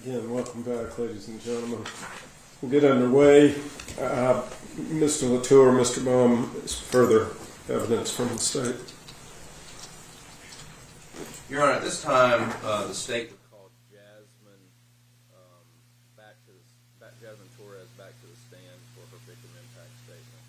Again, welcome back, ladies and gentlemen. We'll get underway. Mr. Latour, Mr. Baum, further evidence from the state. Your Honor, at this time, the state would call Jasmine Torres back to the stand for her victim impact statement.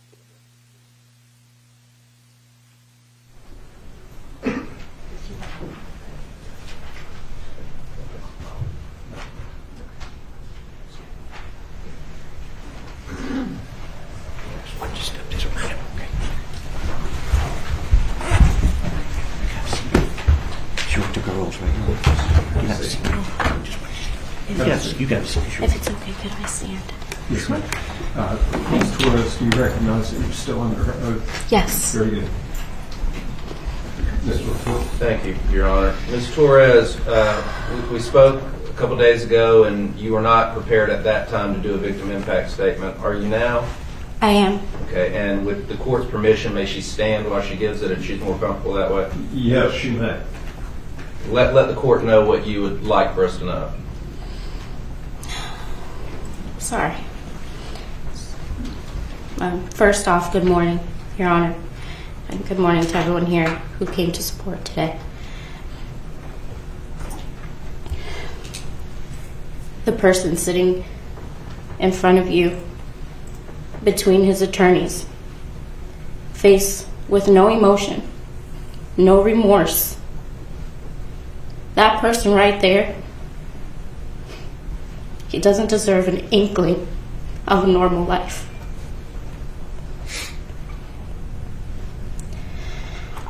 Yes, you got to see. If it's okay, could I stand? Yes, ma'am. Ms. Torres, do you recognize that you're still under oath? Yes. Very good. Mr. Latour. Thank you, Your Honor. Ms. Torres, we spoke a couple days ago, and you were not prepared at that time to do a victim impact statement. Are you now? I am. Okay, and with the court's permission, may she stand while she gives it, and she's more comfortable that way? Yes, she may. Let the court know what you would like for us to know. Sorry. First off, good morning, Your Honor. And good morning to everyone here who came to support today. The person sitting in front of you, between his attorneys, faced with no emotion, no remorse. That person right there, he doesn't deserve an inkling of a normal life.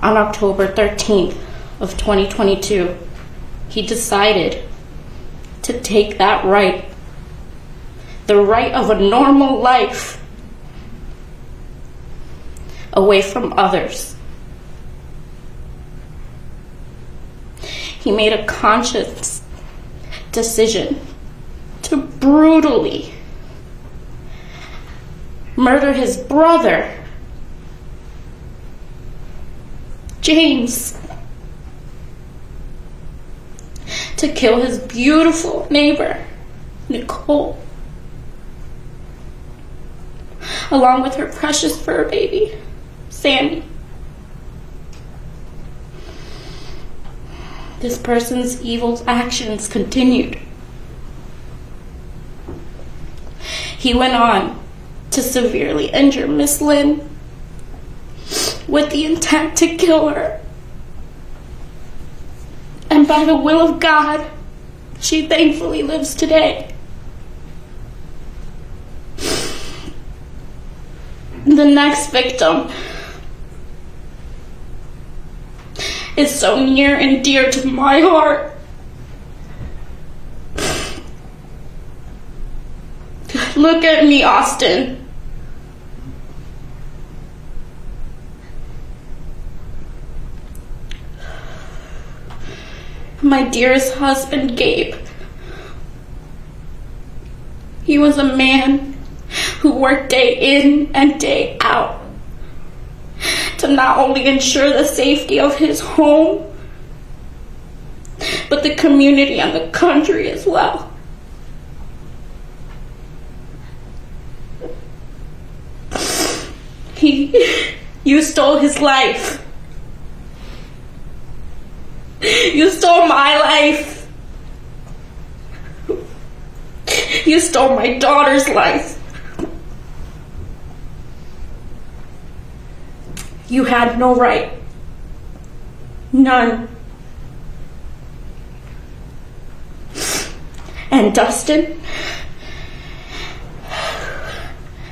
On October 13th of 2022, he decided to take that right, the right of a normal life, away from others. He made a conscious decision to brutally murder his brother, James, to kill his beautiful neighbor, Nicole, along with her precious fur baby, Sammy. This person's evil actions continued. He went on to severely injure Miss Lynn with the intent to kill her. And by the will of God, she thankfully lives today. The next victim is so near and dear to my heart. Look at me, Austin. My dearest husband, Gabe. He was a man who worked day in and day out to not only ensure the safety of his home, but the community and the country as well. You stole his life. You stole my life. You stole my daughter's life. You had no right. None. And Dustin,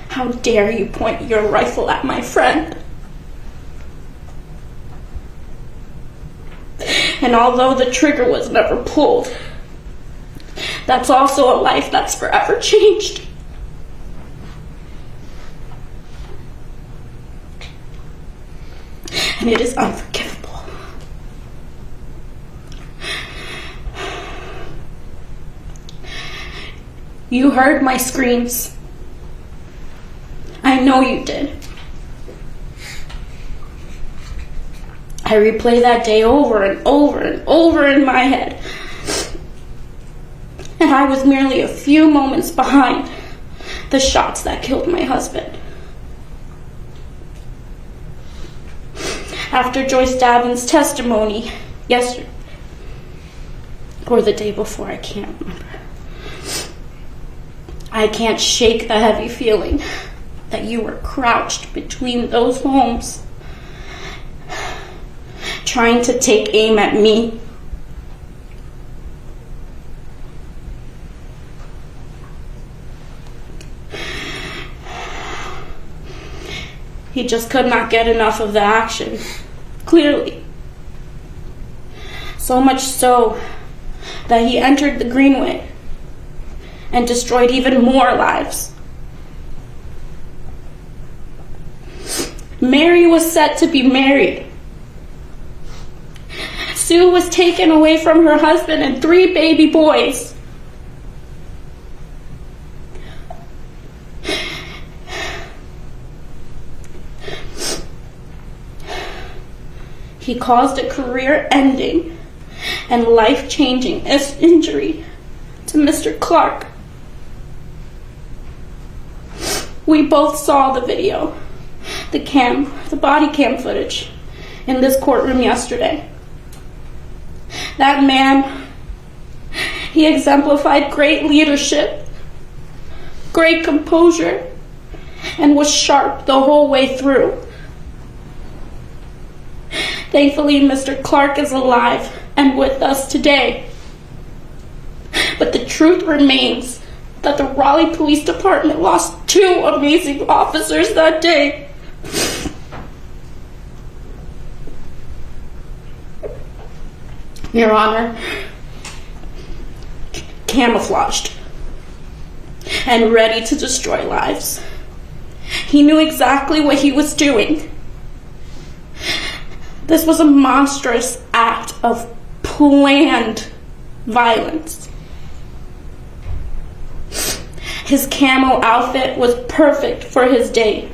how dare you point your rifle at my friend? And although the trigger was never pulled, that's also a life that's forever changed. And it is unforgivable. You heard my screams. I know you did. I replay that day over and over and over in my head. and I was merely a few moments behind the shots that killed my husband. After Joyce Davin's testimony yesterday, or the day before, I can't remember, I can't shake the heavy feeling that you were crouched between those homes, trying to take aim at me. He just could not get enough of the action, clearly. So much so that he entered the Greenway and destroyed even more lives. Mary was set to be married. Sue was taken away from her husband and 3 baby boys. He caused a career-ending and life-changing injury to Mr. Clark. We both saw the video, the body cam footage in this courtroom yesterday. That man, he exemplified great leadership, great composure, and was sharp the whole way through. Thankfully, Mr. Clark is alive and with us today. But the truth remains that the Raleigh Police Department lost 2 amazing officers that day. Your Honor, camouflaged and ready to destroy lives. He knew exactly what he was doing. This was a monstrous act of planned violence. His camo outfit was perfect for his day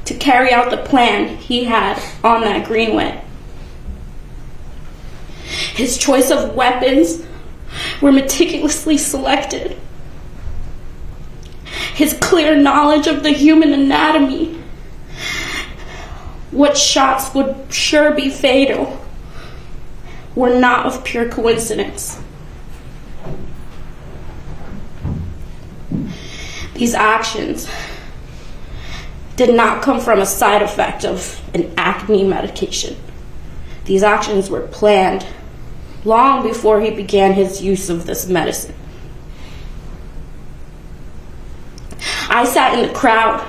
to carry out the plan he had on that Greenway. His choice of weapons were meticulously selected. His clear knowledge of the human anatomy, what shots would sure be fatal, were not of pure coincidence. These actions did not come from a side effect of an acne medication. These actions were planned long before he began his use of this medicine. I sat in the crowd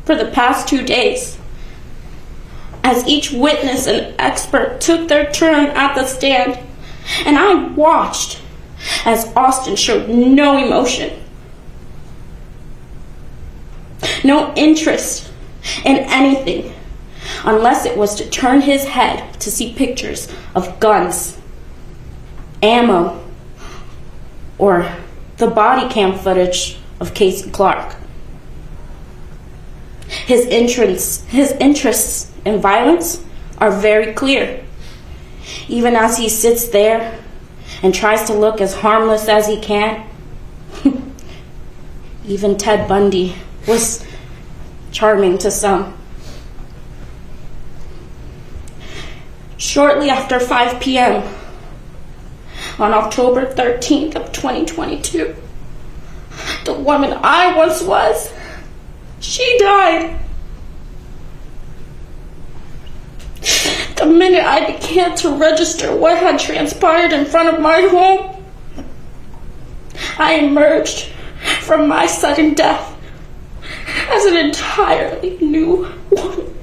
for the past 2 days as each witness and expert took their turn at the stand, and I watched as Austin showed no emotion, no interest in anything, unless it was to turn his head to see pictures of guns, ammo, or the body cam footage of Casey Clark. His interests in violence are very clear, even as he sits there and tries to look as harmless as he can. Even Ted Bundy was charming to some. Shortly after 5 p.m. on October 13th of 2022, the woman I once was, she died. The minute I began to register what had transpired in front of my home, I emerged from my sudden death as an entirely new woman.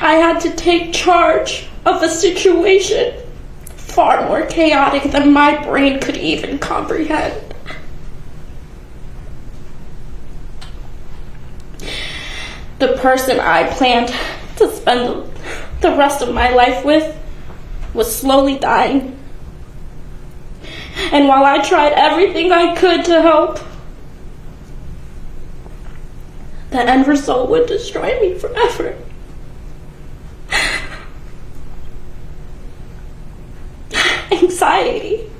I had to take charge of a situation far more chaotic than my brain could even comprehend. The person I planned to spend the rest of my life with was slowly dying. And while I tried everything I could to help, the end result would destroy me forever. anxiety,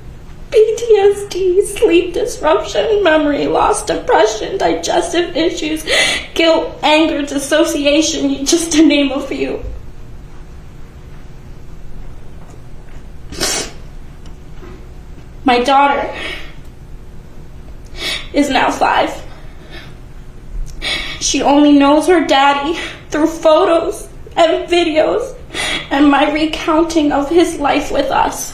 PTSD, sleep disruption, memory loss, depression, digestive issues, guilt, anger, dissociation, just to name a few. My daughter is now 5. She only knows her daddy through photos and videos and my recounting of his life with us.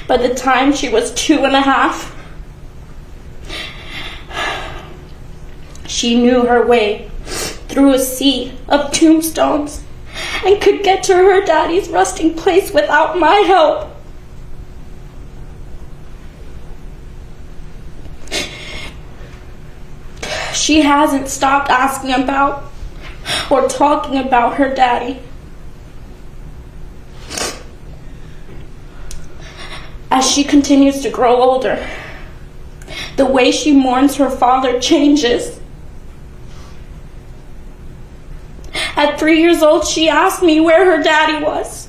By the time she was 2.5, she knew her way through a sea of tombstones and could get to her daddy's resting place without my help. She hasn't stopped asking about or talking about her daddy. As she continues to grow older, the way she mourns her father changes. At 3 years old, she asked me where her daddy was.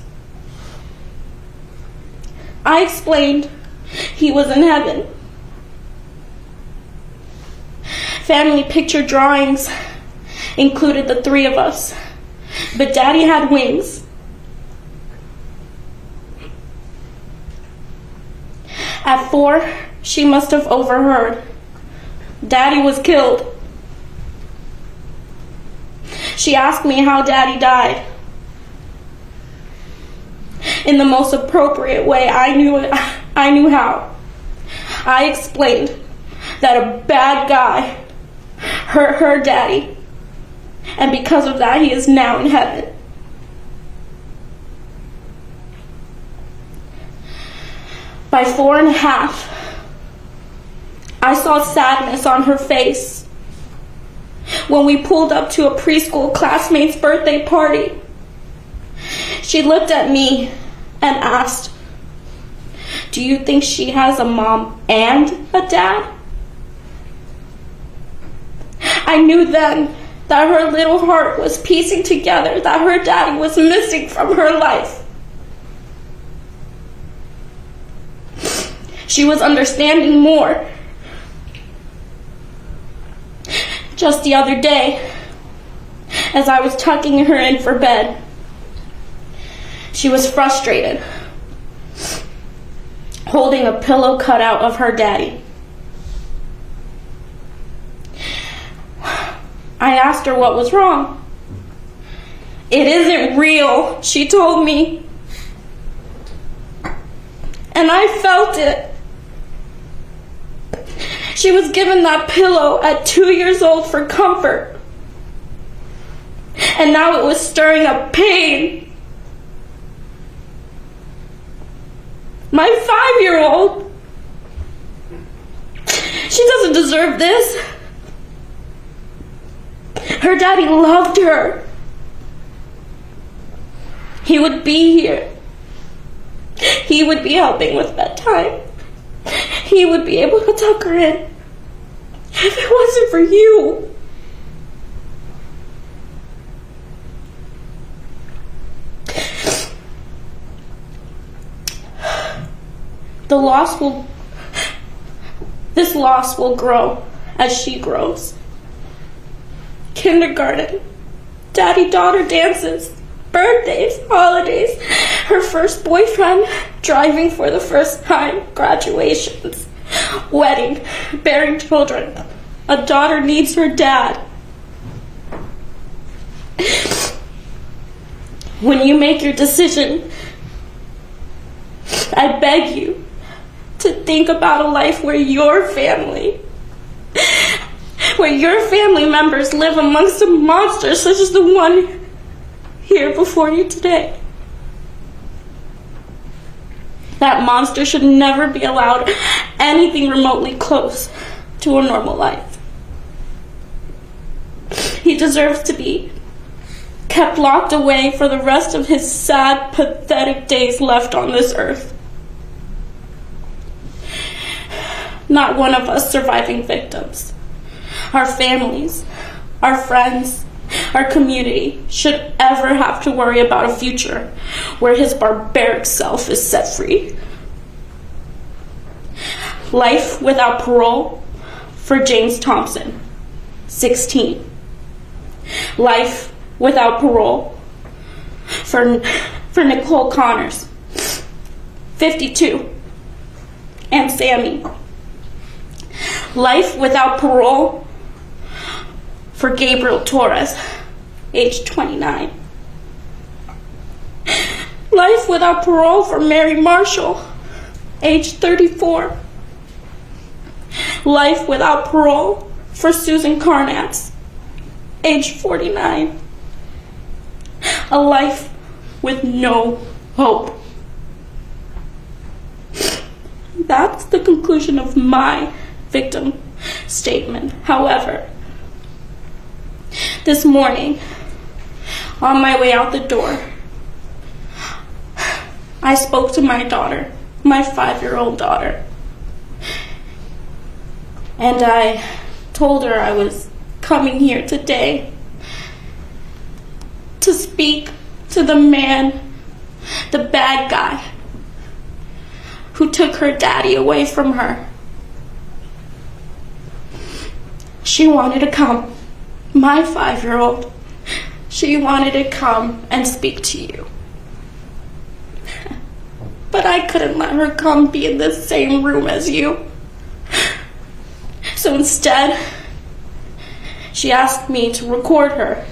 I explained he was in heaven. Family picture drawings included the 3 of us, but Daddy had wings. At 4, she must have overheard. Daddy was killed. She asked me how Daddy died. In the most appropriate way I knew how. I explained that a bad guy hurt her daddy, and because of that, he is now in heaven. By 4.5, I saw sadness on her face when we pulled up to a preschool classmate's birthday party. She looked at me and asked, "Do you think she has a mom and a dad?" I knew then that her little heart was piecing together that her daddy was missing from her life. She was understanding more. Just the other day, as I was tucking her in for bed, she was frustrated, holding a pillow cutout of her daddy. I asked her what was wrong. "It isn't real," she told me. And I felt it. She was given that pillow at 2 years old for comfort. And now it was stirring up pain. My 5-year-old, she doesn't deserve this. Her daddy loved her. He would be here. He would be helping with bedtime. He would be able to tuck her in. If it wasn't for you. This loss will grow as she grows. Kindergarten, daddy-daughter dances, birthdays, holidays, her first boyfriend, driving for the first time, graduations, wedding, bearing children. A daughter needs her dad. When you make your decision, I beg you to think about a life where your family members live amongst a monster such as the one here before you today. That monster should never be allowed anything remotely close to a normal life. He deserves to be kept locked away for the rest of his sad, pathetic days left on this earth. Not one of us surviving victims, our families, our friends, our community should ever have to worry about a future where his barbaric self is set free. Life without parole for James Thompson, 16. Life without parole for Nicole Connors, 52, and Sammy. Life without parole for Gabriel Torres, age 29. Life without parole for Mary Marshall, age 34. Life without parole for Susan Karnatz, age 49. A life with no hope. That's the conclusion of my victim statement. However, this morning, on my way out the door, I spoke to my daughter, my 5-year-old daughter, and I told her I was coming here today to speak to the man, the bad guy, who took her daddy away from her. She wanted to come, my 5-year-old, she wanted to come and speak to you. But I couldn't let her come be in the same room as you. So instead, she asked me to record her.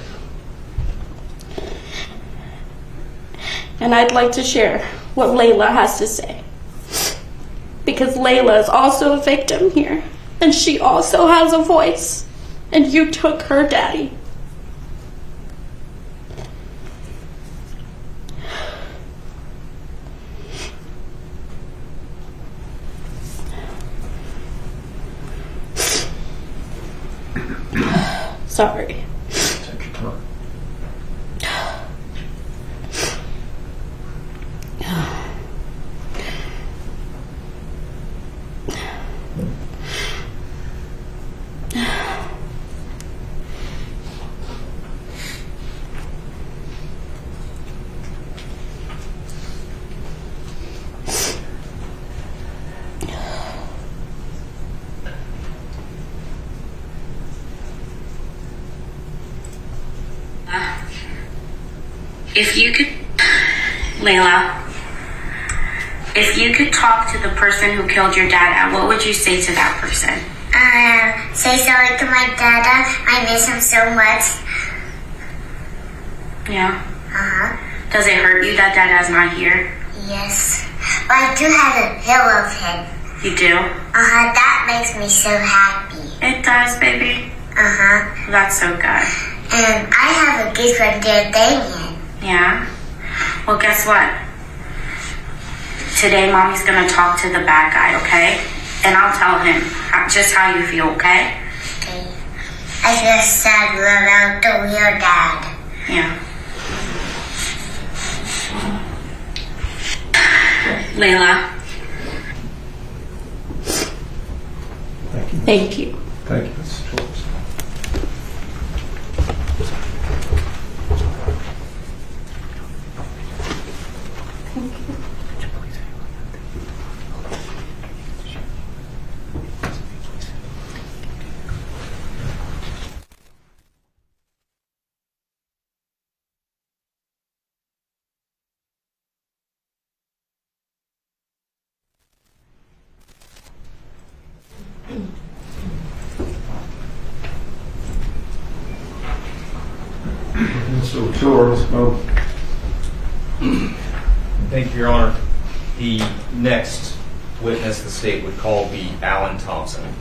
And I'd like to share what Layla has to say. Because Layla is also a victim here. And she also has a voice. And you took her daddy. Sorry. Take your time. If you could, Layla, if you could talk to the person who killed your dad, what would you say to that person? Say sorry to my dada. I miss him so much. Yeah? Uh-huh. Does it hurt you that Dada's not here? Yes. But I do have a hill of him. You do? Uh-huh. That makes me so happy. It does, baby. Uh-huh. That's so good. And I have a good friend there, Damien. Yeah? Well, guess what? Today, Mommy's gonna talk to the bad guy, okay? And I'll tell him just how you feel, okay? Okay. I feel sad around to your dad. Yeah. Layla. Thank you. Thank you, Mrs. Torres. Mr. Torres, Thank you, Your Honor. The next witness the state would call be Alan Thompson.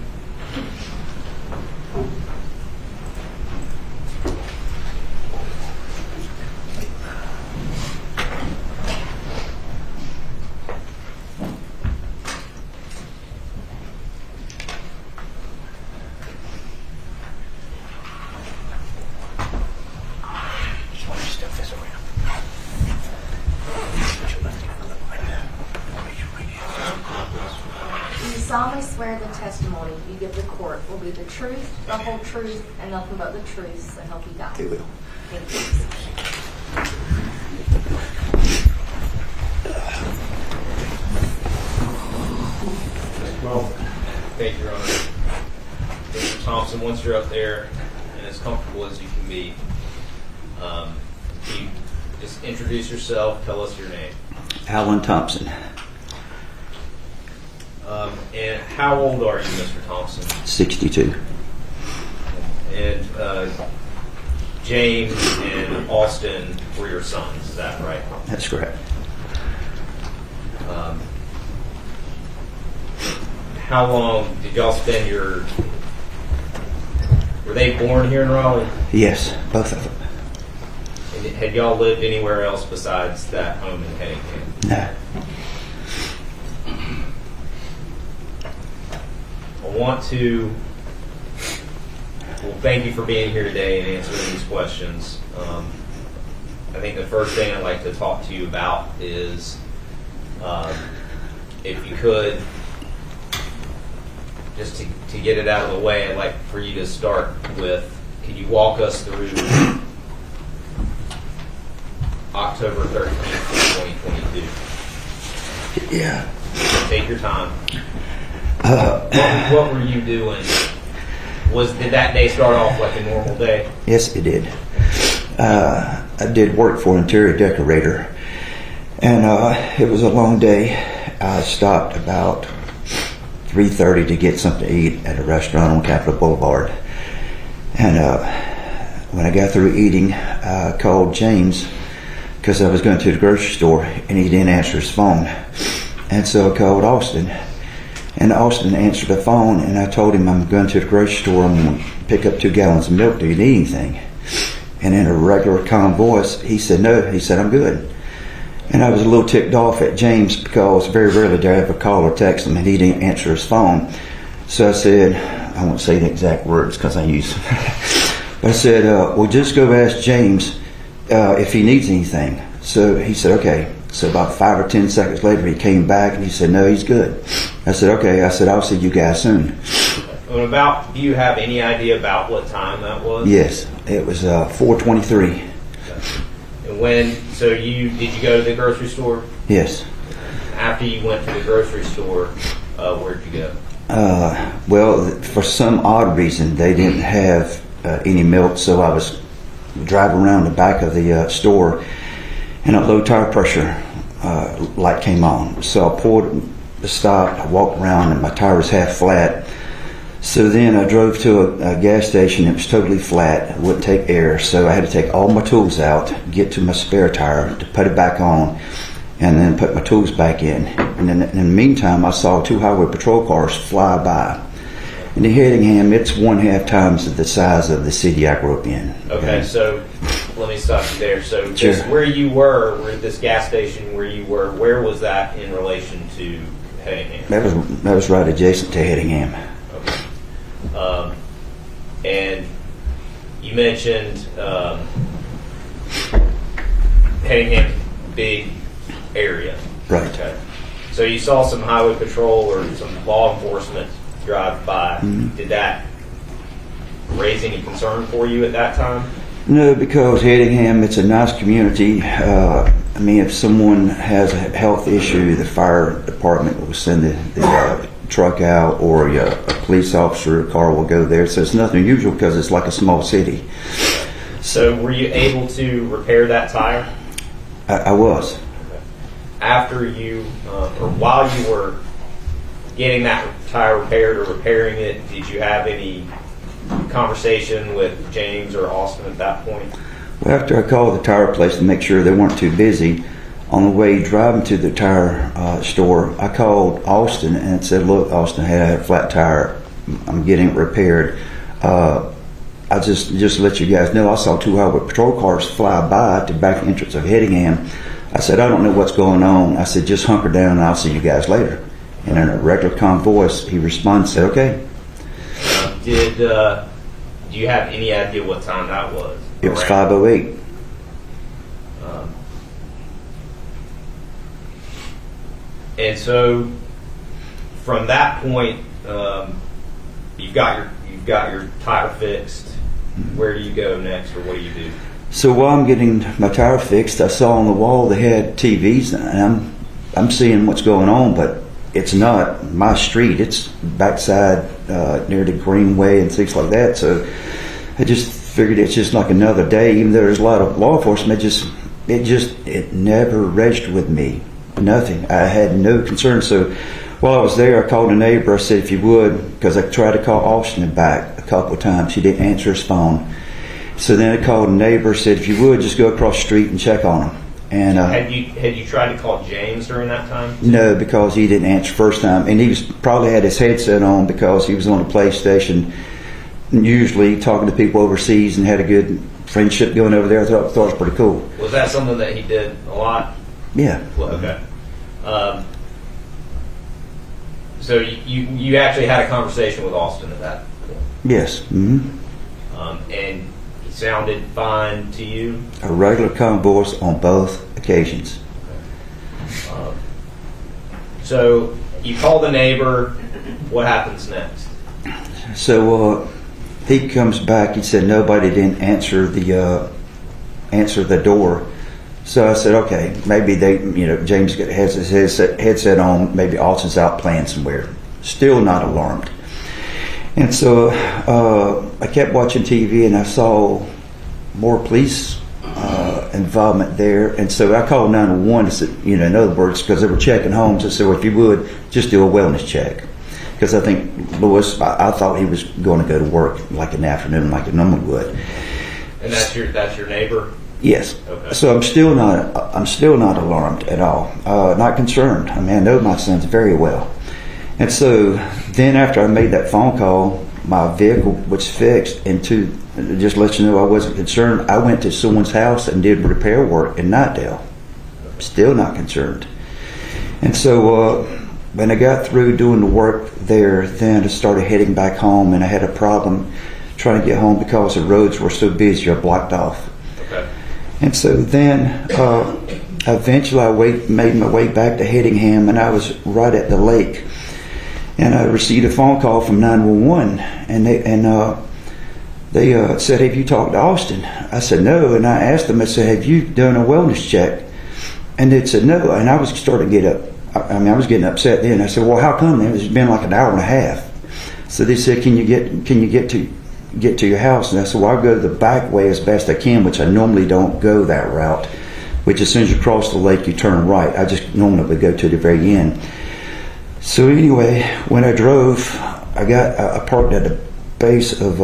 Do you solemnly swear swear the testimony you give the court will be the truth, the whole truth, and nothing but the truth, so help you God? They will. Thank you. Well, Thank you, Your Honor. Mr. Thompson, once you're up there and as comfortable as you can be, can you just introduce yourself, tell us your name. Alan Thompson, And how old are you, Mr. Thompson? 62. And James and Austin were your sons, is that right? That's correct. How long did y'all spend were they born here in Raleigh? Yes, both of them. And had y'all lived anywhere else besides that home in Hedingham? No. Thank you for being here today and answering these questions. I think the first thing I'd like to talk to you about is, if you could, just to get it out of the way, I'd like for you to start with, can you walk us through October 13th, 2022? Yeah. Take your time. What were you doing? Did that day start off like a normal day? Yes, it did. I did work for an interior decorator, and it was a long day. I stopped about 3:30 to get something to eat at a restaurant on Capitol Boulevard. And when I got through eating, I called James because I was going to the grocery store, and he didn't answer his phone. And so I called Austin. And Austin answered the phone, and I told him I'm going to the grocery store. I'm going to pick up 2 gallons of milk. Do you need anything? And in a regular, calm voice, he said no. He said, I'm good. And I was a little ticked off at James because very rarely do I ever call or text him, and he didn't answer his phone. So I said, I won't say the exact words because I use but I said, well, just go ask James if he needs anything. So he said, okay. So about 5 or 10 seconds later, he came back and he said, no, he's good. I said, okay. I said, I'll see you guys soon. Do you have any idea about what time that was? Yes, it was 4:23. And did you go to the grocery store? Yes. After you went to the grocery store, where'd you go? Well, for some odd reason, they didn't have any milk, so I was driving around the back of the store, and a low tire pressure light came on. So I pulled the stop, I walked around, and my tire was half flat. So then I drove to a gas station. It was totally flat. It wouldn't take air. So I had to take all my tools out, get to my spare tire to put it back on, and then put my tools back in. And then in the meantime, I saw 2 highway patrol cars fly by. In Hedingham, it's 1/2 times the size of the city I grew up in. Okay, so let me stop you there. So Sure. where you were, this gas station where you were, where was that in relation to Hedingham? That was right adjacent to Hedingham. Okay. And you mentioned Hedingham, big area. Right. Okay. So you saw some highway patrol or some law enforcement drive by. Mm-hmm. Did that raise any concern for you at that time? No, because Hedingham, it's a nice community. I mean, if someone has a health issue, the fire department will send the truck out, or a police officer, a car will go there. So it's nothing unusual because it's like a small city. So were you able to repair that tire? I was. After you, or while you were getting that tire repaired or repairing it, did you have any conversation with James or Austin at that point? Well, after I called the tire place to make sure they weren't too busy, on the way driving to the tire store, I called Austin and said, look, Austin, hey, I had a flat tire. I'm getting it repaired. I just let you guys know, I saw 2 highway patrol cars fly by at the back entrance of Hedingham. I said, I don't know what's going on. I said, just hunker down and I'll see you guys later. And in a regular calm voice, he responded and said, okay. Do you have any idea what time that was? It was 5:08. And so from that point you've got your tire fixed. Where do you go next, or what do you do? So while I'm getting my tire fixed, I saw on the wall they had TVs, and I'm seeing what's going on, but it's not my street. It's backside near the Greenway and things like that. So I just figured it's just like another day. Even though there's a lot of law enforcement, it never registered with me. Nothing. I had no concern. So while I was there, I called a neighbor. I said, if you would, because I tried to call Austin back a couple of times. He didn't answer his phone. So then I called a neighbor. Said, if you would, just go across the street and check on him. And had you tried to call James during that time? No, because he didn't answer first time, and he was probably had his headset on because he was on the PlayStation, usually talking to people overseas, and had a good friendship going over there. I thought it was pretty cool. Was that something that he did a lot? Yeah. Well, okay. So you actually had a conversation with Austin at that point? Yes. Mm-hmm. And he sounded fine to you? A regular calm voice on both occasions. So you call the neighbor. What happens next? So he comes back. He said nobody didn't answer the door. So I said, okay, maybe James has his headset on. Maybe Austin's out playing somewhere. Still not alarmed. And so I kept watching TV, and I saw more police involvement there. And so I called 911 to say, in other words, because they were checking homes. I said, well, if you would, just do a wellness check. Because I think Lewis, I thought he was going to go to work like in the afternoon, like it normally would. And that's your neighbor? Yes. Okay. So I'm still not alarmed at all. Not concerned. I mean, I know my sons very well. And so then after I made that phone call, my vehicle was fixed, and to just let you know I wasn't concerned, I went to someone's house and did repair work in Knightdale. Still not concerned. And so when I got through doing the work there, then I started heading back home, and I had a problem trying to get home because the roads were so busy or blocked off. Okay. And so then eventually I made my way back to Hedingham, and I was right at the lake. And I received a phone call from 911, and they said, have you talked to Austin? I said, no. And I asked them, I said, have you done a wellness check? And they said, no. And I was starting to get up. I was getting upset then. I said, well, how come? It's been like an hour and a half. So they said, can you get to your house? And I said, well, I'll go the back way as best I can, which I normally don't go that route, which as soon as you cross the lake, you turn right. I just normally would go to the very end. So anyway, when I drove, I parked at the base of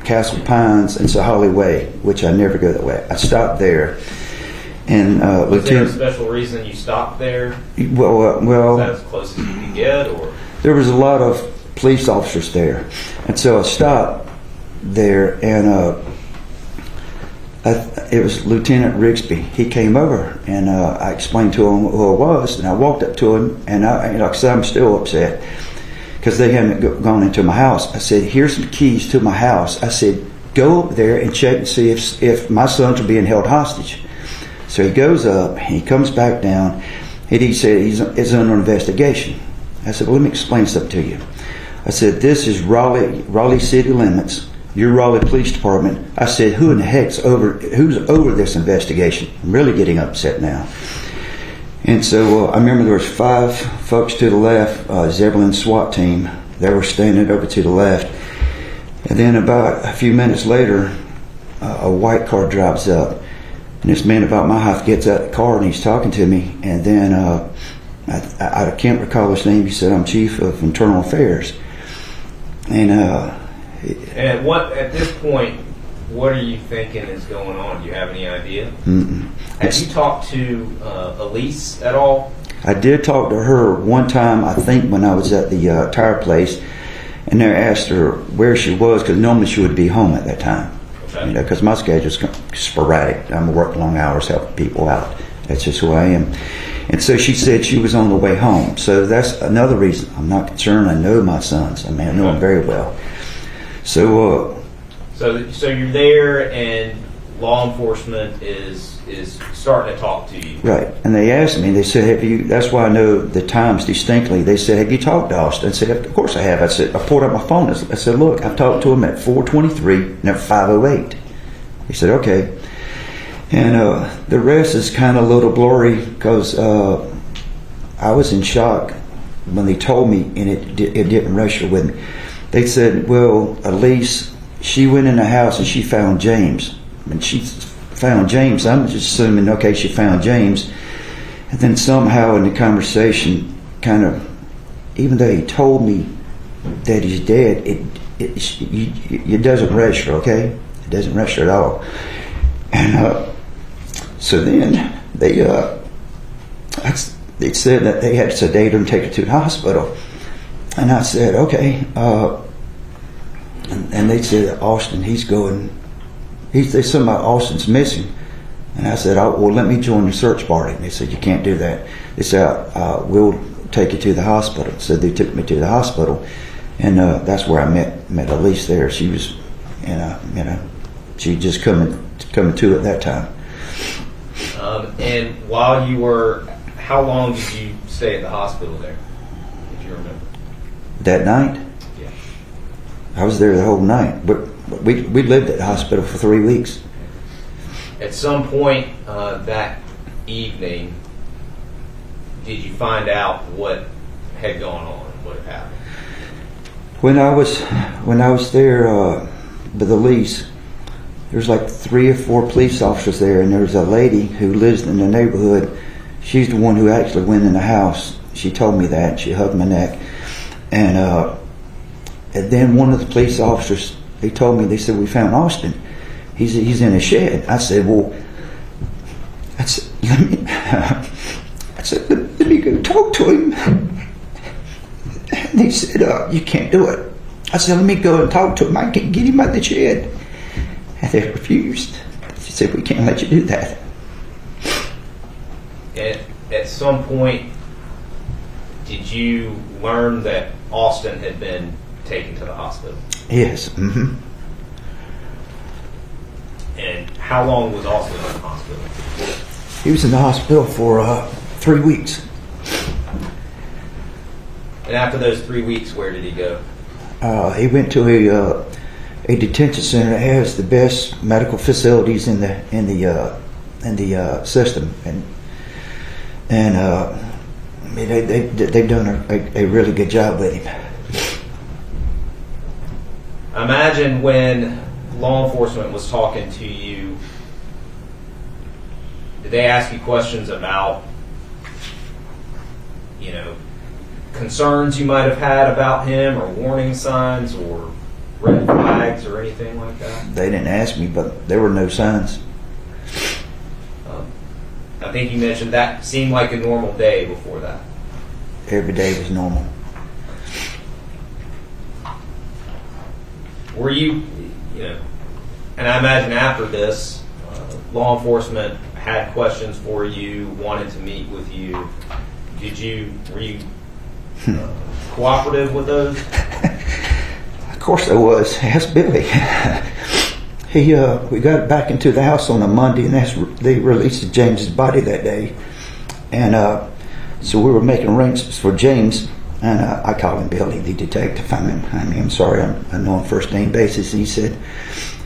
Castle Pines and Sahalee Way, which I never go that way. I stopped there. And was there a special reason you stopped there? Well, was that as close as you could get, or? There was a lot of police officers there. And so I stopped there, and it was Lieutenant Rigsby. He came over, and I explained to him who I was, and I walked up to him, and like I said, I'm still upset because they hadn't gone into my house. I said, here's some keys to my house. I said, go up there and check and see if my sons are being held hostage. So he goes up, he comes back down, and he said it's under investigation. I said, well, let me explain something to you. I said, this is Raleigh city limits. Your Raleigh Police Department. I said, who's over this investigation? I'm really getting upset now. And so I remember there was 5 folks to the left, Zebulon's SWAT team. They were standing over to the left. And then about a few minutes later, a white car drives up. And this man about my height gets out of the car, and he's talking to me. And then I can't recall his name. He said, I'm Chief of Internal Affairs. And at this point, what are you thinking is going on? Do you have any idea? Mm-mm. Have you talked to Elise at all? I did talk to her one time, I think, when I was at the tire place, and they asked her where she was, because normally she would be home at that time. Okay. Because my schedule's sporadic. I'm working long hours helping people out. That's just who I am. And so she said she was on the way home. So that's another reason I'm not concerned. I know my sons. I mean, I know them very well. So you're there, and law enforcement is starting to talk to you. Right. And they asked me, they said, have you, that's why I know the times distinctly. They said, have you talked to Austin? I said, of course I have. I said, I pulled up my phone. I said, look, I've talked to him at 4:23 and at 5:08. He said, okay. And the rest is kind of a little blurry because I was in shock when they told me, and it didn't register with me. They said, well, Elise, she went in the house and she found James. And she found James. I'm just assuming, okay, she found James. And then somehow in the conversation, kind of, even though he told me that he's dead, it doesn't register, okay? It doesn't register at all. And so then they said that they had to sedate her and take her to the hospital. And I said, okay. And they said, Austin, he's going, they said about Austin's missing. And I said, oh, well, let me join the search party. And they said, you can't do that. They said, we'll take you to the hospital. So they took me to the hospital. And that's where I met Elise there. She was, she just coming to at that time. And while you were, how long did you stay at the hospital there, if you remember? That night? Yeah. I was there the whole night. But we lived at the hospital for 3 weeks. At some point that evening, did you find out what had gone on, what had happened? When I was there with Elise, there was like 3 or 4 police officers there, and there was a lady who lives in the neighborhood. She's the one who actually went in the house. She told me that. She hugged my neck. And then one of the police officers, they told me, they said, we found Austin. He's in a shed. I said, well, let me go talk to him. And they said, you can't do it. I said, let me go and talk to him. I can't get him out of the shed. And they refused. She said, we can't let you do that. At some point, did you learn that Austin had been taken to the hospital? Yes. Mm-hmm. And how long was Austin in the hospital? He was in the hospital for 3 weeks. And after those 3 weeks, where did he go? He went to a detention center that has the best medical facilities in the system, and they've done a really good job with him. Imagine when law enforcement was talking to you, did they ask you questions about, concerns you might have had about him, or warning signs, or red flags, or anything like that? They didn't ask me, but there were no signs. I think you mentioned that seemed like a normal day before that. Every day was normal. Were you, and I imagine after this, law enforcement had questions for you, wanted to meet with you. Were you cooperative with those? Of course I was. Ask Billy. We got back into the house on a Monday, and they released James's body that day. And so we were making arrangements for James, and I called him Billy, the detective. I'm sorry, I know him first name basis. And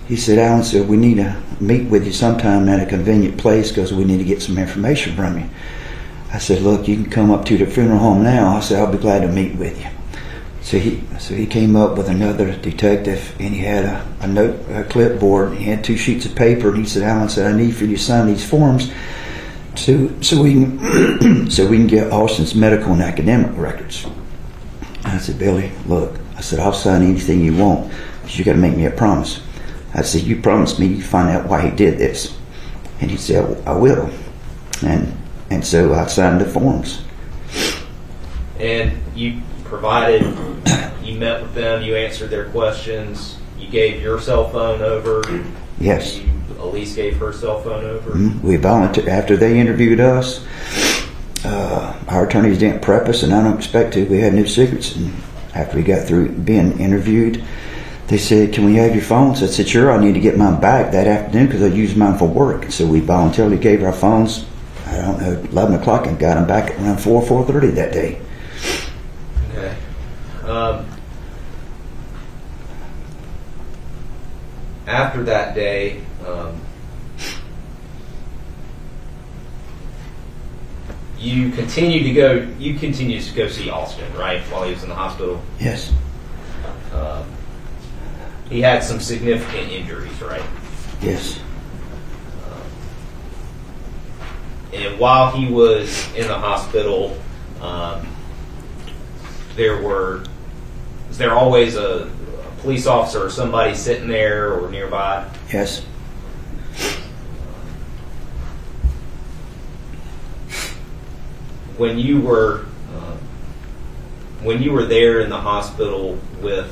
he said, Alan said, we need to meet with you sometime at a convenient place because we need to get some information from you. I said, look, you can come up to the funeral home now. I said, I'll be glad to meet with you. So he came up with another detective, and he had a clipboard. He had 2 sheets of paper, and he said, Alan said, I need for you to sign these forms so we can get Austin's medical and academic records. I said, Billy, look, I said, I'll sign anything you want, but you got to make me a promise. I said, you promised me you'd find out why he did this. And he said, I will. And so I signed the forms. And you you met with them, you answered their questions, you gave your cell phone over. Yes. Elise gave her cell phone over. Mm-hmm. We volunteered after they interviewed us. Our attorneys didn't prep us, and I don't expect to. We had no secrets. And after we got through being interviewed, they said, "Can we have your phones?" I said, "Sure." I need to get mine back that afternoon because I used mine for work. So we voluntarily gave our phones, I don't know, 11 o'clock, and got them back at around 4:30 that day. Okay. After that day, you continued to go see Austin, right, while he was in the hospital? Yes. He had some significant injuries, right? Yes. And while he was in the hospital, was there always a police officer or somebody sitting there or nearby? Yes. When you were there in the hospital with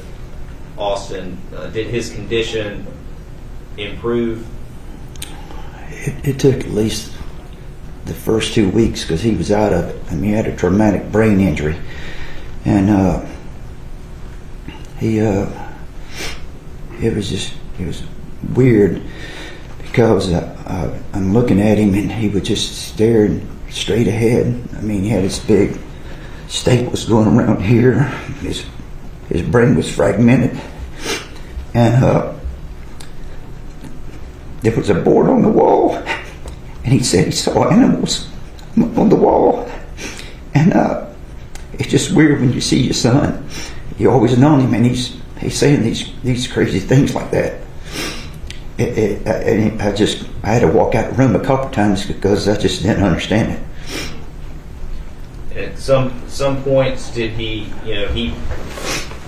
Austin, did his condition improve? It took at least the first 2 weeks because he was out of it. I mean, he had a traumatic brain injury, and it was weird because I'm looking at him and he was just staring straight ahead. I mean, he had this big staples going around here. His brain was fragmented, and there was a board on the wall, and he said he saw animals on the wall. And it's just weird when you see your son. You always known him, and he's saying these crazy things like that. I had to walk out the room a couple times because I just didn't understand it. At some points, did he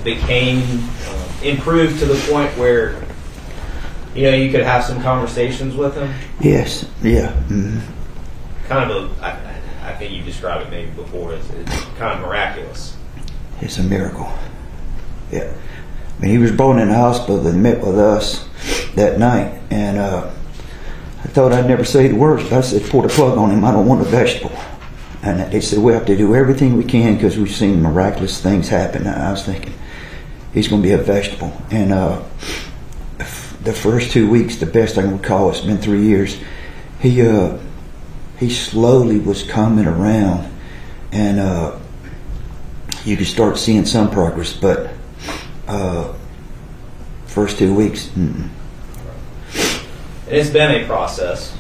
became improved to the point where you could have some conversations with him? Yes. Yeah. Mm-hmm. Kind of I think you described it maybe before as kind of miraculous. It's a miracle. Yeah. I mean, he was born in the hospital and met with us that night, and I thought I'd never say the words, but I said, "Pour the plug on him. I don't want a vegetable." And they said, "We have to do everything we can because we've seen miraculous things happen." And I was thinking, he's going to be a vegetable. And the first 2 weeks, the best I can recall, it's been 3 years, he slowly was coming around, and you could start seeing some progress, but first 2 weeks. It's been a process.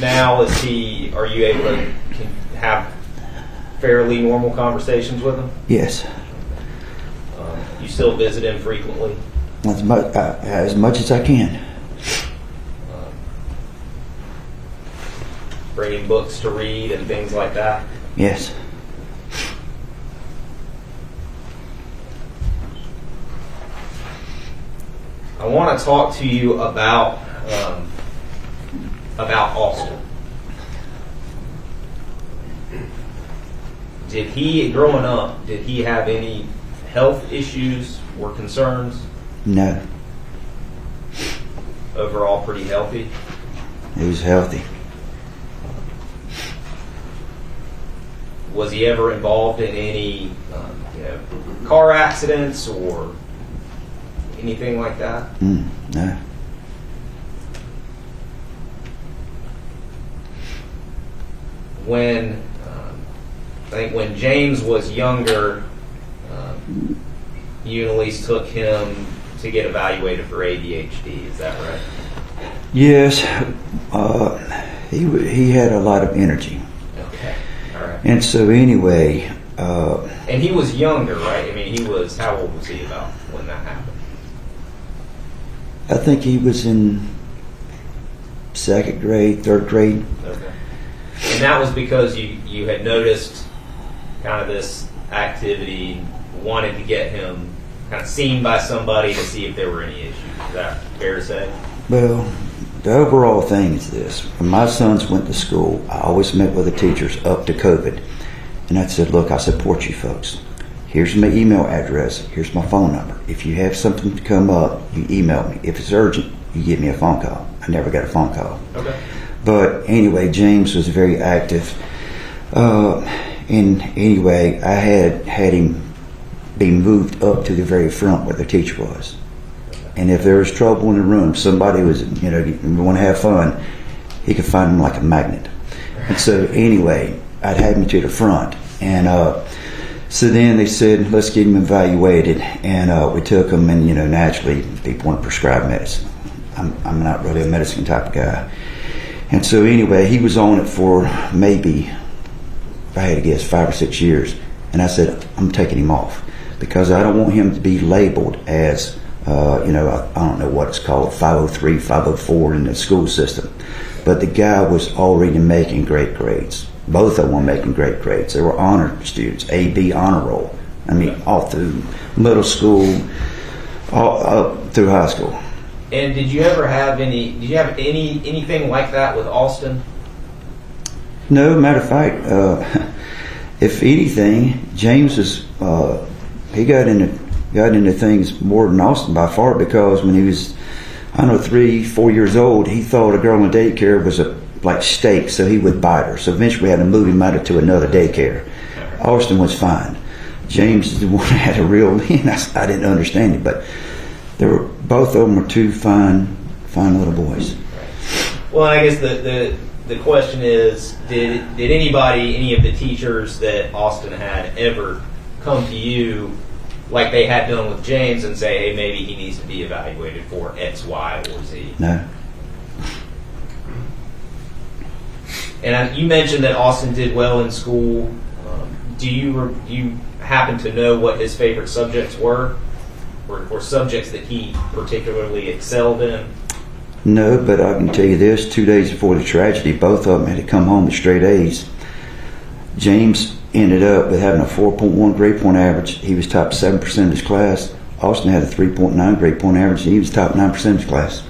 Now, are you able to have fairly normal conversations with him? Yes. You still visit him frequently? As much as I can. Bring him books to read and things like that? Yes. I want to talk to you about Austin. Growing up, did he have any health issues or concerns? No. Overall, pretty healthy? He was healthy. Was he ever involved in any car accidents or anything like that? No. I think when James was younger, you and Elise took him to get evaluated for ADHD. Is that right? Yes. He had a lot of energy. Okay. All right. And so anyway. And he was younger, right? I mean, how old was he about when that happened? I think he was in 2nd grade, 3rd grade. Okay. And that was because you had noticed kind of this activity, wanted to get him kind of seen by somebody to see if there were any issues. Is that fair to say? Well, the overall thing is this. When my sons went to school, I always met with the teachers up to COVID. And I said, "Look, I support you folks. Here's my email address. Here's my phone number. If you have something to come up, you email me. If it's urgent, you give me a phone call." I never got a phone call. Okay. But anyway, James was very active. And anyway, I had him be moved up to the very front where the teacher was. And if there was trouble in the room, somebody was, want to have fun, he could find them like a magnet. And so anyway, I'd have him to the front. And so then they said, let's get him evaluated. And we took him, and, naturally, people want to prescribe medicine. I'm not really a medicine type of guy. And so anyway, he was on it for maybe, if I had to guess, 5 or 6 years. And I said, I'm taking him off because I don't want him to be labeled as, I don't know what it's called, 503, 504 in the school system. But the guy was already making great grades. Both of them were making great grades. They were honor students, A-B honor roll. I mean, all through middle school, all up through high school. And did you have anything like that with Austin? No, matter of fact, if anything, James was he got into things more than Austin by far, because when he was, 3, 4 years old, he thought a girl in daycare was like steak, so he would bite her. So eventually we had to move him out to another daycare. Austin was fine. James is the one that had a real, I didn't understand it, but both of them were two fine little boys. Well, I guess the question is, did any of the teachers that Austin had ever come to you like they had done with James and say, hey, maybe he needs to be evaluated for X, Y, or Z? No. And you mentioned that Austin did well in school. Do you happen to know what his favorite subjects were, or subjects that he particularly excelled in? No, but I can tell you this: 2 days before the tragedy, both of them had to come home with straight A's. James ended up with having a 4.1 grade point average. He was top 7% of his class. Austin had a 3.9 grade point average, and he was top 9% of his class.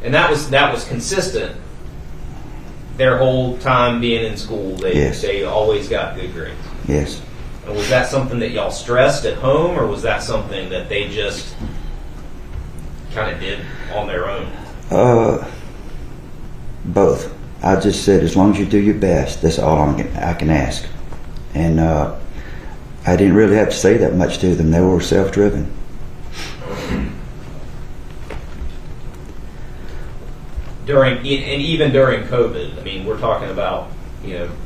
And that was consistent their whole time being in school. They always got good grades. Yes. And was that something that y'all stressed at home, or was that something that they just kind of did on their own? Both. I just said, as long as you do your best, that's all I can ask. And I didn't really have to say that much to them. They were self-driven. Even during COVID, I mean, we're talking about,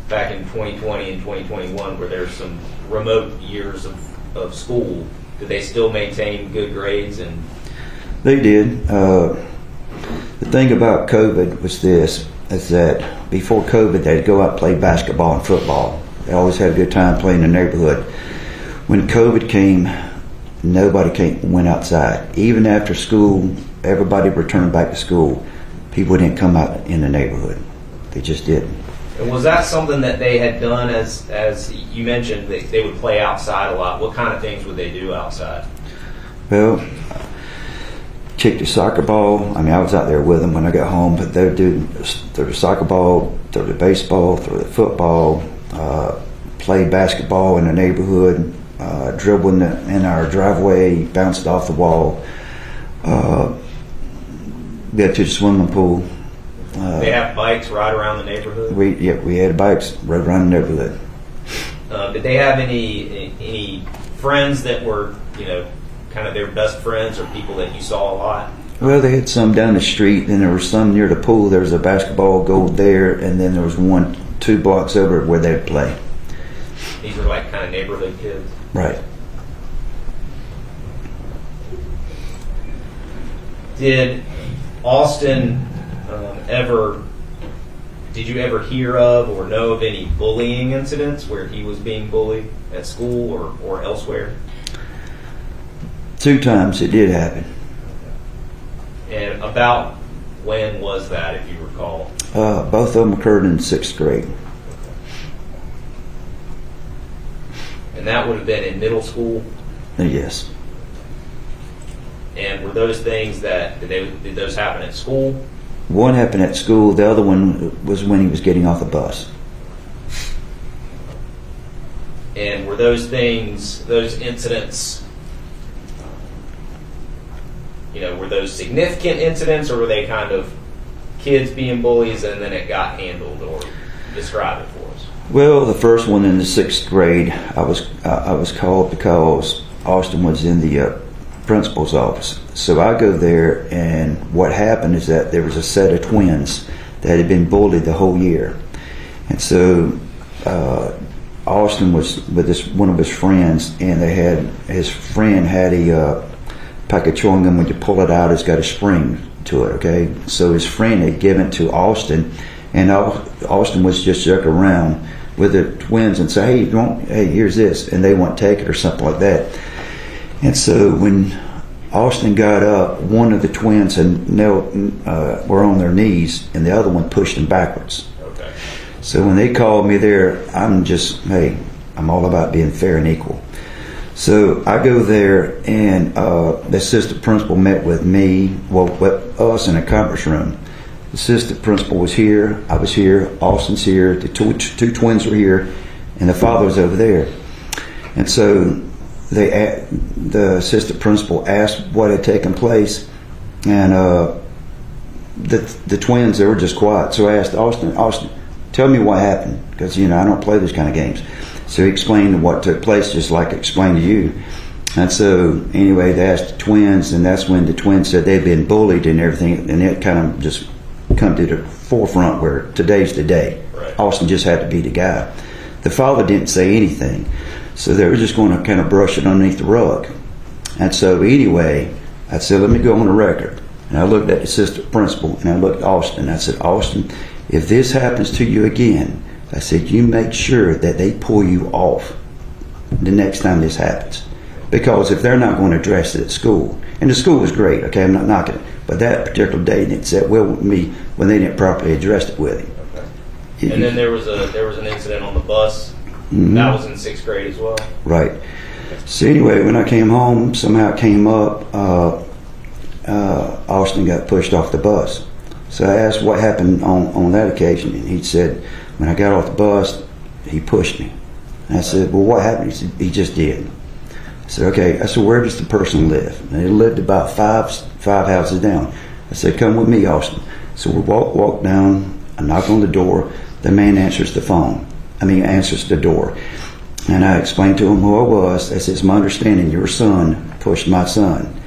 back in 2020 and 2021, where there's some remote years of school. Did they still maintain good grades? And they did. The thing about COVID was this, is that before COVID, they'd go out and play basketball and football. They always had a good time playing in the neighborhood. When COVID came, nobody went outside. Even after school, everybody returned back to school. People didn't come out in the neighborhood. They just didn't. And was that something that they had done, as you mentioned, they would play outside a lot? What kind of things would they do outside? Well, kick the soccer ball. I mean, I was out there with them when I got home, but they would throw the soccer ball, throw the baseball, throw the football, play basketball in the neighborhood, dribble in our driveway, bounce it off the wall, get to the swimming pool. They have bikes ride around the neighborhood? We had bikes ride around the neighborhood. Did they have any friends that were, kind of their best friends, or people that you saw a lot? Well, they had some down the street, and there was some near the pool. There was a basketball goal there, and then there was 2 blocks over where they'd play. These were like kind of neighborhood kids? Right. Did Austin did you ever hear of or know of any bullying incidents where he was being bullied at school or elsewhere? 2 times it did happen. And about when was that, if you recall? Both of them occurred in 6th grade. And that would have been in middle school? Yes. And were those things did those happen at school? One happened at school. The other one was when he was getting off the bus. And were those incidents, were those significant incidents, or were they kind of kids being bullies and then it got handled? Or describe it for us. Well, the first one in the 6th grade, I was called because Austin was in the principal's office. So I go there, and what happened is that there was a set of twins that had been bullied the whole year. And so Austin was with one of his friends, and his friend had a pack of chewing gum. When you pull it out, it's got a spring to it, okay? So his friend had given it to Austin, and Austin was just joking around with the twins and say, hey, here's this, and they won't take it or something like that. And so when Austin got up, one of the twins were on their knees, and the other one pushed them backwards. Okay. So when they called me there, I'm all about being fair and equal. So I go there, and the assistant principal met with me, with us in a conference room. The assistant principal was here, I was here, Austin's here, the two twins were here, and the father was over there. And so the assistant principal asked what had taken place, and the twins, they were just quiet. So I asked Austin, tell me what happened, because I don't play these kind of games. So he explained what took place, just like I explained to you. And so anyway, they asked the twins, and that's when the twins said they'd been bullied and everything, and it kind of just come to the forefront where today's the day. Right. Austin just had to be the guy. The father didn't say anything, so they were just going to kind of brush it underneath the rug. And so anyway, I said, let me go on the record. And I looked at the assistant principal, and I looked at Austin. I said, Austin, if this happens to you again, I said, you make sure that they pull you off the next time this happens. Because if they're not going to address it at school, and the school was great, okay, I'm not knocking it, but that particular day didn't sit well with me when they didn't properly address it with him. Okay. And then there was an incident on the bus. Mm-hmm. That was in 6th grade as well. Right. So anyway, when I came home, somehow it came up, Austin got pushed off the bus. So I asked what happened on that occasion, and he said, when I got off the bus, he pushed me. And I said, well, what happened? He said, he just did. I said, okay. I said, where does the person live? And they lived about five houses down. I said, come with me, Austin. So we walk down, I knock on the door, the man answers the door. And I explained to him who I was. I said, it's my understanding your son pushed my son.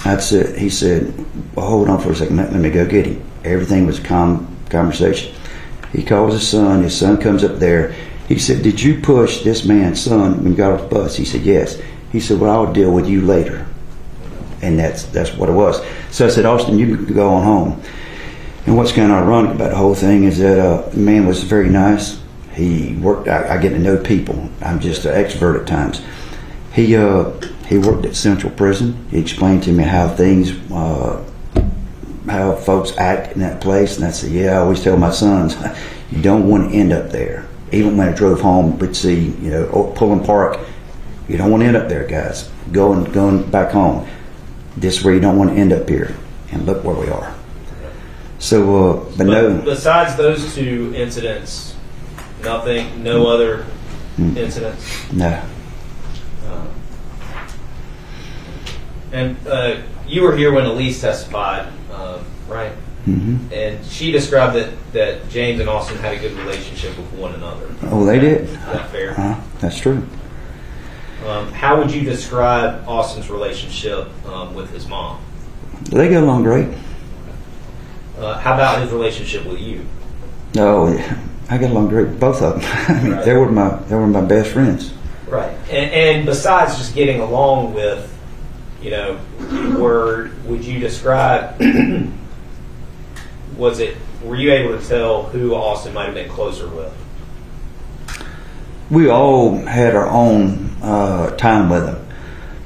He said, well, hold on for a second, let me go get him. Everything was a calm conversation. He calls his son comes up there. He said, did you push this man's son when you got off the bus? He said, yes. He said, well, I'll deal with you later. And that's what it was. So I said, Austin, you can go on home. And what's kind of ironic about the whole thing is that the man was very nice. He worked, I get to know people. I'm just an extrovert at times. He worked at Central Prison. He explained to me how how folks act in that place. And I said, yeah, I always tell my sons, you don't want to end up there. Even when I drove home, we'd see, Pullen Park, you don't want to end up there, guys. Going back home. This is where you don't want to end up here. And look where we are. So, but no. Besides those two incidents, nothing, no other incidents? No. And you were here when Elise testified, right? Mm-hmm. And she described that James and Austin had a good relationship with one another. Oh, they did. Is that fair? That's true. How would you describe Austin's relationship with his mom? They get along great. How about his relationship with you? No, I get along great with both of them. I mean, Right. they were my best friends. Right. And besides just getting along with, would you describe? Were you able to tell who Austin might have been closer with? We all had our own time with them.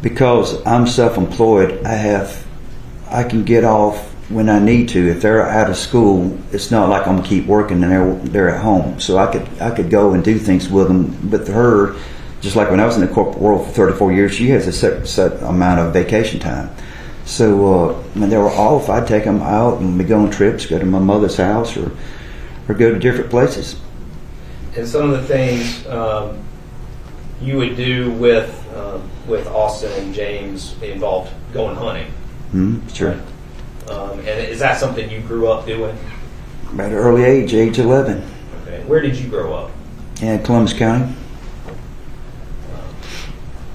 Because I'm self-employed, I can get off when I need to. If they're out of school, it's not like I'm gonna keep working and they're at home. So I could go and do things with them. With her, just like when I was in the corporate world for 34 years, she has a set amount of vacation time. So when they were off, I'd take them out and we'd go on trips, go to my mother's house or go to different places. And some of the things you would do with Austin and James involved going hunting. Mm-hmm, sure. And is that something you grew up doing? At an early age 11. Okay. Where did you grow up? in Columbus County.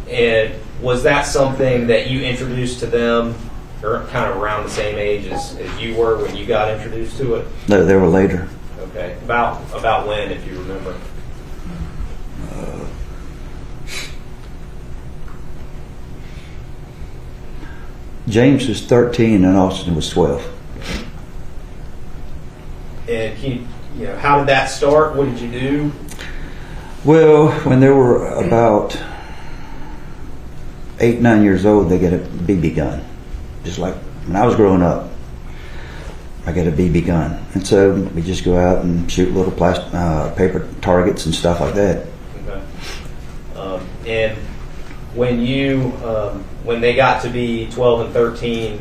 And was that something that you introduced to them, or kind of around the same age as you were when you got introduced to it? No, they were later. Okay. About when, if you remember? James was 13 and Austin was 12. And how did that start? What did you do? Well, when they were about 8, 9 years old, they get a BB gun. Just like when I was growing up, I got a BB gun. And so we just go out and shoot little paper targets and stuff like that. Okay. And when they got to be 12 and 13,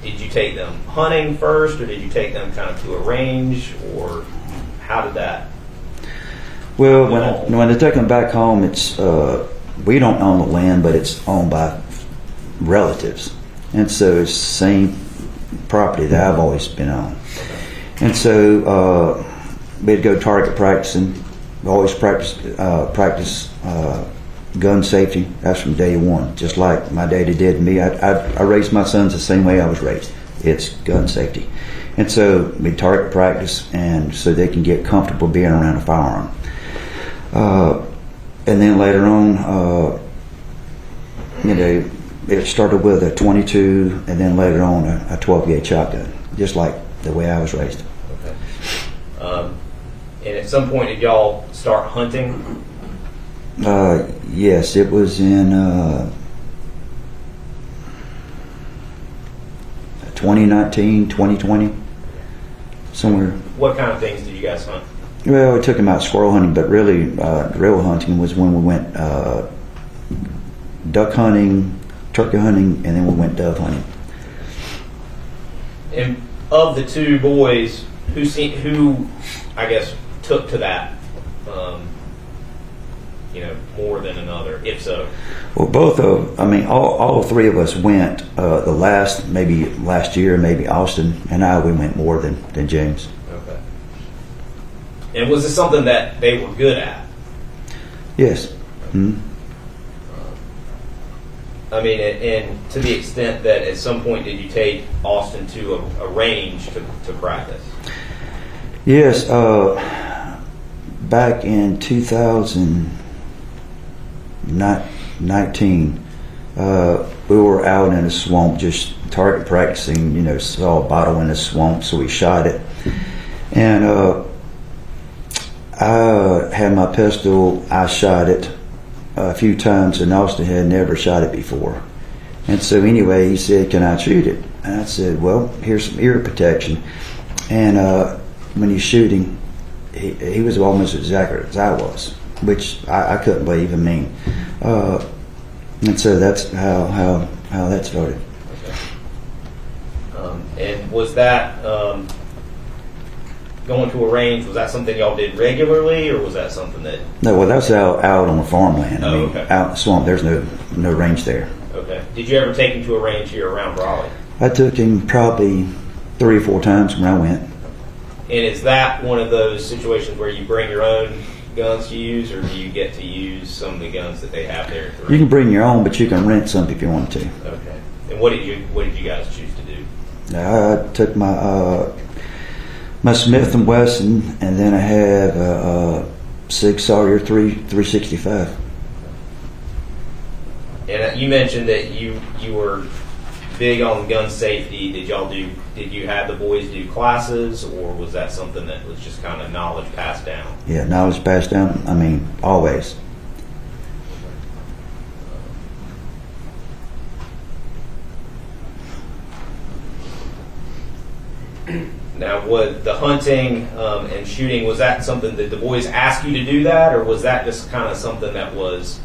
did you take them hunting first, or did you take them kind of to a range, or how did that? Well, when they take them back home, it's we don't own the land, but it's owned by relatives, and so it's the same property that I've always been on. And so we'd go target practicing. We always practice gun safety. That's from day one, just like my daddy did me. I raised my sons the same way I was raised. It's gun safety. And so we target practice, and so they can get comfortable being around a firearm. And then later on, it started with a 22, and then later on a 12-gauge shotgun, just like the way I was raised. Okay. And at some point, did y'all start hunting? Yes, it was in 2019, 2020, somewhere. What kind of things did you guys hunt? Well, we took him out squirrel hunting, but really real hunting was when we went duck hunting, turkey hunting, and then we went dove hunting. And of the two boys, who I guess took to that, more than another, if so? Well, all three of us went. Maybe last year, maybe Austin and I, we went more than James. Okay. And was this something that they were good at? Yes. Mm-hmm. And to the extent that at some point did you take Austin to a range to practice? Yes. Back in 2019, we were out in a swamp just target practicing. Saw a bottle in the swamp, so we shot it. And I had my pistol. I shot it a few times, and Austin had never shot it before. And so anyway, he said, "Can I shoot it?" And I said, "Well, here's some ear protection." And when he's shooting, he was almost as accurate as I was, which I couldn't believe. And so that's how that started. Okay. And was that going to a range? Was that something y'all did regularly, or was that something that? No, well, that's out on the farmland. Okay. Out in the swamp, there's no range there. Okay. Did you ever take him to a range here around Raleigh? I took him probably 3 or 4 times when I went. And is that one of those situations where you bring your own guns to use, or do you get to use some of the guns that they have there? You can bring your own, but you can rent some if you want to. Okay. And what did you guys choose to do? I took my Smith & Wesson, and then I have a Sig Sauer 365. And you mentioned that you were big on gun safety. Did you have the boys do classes, or was that something that was just kind of knowledge passed down? Yeah, knowledge passed down. Always. Now, would the hunting and shooting, was that something that the boys asked you to do that, or was that just kind of something that was,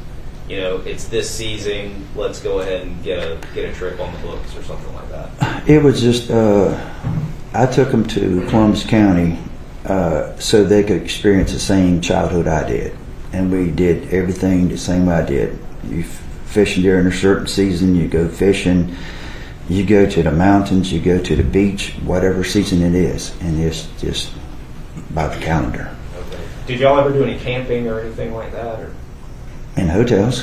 it's this season, let's go ahead and get a trip on the books or something like that? It was just, I took them to Columbus County so they could experience the same childhood I did. And we did everything the same way I did. You fishing during a certain season, you go fishing, you go to the mountains, you go to the beach, whatever season it is. And it's just by the calendar. Did y'all ever do any camping or anything like that? Or? In hotels.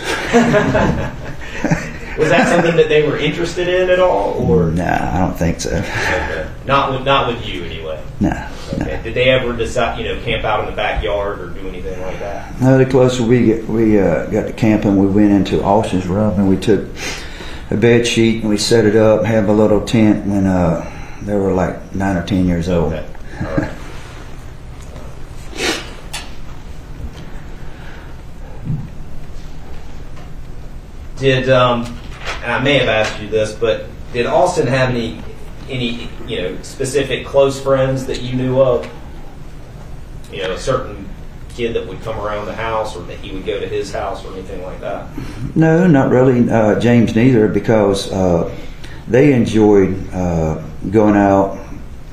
Was that something that they were interested in at all, or? Nah, I don't think so. Okay. Not with you anyway. Nah. Okay. Did they ever decide, camp out in the backyard or do anything like that? No, the closer we got to camping, we went into Austin's room and we took a bed sheet and we set it up, have a little tent when they were like 9 or 10 years old. Okay. All right. Did and I may have asked you this, but did Austin have any specific close friends that you knew of? A certain kid that would come around the house, or that he would go to his house, or anything like that? No, not really. James neither, because they enjoyed going out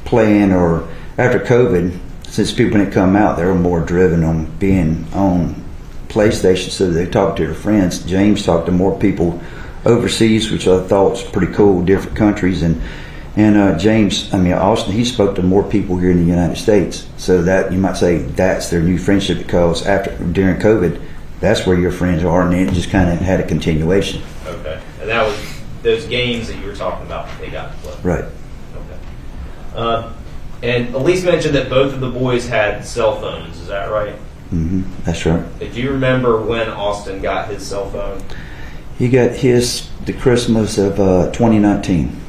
playing. Or after COVID, since people didn't come out, they were more driven on being on PlayStation, so they talked to their friends. James talked to more people overseas, which I thought was pretty cool, different countries, and Austin, he spoke to more people here in the United States. So that, you might say, that's their new friendship, because during COVID, that's where your friends are, and it just kind of had a continuation. Okay, and that was those games that you were talking about that they got to play. Right. Okay. And Elise mentioned that both of the boys had cell phones. Is that right? Mm-hmm. That's right. Do you remember when Austin got his cell phone? He got his the Christmas of 2019.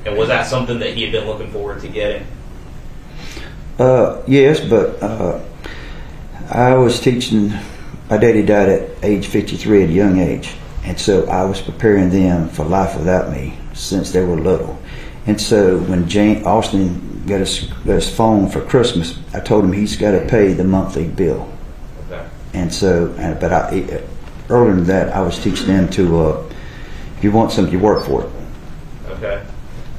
And was that something that he had been looking forward to getting? Yes, but I was teaching. My daddy died at age 53 at a young age, and so I was preparing them for life without me since they were little. And so when Austin got his phone for Christmas, I told him he's got to pay the monthly bill. Okay. And so, earlier than that, I was teaching them to, if you want something, you work for it. Okay.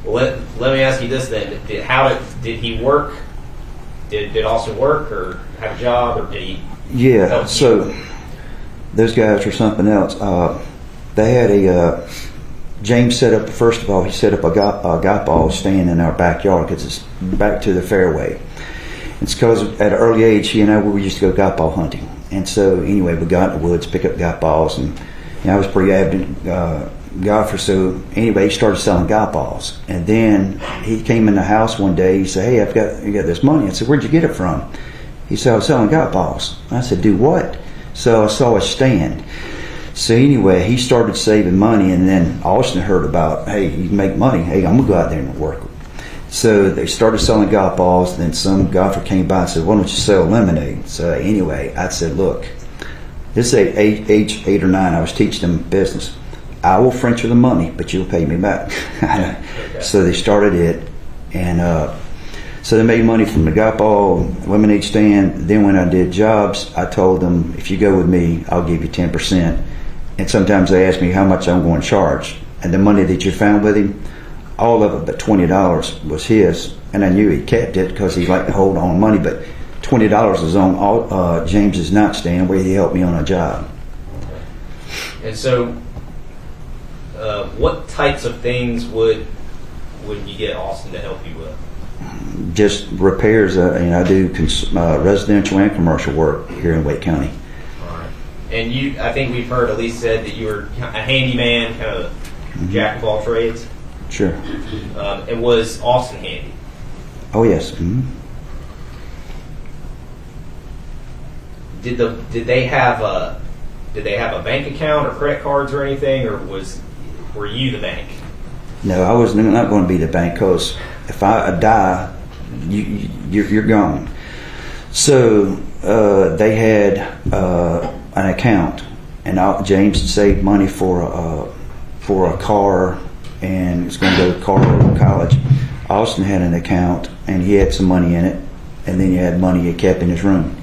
Well, let me ask you this then: did he work? Did Austin work or have a job, or did he? Yeah. So those guys were something else. They had a. James set up, first of all, he set up a golf ball stand in our backyard because it's back to the fairway. It's because at an early age, he and I, we used to go golf ball hunting. And so anyway, we got in the woods, pick up golf balls, and I was pretty avid golfer. So anyway, he started selling golf balls. And then he came in the house one day, he said, "Hey, you got this money." I said, "Where'd you get it from?" He said, "I was selling golf balls." I said, "Do what?" So I saw a stand. So anyway, he started saving money, and then Austin heard about, hey, you can make money. Hey, I'm going to go out there and work. So they started selling golf balls, and then some golfer came by and said, "Why don't you sell lemonade?" So anyway, I said, "Look, this is age 8 or 9. I was teaching them business. I will French you the money, but you'll pay me back." Okay. So they started it, and so they made money from the golf ball, lemonade stand. Then when I did jobs, I told them, if you go with me, I'll give you 10%. And sometimes they ask me how much I'm going to charge. And the money that you found with him, all of it but $20 was his. And I knew he kept it because he liked to hold on money. But $20 was on James's nightstand where he helped me on a job. And so, what types of things would you get Austin to help you with? Just repairs. I do residential and commercial work here in Wake County. And I think we've heard Elise said that you were a handyman, kind of jack of all trades. Sure. And was Austin handy? Oh yes. Mm-hmm. Did they have a bank account or credit cards or anything, or were you the bank? No, I was not going to be the bank, because if I die, you're gone. So they had an account, and James saved money for a car, and it's going to go to college. Austin had an account, and he had some money in it, and then he had money he kept in his room.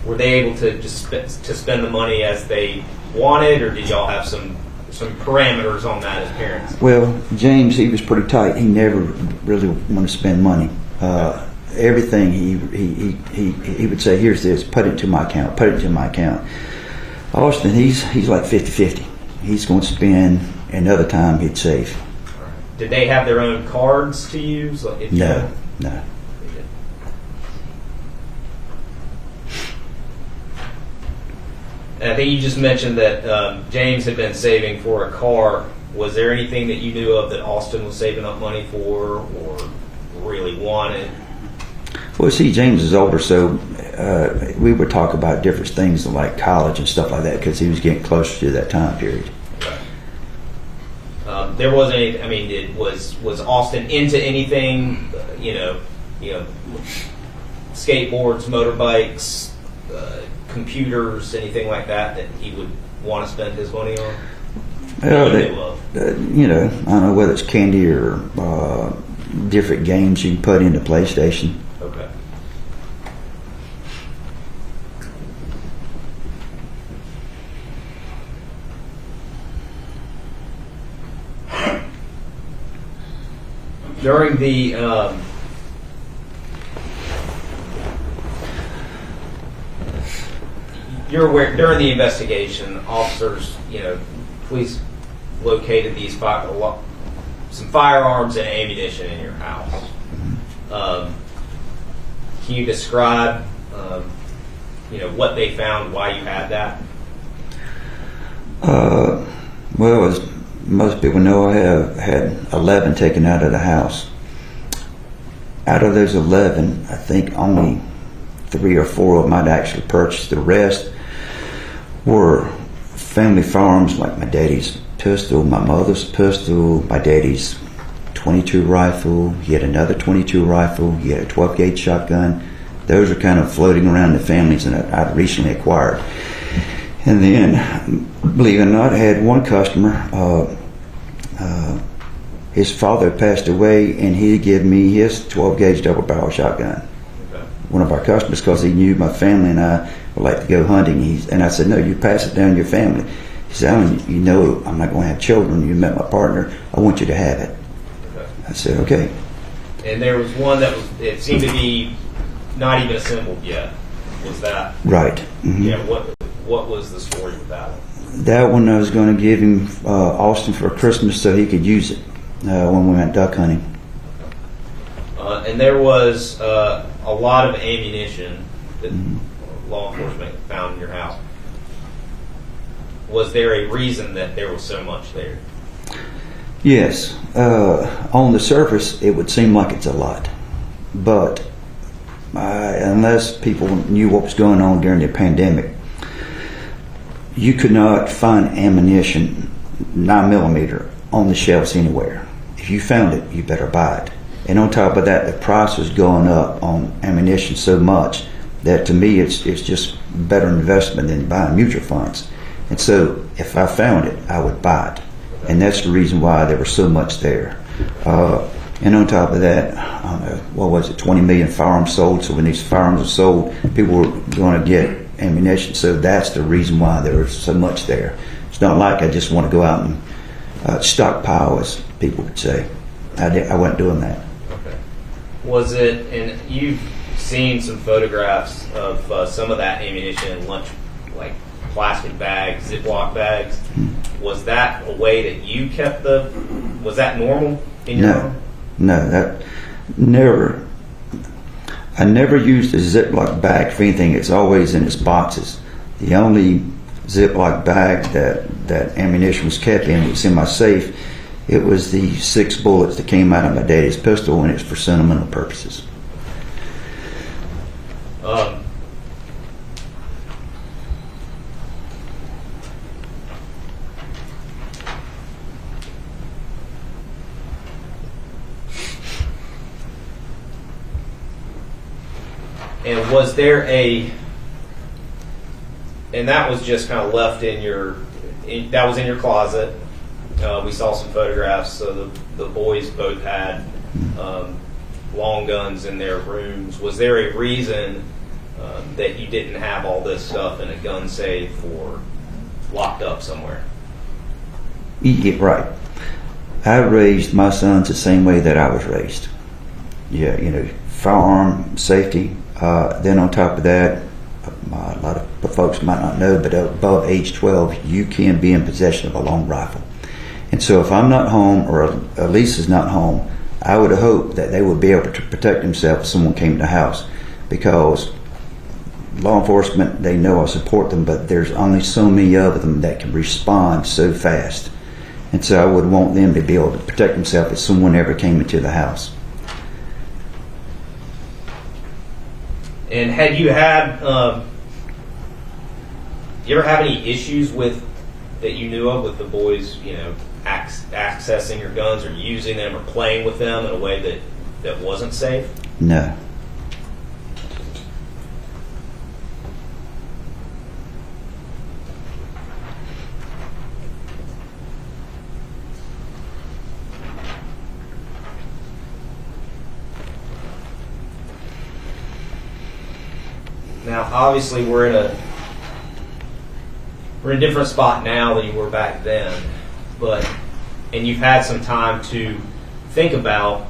Were they able to just spend the money as they wanted, or did y'all have some parameters on that as parents? Well, James, he was pretty tight. He never really wanted to spend money. Everything he would say, "Here's this, put it to my account, put it to my account." Austin, he's like 50-50. He's going to spend, and other time he'd save. Did they have their own cards to use? No. And I think you just mentioned that James had been saving for a car. Was there anything that you knew of that Austin was saving up money for or really wanted? Well, see, James is older, so we would talk about different things like college and stuff like that because he was getting closer to that time period. Okay. There wasn't any. I mean, was Austin into anything? Skateboards, motorbikes, computers, anything like that he would want to spend his money on? I don't know whether it's candy or different games you can put into PlayStation. Okay. During the you're aware during the investigation, officers, police located these some firearms and ammunition in your house. Can you describe, what they found, why you had that? Well, as most people know, I have had 11 taken out of the house. Out of those 11, I think only 3 or 4 of them I'd actually purchased. The rest were family firearms, like my daddy's pistol, my mother's pistol, my daddy's .22 rifle. He had another .22 rifle. He had a 12-gauge shotgun. Those are kind of floating around the families that I'd recently acquired. And then, believe it or not, I had one customer. His father passed away, and he gave me his 12-gauge double-barrel shotgun. Okay. One of our customers, because he knew my family and I would like to go hunting. And I said, no, you pass it down to your family. He said, I'm not going to have children. You met my partner. I want you to have it. Okay. I said, okay. And there was one that it seemed to be not even assembled yet. Was that? Right. Mm-hmm. Yeah. What was the story with that one? That one I was going to give him Austin for Christmas so he could use it when we went duck hunting. And there was a lot of ammunition that law enforcement found in your house. Was there a reason that there was so much there? Yes. On the surface, it would seem like it's a lot. But unless people knew what was going on during the pandemic, you could not find ammunition 9mm on the shelves anywhere. If you found it, you better buy it. And on top of that, the price was going up on ammunition so much that to me it's just better investment than buying mutual funds. And so if I found it, I would buy it. And that's the reason why there was so much there. And on top of that, I don't know, what was it, 20 million firearms sold. So when these firearms are sold, people were going to get ammunition. So that's the reason why there was so much there. It's not like I just want to go out and stockpile, as people would say. I wasn't doing that. Okay. Was it, and you've seen some photographs of some of that ammunition in lunch, like plastic bags, Ziploc bags. Was that a way that you kept was that normal in your home? No, that never. I never used a Ziploc bag for anything. It's always in its boxes. The only Ziploc bag that ammunition was kept in was in my safe. It was the 6 bullets that came out of my daddy's pistol, and it's for sentimental purposes. And was there and that was just kind of left that was in your closet. We saw some photographs. So the boys both had long guns in their rooms. Was there a reason that you didn't have all this stuff in a gun safe or locked up somewhere? Yeah, right. I raised my sons the same way that I was raised. Yeah, firearm safety. Then on top of that, a lot of folks might not know, but above age 12, you can be in possession of a long rifle. And so if I'm not home, or Elise is not home, I would hope that they would be able to protect themselves if someone came to the house, because law enforcement, they know I support them, but there's only so many of them that can respond so fast. And so I would want them to be able to protect themselves if someone ever came into the house. And had you had, you ever have any issues with that you knew of with the boys, accessing your guns or using them or playing with them in a way that wasn't safe? No. Now, obviously, we're in a different spot now than you were back then, and you've had some time to think about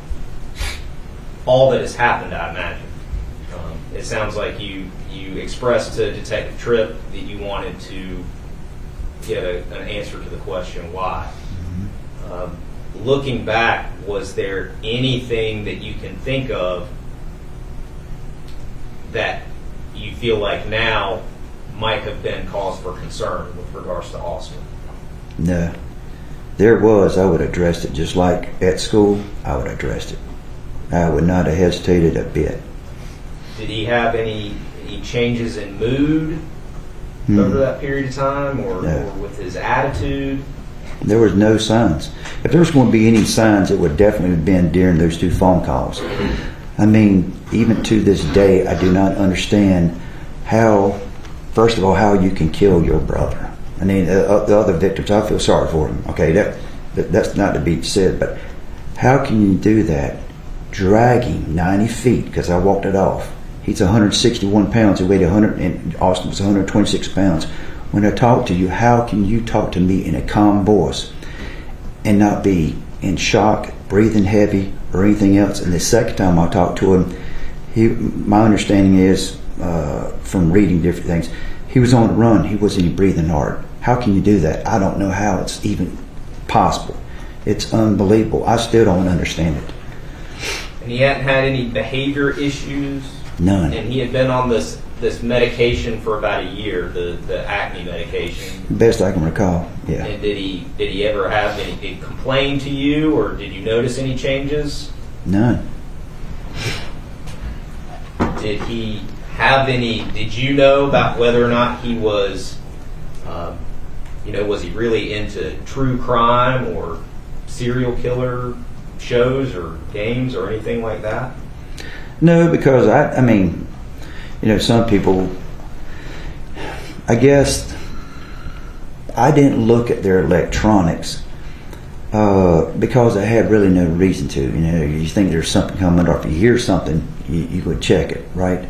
all that has happened, I imagine. It sounds like you expressed to Detective Tripp that you wanted to get an answer to the question why. Looking back, was there anything that you can think of that you feel like now might have been cause for concern with regards to Austin? No. There was. I would have addressed it just like at school. I would have addressed it. I would not have hesitated a bit. Did he have any changes in mood over that period of time, or with his attitude? There was no signs. If there was going to be any signs, it would definitely have been during those 2 phone calls. I mean, even to this day, I do not understand how, first of all, how you can kill your brother. I mean, the other victims, I feel sorry for them. Okay, that's not to be said, but how can you do that? Dragging 90 feet, because I walked it off. He's 161 pounds. He weighed 100, and Austin was 126 pounds. When I talk to you, how can you talk to me in a calm voice and not be in shock, breathing heavy, or anything else? And the second time I talked to him, my understanding is, from reading different things, he was on the run. He wasn't even breathing hard. How can you do that? I don't know how it's even possible. It's unbelievable. I still don't understand it. And he hadn't had any behavior issues? None. And he had been on this medication for about a year, the acne medication. Best I can recall, yeah. And did he ever have any, did he complain to you, or did you notice any changes? None. Did he have any, did you know about whether or not he was, was he really into true crime or serial killer shows or games or anything like that? No, because I mean, some people, I guess I didn't look at their electronics because I had really no reason to. You think there's something coming, or if you hear something, you would check it, right?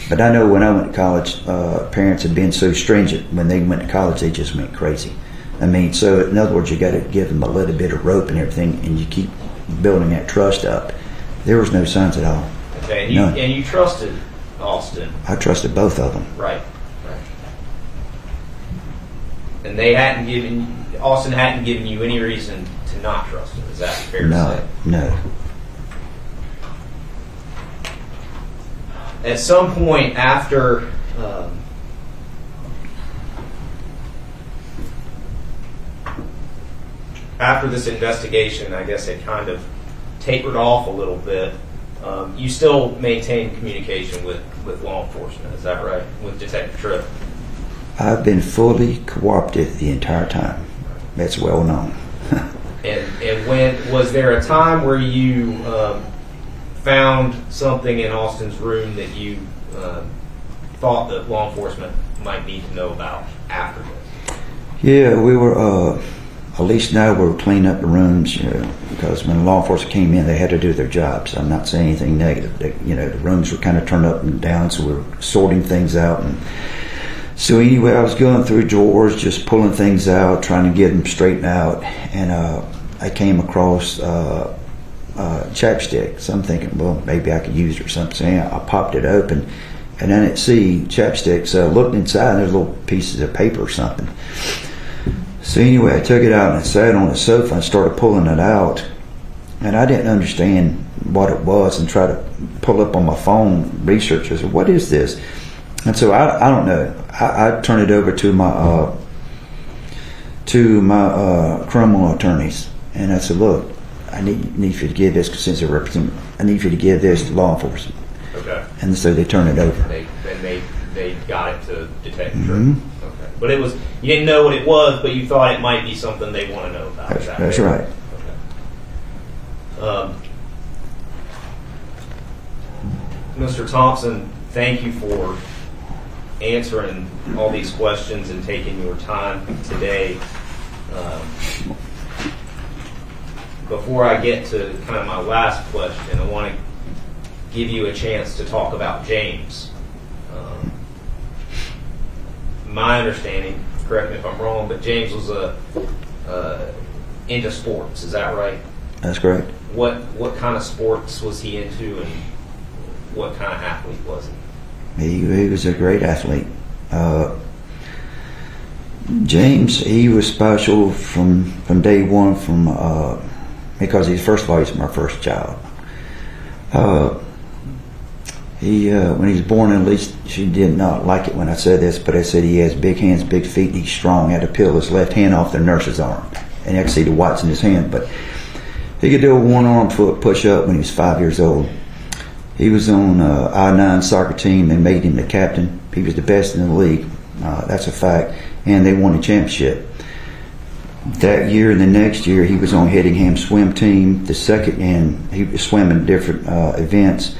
But I know when I went to college, parents had been so stringent. When they went to college, they just went crazy. I mean, so in other words, you got to give them a little bit of rope and everything, and you keep building that trust up. There was no signs at all. Okay, and you trusted Austin. I trusted both of them. Right. And Austin hadn't given you any reason to not trust him. Is that fair to say? No. At some point after this investigation, I guess it kind of tapered off a little bit. You still maintain communication with law enforcement, is that right? With Detective Tripp? I've been fully cooperative the entire time. That's well known. And when was there a time where you found something in Austin's room that you thought that law enforcement might need to know about after this? Yeah, we were. At least now we were cleaning up the rooms, because when law enforcement came in, they had to do their jobs. I'm not saying anything negative. The rooms were kind of turned up and down, so we were sorting things out. And so anyway, I was going through drawers, just pulling things out, trying to get them straightened out, and I came across chapstick. So I'm thinking, well, maybe I could use it or something. So I popped it open, and I didn't see chapstick. So I looked inside, and there's little pieces of paper or something. So anyway, I took it out and I sat on the sofa and started pulling it out. And I didn't understand what it was and tried to pull up on my phone, research. I said, what is this? And so I don't know. I turn it over to my criminal attorneys, and I said, look, I need you to give this, since I represent, I need you to give this to law enforcement. Okay. And so they turn it over. They got it to detective. Mm-hmm. Okay. But it was, you didn't know what it was, but you thought it might be something they want to know about. That's right. Okay. Mr. Thompson, thank you for answering all these questions and taking your time today. Before I get to kind of my last question, I want to give you a chance to talk about James. My understanding, correct me if I'm wrong, but James was into sports. Is that right? That's correct. What kind of sports was he into, and what kind of athlete was he? He was a great athlete. James, he was special from day one, because first of all, he's my first child. When he was born, at least she did not like it when I said this, but I said he has big hands, big feet, he's strong. He had to peel his left hand off the nurse's arm, and you could see the whites in his hand. But he could do a one-arm foot push-up when he was 5 years old. He was on I-9 soccer team. They made him the captain. He was the best in the league. That's a fact. And they won the championship. That year and the next year, he was on Hedingham swim team. The second, and he was swimming different events.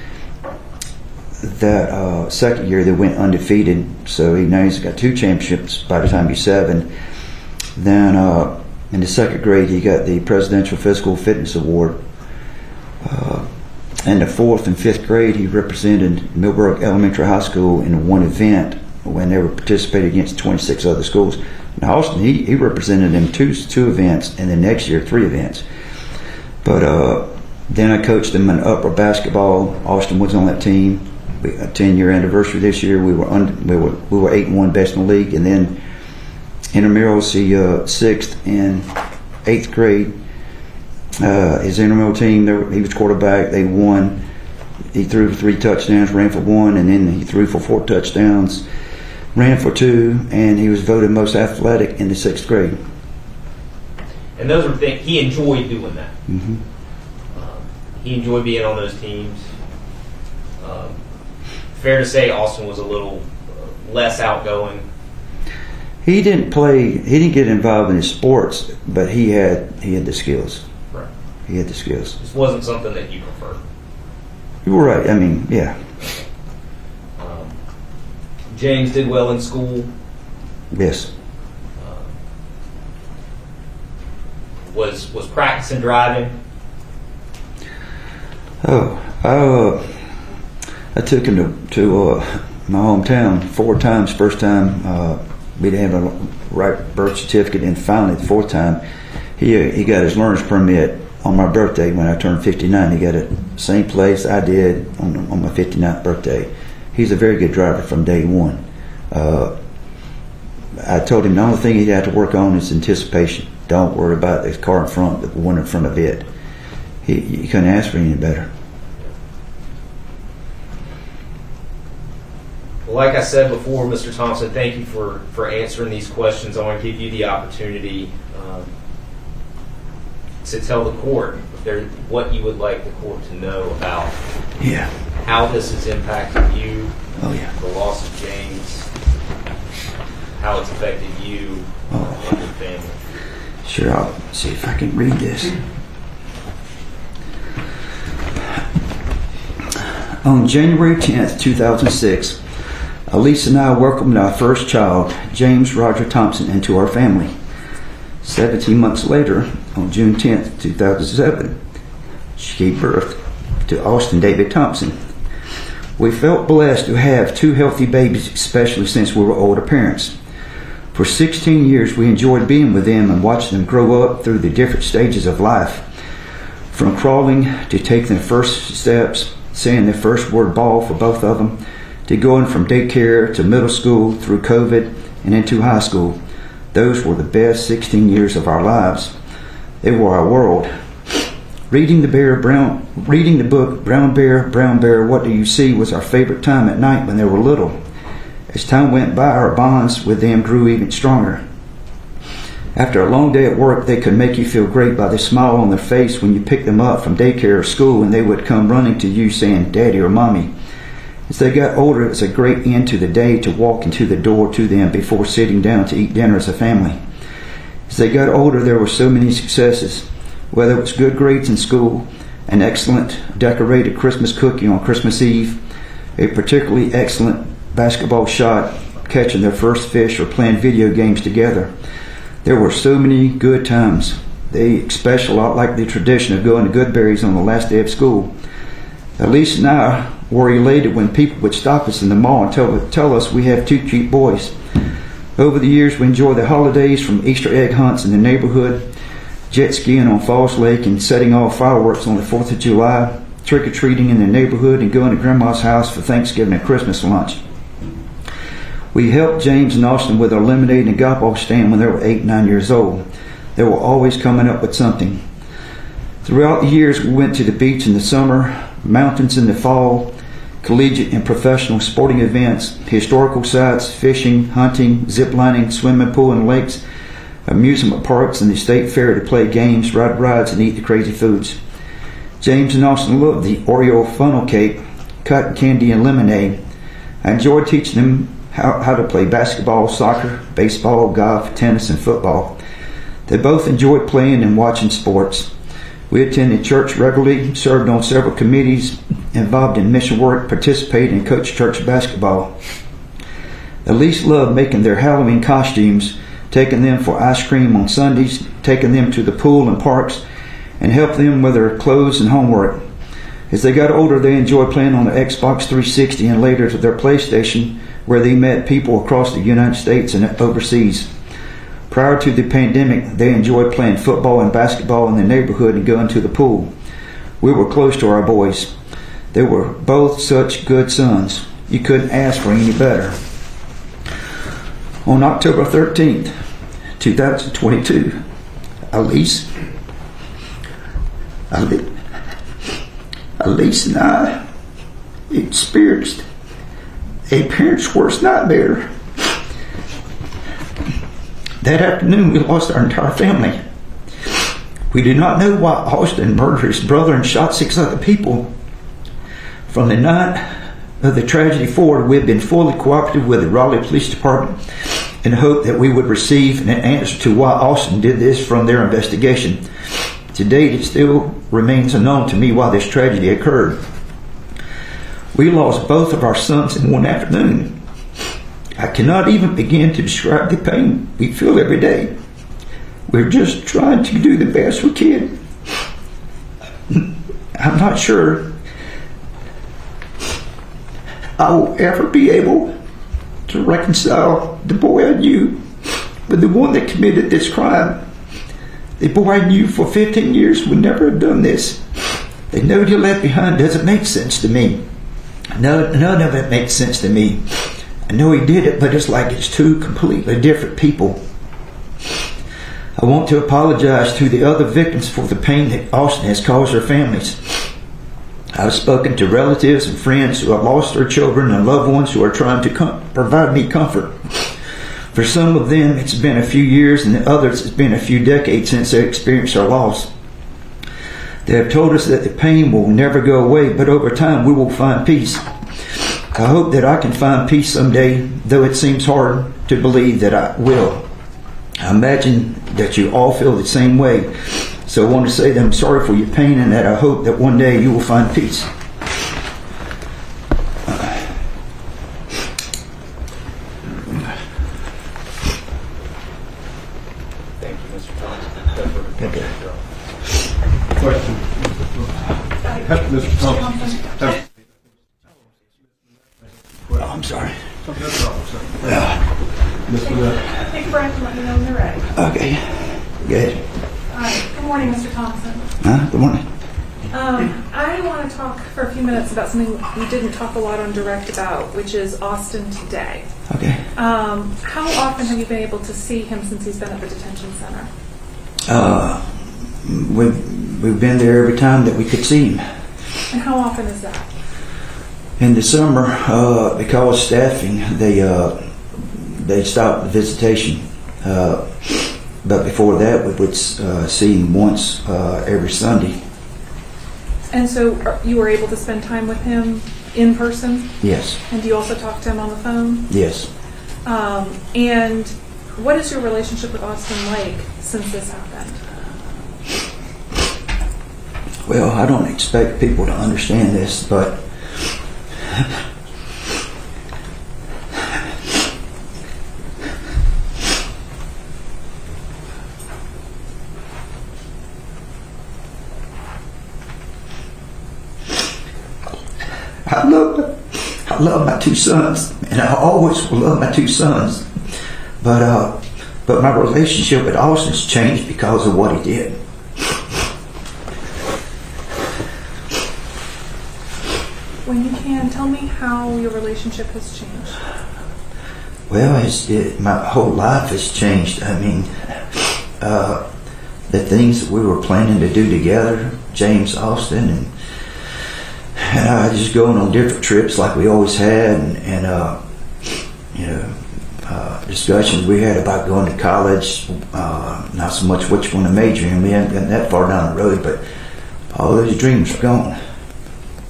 That second year, they went undefeated. So now he's got 2 championships by the time he's 7. Then in the second grade, he got the Presidential Physical Fitness Award. In the 4th and 5th grade, he represented Millbrook Elementary High School in one event when they were participating against 26 other schools. Now, Austin, he represented them two events, and the next year 3 events. But then I coached them in upper basketball. Austin was on that team. A 10-year anniversary this year. We were 8-1, best in the league, and then intramurals, he 6th and 8th grade. His intramural team, he was quarterback. They won. He threw for 3 touchdowns, ran for 1, and then he threw for 4 touchdowns, ran for 2, and he was voted most athletic in the 6th grade. And those are things he enjoyed doing that. Mm-hmm. He enjoyed being on those teams. Fair to say, Austin was a little less outgoing. He didn't get involved in his sports, but he had the skills. Right. He had the skills. This wasn't something that you preferred. You were right. I mean, yeah. James did well in school. Yes. Was practicing driving. I took him to my hometown 4 times. First time we didn't have a right birth certificate, and finally the 4th time he got his learner's permit on my birthday when I turned 59. He got it same place I did on my 59th birthday. He's a very good driver from day one. I told him the only thing he had to work on is anticipation. Don't worry about the car in front, but the one in front of it. You couldn't ask for any better. Well, like I said before, Mr. Thompson, thank you for answering these questions. I want to give you the opportunity to tell the court what you would like the court to know about how this has impacted you, the loss of James, how it's affected you and your family. Sure, I'll see if I can read this. On January 10th, 2006, Elise and I welcomed our first child, James Roger Thompson, into our family. 17 months later, on June 10th, 2007, she gave birth to Austin David Thompson. We felt blessed to have 2 healthy babies, especially since we were older parents. For 16 years, we enjoyed being with them and watching them grow up through the different stages of life. From crawling to taking their first steps, saying their first word ball for both of them, to going from daycare to middle school through COVID and into high school. Those were the best 16 years of our lives. They were our world. Reading the book Brown Bear, What Do You See was our favorite time at night when they were little. As time went by, our bonds with them grew even stronger. After a long day at work, they could make you feel great by the smile on their face when you picked them up from daycare or school, and they would come running to you saying, "Daddy" or "Mommy." As they got older, it was a great end to the day to walk into the door to them before sitting down to eat dinner as a family. As they got older, there were so many successes, whether it was good grades in school, an excellent decorated Christmas cookie on Christmas Eve, a particularly excellent basketball shot, catching their first fish, or playing video games together. There were so many good times. They especially like the tradition of going to Goodberry's on the last day of school. Elise and I were elated when people would stop us in the mall and tell us we have two cute boys. Over the years, we enjoyed the holidays, from Easter egg hunts in the neighborhood, jet skiing on Falls Lake, and setting off fireworks on the 4th of July, trick-or-treating in the neighborhood, and going to Grandma's house for Thanksgiving and Christmas lunch. We helped James and Austin with our lemonade and gumball stand when they were 8 and 9 years old. They were always coming up with something. Throughout the years, we went to the beach in the summer, mountains in the fall, collegiate and professional sporting events, historical sites, fishing, hunting, ziplining, swimming pool and lakes, amusement parks, and the state fair to play games, ride rides, and eat the crazy foods. James and Austin loved the Oreo funnel cake, cotton candy, and lemonade. I enjoyed teaching them how to play basketball, soccer, baseball, golf, tennis, and football. They both enjoyed playing and watching sports. We attended church regularly, served on several committees, involved in mission work, participated and coached church basketball. Elise loved making their Halloween costumes, taking them for ice cream on Sundays, taking them to the pool and parks, and helped them with their clothes and homework. As they got older, they enjoyed playing on the Xbox 360 and later to their PlayStation, where they met people across the United States and overseas. Prior to the pandemic, they enjoyed playing football and basketball in the neighborhood and going to the pool. We were close to our boys. They were both such good sons. You couldn't ask for any better. On October 13th, 2022, Elise and I experienced a parent's worst nightmare. That afternoon, we lost our entire family. We do not know why Austin murdered his brother and shot 6 other people. From the night of the tragedy forward, we have been fully cooperative with the Raleigh Police Department in the hope that we would receive an answer to why Austin did this from their investigation. To date, it still remains unknown to me why this tragedy occurred. We lost both of our sons in one afternoon. I cannot even begin to describe the pain we feel every day. We're just trying to do the best we can. I'm not sure I will ever be able to reconcile the boy I knew with the one that committed this crime. The boy I knew for 15 years would never have done this. The note he left behind doesn't make sense to me. None of it makes sense to me. I know he did it, but it's like it's two completely different people. I want to apologize to the other victims for the pain that Austin has caused their families. I've spoken to relatives and friends who have lost their children and loved ones who are trying to provide me comfort. For some of them, it's been a few years, and the others, it's been a few decades since they experienced our loss. They have told us that the pain will never go away, but over time we will find peace. I hope that I can find peace someday, though it seems hard to believe that I will. I imagine that you all feel the same way. So I want to say that I'm sorry for your pain and that I hope that one day you will find peace. Thank you, Mr. Thompson. Okay. Question. Mr. Thompson. Oh, I'm sorry. Take a breath and let me know when you're ready. Okay. Good. All right. Good morning, Mr. Thompson. Good morning. I want to talk for a few minutes about something we didn't talk a lot on direct about, which is Austin today. Okay. How often have you been able to see him since he's been at the detention center? We've been there every time that we could see him. And how often is that? In the summer, because staffing, they stopped the visitation. But before that, we would see him once every Sunday. And so you were able to spend time with him in person? Yes. And do you also talk to him on the phone? Yes. And what is your relationship with Austin like since this happened? Well, I don't expect people to understand this, but I love my two sons, and I always will love my two sons. But my relationship with Austin's changed because of what he did. When you can, tell me how your relationship has changed. Well, my whole life has changed. I mean, the things that we were planning to do together, James, Austin, and just going on different trips like we always had, and discussions we had about going to college, not so much which one to major in. We haven't gotten that far down the road, but all those dreams were gone.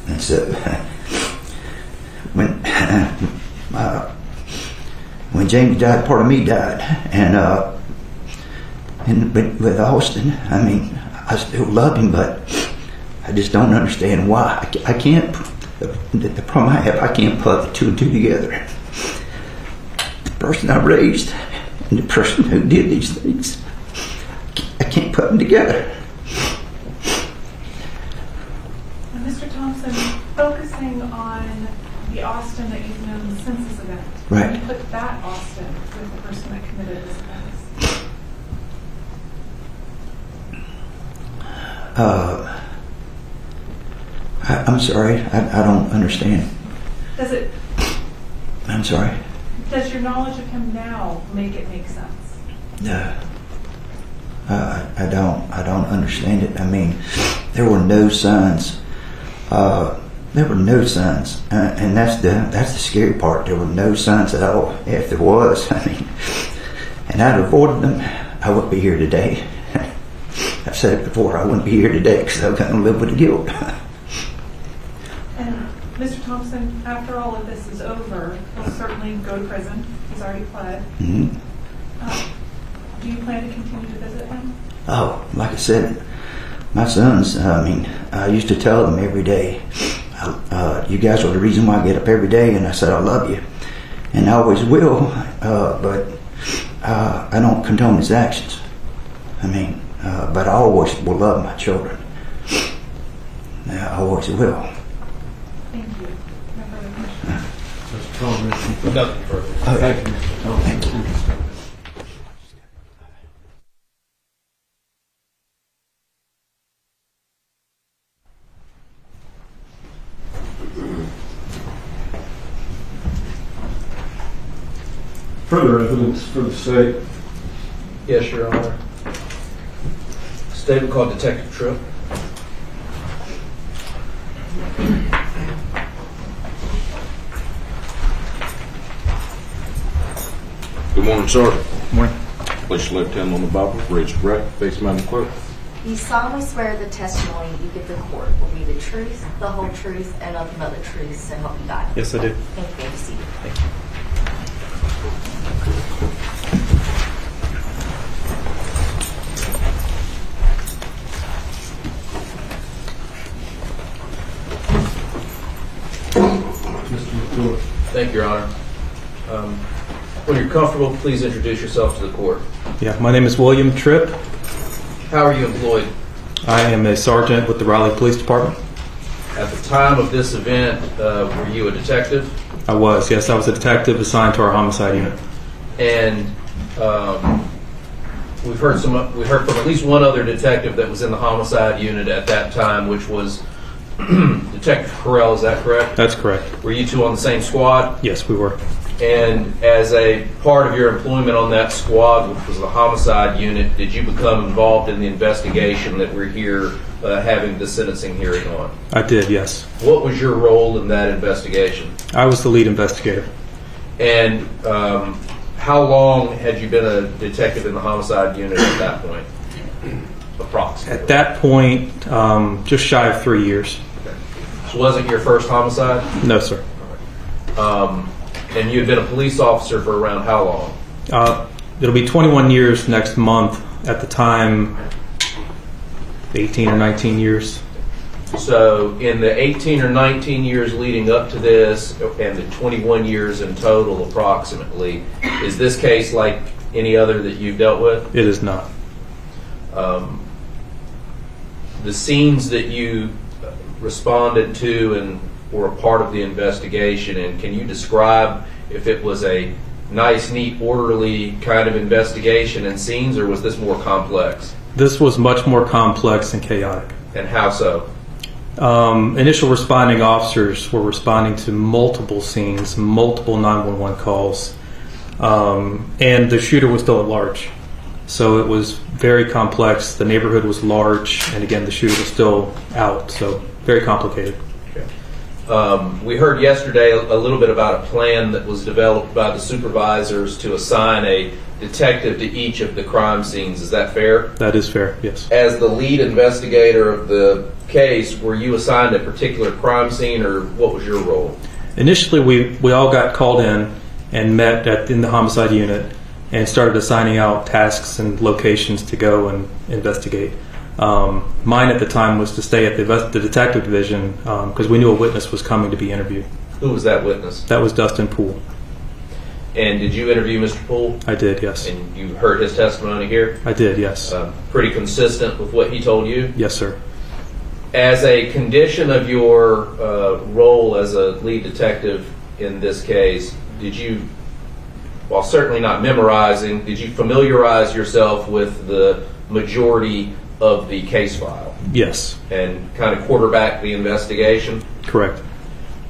And so when James died, part of me died, and with Austin, I mean, I still love him, but I just don't understand why. I can't. The problem I have, I can't put the two and two together. The person I raised and the person who did these things, I can't put them together. And Mr. Thompson, focusing on the Austin that you've known since this event, Right. you put that Austin with the person that committed this offense. I'm sorry, I don't understand. Does it? I'm sorry. Does your knowledge of him now make it make sense? No. I don't understand it. I mean, there were no signs. There were no signs, and that's the scary part. There were no signs at all. If there was, I mean, and I'd avoided them, I wouldn't be here today. I've said it before. I wouldn't be here today because I was going to live with the guilt. And Mr. Thompson, after all of this is over, he'll certainly go to prison. He's already pled. Mm-hmm. Do you plan to continue to visit him? Oh, like I said, my sons, I mean, I used to tell them every day, you guys are the reason why I get up every day, and I said I love you. And I always will, but I don't condone his actions. I mean, but I always will love my children. I always will. Thank you. No further questions. Nothing further. Thank you. Thank you. Further evidence for the state. Yes, Your Honor. State will call Detective Tripp. Good morning, Sergeant. Good morning. Place your left hand on the Bible, raise your right, face Madam Clerk. You solemnly swear the testimony you give the court will be the truth, the whole truth, and nothing but the truth, so help you God. Yes, I do. Thank you. Good to see you. Thank you. Thank you, Your Honor. When you're comfortable, please introduce yourself to the court. Yeah, my name is William Tripp. How are you employed? I am a sergeant with the Raleigh Police Department. At the time of this event, were you a detective? I was, yes, I was a detective assigned to our homicide unit. And we've heard from at least one other detective that was in the homicide unit at that time, which was Detective Parole. Is that correct? That's correct. Were you two on the same squad? Yes, we were. And as a part of your employment on that squad, which was the homicide unit, did you become involved in the investigation that we're here having the sentencing hearing on? I did, yes. What was your role in that investigation? I was the lead investigator. And how long had you been a detective in the homicide unit at that point? Approximately. At that point, just shy of 3 years. Okay. So wasn't your first homicide? No, sir. And you had been a police officer for around how long? It'll be 21 years next month. At the time, 18 or 19 years. So in the 18 or 19 years leading up to this, and the 21 years in total approximately, is this case like any other that you've dealt with? It is not. The scenes that you responded to and were a part of the investigation, and can you describe if it was a nice, neat, orderly kind of investigation and scenes, or was this more complex? This was much more complex and chaotic. And how so? Initial responding officers were responding to multiple scenes, multiple 911 calls, and the shooter was still at large. So it was very complex. The neighborhood was large, and again, the shooter was still out, so very complicated. Okay. We heard yesterday a little bit about a plan that was developed by the supervisors to assign a detective to each of the crime scenes. Is that fair? That is fair, yes. As the lead investigator of the case, were you assigned a particular crime scene, or what was your role? Initially, we all got called in and met in the homicide unit and started assigning out tasks and locations to go and investigate. Mine at the time was to stay at the detective division because we knew a witness was coming to be interviewed. Who was that witness? That was Dustin Poole. And did you interview Mr. Poole? I did, yes. And you heard his testimony here? I did, yes. Pretty consistent with what he told you? Yes, sir. As a condition of your role as a lead detective in this case, did you, while certainly not memorizing, did you familiarize yourself with the majority of the case file? Yes. And kind of quarterback the investigation? Correct.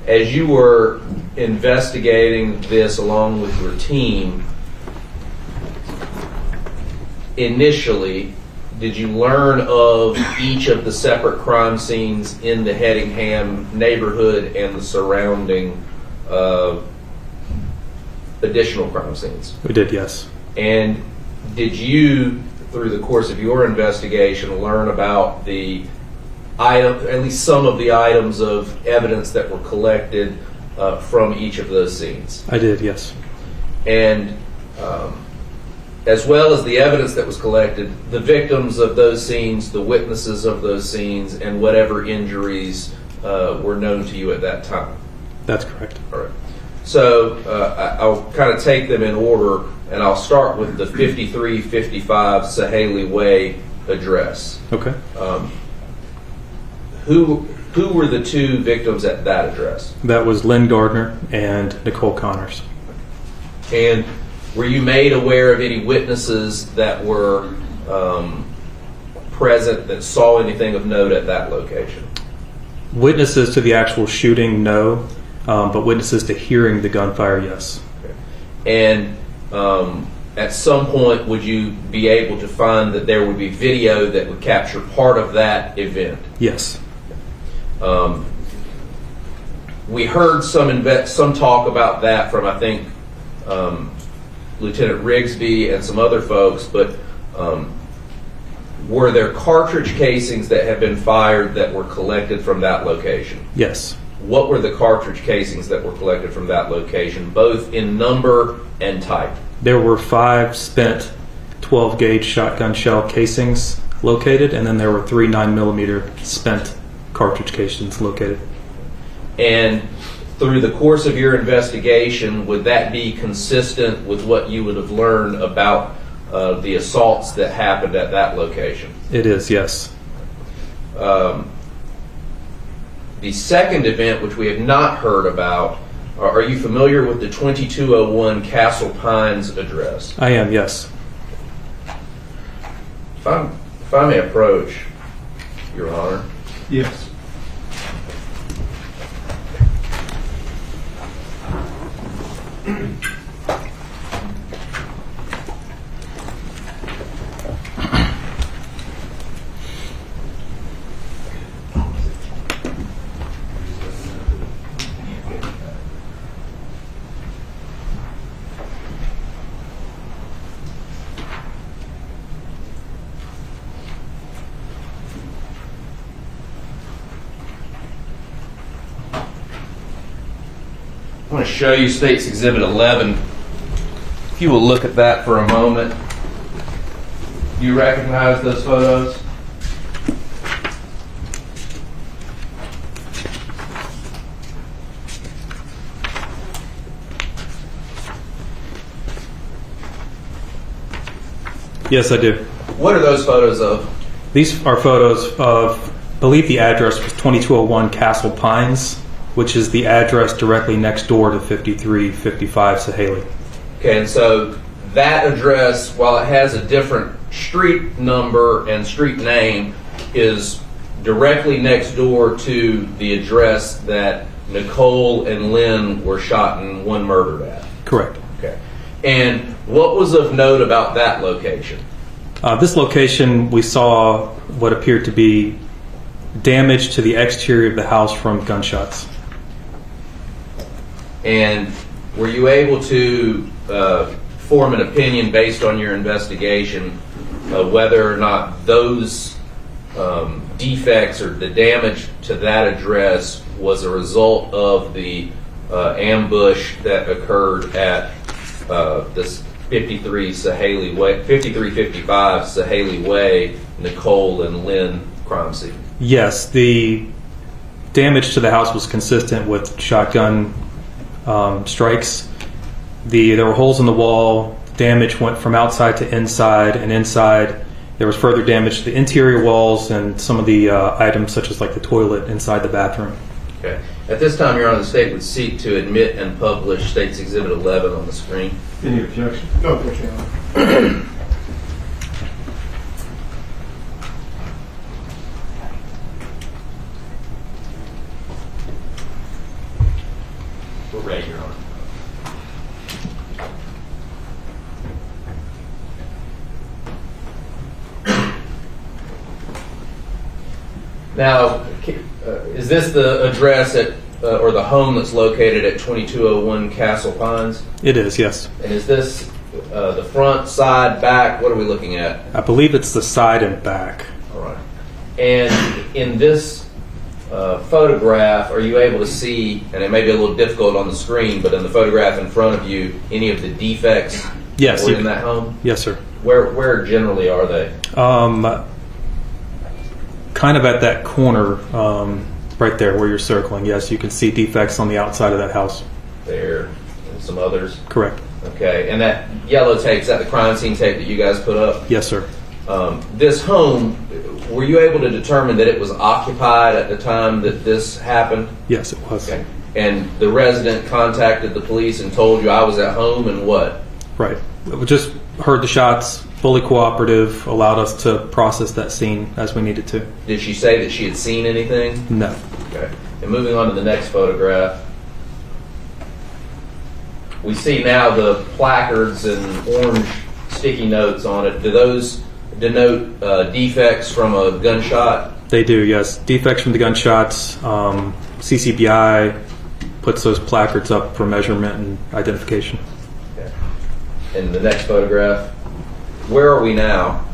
As you were investigating this along with your team, initially, did you learn of each of the separate crime scenes in the Hedingham neighborhood and the surrounding additional crime scenes? We did, yes. And did you, through the course of your investigation, learn about the item, at least some of the items of evidence that were collected from each of those scenes? I did, yes. And as well as the evidence that was collected, the victims of those scenes, the witnesses of those scenes, and whatever injuries were known to you at that time? That's correct. All right. So I'll kind of take them in order, and I'll start with the 5355 Sahaley Way address. Okay. Who were the two victims at that address? That was Lynn Gardner and Nicole Connors. And were you made aware of any witnesses that were present that saw anything of note at that location? Witnesses to the actual shooting, no. But witnesses to hearing the gunfire, yes. Okay. And at some point, would you be able to find that there would be video that would capture part of that event? Yes. We heard some talk about that from, I think, Lieutenant Rigsby and some other folks, but were there cartridge casings that had been fired that were collected from that location? Yes. What were the cartridge casings that were collected from that location, both in number and type? There were 5 spent 12-gauge shotgun shell casings located, and then there were 3 9mm spent cartridge casings located. And through the course of your investigation, would that be consistent with what you would have learned about the assaults that happened at that location? It is, yes. The second event, which we have not heard about, are you familiar with the 2201 Castle Pines address? I am, yes. If I may approach, Your Honor. Yes. I want to show you State's Exhibit 11. If you will look at that for a moment. Do you recognize those photos? Yes, I do. What are those photos of? These are photos of, I believe the address was 2201 Castle Pines, which is the address directly next door to 5355 Sahaley. Okay, and so that address, while it has a different street number and street name, is directly next door to the address that Nicole and Lynn were shot and one murdered at. Correct. Okay. And what was of note about that location? This location, we saw what appeared to be damage to the exterior of the house from gunshots. And were you able to form an opinion based on your investigation whether or not those defects or the damage to that address was a result of the ambush that occurred at this 5355 Sahaley Way, Nicole and Lynn crime scene? Yes, the damage to the house was consistent with shotgun strikes. There were holes in the wall. Damage went from outside to inside, and inside there was further damage to the interior walls and some of the items such as like the toilet inside the bathroom. Okay. At this time, Your Honor, the state would seek to admit and publish State's Exhibit 11 on the screen. Any objection? No objection, Your Honor. We're ready, Your Honor. Now, is this the address at, or the home that's located at 2201 Castle Pines? It is, yes. And is this the front, side, back? What are we looking at? I believe it's the side and back. All right. And in this photograph, are you able to see, and it may be a little difficult on the screen, but in the photograph in front of you, any of the defects Yes. that were in that home? Yes, sir. Where generally are they? Kind of at that corner, right there where you're circling. Yes, you can see defects on the outside of that house. There, and some others? Correct. Okay, and that yellow tape, is that the crime scene tape that you guys put up? Yes, sir. This home, were you able to determine that it was occupied at the time that this happened? Yes, it was. Okay. And the resident contacted the police and told you I was at home and what? Right. We just heard the shots, fully cooperative, allowed us to process that scene as we needed to. Did she say that she had seen anything? No. Okay. And moving on to the next photograph, we see now the placards and orange sticky notes on it. Do those denote defects from a gunshot? They do, yes. Defects from the gunshots. CCBI puts those placards up for measurement and identification. Okay. And the next photograph, where are we now?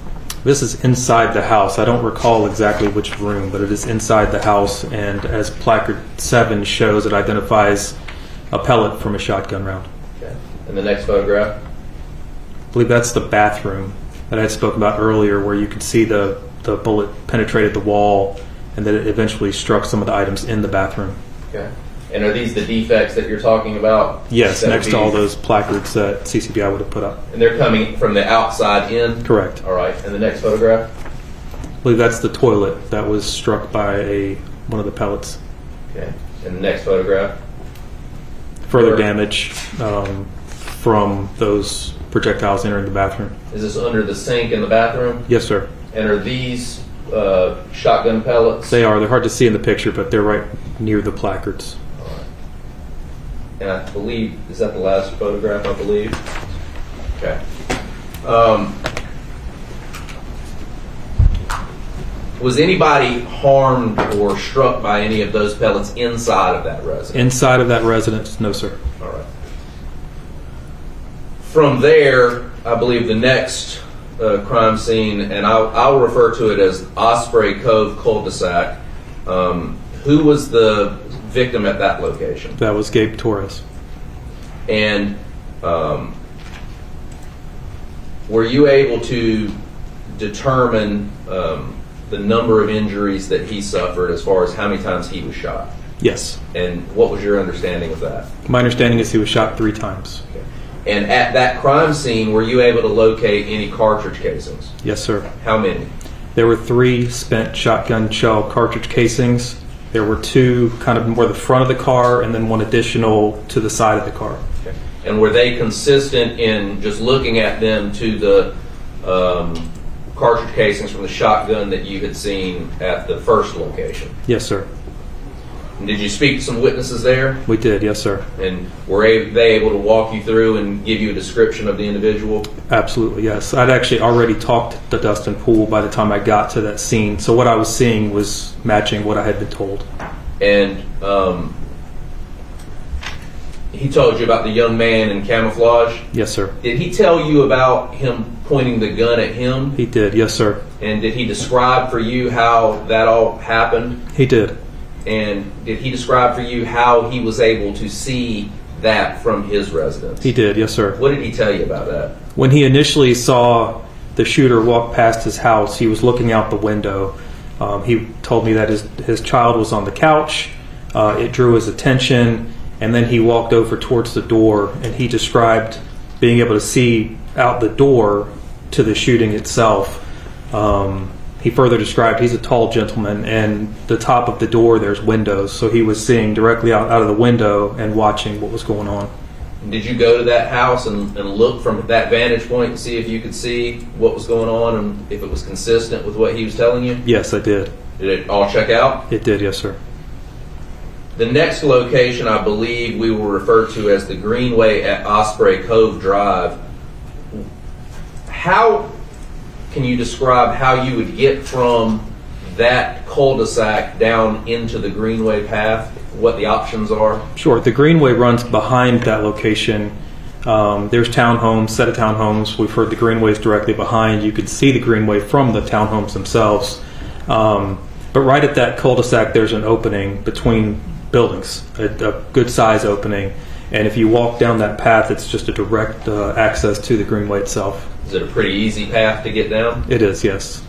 This is inside the house. I don't recall exactly which room, but it is inside the house, and as placard 7 shows, it identifies a pellet from a shotgun round. Okay. And the next photograph? I believe that's the bathroom that I spoke about earlier, where you could see the bullet penetrated the wall and that it eventually struck some of the items in the bathroom. Okay. And are these the defects that you're talking about? Yes, next to all those placards that CCBI would have put up. And they're coming from the outside in? Correct. All right. And the next photograph? I believe that's the toilet that was struck by one of the pellets. Okay. And the next photograph? Further damage from those projectiles entering the bathroom. Is this under the sink in the bathroom? Yes, sir. And are these shotgun pellets? They are. They're hard to see in the picture, but they're right near the placards. And I believe, is that the last photograph, I believe? Okay. Was anybody harmed or struck by any of those pellets inside of that residence? Inside of that residence, no, sir. All right. From there, I believe the next crime scene, and I'll refer to it as Osprey Cove cul-de-sac. Who was the victim at that location? That was Gabe Torres. And were you able to determine the number of injuries that he suffered as far as how many times he was shot? Yes. And what was your understanding of that? My understanding is he was shot 3 times. Okay. And at that crime scene, were you able to locate any cartridge casings? Yes, sir. How many? There were 3 spent shotgun shell cartridge casings. There were 2 kind of more the front of the car and then 1 additional to the side of the car. Okay. And were they consistent in just looking at them to the cartridge casings from the shotgun that you had seen at the first location? Yes, sir. And did you speak to some witnesses there? We did, yes, sir. And were they able to walk you through and give you a description of the individual? Absolutely, yes. I'd actually already talked to Dustin Poole by the time I got to that scene, so what I was seeing was matching what I had been told. And he told you about the young man in camouflage? Yes, sir. Did he tell you about him pointing the gun at him? He did, yes, sir. And did he describe for you how that all happened? He did. And did he describe for you how he was able to see that from his residence? He did, yes, sir. What did he tell you about that? When he initially saw the shooter walk past his house, he was looking out the window. He told me that his child was on the couch. It drew his attention, and then he walked over towards the door, and he described being able to see out the door to the shooting itself. He further described he's a tall gentleman, and the top of the door there's windows, so he was seeing directly out of the window and watching what was going on. Did you go to that house and look from that vantage point and see if you could see what was going on and if it was consistent with what he was telling you? Yes, I did. Did it all check out? It did, yes, sir. The next location, I believe we will refer to as the Greenway at Osprey Cove Drive. How can you describe how you would get from that cul-de-sac down into the Greenway path? What the options are? Sure. The Greenway runs behind that location. There's townhomes, set of townhomes. We've heard the Greenway's directly behind. You could see the Greenway from the townhomes themselves. But right at that cul-de-sac, there's an opening between buildings, a good size opening. And if you walk down that path, it's just a direct access to the Greenway itself. Is it a pretty easy path to get down? It is, yes.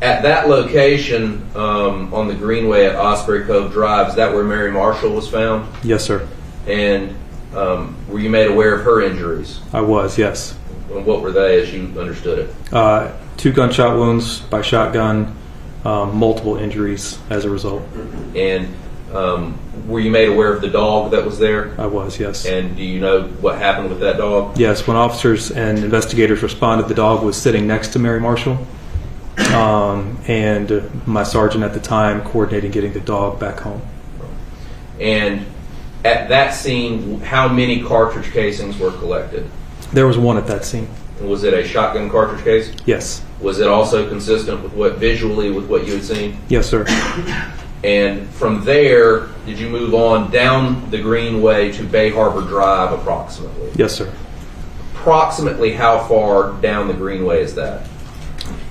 At that location on the Greenway at Osprey Cove Drive, is that where Mary Marshall was found? Yes, sir. And were you made aware of her injuries? I was, yes. And what were they as you understood it? 2 gunshot wounds by shotgun, multiple injuries as a result. And were you made aware of the dog that was there? I was, yes. And do you know what happened with that dog? Yes, when officers and investigators responded, the dog was sitting next to Mary Marshall. And my sergeant at the time coordinating getting the dog back home. And at that scene, how many cartridge casings were collected? There was 1 at that scene. Was it a shotgun cartridge case? Yes. Was it also consistent with what you had seen? Yes, sir. And from there, did you move on down the Greenway to Bay Harbor Drive approximately? Yes, sir. Approximately how far down the Greenway is that?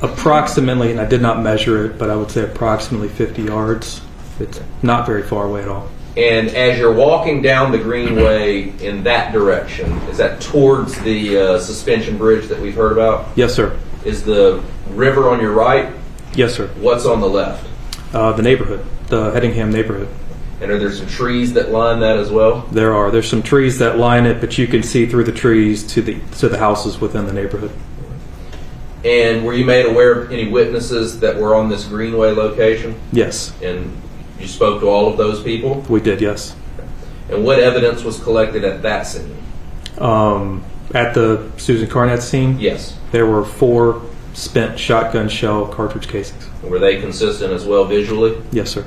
Approximately, and I did not measure it, but I would say approximately 50 yards. It's not very far away at all. And as you're walking down the Greenway in that direction, is that towards the suspension bridge that we've heard about? Yes, sir. Is the river on your right? Yes, sir. What's on the left? The neighborhood, the Hedingham neighborhood. And are there some trees that line that as well? There are. There's some trees that line it, but you can see through the trees to the houses within the neighborhood. And were you made aware of any witnesses that were on this Greenway location? Yes. And you spoke to all of those people? We did, yes. And what evidence was collected at that scene? At the Susan Karnatz scene? Yes. There were 4 spent shotgun shell cartridge casings. Were they consistent as well visually? Yes, sir.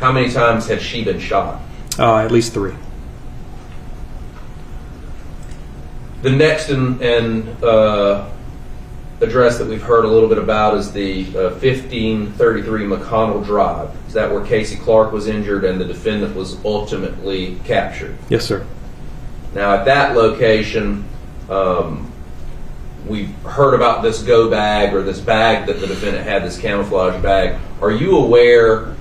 How many times had she been shot? At least 3. The next address that we've heard a little bit about is the 1533 McConnell Drive. Is that where Casey Clark was injured and the defendant was ultimately captured? Yes, sir. Now, at that location, we heard about this go bag, or this bag that the defendant had, this camouflage bag. Are you aware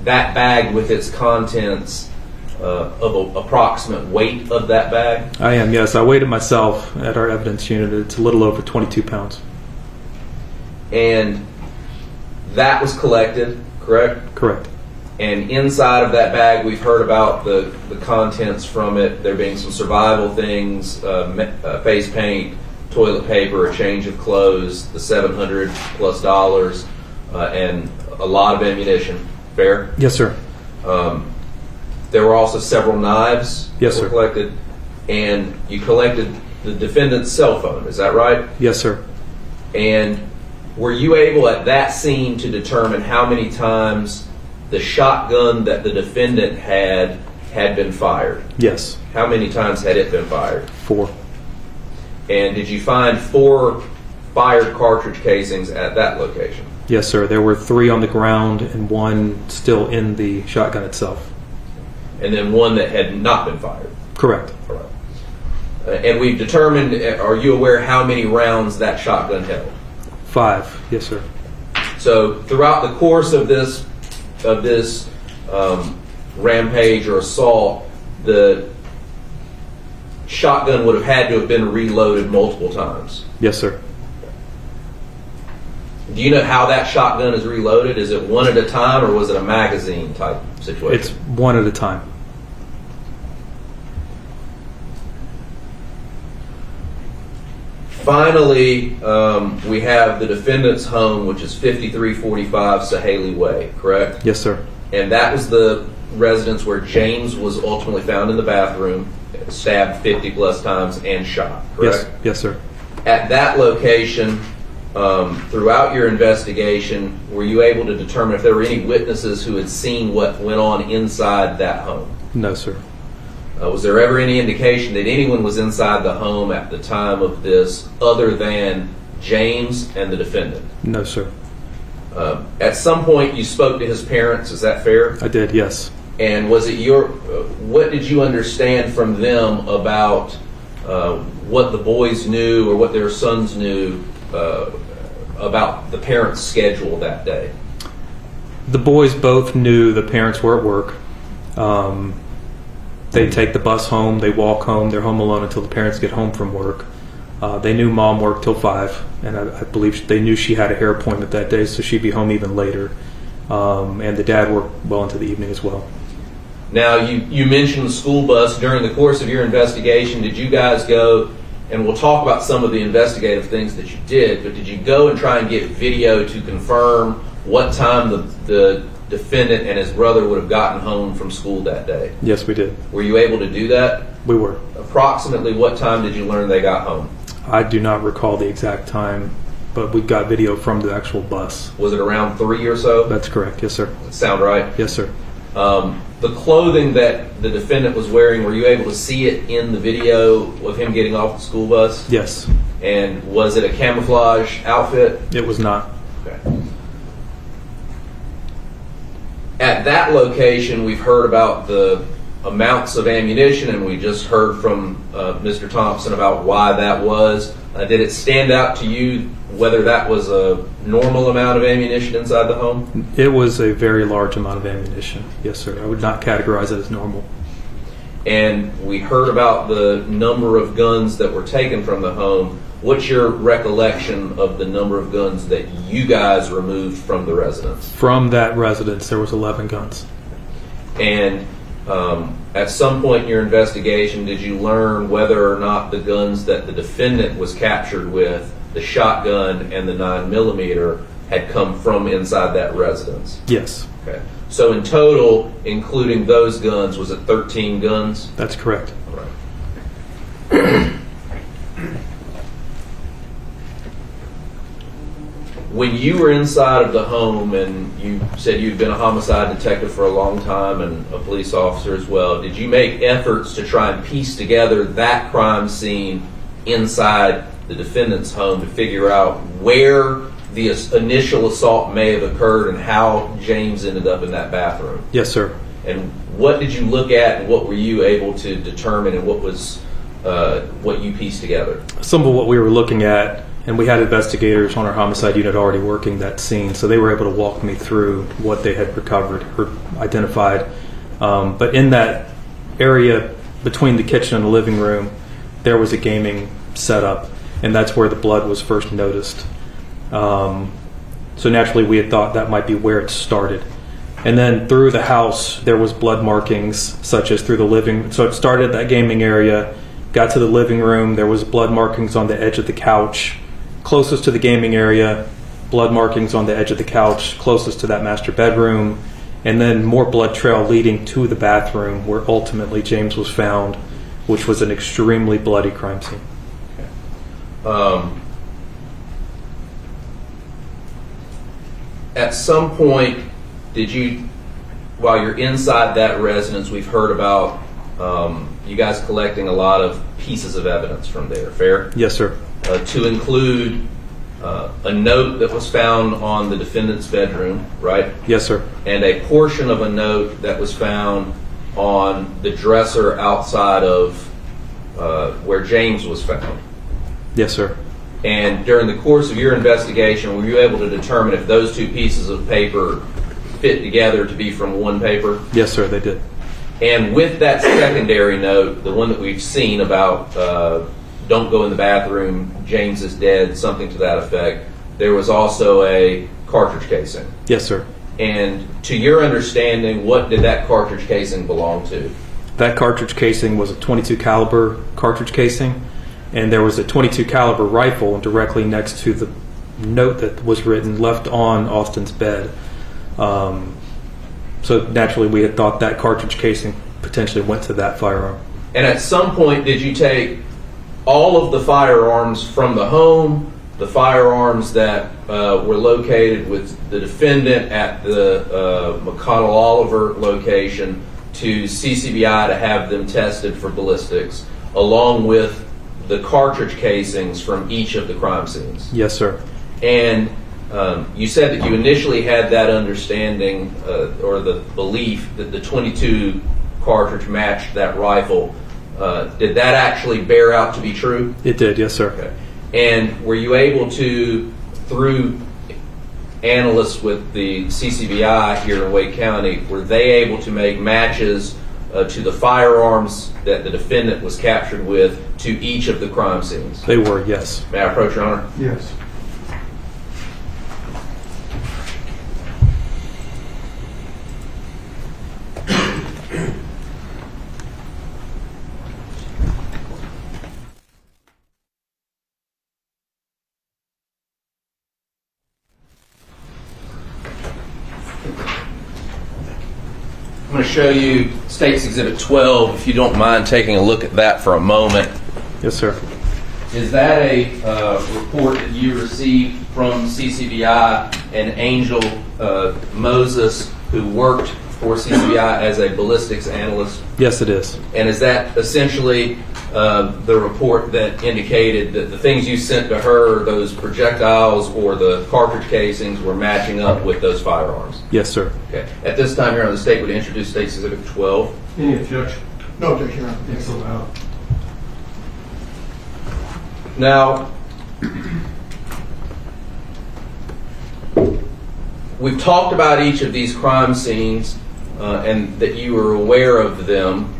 that bag with its contents of an approximate weight of that bag? I am, yes. I weighed it myself at our evidence unit. It's a little over 22 pounds. And that was collected, correct? Correct. And inside of that bag, we've heard about the contents from it, there being some survival things, face paint, toilet paper, a change of clothes, the $700+ and a lot of ammunition. Fair? Yes, sir. There were also several knives yes, that were sir. collected, and you collected the defendant's cell phone. Is that right? Yes, sir. And were you able at that scene to determine how many times the shotgun that the defendant had been fired? Yes. How many times had it been fired? 4. And did you find 4 fired cartridge casings at that location? Yes, sir. There were 3 on the ground and 1 still in the shotgun itself. And then 1 that had not been fired? Correct. All right. And we've determined, are you aware how many rounds that shotgun held? 5. Yes, sir. So throughout the course of this rampage or assault, the shotgun would have had to have been reloaded multiple times? Yes, sir. Do you know how that shotgun is reloaded? Is it one at a time, or was it a magazine type situation? It's one at a time. Finally, we have the defendant's home, which is 5345 Sahaley Way, correct? Yes, sir. And that was the residence where James was ultimately found in the bathroom, stabbed 50+ times and shot, correct? Yes, yes, sir. At that location, throughout your investigation, were you able to determine if there were any witnesses who had seen what went on inside that home? No, sir. Was there ever any indication that anyone was inside the home at the time of this other than James and the defendant? No, sir. At some point you spoke to his parents, is that fair? I did, yes. And was it what did you understand from them about what the boys knew or what their sons knew about the parents' schedule that day? The boys both knew the parents were at work. They take the bus home, they walk home, they're home alone until the parents get home from work. They knew mom worked till 5, and I believe they knew she had a hair appointment that day, so she'd be home even later. And the dad worked well into the evening as well. Now, you mentioned the school bus. During the course of your investigation, did you guys go, and we'll talk about some of the investigative things that you did, but did you go and try and get video to confirm what time the defendant and his brother would have gotten home from school that day? Yes, we did. Were you able to do that? We were. Approximately what time did you learn they got home? I do not recall the exact time, but we got video from the actual bus. Was it around 3 or so? That's correct, yes, sir. Does that sound right? Yes, sir. The clothing that the defendant was wearing, were you able to see it in the video of him getting off the school bus? Yes. And was it a camouflage outfit? It was not. Okay. At that location, we've heard about the amounts of ammunition, and we just heard from Mr. Thompson about why that was. Did it stand out to you whether that was a normal amount of ammunition inside the home? It was a very large amount of ammunition. Yes, sir. I would not categorize it as normal. And we heard about the number of guns that were taken from the home. What's your recollection of the number of guns that you guys removed from the residence? From that residence, there was 11 guns. And at some point in your investigation, did you learn whether or not the guns that the defendant was captured with, the shotgun and the 9mm, had come from inside that residence? Yes. Okay. So in total, including those guns, was it 13 guns? That's correct. All right. when you were inside of the home, and you said you'd been a homicide detective for a long time and a police officer as well, did you make efforts to try and piece together that crime scene inside the defendant's home to figure out where the initial assault may have occurred and how James ended up in that bathroom? Yes, sir. And what did you look at, and what were you able to determine, and what was what you pieced together? Some of what we were looking at, and we had investigators on our homicide unit already working that scene, so they were able to walk me through what they had recovered or identified. But in that area between the kitchen and the living room, there was a gaming setup, and that's where the blood was first noticed. So naturally, we had thought that might be where it started. And then through the house, there was blood markings, such as through the living. So it started at that gaming area, got to the living room. There was blood markings on the edge of the couch, closest to the gaming area. Blood markings on the edge of the couch, closest to that master bedroom, and then more blood trail leading to the bathroom, where ultimately James was found, which was an extremely bloody crime scene. At some point, did you, while you're inside that residence, we've heard about you guys collecting a lot of pieces of evidence from there, fair? Yes, sir. To include a note that was found on the defendant's bedroom, right? Yes, sir. And a portion of a note that was found on the dresser outside of where James was found. Yes, sir. And during the course of your investigation, were you able to determine if those two pieces of paper fit together to be from one paper? Yes, sir, they did. And with that secondary note, the one that we've seen about don't go in the bathroom, James is dead, something to that effect, there was also a cartridge casing. Yes, sir. And to your understanding, what did that cartridge casing belong to? That cartridge casing was a .22 caliber cartridge casing, and there was a .22 caliber rifle directly next to the note that was written, left on Austin's bed. So naturally, we had thought that cartridge casing potentially went to that firearm. And at some point, did you take all of the firearms from the home, the firearms that were located with the defendant at the McConnell Oliver location, to CCBI to have them tested for ballistics, along with the cartridge casings from each of the crime scenes? Yes, sir. And you said that you initially had that understanding or the belief that the .22 cartridge matched that rifle. Did that actually bear out to be true? It did, yes, sir. Okay. And were you able to, through analysts with the CCBI here in Wake County, were they able to make matches to the firearms that the defendant was captured with to each of the crime scenes? They were, yes. May I approach, Your Honor? Yes. I'm going to show you State's Exhibit 12, if you don't mind taking a look at that for a moment. Yes, sir. Is that a report that you received from CCBI and Angel Moses, who worked for CCBI as a ballistics analyst? Yes, it is. And is that essentially the report that indicated that the things you sent to her, those projectiles or the cartridge casings, were matching up with those firearms? Yes, sir. Okay. At this time, Your Honor, the State would introduce State's Exhibit 12. Any objection? No objection, Your Honor. It's allowed. Now, we've talked about each of these crime scenes and that you were aware of them.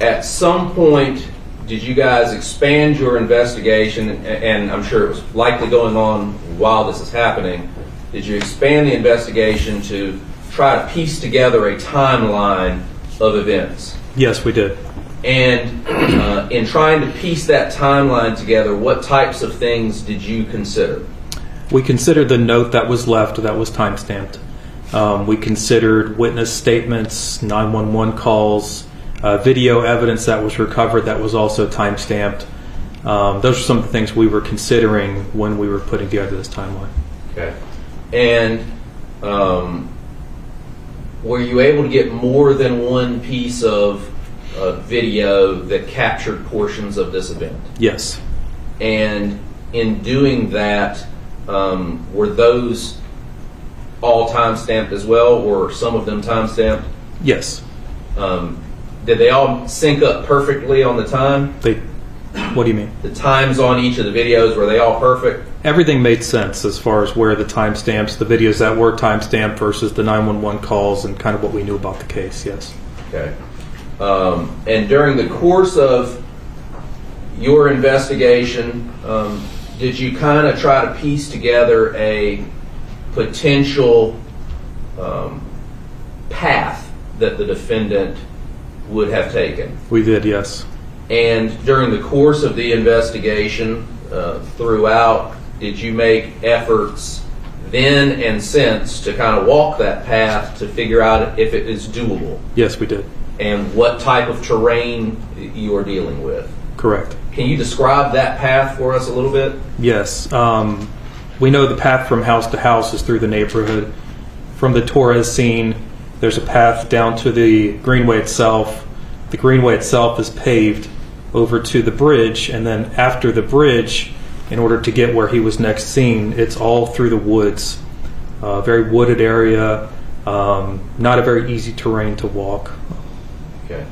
At some point, did you guys expand your investigation, and I'm sure it was likely going on while this is happening, did you expand the investigation to try to piece together a timeline of events? Yes, we did. And in trying to piece that timeline together, what types of things did you consider? We considered the note that was left that was time-stamped. We considered witness statements, 911 calls, video evidence that was recovered that was also time-stamped. Those are some of the things we were considering when we were putting together this timeline. Okay. And were you able to get more than one piece of video that captured portions of this event? Yes. And in doing that, were those all time-stamped as well, or some of them time-stamped? Yes. Did they all sync up perfectly on the time? What do you mean? The times on each of the videos, were they all perfect? Everything made sense as far as where the timestamps, the videos that were timestamped versus the 911 calls and kind of what we knew about the case, yes. Okay. And during the course of your investigation, did you kind of try to piece together a potential path that the defendant would have taken? We did, yes. And during the course of the investigation, throughout, did you make efforts then and since to kind of walk that path to figure out if it is doable? Yes, we did. And what type of terrain you are dealing with? Correct. Can you describe that path for us a little bit? Yes. We know the path from house to house is through the neighborhood. From the Torres scene, there's a path down to the Greenway itself. The Greenway itself is paved over to the bridge, and then after the bridge, in order to get where he was next seen, it's all through the woods. Very wooded area, not a very easy terrain to walk. Okay.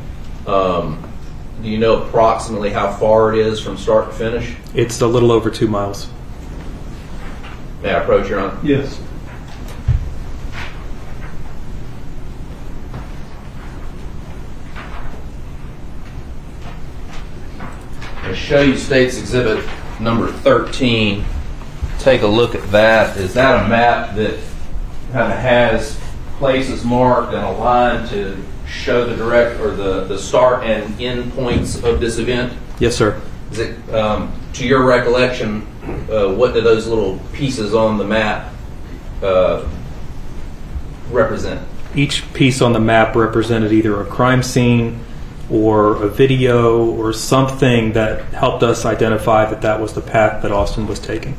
Do you know approximately how far it is from start to finish? It's a little over 2 miles. May I approach, Your Honor? Yes. I'm going to show you State's Exhibit number 13. Take a look at that. Is that a map that kind of has places marked and a line to show the direct or the start and end points of this event? Yes, sir. Is it, to your recollection, what do those little pieces on the map represent? Each piece on the map represented either a crime scene or a video or something that helped us identify that that was the path that Austin was taking.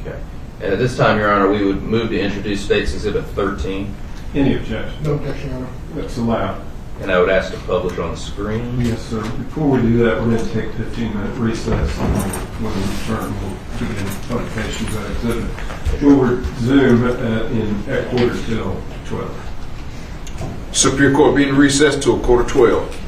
Okay. And at this time, Your Honor, we would move to introduce State's Exhibit 13. Any objection? No objection, Your Honor. That's allowed. And I would ask to publish on the screen. Yes, sir. Before we do that, we're going to take a 15-minute recess, and when we return, we'll begin publication of that exhibit. We'll resume at quarter till 12. Superior Court being recessed till 11:45.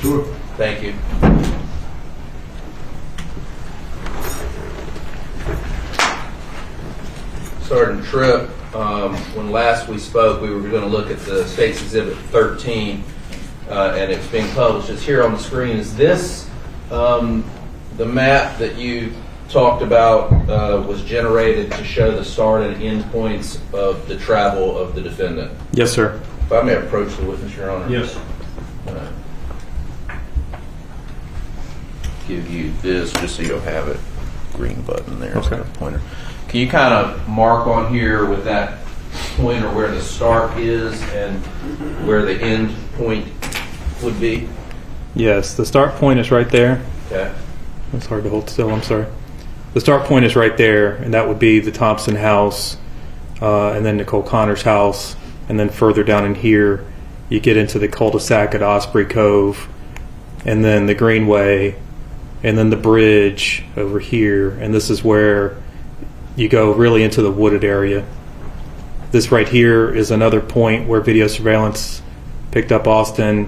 Sure. Thank you. Sergeant Tripp, when last we spoke, we were going to look at the State's Exhibit 13, and it's being published. It's here on the screen. Is this the map that you talked about was generated to show the start and end points of the travel of the defendant? Yes, sir. If I may approach the witness, Your Honor. Yes. Give you this just so you'll have it. Green button there. Okay. Pointer. Can you kind of mark on here with that pointer where the start is and where the end point would be? Yes, the start point is right there. Okay. It's hard to hold still, I'm sorry. The start point is right there, and that would be the Thompson house, and then Nicole Connors' house, and then further down in here, you get into the cul-de-sac at Osprey Cove, and then the Greenway, and then the bridge over here, and this is where you go really into the wooded area. This right here is another point where video surveillance picked up Austin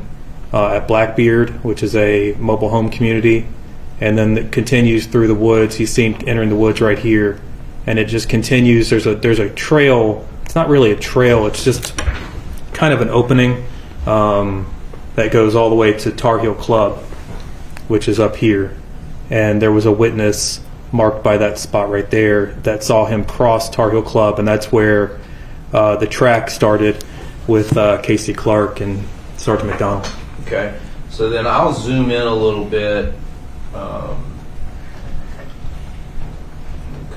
at Blackbeard, which is a mobile home community, and then it continues through the woods. He's seen entering the woods right here, and it just continues. There's a trail. It's not really a trail. It's just kind of an opening that goes all the way to Tar Heel Club, which is up here. And there was a witness marked by that spot right there that saw him cross Tar Heel Club, and that's where the track started with Casey Clark and Sergeant McDonald. Okay. So then I'll zoom in a little bit, kind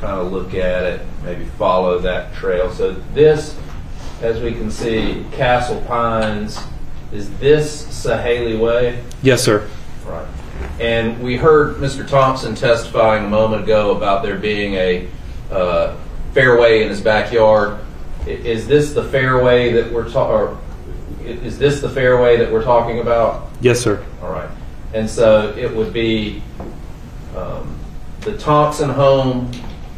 of look at it, maybe follow that trail. So this, as we can see, Castle Pines, is this Sahaley Way? Yes, sir. Right. And we heard Mr. Thompson testifying a moment ago about there being a fairway in his backyard. Is this the fairway that we're talking about? Yes, sir. All right. And so it would be the Thompson home,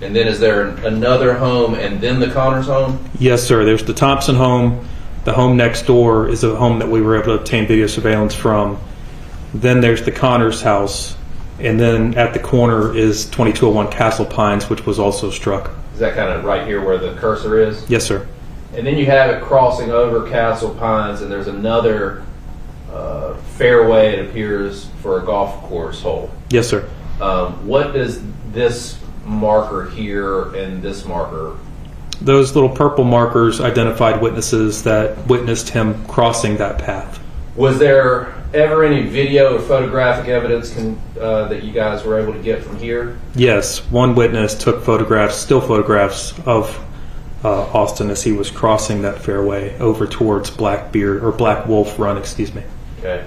and then is there another home, and then the Connors home? Yes, sir. There's the Thompson home. The home next door is a home that we were able to obtain video surveillance from. Then there's the Connors house, and then at the corner is 2201 Castle Pines, which was also struck. Is that kind of right here where the cursor is? Yes, sir. And then you have it crossing over Castle Pines, and there's another fairway, it appears, for a golf course hole. Yes, sir. What does this marker here and this marker? Those little purple markers identified witnesses that witnessed him crossing that path. Was there ever any video or photographic evidence that you guys were able to get from here? Yes, one witness took photographs, still photographs of Austin as he was crossing that fairway over towards Black Wolf Run, excuse me. Okay.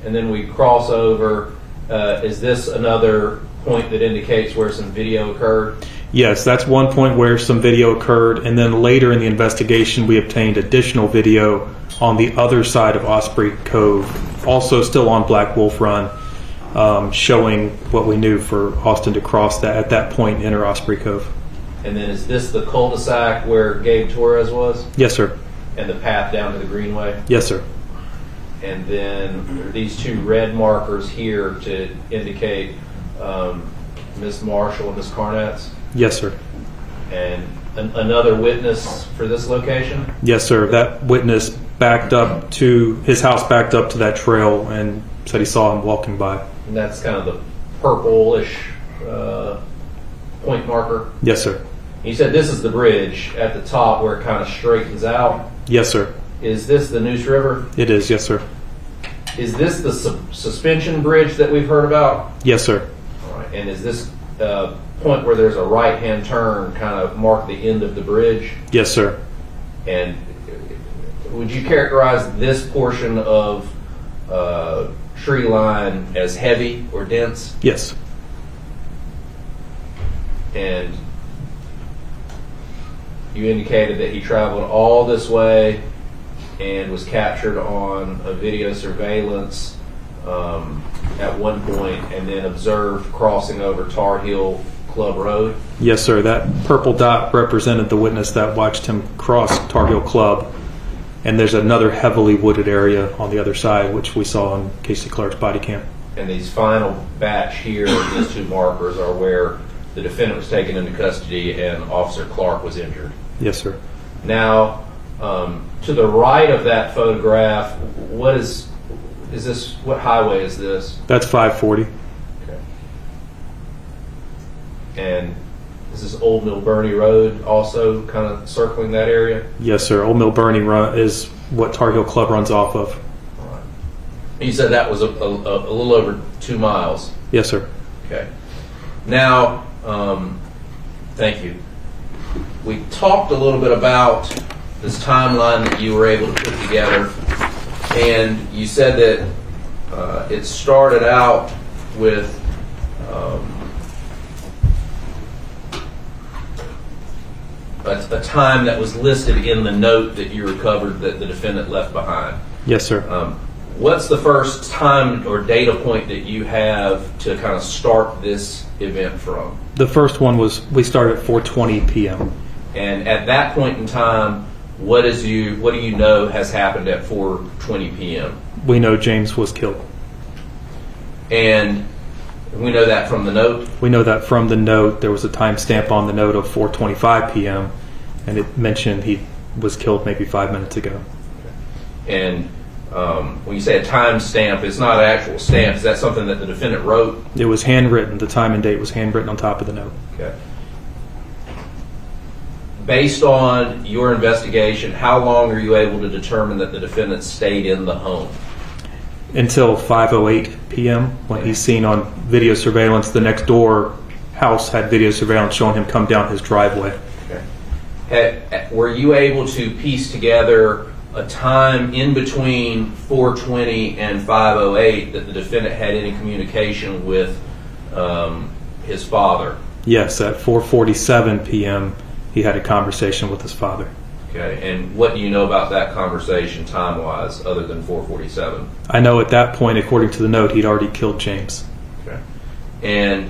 And then we cross over. Is this another point that indicates where some video occurred? Yes, that's one point where some video occurred, and then later in the investigation we obtained additional video on the other side of Osprey Cove, also still on Black Wolf Run, showing what we knew for Austin to cross that at that point, enter Osprey Cove. And then is this the cul-de-sac where Gabe Torres was? Yes, sir. And the path down to the Greenway? Yes, sir. And then these two red markers here to indicate Miss Marshall and Miss Karnatz? Yes, sir. And another witness for this location? Yes, sir. That witness backed up to his house, backed up to that trail, and said he saw him walking by. And that's kind of the purplish point marker? Yes, sir. You said this is the bridge at the top where it kind of straightens out? Yes, sir. Is this the Neuse River? It is, yes, sir. Is this the suspension bridge that we've heard about? Yes, sir. All right. And is this point where there's a right-hand turn kind of mark the end of the bridge? Yes, sir. And would you characterize this portion of tree line as heavy or dense? Yes. And you indicated that he traveled all this way and was captured on a video surveillance at one point and then observed crossing over Tar Heel Club Road? Yes, sir. That purple dot represented the witness that watched him cross Tar Heel Club. And there's another heavily wooded area on the other side, which we saw on Casey Clark's body cam. And these final batch here, these 2 markers, are where the defendant was taken into custody and Officer Clark was injured. Yes, sir. Now, to the right of that photograph, what is this? What highway is this? That's 540. Okay. And is this Old Mill Burney Road also kind of circling that area? Yes, sir. Old Mill Burney Run is what Tar Heel Club runs off of. All right. You said that was a little over 2 miles. Yes, sir. Okay. Now, thank you. We talked a little bit about this timeline that you were able to put together, and you said that it started out with a time that was listed in the note that you recovered that the defendant left behind. Yes, sir. What's the first time or data point that you have to kind of start this event from? The first one was we started at 4:20 p.m. And at that point in time, what do you know has happened at 4:20 p.m.? We know James was killed. And we know that from the note? We know that from the note. There was a timestamp on the note of 4:25 p.m. and it mentioned he was killed maybe 5 minutes ago. Okay. And when you say a timestamp, it's not an actual stamp. Is that something that the defendant wrote? It was handwritten. The time and date was handwritten on top of the note. Okay. Based on your investigation, how long are you able to determine that the defendant stayed in the home? Until 5:08 p.m. when he's seen on video surveillance. The next door house had video surveillance showing him come down his driveway. Okay. Were you able to piece together a time in between 4:20 and 5:08 that the defendant had any communication with his father? Yes, at 4:47 p.m. he had a conversation with his father. Okay, and what do you know about that conversation time-wise other than 4:47? I know at that point, according to the note, he'd already killed James. Okay. And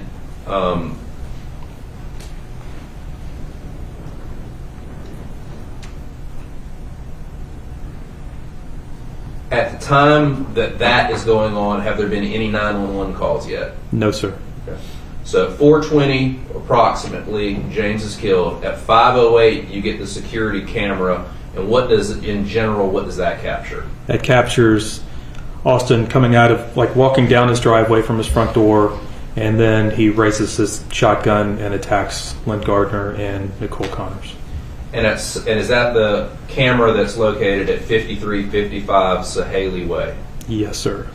at the time that is going on, have there been any 911 calls yet? No, sir. Okay. So at 4:20 approximately, James is killed. At 5:08, you get the security camera. And what does that capture? That captures Austin coming out of, like, walking down his driveway from his front door, and then he raises his shotgun and attacks Lynn Gardner and Nicole Connors. And is that the camera that's located at 5355 Sahaley Way? Yes, sir.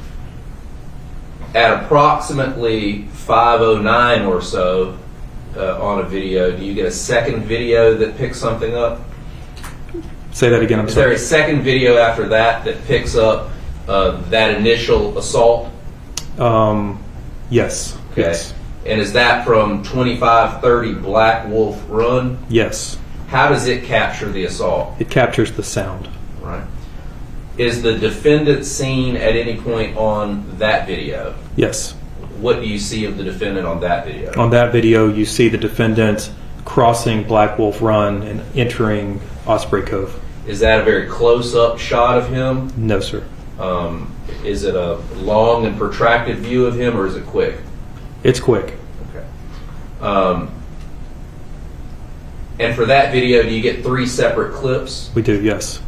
At approximately 5:09 or so on a video, do you get a second video that picks something up? Say that again, I'm sorry. sorry. Is there a second video after that picks up that initial assault? Yes. Okay. Yes. And is that from 2530 Black Wolf Run? Yes. How does it capture the assault? It captures the sound. Right. Is the defendant seen at any point on that video? Yes. What do you see of the defendant on that video? On that video, you see the defendant crossing Black Wolf Run and entering Osprey Cove. Is that a very close-up shot of him? No, sir. Is it a long and protracted view of him, or is it quick? It's quick. Okay. And for that video, do you get 3 separate clips? We do, yes.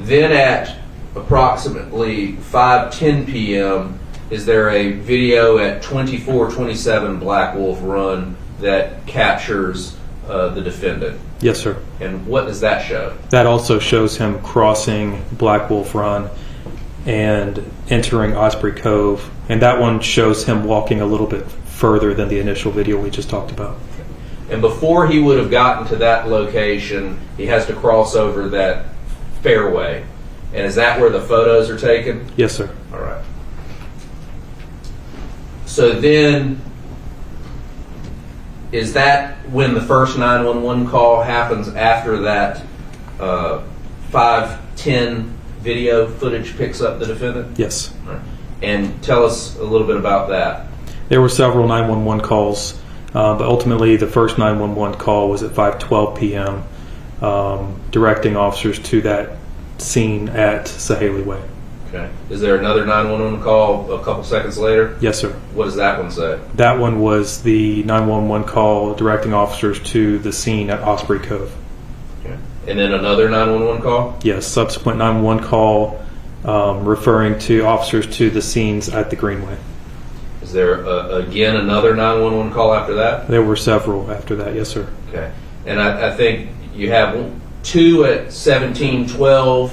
Then at approximately 5:10 p.m., is there a video at 2427 Black Wolf Run that captures the defendant? Yes, sir. And what does that show? That also shows him crossing Black Wolf Run and entering Osprey Cove. And that one shows him walking a little bit further than the initial video we just talked about. And before he would have gotten to that location, he has to cross over that fairway. And is that where the photos are taken? Yes, sir. All right. So then, is that when the first 911 call happens after that 5:10 video footage picks up the defendant? Yes. All right. And tell us a little bit about that. There were several 911 calls, but ultimately the first 911 call was at 5:12 p.m. directing officers to that scene at Sahaley Way. Okay. Is there another 911 call a couple seconds later? Yes, sir. What does that one say? That one was the 911 call directing officers to the scene at Osprey Cove. Okay. And then another 911 call? Yes, subsequent 911 call referring to officers to the scenes at the Greenway. Is there again another 911 call after that? There were several after that, yes, sir. Okay. And I think you have 2 at 17:12,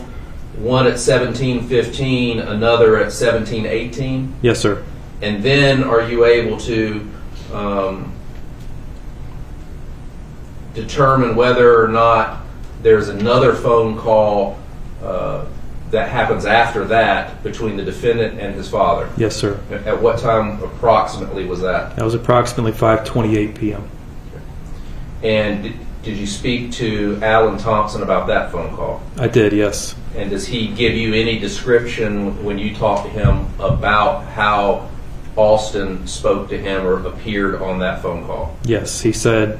1 at 17:15, another at 17:18? Yes, sir. And then are you able to determine whether or not there's another phone call that happens after that between the defendant and his father? Yes, sir. At what time approximately was that? That was approximately 5:28 p.m. And did you speak to Alan Thompson about that phone call? I did, yes. And does he give you any description when you talk to him about how Alston spoke to him or appeared on that phone call? Yes, he said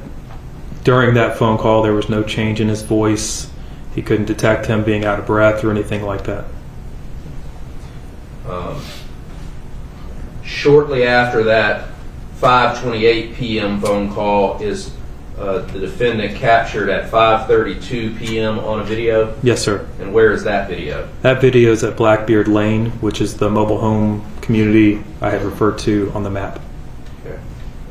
during that phone call there was no change in his voice. He couldn't detect him being out of breath or anything like that. Shortly after that 5:28 p.m. phone call, is the defendant captured at 5:32 p.m. on a video? Yes, sir. And where is that video? That video is at Blackbeard Lane, which is the mobile home community I had referred to on the map. Okay.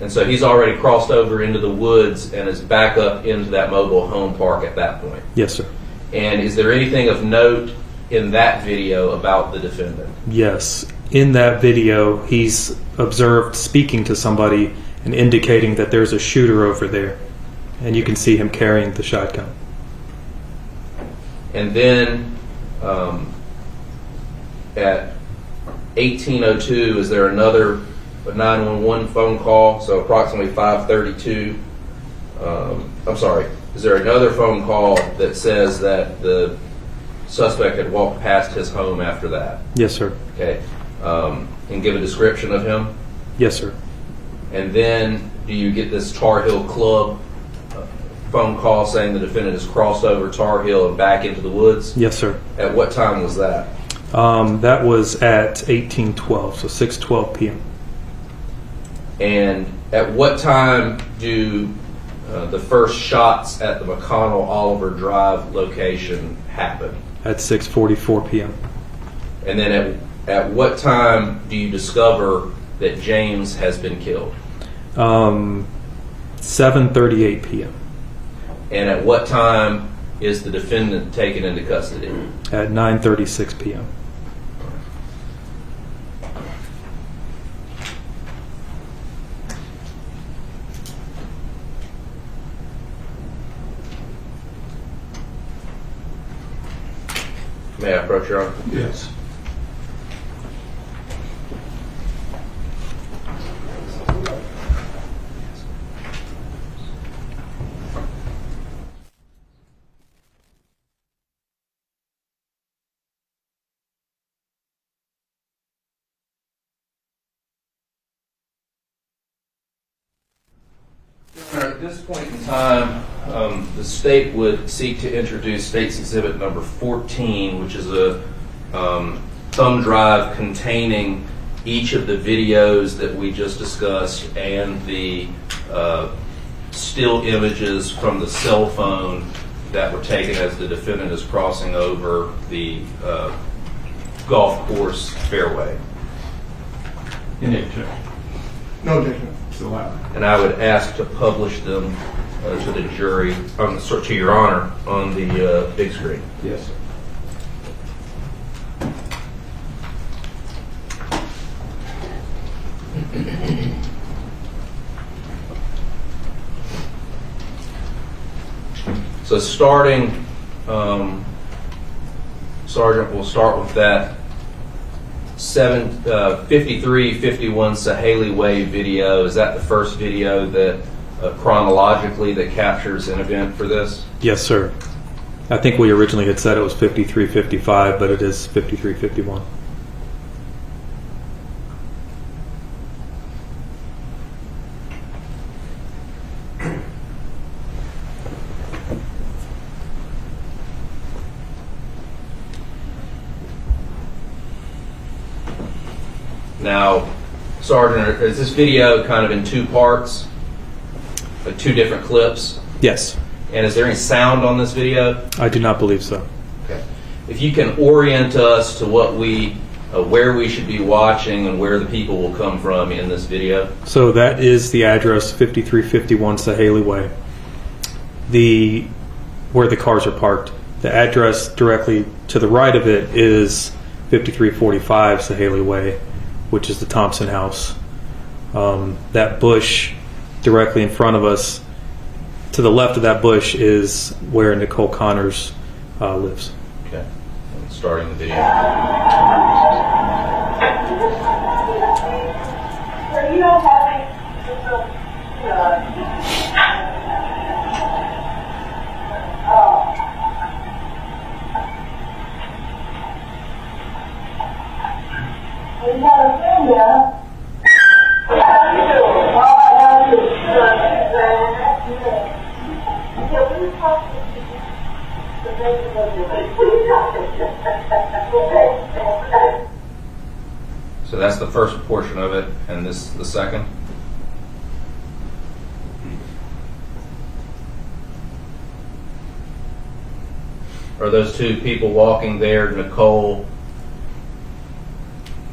And so he's already crossed over into the woods and is back up into that mobile home park at that point? Yes, sir. And is there anything of note in that video about the defendant? Yes. In that video, he's observed speaking to somebody and indicating that there's a shooter over there. And you can see him carrying the shotgun. And then at 18:02, is there another 911 phone call? So approximately 5:32. I'm sorry. Is there another phone call that says that the suspect had walked past his home after that? Yes, sir. Okay. And give a description of him? Yes, sir. And then do you get this Tar Heel Club phone call saying the defendant has crossed over Tar Heel and back into the woods? Yes, sir. At what time was that? That was at 18:12, so 6:12 p.m. And at what time do the first shots at the McConnell Oliver Drive location happen? At 6:44 p.m. And then at what time do you discover that James has been killed? 7:38 p.m. And at what time is the defendant taken into custody? At 9:36 p.m. May I approach, Your Honor? Yes. At this point in time, the state would seek to introduce State's Exhibit number 14, which is a thumb drive containing each of the videos that we just discussed and the still images from the cell phone that were taken as the defendant is crossing over the golf course fairway. Any objection? No objection. It's allowed. And I would ask to publish them to the jury, to Your Honor, on the big screen. Yes. So starting, Sergeant, we'll start with that 5351 Sahaley Way video. Is that the first video that chronologically that captures an event for this? Yes, sir. I think we originally had said it was 5355, but it is 5351. Now, Sergeant, is this video kind of in two parts? Like two different clips? Yes. And is there any sound on this video? I do not believe so. Okay. If you can orient us to what where we should be watching and where the people will come from in this video. So that is the address, 5351 Sahaley Way. Where the cars are parked. The address directly to the right of it is 5345 Sahaley Way, which is the Thompson house. That bush directly in front of us, to the left of that bush, is where Nicole Connors lives. Okay. I'm starting the video. So that's the first portion of it, and this is the second. Are those two people walking there, Nicole?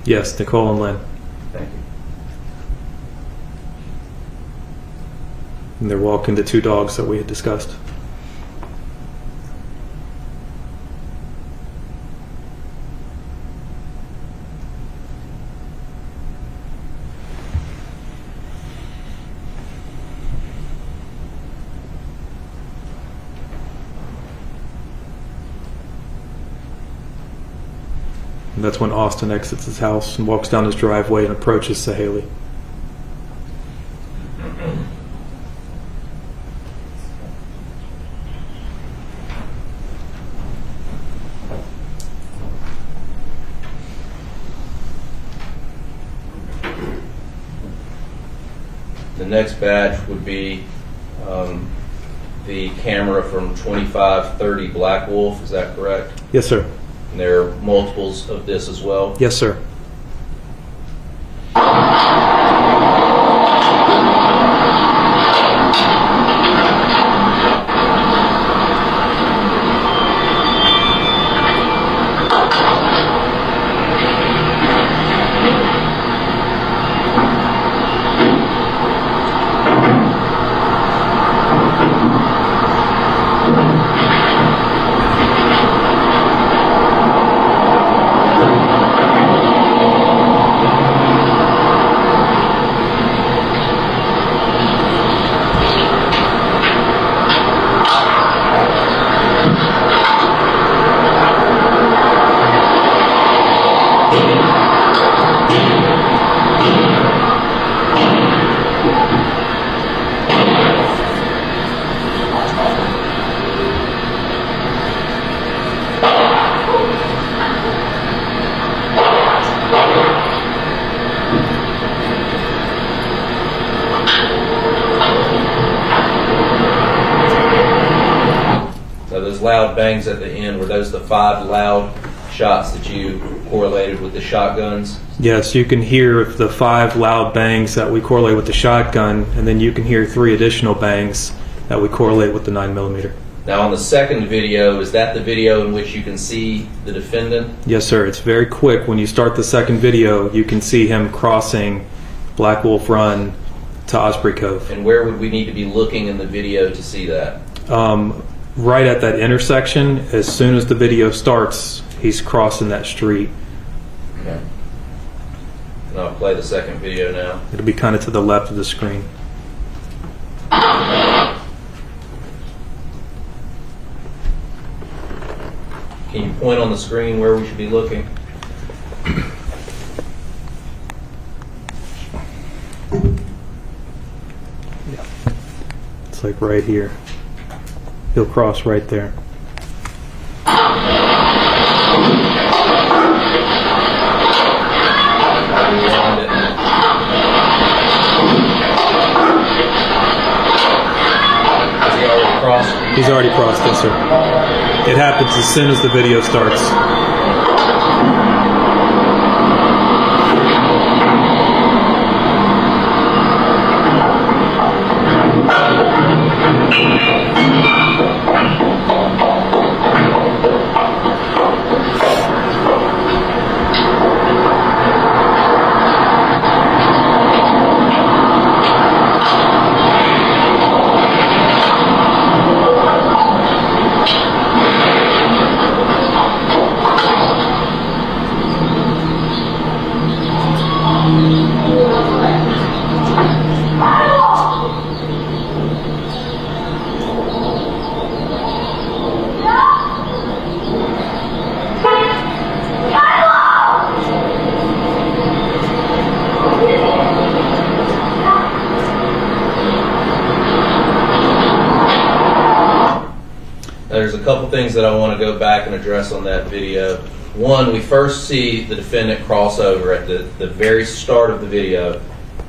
Yes, Nicole and Lynn. Thank you. And they're walking the two dogs that we had discussed. And that's when Austin exits his house and walks down his driveway and approaches Sahaley. The next batch would be the camera from 2530 Black Wolf, is that correct? Yes, sir. And there are multiples of this as well? Yes, sir. Loud bangs at the end, were those the 5 loud shots that you correlated with the shotguns? Yes, you can hear the 5 loud bangs that we correlate with the shotgun, and then you can hear 3 additional bangs that we correlate with the 9mm. Now on the second video, is that the video in which you can see the defendant? Yes, sir. It's very quick. When you start the second video, you can see him crossing Black Wolf Run to Osprey Cove. And where would we need to be looking in the video to see that? Right at that intersection. As soon as the video starts, he's crossing that street. Okay. And I'll play the second video now. It'll be kind of to the left of the screen. Can you point on the screen where we should be looking? Yeah. It's like right here. He'll cross right there. He's already crossed, yes, sir. It happens as soon as the video starts. there's a couple things that I want to go back and address on that video. One, we first see the defendant cross over at the very start of the video.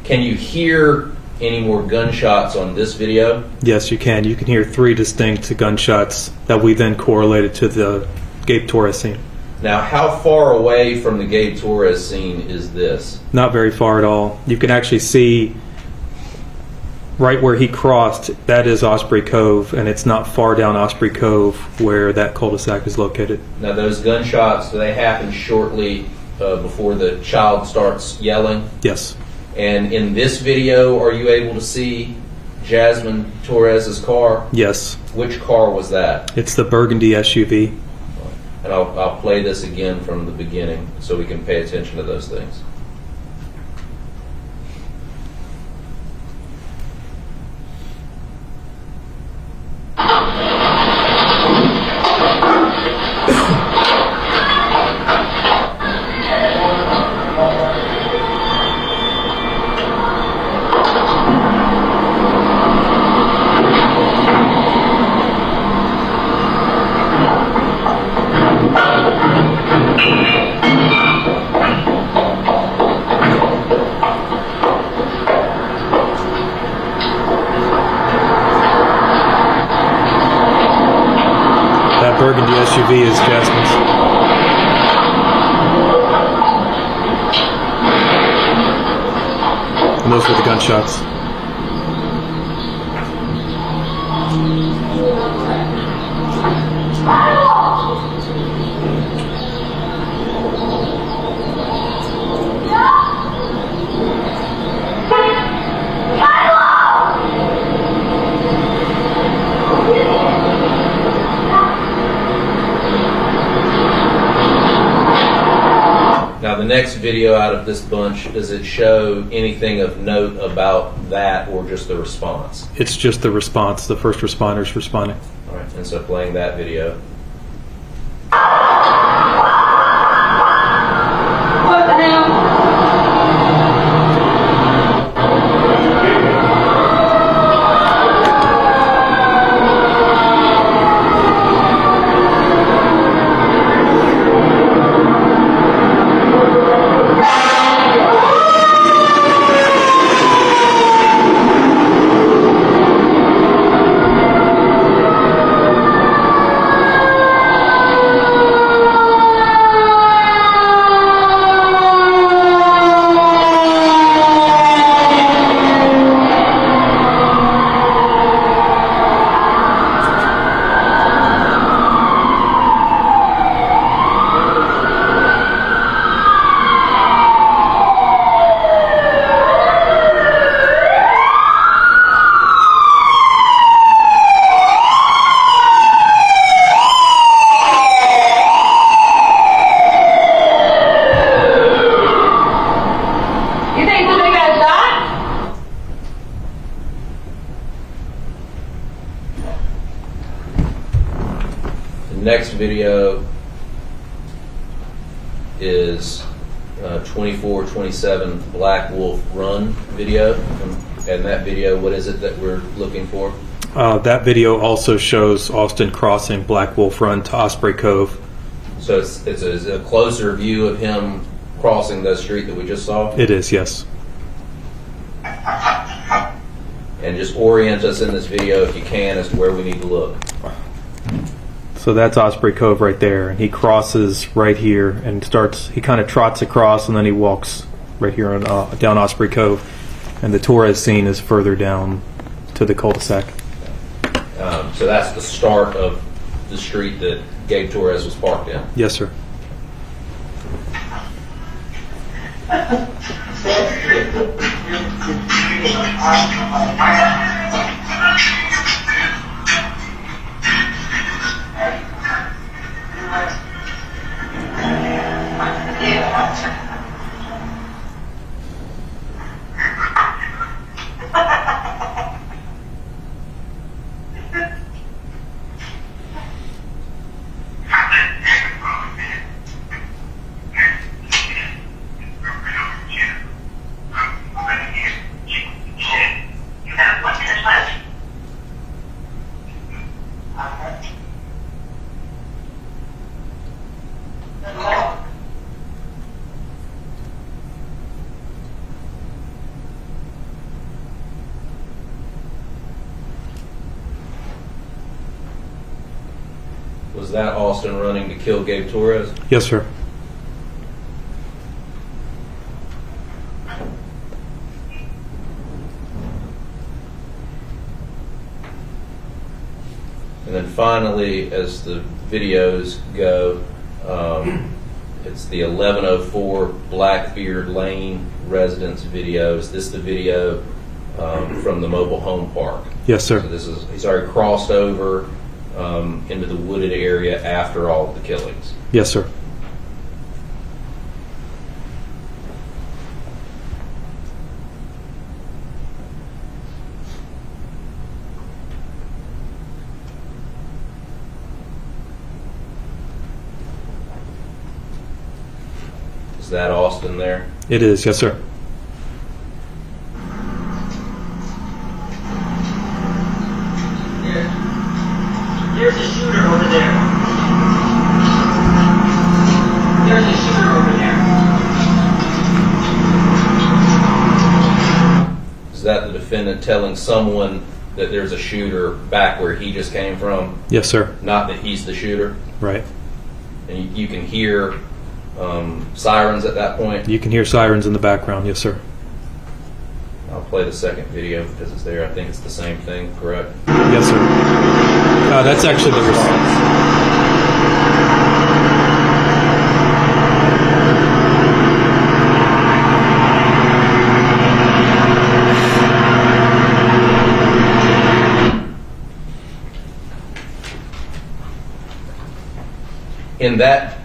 Can you hear any more gunshots on this video? Yes, you can. You can hear 3 distinct gunshots that we then correlated to the Gabe Torres scene. Now, how far away from the Gabe Torres scene is this? Not very far at all. You can actually see right where he crossed, that is Osprey Cove, and it's not far down Osprey Cove where that cul-de-sac is located. Now, those gunshots, do they happen shortly before the child starts yelling? Yes. And in this video, are you able to see Jasmine Torres's car? Yes. Which car was that? It's the burgundy SUV. And I'll play this again from the beginning so we can pay attention to those things. Burgundy SUV is Jasmine's. And those were the gunshots. Now, the next video out of this bunch, does it show anything of note about that or just the response? It's just the response, the first responders responding. All right, and so playing that video. What the hell? Next video is 2427 Black Wolf Run video. And that video, what is it that we're looking for? That video also shows Austin crossing Black Wolf Run to Osprey Cove. So it's a closer view of him crossing the street that we just saw? It is, yes. And just orient us in this video, if you can, as to where we need to look. So that's Osprey Cove right there, and he crosses right here and he kind of trots across, and then he walks right here on down Osprey Cove, and the Torres scene is further down to the cul-de-sac. So that's the start of the street that Gabe Torres was parked in. Yes, sir. What? Was that Austin running to kill Gabe Torres? Yes, sir. And then finally, as the videos go, it's the 1104 Blackbeard Lane residence video. Is this the video from the mobile home park? Yes, sir. So he's already crossed over into the wooded area after all of the killings. Yes, sir. Is that Austin there? It is, yes, sir. There's a shooter over there. There's a shooter over there. Is that the defendant telling someone that there's a shooter back where he just came from? Yes, sir. Not that he's the shooter? Right. And you can hear sirens at that point? You can hear sirens in the background, yes, sir. I'll play the second video because it's there. I think it's the same thing, correct? Yes, sir. That's actually the response.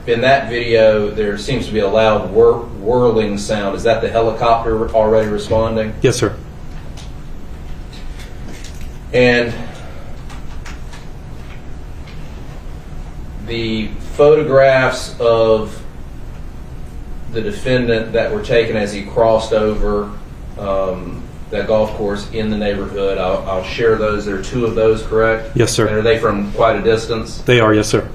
In that video, there seems to be a loud whirling sound. Is that the helicopter already responding? Yes, sir. And the photographs of the defendant that were taken as he crossed over that golf course in the neighborhood, I'll share those. There are two of those, correct? Yes, sir. And are they from quite a distance? They are, yes, sir.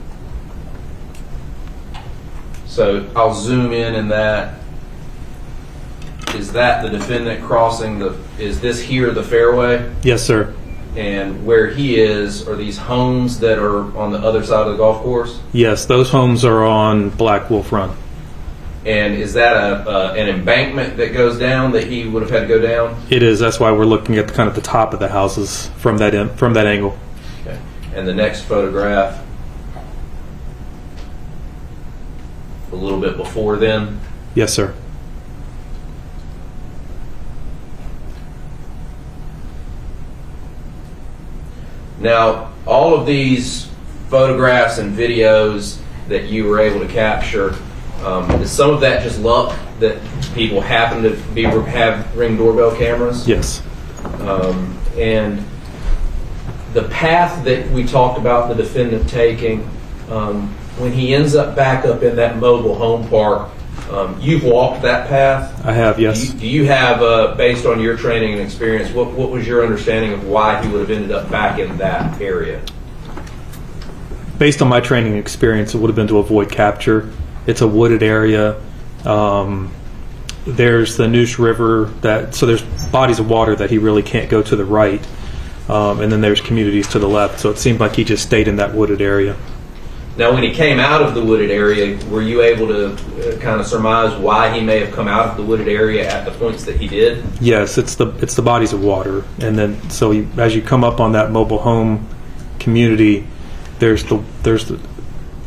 So I'll zoom in that. Is that the defendant crossing is this here the fairway? Yes, sir. And where he is, are these homes that are on the other side of the golf course? Yes, those homes are on Black Wolf Run. And is that an embankment that goes down that he would have had to go down? It is. That's why we're looking at kind of the top of the houses from that angle. Okay. And the next photograph, a little bit before then? Yes, sir. Now, all of these photographs and videos that you were able to capture, is some of that just luck that people happen to have Ring doorbell cameras? Yes. And the path that we talked about the defendant taking, when he ends up back up in that mobile home park, you've walked that path? I have, yes. Do you have, based on your training and experience, what was your understanding of why he would have ended up back in that area? Based on my training and experience, it would have been to avoid capture. It's a wooded area. There's the Neuse River, so there's bodies of water that he really can't go to the right. And then there's communities to the left. So it seemed like he just stayed in that wooded area. Now, when he came out of the wooded area, were you able to kind of surmise why he may have come out of the wooded area at the points that he did? Yes, it's the bodies of water, and then so as you come up on that mobile home community, there's the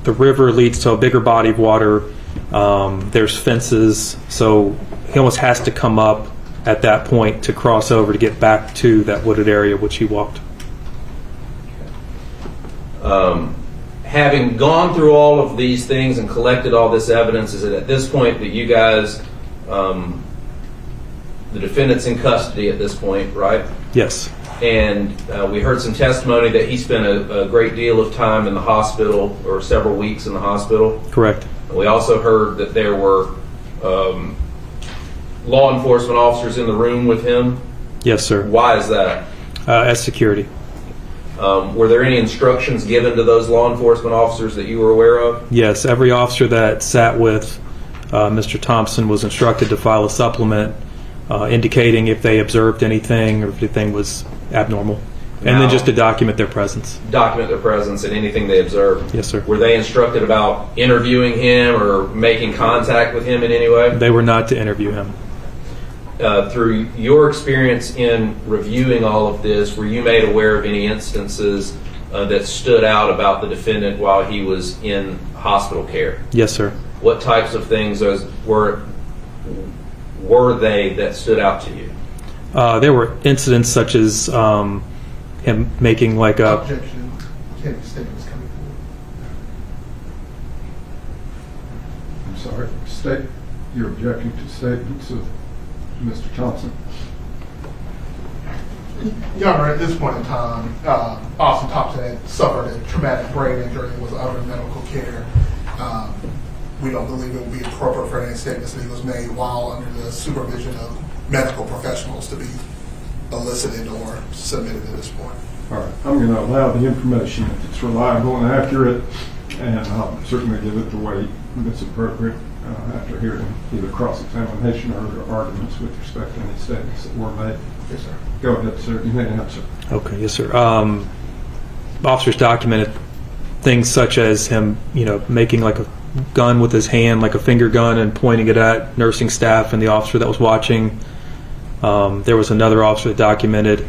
river leads to a bigger body of water. There's fences, so he almost has to come up at that point to cross over to get back to that wooded area which he walked. Having gone through all of these things and collected all this evidence, is it at this point that you guys, the defendant's in custody at this point, right? Yes. And we heard some testimony that he spent a great deal of time in the hospital, or several weeks in the hospital. Correct. We also heard that there were law enforcement officers in the room with him. Yes, sir. Why is that? As security. Were there any instructions given to those law enforcement officers that you were aware of? Yes, every officer that sat with Mr. Thompson was instructed to file a supplement indicating if they observed anything or if anything was abnormal. And then just to document their presence. Document their presence and anything they observed. Yes, sir. Were they instructed about interviewing him or making contact with him in any way? They were not to interview him. Through your experience in reviewing all of this, were you made aware of any instances that stood out about the defendant while he was in hospital care? Yes, sir. What types of things were they that stood out to you? There were incidents such as him making like a... Objection. Can't statements coming forward. I'm sorry, you're objecting to statements of Mr. Thompson. Your Honor, at this point in time, Austin Thompson had suffered a traumatic brain injury and was under medical care. We don't believe it would be appropriate for any statements that he was made while under the supervision of medical professionals to be elicited or submitted at this point. All right, I'm going to allow the information if it's reliable and accurate, and I'll certainly give it the weight that's appropriate after hearing either cross-examination or arguments with respect to any statements that were made. Yes, sir. Go ahead, sir. You may answer. Okay, yes, sir. Officers documented things such as him, making like a gun with his hand, like a finger gun, and pointing it at nursing staff and the officer that was watching. There was another officer that documented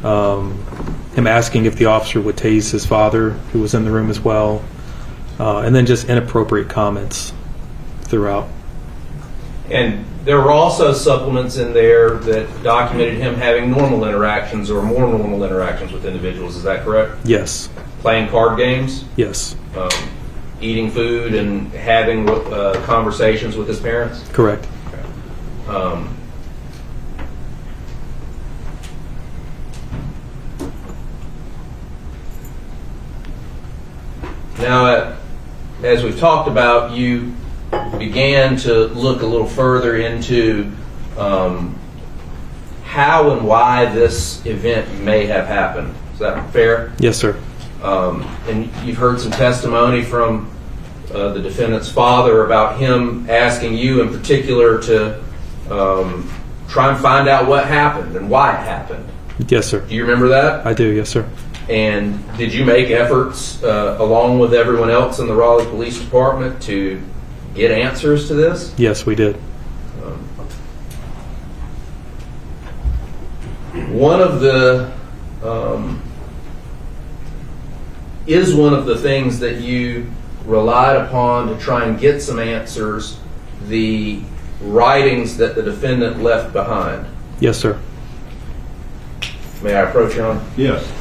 him asking if the officer would tase his father, who was in the room as well, and then just inappropriate comments throughout. And there were also supplements in there that documented him having normal interactions or more normal interactions with individuals. Is that correct? Yes. Playing card games? Yes. Eating food and having conversations with his parents? Correct. Okay. Now, as we've talked about, you began to look a little further into how and why this event may have happened. Is that fair? Yes, sir. And you've heard some testimony from the defendant's father about him asking you in particular to try and find out what happened and why it happened. Yes, sir. Do you remember that? I do, yes, sir. And did you make efforts along with everyone else in the Raleigh Police Department to get answers to this? Yes, we did. One of the things that you relied upon to try and get some answers, the writings that the defendant left behind. Yes, sir. May I approach you on? Yes.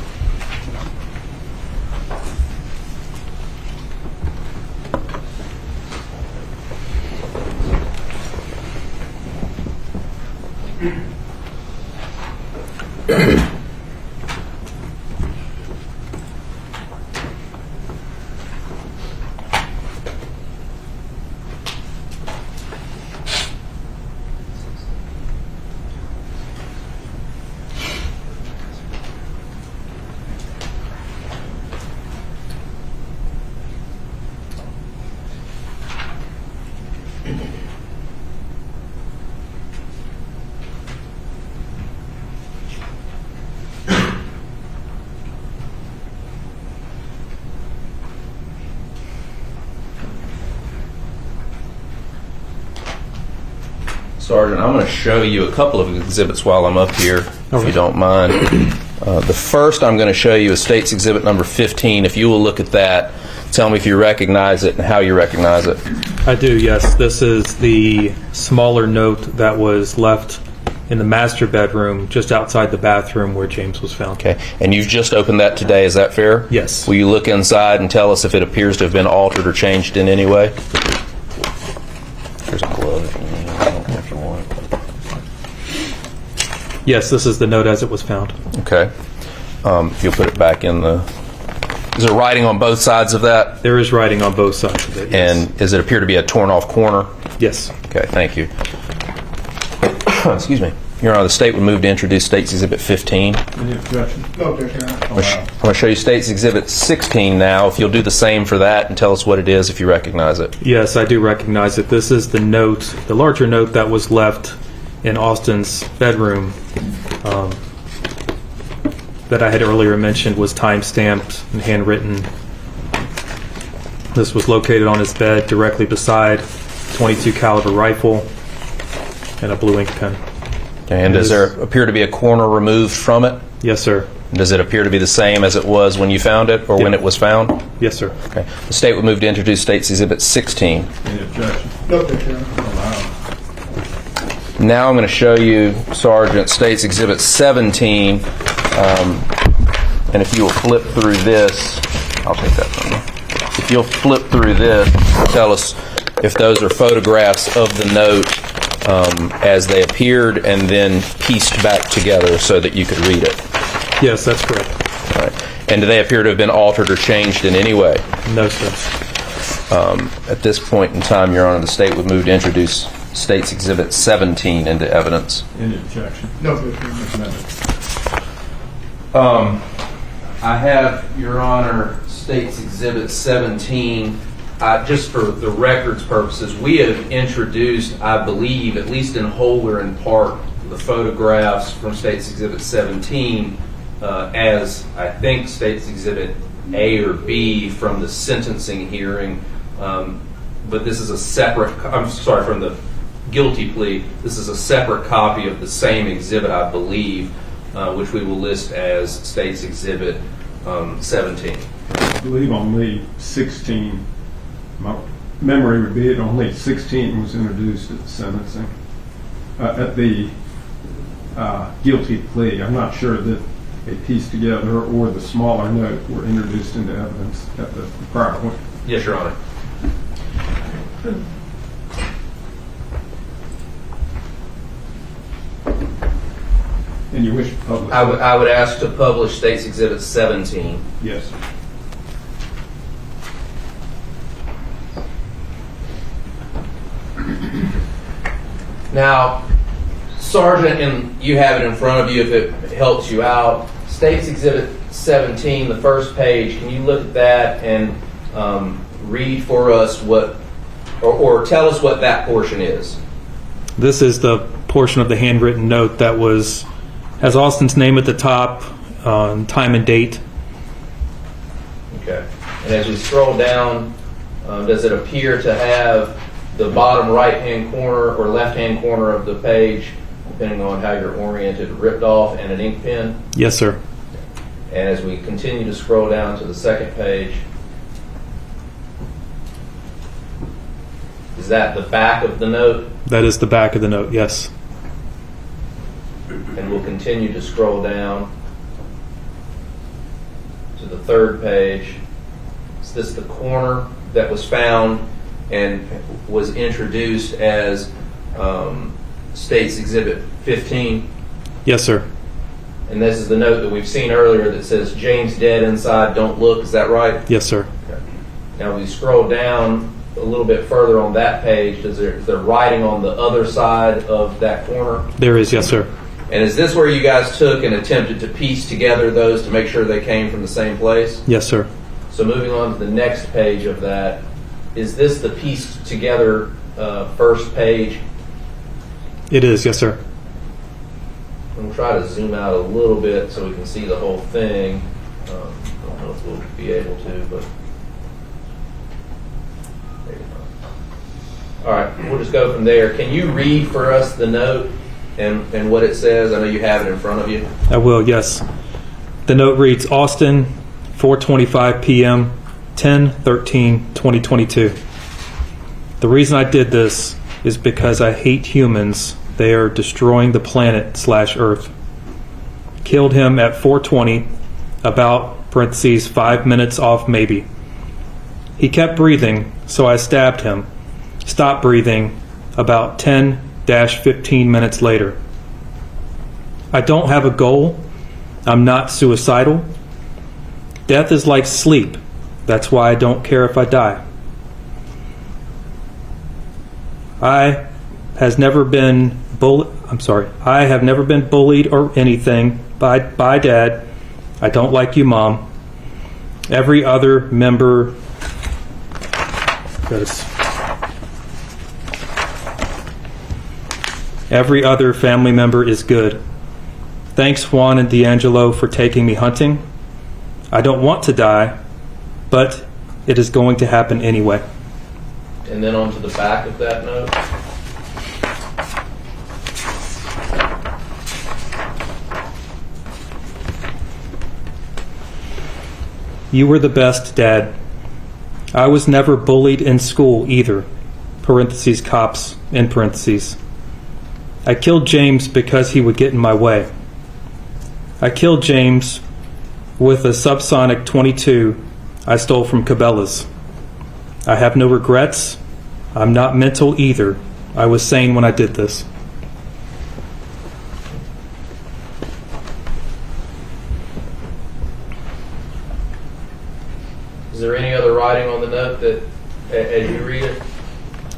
Sergeant, I'm going to show you a couple of exhibits while I'm up here, if you don't mind. The first I'm going to show you is State's Exhibit number 15. If you will look at that, tell me if you recognize it and how you recognize it. I do, yes. This is the smaller note that was left in the master bedroom just outside the bathroom where James was found. Okay, and you've just opened that today, is that fair? Yes. Will you look inside and tell us if it appears to have been altered or changed in any way? There's a glove if you need it. I don't know if you want it. Yes, this is the note as it was found. Okay. If you'll put it back in the... Is there writing on both sides of that? There is writing on both sides of it, yes. And does it appear to be a torn-off corner? Yes. Okay, thank you. Excuse me. Your Honor, the State would move to introduce State's Exhibit 15. Any objection? No objection. I'm going to show you State's Exhibit 16 now. If you'll do the same for that and tell us what it is if you recognize it. Yes, I do recognize it. This is the note, the larger note that was left in Austin's bedroom that I had earlier mentioned was time-stamped and handwritten. This was located on his bed directly beside 22 caliber rifle and a blue ink pen. Okay, and does there appear to be a corner removed from it? Yes, sir. Does it appear to be the same as it was when you found it or when it was found? Yes, sir. Okay. The state would move to introduce State's Exhibit 16. Any objection? No objection. Now I'm going to show you, Sergeant, State's Exhibit 17. And if you'll flip through this, I'll take that from you. If you'll flip through this, tell us if those are photographs of the note as they appeared and then pieced back together so that you could read it. Yes, that's correct. All right. And do they appear to have been altered or changed in any way? No, sir. At this point in time, Your Honor, the state would move to introduce State's Exhibit 17 into evidence. Any objection? No objection. I have, Your Honor, State's Exhibit 17. Just for the record's purposes, we have introduced, I believe, at least in whole or in part, the photographs from State's Exhibit 17 as, I think, State's Exhibit A or B from the sentencing hearing. But this is a separate, I'm sorry, from the guilty plea. This is a separate copy of the same exhibit, I believe, which we will list as State's Exhibit 17. I believe only 16, my memory would be it only 16 was introduced at the sentencing, at the guilty plea. I'm not sure that a piece together or the smaller note were introduced into evidence at the prior point. Yes, Your Honor. And you wish to publish? I would ask to publish State's Exhibit 17. Yes. Now, Sergeant, and you have it in front of you if it helps you out, State's Exhibit 17, the first page, can you look at that and read for us what, or tell us what that portion is? This is the portion of the handwritten note that has Austin's name at the top, time and date. Okay. And as we scroll down, does it appear to have the bottom right-hand corner or left-hand corner of the page, depending on how you're oriented, ripped off and an ink pen? Yes, sir. And as we continue to scroll down to the second page, is that the back of the note? That is the back of the note, yes. And we'll continue to scroll down to the third page. Is this the corner that was found and was introduced as State's Exhibit 15? Yes, sir. And this is the note that we've seen earlier that says, James dead inside, don't look. Is that right? Yes, sir. Okay. Now we scroll down a little bit further on that page. Is there writing on the other side of that corner? There is, yes, sir. And is this where you guys took and attempted to piece together those to make sure they came from the same place? Yes, sir. So moving on to the next page of that, is this the pieced together first page? It is, yes, sir. I'm going to try to zoom out a little bit so we can see the whole thing. I don't know if we'll be able to, but maybe not. All right, we'll just go from there. Can you read for us the note and what it says? I know you have it in front of you. I will, yes. The note reads, Austin, 4:25 p.m., 10/13/2022. The reason I did this is because I hate humans. They are destroying the planet/Earth. Killed him at 4:20, about, parentheses, 5 minutes off maybe. He kept breathing, so I stabbed him. Stopped breathing about 10-15 minutes later. I don't have a goal. I'm not suicidal. Death is like sleep. That's why I don't care if I die. I have never been bullied or anything by Dad. I don't like you, Mom. Every other member Every other family member is good. Thanks, Juan and D'Angelo, for taking me hunting. I don't want to die, but it is going to happen anyway. And then on to the back of that note. You were the best, Dad. I was never bullied in school either. Parentheses, cops, in parentheses. I killed James because he would get in my way. I killed James with a subsonic .22 I stole from Cabela's. I have no regrets. I'm not mental either. I was sane when I did this. Is there any other writing on the note that, as you read it?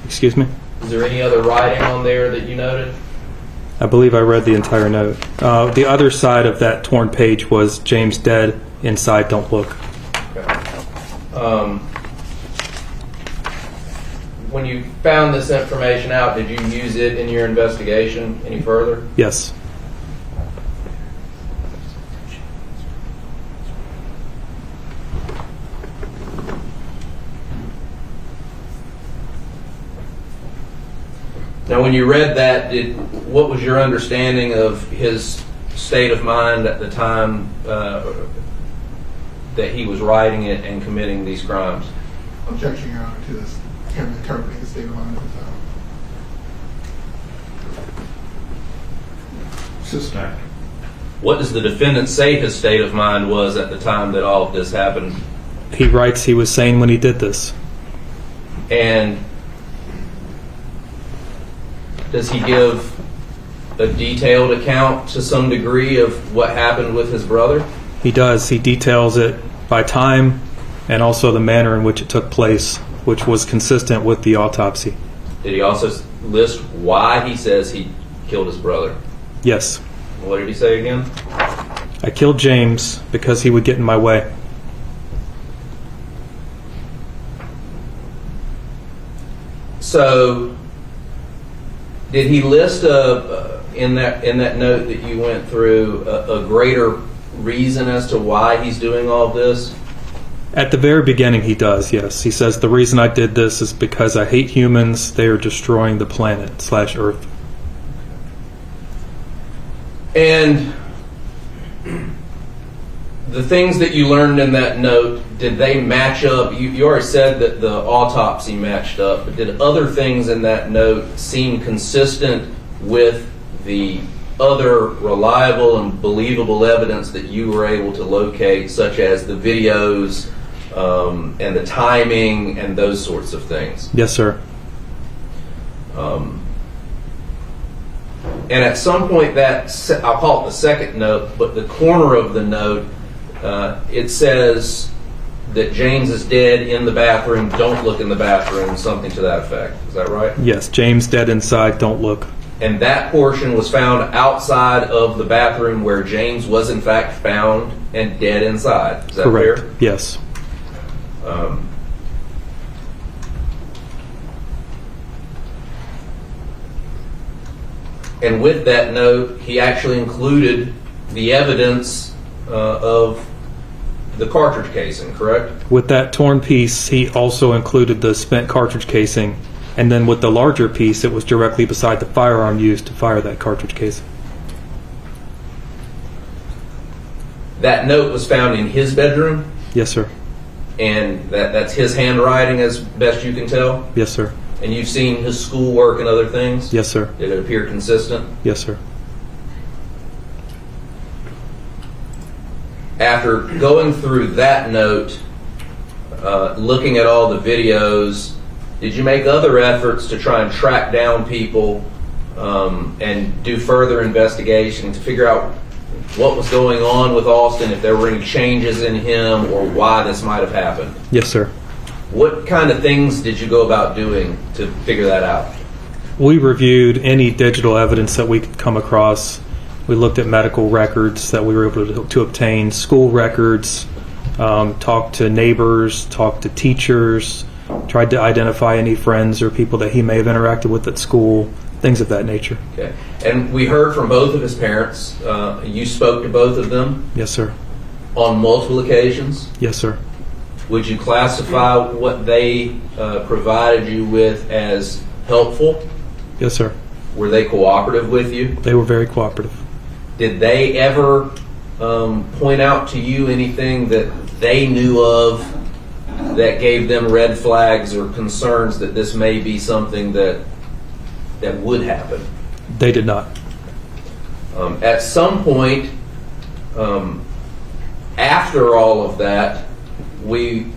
Excuse me? Is there any other writing on there that you noted? I believe I read the entire note. The other side of that torn page was James dead, inside, don't look. Okay. When you found this information out, did you use it in your investigation any further? Yes. Now, when you read that, what was your understanding of his state of mind at the time that he was writing it and committing these crimes? Objection, Your Honor, to this, him interpreting his state of mind at the time. Sister. What does the defendant say his state of mind was at the time that all of this happened? He writes he was sane when he did this. And does he give a detailed account to some degree of what happened with his brother? He does. He details it by time and also the manner in which it took place, which was consistent with the autopsy. Did he also list why he says he killed his brother? Yes. What did he say again? I killed James because he would get in my way. So, did he list in that note that you went through a greater reason as to why he's doing all this? At the very beginning, he does, yes. He says, the reason I did this is because I hate humans. They are destroying the planet / Earth. And the things that you learned in that note, did they match up? You already said that the autopsy matched up, but did other things in that note seem consistent with the other reliable and believable evidence that you were able to locate, such as the videos and the timing and those sorts of things? Yes, sir. And at some point, that I'll call it the second note, but the corner of the note, it says that James is dead in the bathroom, don't look in the bathroom, something to that effect. Is that right? Yes, James dead inside, don't look. And that portion was found outside of the bathroom where James was in fact found and dead inside. Is that correct? Fair? Yes. And with that note, he actually included the evidence of the cartridge casing, correct? With that torn piece, he also included the spent cartridge casing. And then with the larger piece, it was directly beside the firearm used to fire that cartridge casing. That note was found in his bedroom? Yes, sir. And that's his handwriting as best you can tell? Yes, sir. And you've seen his schoolwork and other things? Yes, sir. Did it appear consistent? Yes, sir. After going through that note, looking at all the videos, did you make other efforts to try and track down people and do further investigation to figure out what was going on with Austin, if there were any changes in him, or why this might have happened? Yes, sir. What kind of things did you go about doing to figure that out? We reviewed any digital evidence that we could come across. We looked at medical records that we were able to obtain, school records, talked to neighbors, talked to teachers, tried to identify any friends or people that he may have interacted with at school, things of that nature. Okay. And we heard from both of his parents. You spoke to both of them Yes, sir. on multiple occasions. Yes, sir. Would you classify what they provided you with as helpful? Yes, sir. Were they cooperative with you? They were very cooperative. Did they ever point out to you anything that they knew of that gave them red flags or concerns that this may be something that would happen? They did not. At some point, after all of that, we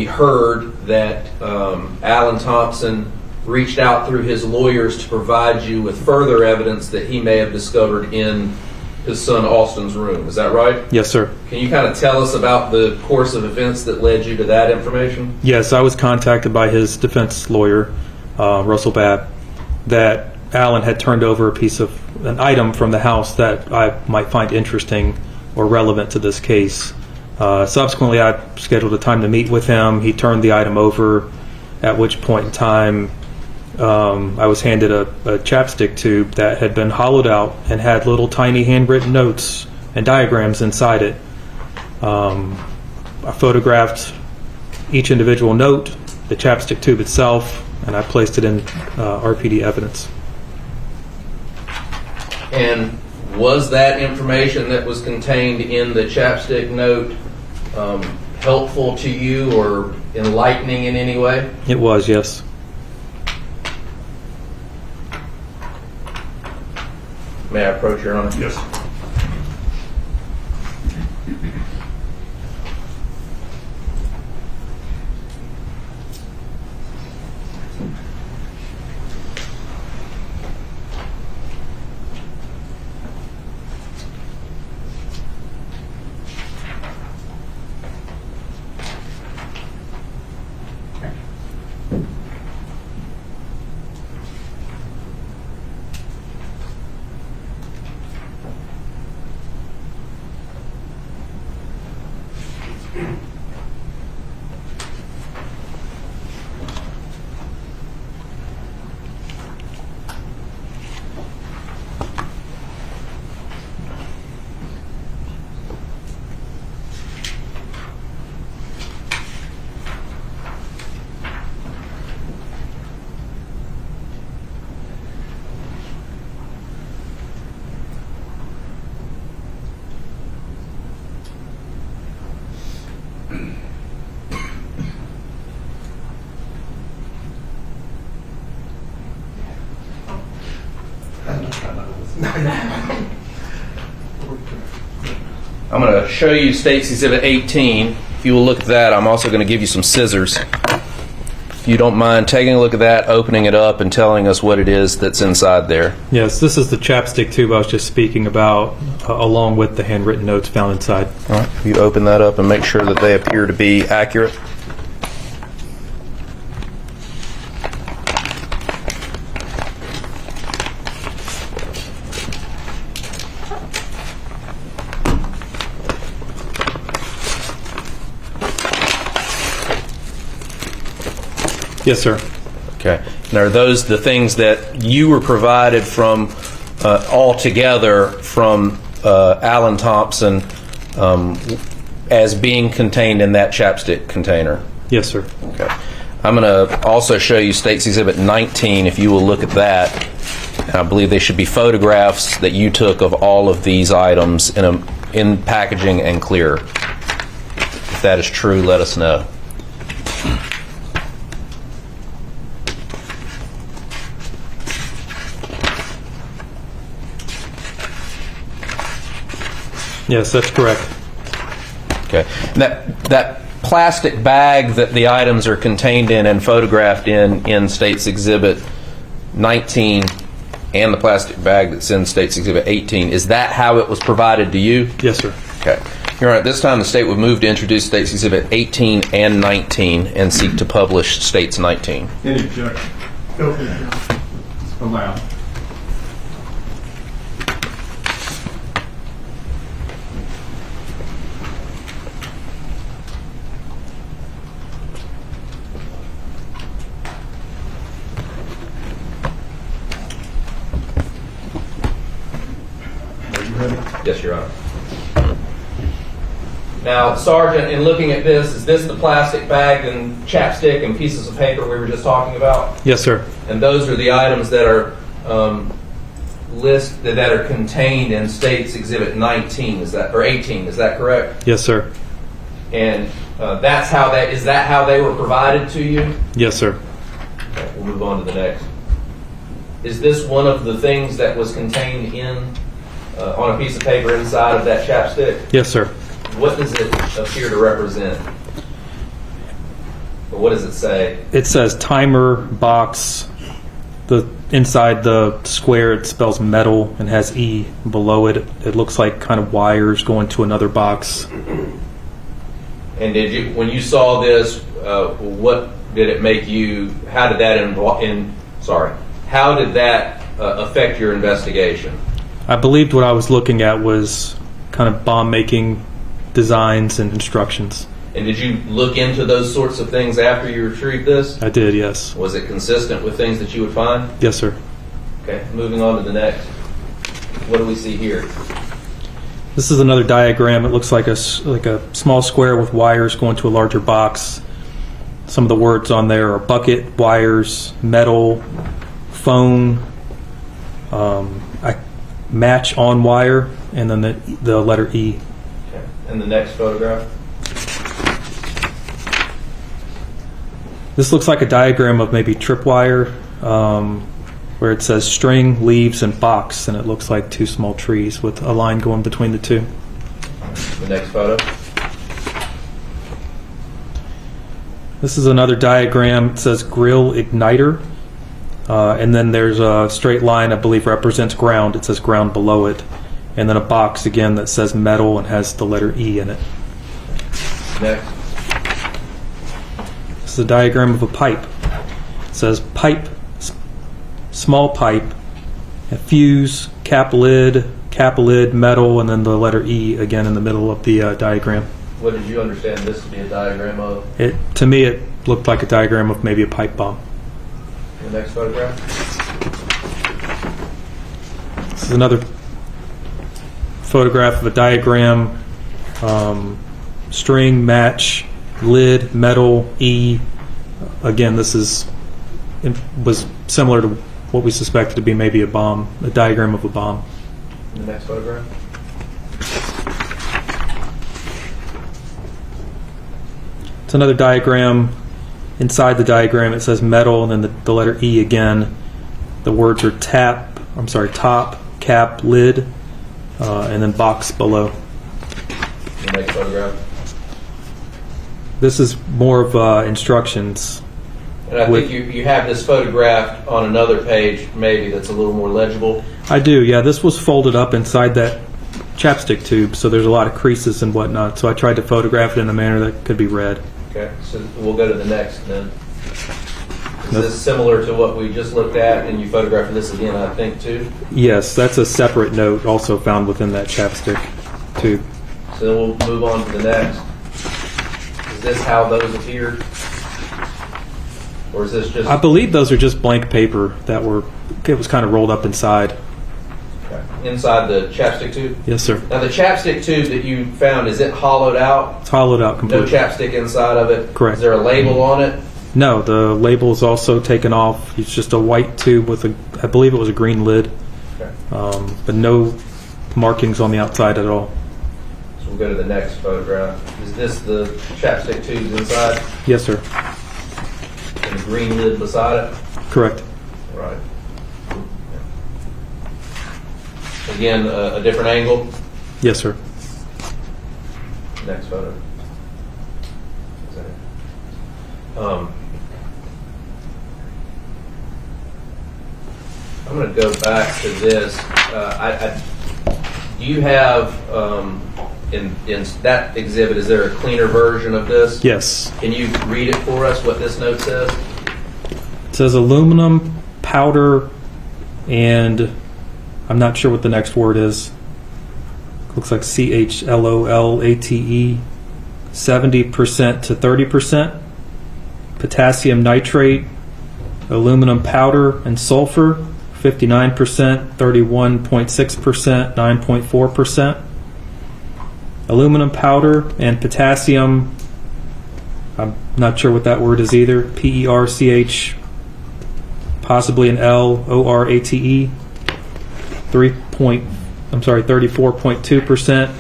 heard that Alan Thompson reached out through his lawyers to provide you with further evidence that he may have discovered in his son Austin's room. Is that right? Yes, sir. Can you kind of tell us about the course of events that led you to that information? Yes, I was contacted by his defense lawyer, Russell Babb, that Alan had turned over an item from the house that I might find interesting or relevant to this case. Subsequently, I scheduled a time to meet with him. He turned the item over, at which point in time I was handed a chapstick tube that had been hollowed out and had little tiny handwritten notes and diagrams inside it. I photographed each individual note, the chapstick tube itself, and I placed it in RPD evidence. And was that information that was contained in the chapstick note helpful to you or enlightening in any way? It was, yes. May I approach, Your Honor? Yes. I'm going to show you State's Exhibit 18. If you will look at that, I'm also going to give you some scissors. If you don't mind taking a look at that, opening it up, and telling us what it is that's inside there. Yes, this is the chapstick tube I was just speaking about, along with the handwritten notes found inside. All right. If you open that up and make sure that they appear to be accurate. Yes, sir. Okay. Now, are those the things that you were provided from altogether from Alan Thompson as being contained in that chapstick container? Yes, sir. Okay. I'm going to also show you State's Exhibit 19, if you will look at that. And I believe they should be photographs that you took of all of these items in packaging and clear. If that is true, let us know. Yes, that's correct. Okay. And that plastic bag that the items are contained in and photographed in State's Exhibit 19 and the plastic bag that's in State's Exhibit 18, is that how it was provided to you? Yes, sir. Okay. Your Honor, at this time the State would move to introduce State's Exhibit 18 and 19 and seek to publish State's 19. Any objection? Okay. Allowed. Now, Sergeant, in looking at this, is this the plastic bag and chapstick and pieces of paper we were just talking about? Yes, sir. And those are the items that are listed, that are contained in State's Exhibit 19, or 18? Is that correct? Yes, sir. And is that how they were provided to you? Yes, sir. Okay, we'll move on to the next. Is this one of the things that was contained on a piece of paper inside of that chapstick? Yes, sir. What does it appear to represent? Or what does it say? It says timer box. Inside the square it spells metal and has E below it. It looks like kind of wires going to another box. And when you saw this, what did it make you? How did that How did that affect your investigation? I believed what I was looking at was kind of bomb making designs and instructions. And did you look into those sorts of things after you retrieved this? I did, yes. Was it consistent with things that you would find? Yes, sir. Okay, moving on to the next. What do we see here? This is another diagram. It looks like a small square with wires going to a larger box. Some of the words on there are bucket, wires, metal, phone, match on wire, and then the letter E. Okay. And the next photograph? This looks like a diagram of maybe tripwire, where it says string, leaves, and box, and it looks like two small trees with a line going between the two. The next photo? This is another diagram. It says grill igniter, and then there's a straight line I believe represents ground. It says ground below it, and then a box again that says metal and has the letter E in it. Next. This is a diagram of a pipe. It says pipe, small pipe, a fuse, cap lid, metal, and then the letter E again in the middle of the diagram. What did you understand this to be a diagram of? To me, it looked like a diagram of maybe a pipe bomb. The next photograph? This is another photograph of a diagram. String, match, lid, metal, E. Again, this was similar to what we suspected to be maybe a bomb, a diagram of a bomb. The next photograph? It's another diagram. Inside the diagram it says metal and then the letter E again. The words are top, cap, lid, and then box below. The next photograph? This is more of instructions. And I think you have this photographed on another page maybe that's a little more legible. I do, yeah. This was folded up inside that chapstick tube, so there's a lot of creases and whatnot. So I tried to photograph it in a manner that could be read. Okay, so we'll go to the next then. Is this similar to what we just looked at, and you photographed this again, I think, too? Yes, that's a separate note also found within that chapstick tube. So then we'll move on to the next. Is this how those appeared? Or is this just... I believe those are just blank paper it was kind of rolled up inside. Okay. Inside the chapstick tube? Yes, sir. Now the chapstick tube that you found, is it hollowed out? It's hollowed out completely. No chapstick inside of it? Correct. Is there a label on it? No, the label is also taken off. It's just a white tube with I believe it was a green lid. Okay. But no markings on the outside at all. So we'll go to the next photograph. Is this the chapstick tube inside? Yes, sir. And the green lid beside it? Correct. Right. Again, a different angle? Yes, sir. Next photo. Is that it? I'm going to go back to this. Do you have, in that exhibit, is there a cleaner version of this? Yes. Can you read it for us, what this note says? It says aluminum, powder, and I'm not sure what the next word is. Looks like CHLOLATE, 70% to 30%. Potassium nitrate, aluminum powder, and sulfur, 59%, 31.6%, 9.4%. aluminum powder, and potassium. I'm not sure what that word is either. PERCH, possibly an LORATE. 34.2%,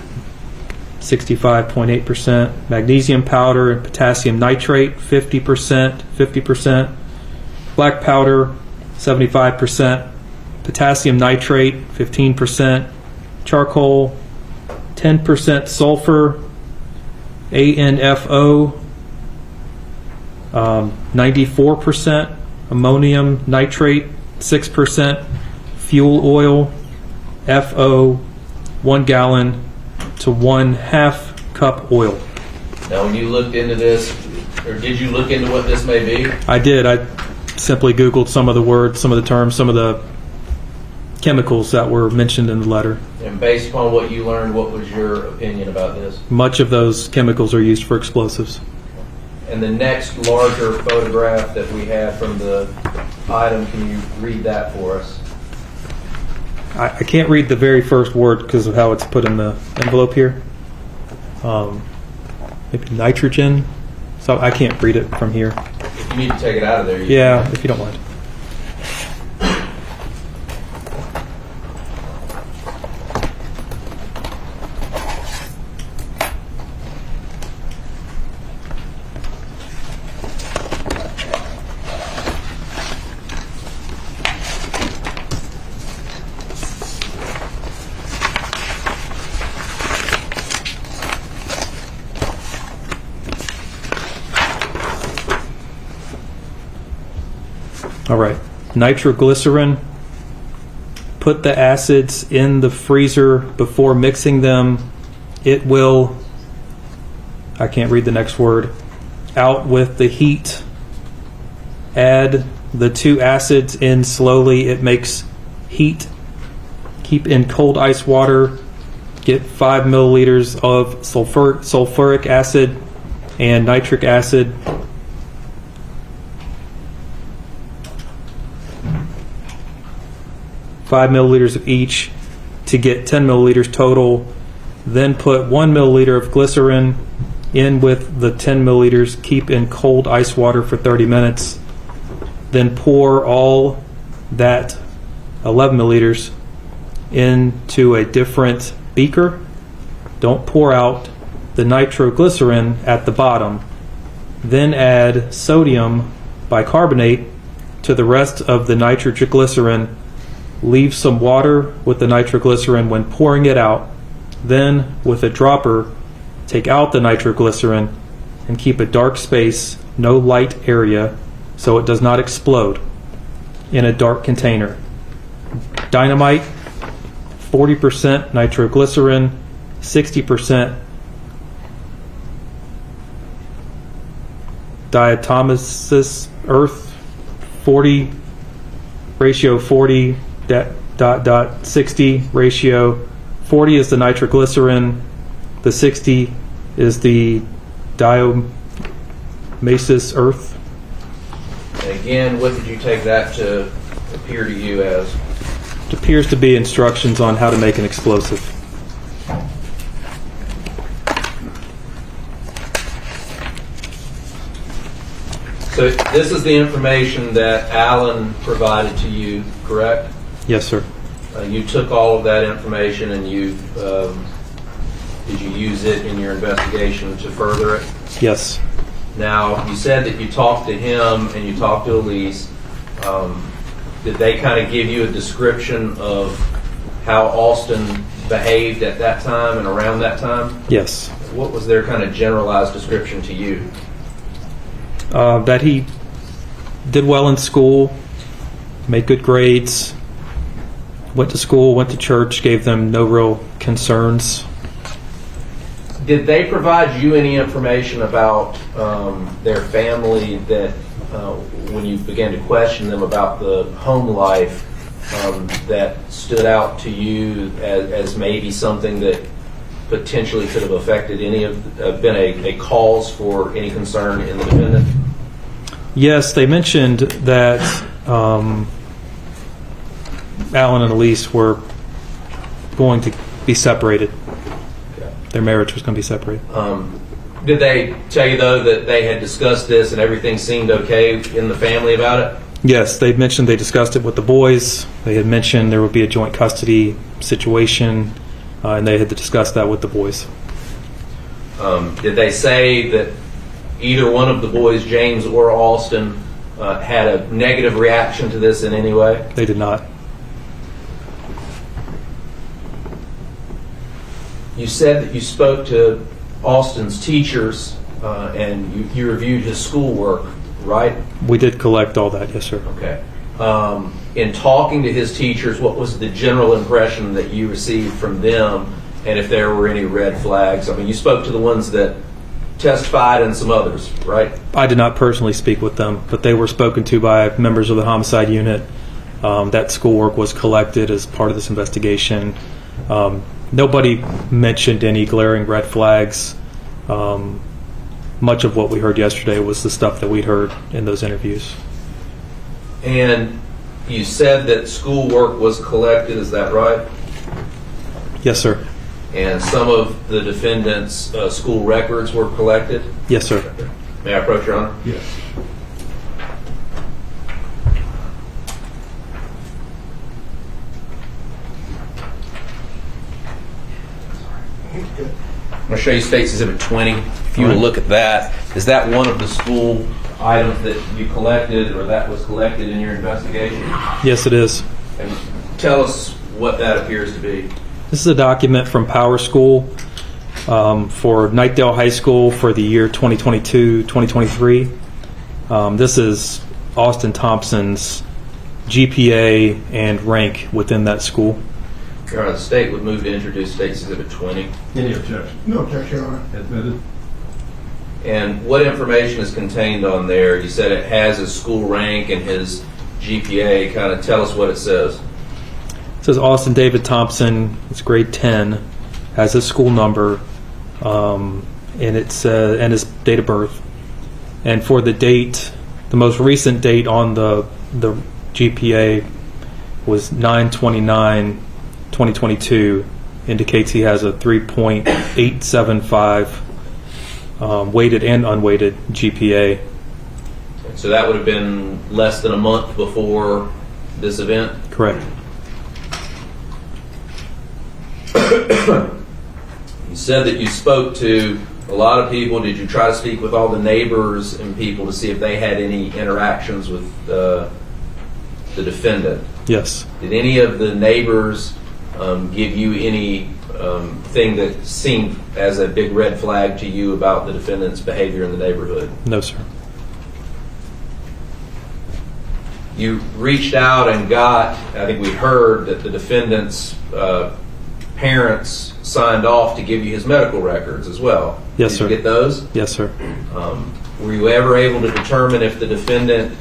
65.8%. Magnesium powder and potassium nitrate, 50%. Black powder, 75%. Potassium nitrate, 15%. Charcoal, 10%. Sulfur, ANFO, 94%. Ammonium nitrate, 6%. Fuel oil, FO, 1 gallon to 1/2 cup oil. Now, when you looked into this, or did you look into what this may be? I did. I simply Googled some of the words, some of the terms, some of the chemicals that were mentioned in the letter. And based upon what you learned, what was your opinion about this? Much of those chemicals are used for explosives. And the next larger photograph that we have from the item, can you read that for us? I can't read the very first word because of how it's put in the envelope here. Maybe nitrogen. So I can't read it from here. If you need to take it out of there. Yeah, if you don't mind. All right, nitroglycerin. Put the acids in the freezer before mixing them. It will, I can't read the next word, out with the heat. Add the 2 acids in slowly. It makes heat. Keep in cold ice water. Get 5 milliliters of sulfuric acid and nitric acid. Five milliliters of each to get 10 milliliters total. Then put 1 milliliter of glycerin in with the 10 milliliters. Keep in cold ice water for 30 minutes. Then pour all that 11 milliliters into a different beaker. Don't pour out the nitroglycerin at the bottom. Then add sodium bicarbonate to the rest of the nitroglycerin. Leave some water with the nitroglycerin when pouring it out. Then, with a dropper, take out the nitroglycerin and keep a dark space, no light area, so it does not explode, in a dark container. Dynamite, 40% nitroglycerin, 60% diatomaceous earth, 40 ratio 40. 60 ratio. 40 is the nitroglycerin. The 60 is the diatomaceous earth. And again, what did you take that to appear to you as? It appears to be instructions on how to make an explosive. So this is the information that Alan provided to you, correct? Yes, sir. You took all of that information and you did you use it in your investigation to further it? Yes. Now, you said that you talked to him and you talked to Elise. Did they kind of give you a description of how Austin behaved at that time and around that time? Yes. What was their kind of generalized description to you? That he did well in school, made good grades, went to school, went to church, gave them no real concerns. Did they provide you any information about their family that when you began to question them about the home life that stood out to you as maybe something that potentially could have affected any of, been a cause for any concern in the defendant? Yes, they mentioned that Alan and Elise were going to be separated. their marriage was going to be separated. Did they tell you, though, that they had discussed this and everything seemed okay in the family about it? Yes, they mentioned they discussed it with the boys. They had mentioned there would be a joint custody situation, and they had discussed that with the boys. Did they say that either one of the boys, James or Alston, had a negative reaction to this in any way? They did not. You said that you spoke to Alston's teachers and you reviewed his schoolwork, right? We did collect all that, yes, sir. Okay. In talking to his teachers, what was the general impression that you received from them, and if there were any red flags? I mean, you spoke to the ones that testified and some others, right? I did not personally speak with them, but they were spoken to by members of the homicide unit. That schoolwork was collected as part of this investigation. Nobody mentioned any glaring red flags. Much of what we heard yesterday was the stuff that we'd heard in those interviews. And you said that schoolwork was collected, is that right? Yes, sir. And some of the defendants' school records were collected? Yes, sir. May I approach, Your Honor? Yes. I'm going to show you State's Exhibit 20. If you will look at that, is that one of the school items that you collected or that was collected in your investigation? Yes, it is. And tell us what that appears to be. This is a document from Power School for Knightdale High School for the year 2022-2023. This is Austin Thompson's GPA and rank within that school. Your Honor, the State would move to introduce State's Exhibit 20. Any objection? No objection, Your Honor. Admitted. And what information is contained on there? You said it has his school rank and his GPA. Kind of tell us what it says. It says Austin David Thompson, it's grade 10, has his school number, and it's and his date of birth. And for the date, the most recent date on the GPA was 9/29/2022, indicates he has a 3.875 weighted and unweighted GPA. So that would have been less than a month before this event? Correct. You said that you spoke to a lot of people. Did you try to speak with all the neighbors and people to see if they had any interactions with the defendant? Yes. Did any of the neighbors give you any thing that seemed as a big red flag to you about the defendant's behavior in the neighborhood? No, sir. You reached out and got, I think we heard that the defendant's parents signed off to give you his medical records as well. Yes, Did sir. you get those? Yes, sir. Were you ever able to determine if the defendant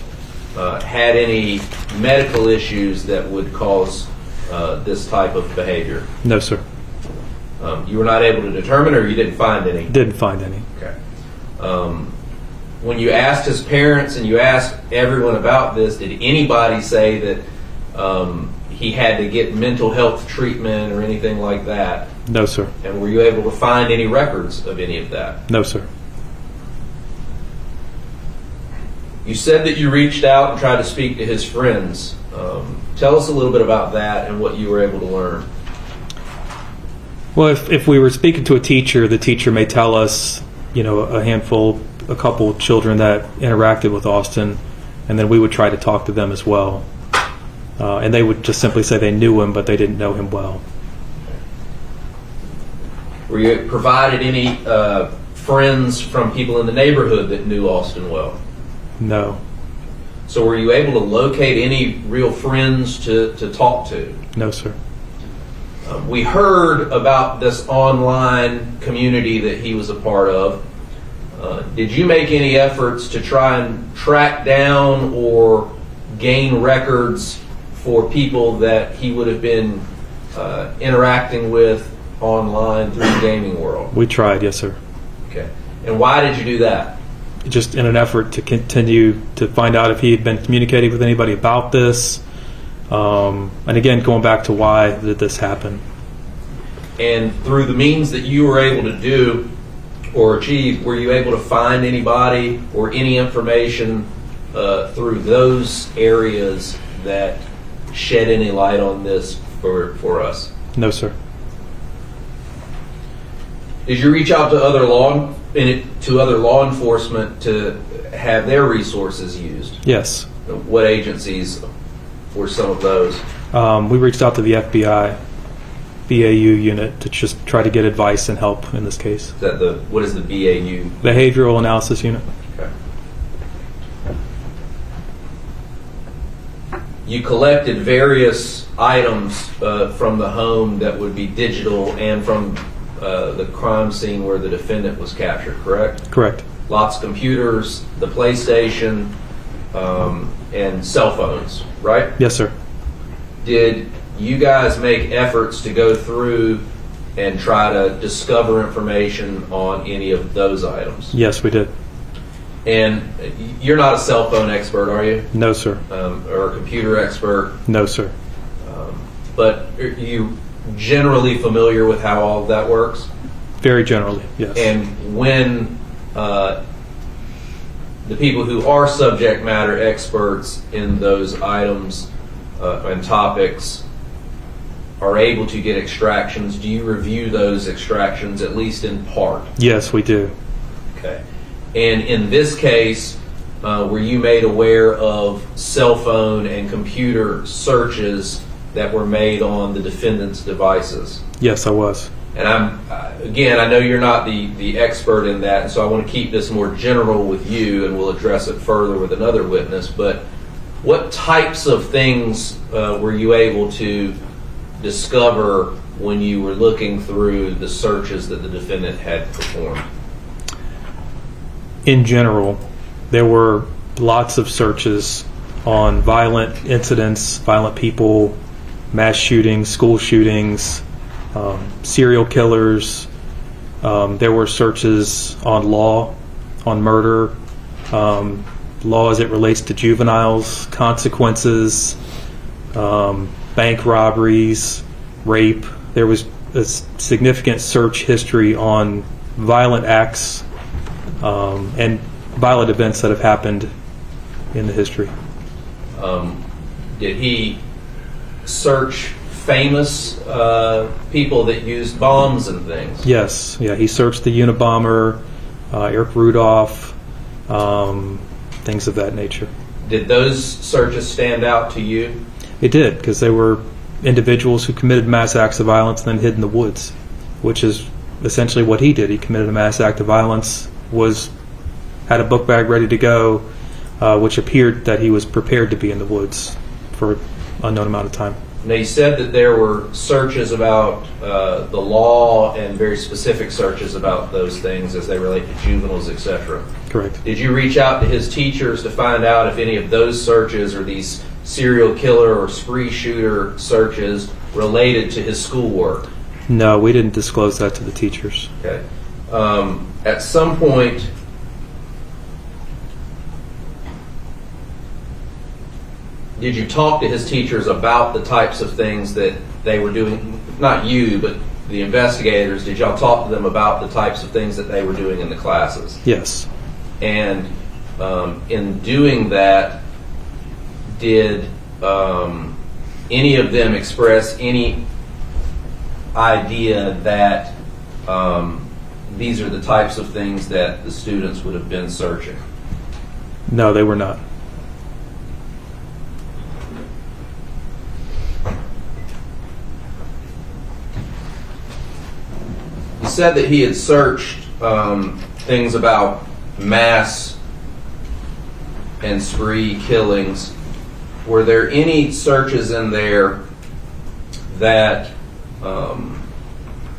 had any medical issues that would cause this type of behavior? No, sir. You were not able to determine, or you didn't find any? Didn't find any. Okay. When you asked his parents and you asked everyone about this, did anybody say that he had to get mental health treatment or anything like that? No, sir. And were you able to find any records of any of that? No, sir. You said that you reached out and tried to speak to his friends. Tell us a little bit about that and what you were able to learn. Well, if we were speaking to a teacher, the teacher may tell us, a couple of children that interacted with Austin, and then we would try to talk to them as well. And they would just simply say they knew him, but they didn't know him well. Were you provided any friends from people in the neighborhood that knew Austin well? No. So were you able to locate any real friends to talk to? No, sir. We heard about this online community that he was a part of. Did you make any efforts to try and track down or gain records for people that he would have been interacting with online through the gaming world? We tried, yes, sir. Okay. And why did you do that? Just in an effort to continue to find out if he had been communicating with anybody about this. And again, going back to why did this happen? And through the means that you were able to do or achieve, were you able to find anybody or any information through those areas that shed any light on this for us? No, sir. Did you reach out to other law enforcement to have their resources used? Yes. What agencies were some of those? We reached out to the FBI, BAU unit to just try to get advice and help in this case. Is that what is the BAU? Behavioral Analysis Unit. Okay. You collected various items from the home that would be digital and from the crime scene where the defendant was captured, correct? Correct. Lots of computers, the PlayStation, and cell phones, right? Yes, sir. Did you guys make efforts to go through and try to discover information on any of those items? Yes, we did. And you're not a cell phone expert, are you? No, sir. Or a computer expert? No, sir. But are you generally familiar with how all of that works? Very generally, yes. And when the people who are subject matter experts in those items and topics are able to get extractions, do you review those extractions at least in part? Yes, we do. Okay. And in this case, were you made aware of cell phone and computer searches that were made on the defendant's devices? Yes, I was. And I know you're not the expert in that, and so I want to keep this more general with you, and we'll address it further with another witness. But what types of things were you able to discover when you were looking through the searches that the defendant had performed? In general, there were lots of searches on violent incidents, violent people, mass shootings, school shootings, serial killers. There were searches on law, on murder, law as it relates to juveniles, consequences, bank robberies, rape. There was a significant search history on violent acts and violent events that have happened in the history. Did he search famous people that used bombs and things? Yes. Yeah, he searched the Unabomber, Eric Rudolph, things of that nature. Did those searches stand out to you? It did, because they were individuals who committed mass acts of violence and then hid in the woods, which is essentially what he did. He committed a mass act of violence, had a book bag ready to go, which appeared that he was prepared to be in the woods for an unknown amount of time. Now, you said that there were searches about the law and very specific searches about those things as they relate to juveniles, etc. Correct. Did you reach out to his teachers to find out if any of those searches or these serial killer or spree shooter searches related to his schoolwork? No, we didn't disclose that to the teachers. Okay. At some point, did you talk to his teachers about the types of things that they were doing? Not you, but the investigators. Did y'all talk to them about the types of things that they were doing in the classes? Yes. And in doing that, did any of them express any idea that these are the types of things that the students would have been searching? No, they were not. You said that he had searched things about mass and spree killings. Were there any searches in there that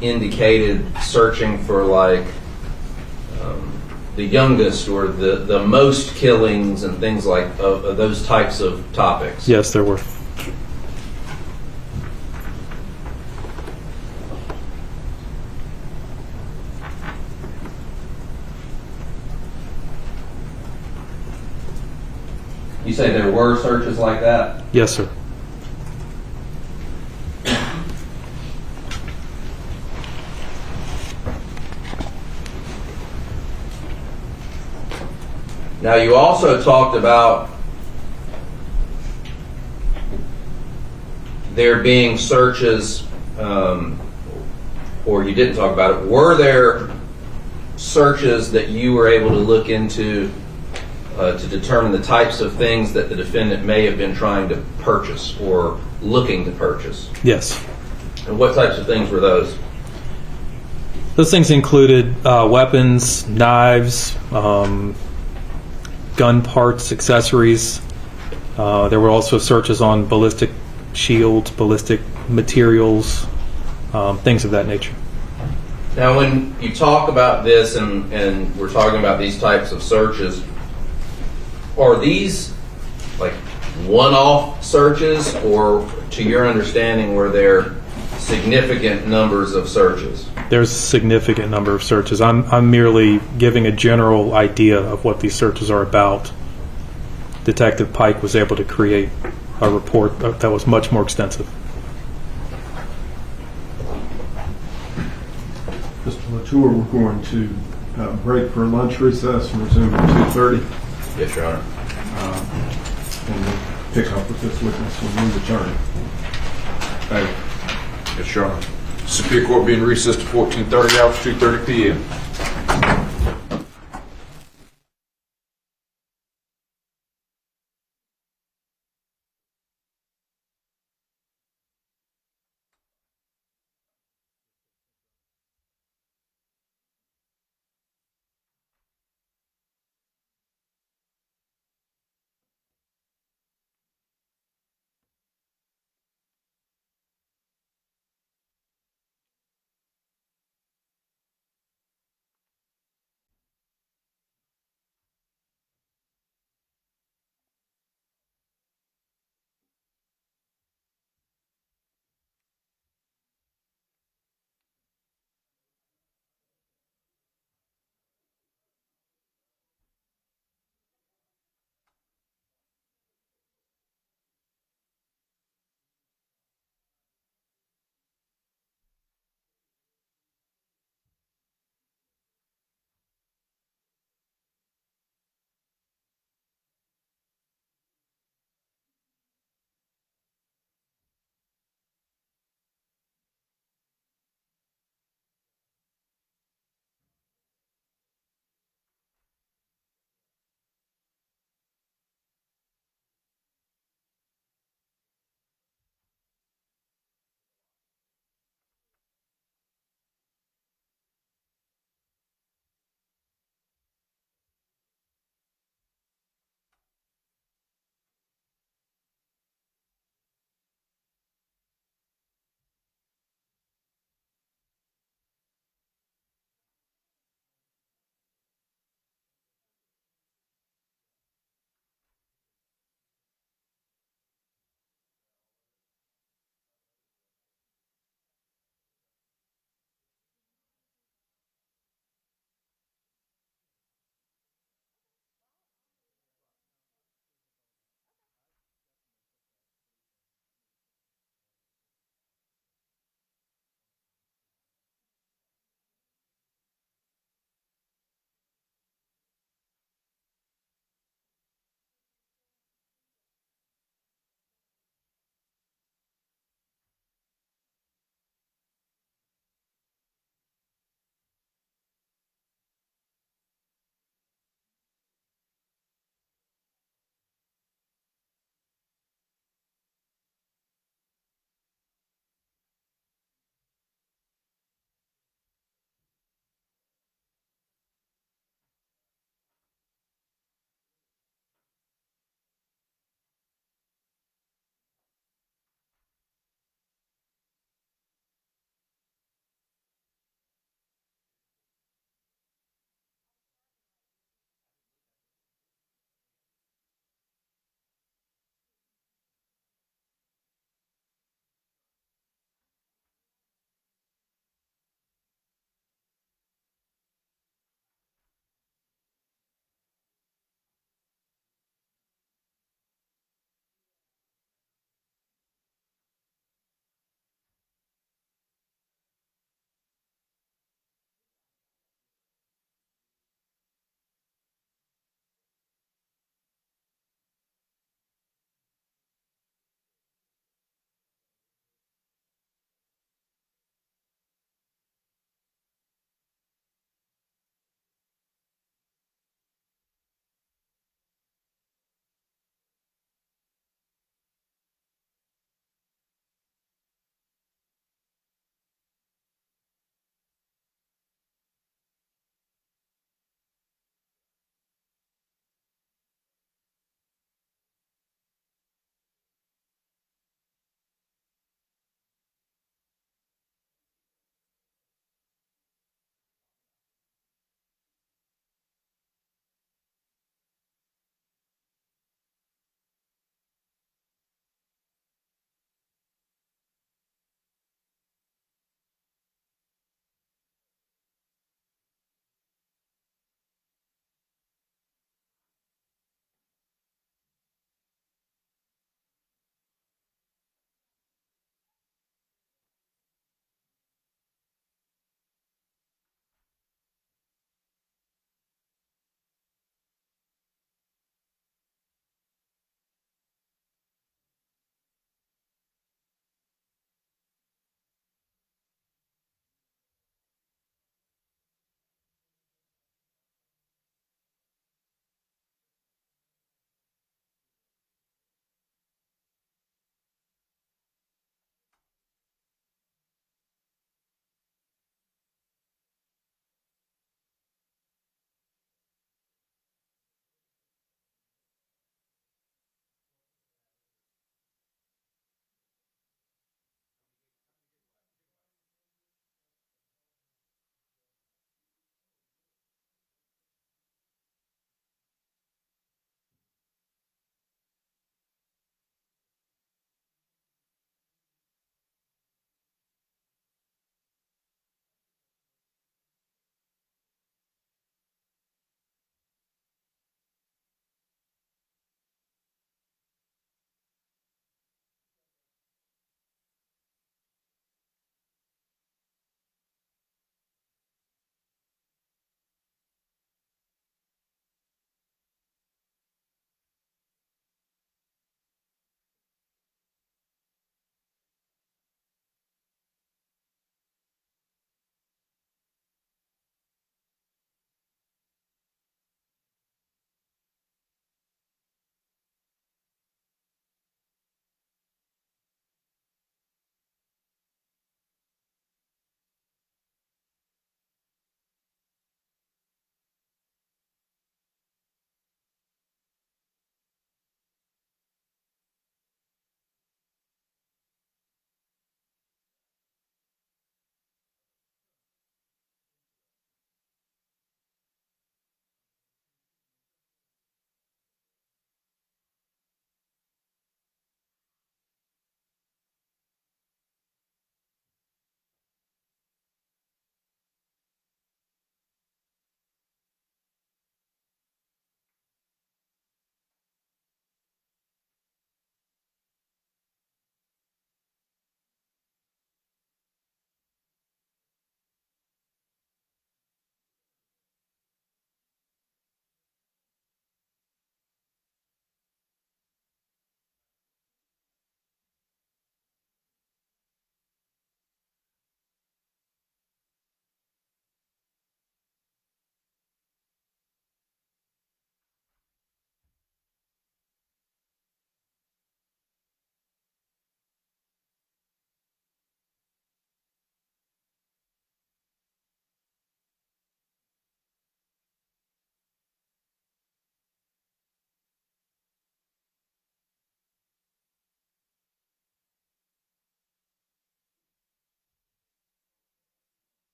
indicated searching for like the youngest or the most killings and things like of those types of topics? Yes, there were. You say there were searches like that? Yes, sir. Now, you also talked about there being searches, or you didn't talk about it. Were there searches that you were able to look into to determine the types of things that the defendant may have been trying to purchase or looking to purchase? Yes. And what types of things were those? Those things included weapons, knives, gun parts, accessories. There were also searches on ballistic shields, ballistic materials, things of that nature. Now, when you talk about this and we're talking about these types of searches, are these like one-off searches, or to your understanding, were there significant numbers of searches? There's a significant number of searches. I'm merely giving a general idea of what these searches are about. Detective Pike was able to create a report that was much more extensive. Mr. Latour, we're going to break for lunch recess and resume at 2:30. Yes, Your Honor. And we'll pick up with this witness when we return. Thank you. Yes, Your Honor. Superior Court being recessed to 14:30 hours, 2:30 p.m.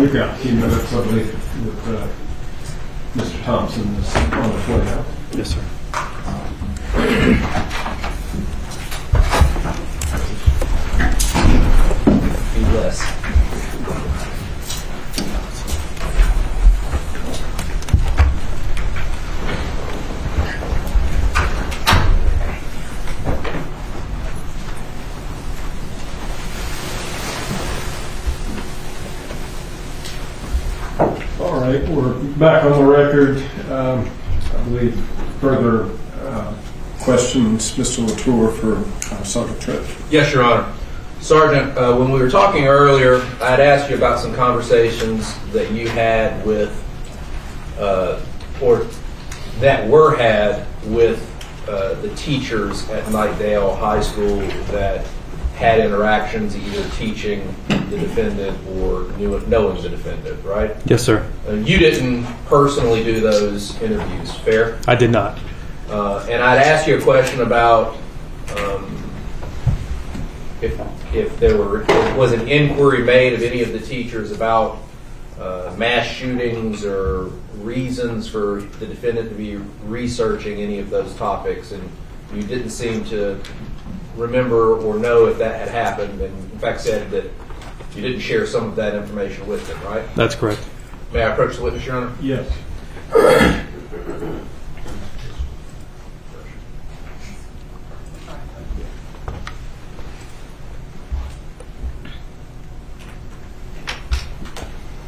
You've got a few minutes, I believe, that Mr. Thompson is on his way now. Yes, sir. Be blessed. All right, we're back on the record. I believe further questions, Mr. Latour, for Sergeant Tripp. Yes, Your Honor. Sergeant, when we were talking earlier, I'd asked you about some conversations that you had with, or that were had with the teachers at Knightdale High School that had interactions either teaching the defendant or knowing the defendant, right? Yes, sir. You didn't personally do those interviews, fair? I did not. And I'd ask you a question about if there was an inquiry made of any of the teachers about mass shootings or reasons for the defendant to be researching any of those topics, and you didn't seem to remember or know if that had happened, and in fact said that you didn't share some of that information with them, right? That's correct. May I approach the witness, Your Honor? Yes.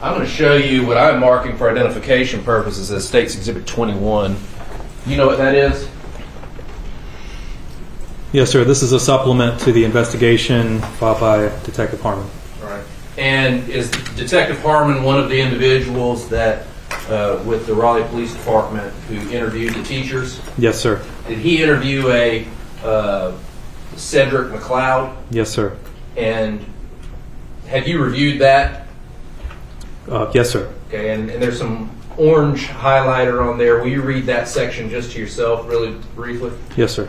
I'm going to show you what I'm marking for identification purposes as State's Exhibit 21. You know what that is? Yes, sir. This is a supplement to the investigation filed by Detective Harmon. All right. And is Detective Harmon one of the individuals that, with the Raleigh Police Department, who interviewed the teachers? Yes, sir. Did he interview a Cedric McLeod? Yes, sir. And have you reviewed that? Yes, sir. Okay, and there's some orange highlighter on there. Will you read that section just to yourself really briefly? Yes, sir.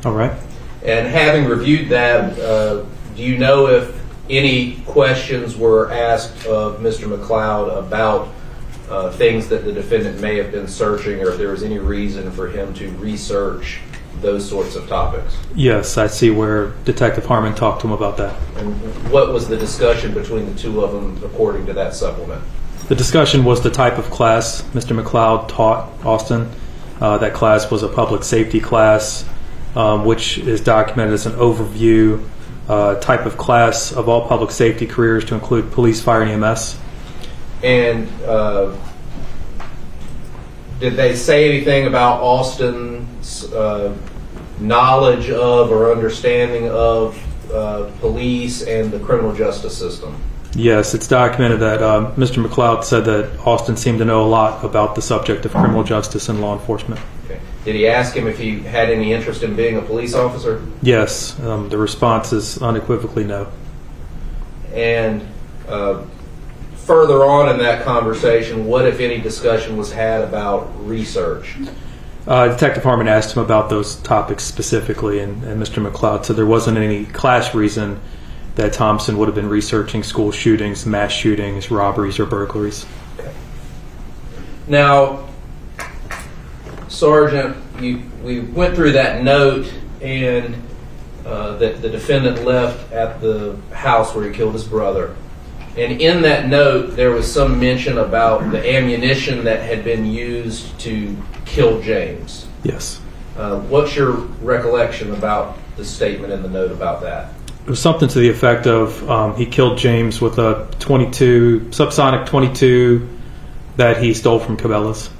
All right. And having reviewed that, do you know if any questions were asked of Mr. McLeod about things that the defendant may have been searching, or if there was any reason for him to research those sorts of topics? Yes, I see where Detective Harmon talked to him about that. And what was the discussion between the two of them according to that supplement? The discussion was the type of class Mr. McLeod taught Austin. That class was a public safety class, which is documented as an overview type of class of all public safety careers to include police, fire, and EMS. And did they say anything about Austin's knowledge of or understanding of police and the criminal justice system? Yes, it's documented that Mr. McLeod said that Austin seemed to know a lot about the subject of criminal justice and law enforcement. Okay. Did he ask him if he had any interest in being a police officer? Yes, the response is unequivocally no. And further on in that conversation, what, if any, discussion was had about research? Detective Harmon asked him about those topics specifically, and Mr. McLeod said there wasn't any class reason that Thompson would have been researching school shootings, mass shootings, robberies, or burglaries. Okay. Now, Sergeant, we went through that note and that the defendant left at the house where he killed his brother. And in that note, there was some mention about the ammunition that had been used to kill James. Yes. What's your recollection about the statement in the note about that? It was something to the effect of he killed James with a subsonic 22 that he stole from Cabela's.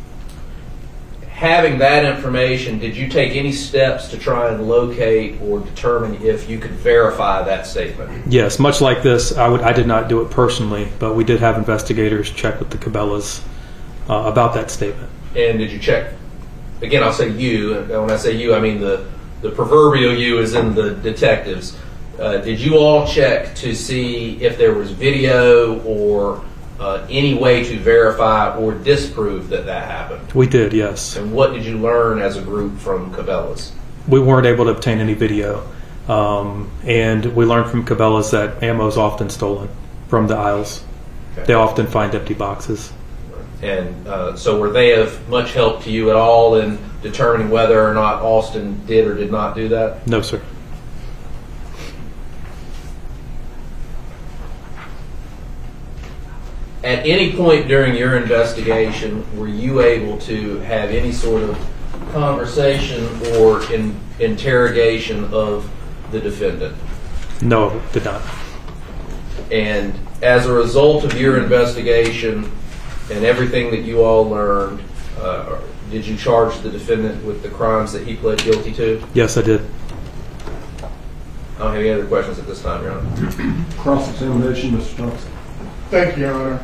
Having that information, did you take any steps to try and locate or determine if you could verify that statement? Yes, much like this, I did not do it personally, but we did have investigators check with the Cabela's about that statement. And did you check? Again, I'll say you. And when I say you, I mean the proverbial you is in the detectives. did you all check to see if there was video or any way to verify or disprove that happened? We did, yes. And what did you learn as a group from Cabela's? We weren't able to obtain any video. And we learned from Cabela's that ammo is often stolen from the aisles. Okay. They often find empty boxes. And so were they of much help to you at all in determining whether or not Austin did or did not do that? No, sir. At any point during your investigation, were you able to have any sort of conversation or interrogation of the defendant? No, did not. And as a result of your investigation and everything that you all learned, did you charge the defendant with the crimes that he pled guilty to? Yes, I did. I don't have any other questions at this time, Your Honor. Cross-examination, Mr. Thompson. Thank you, Your Honor.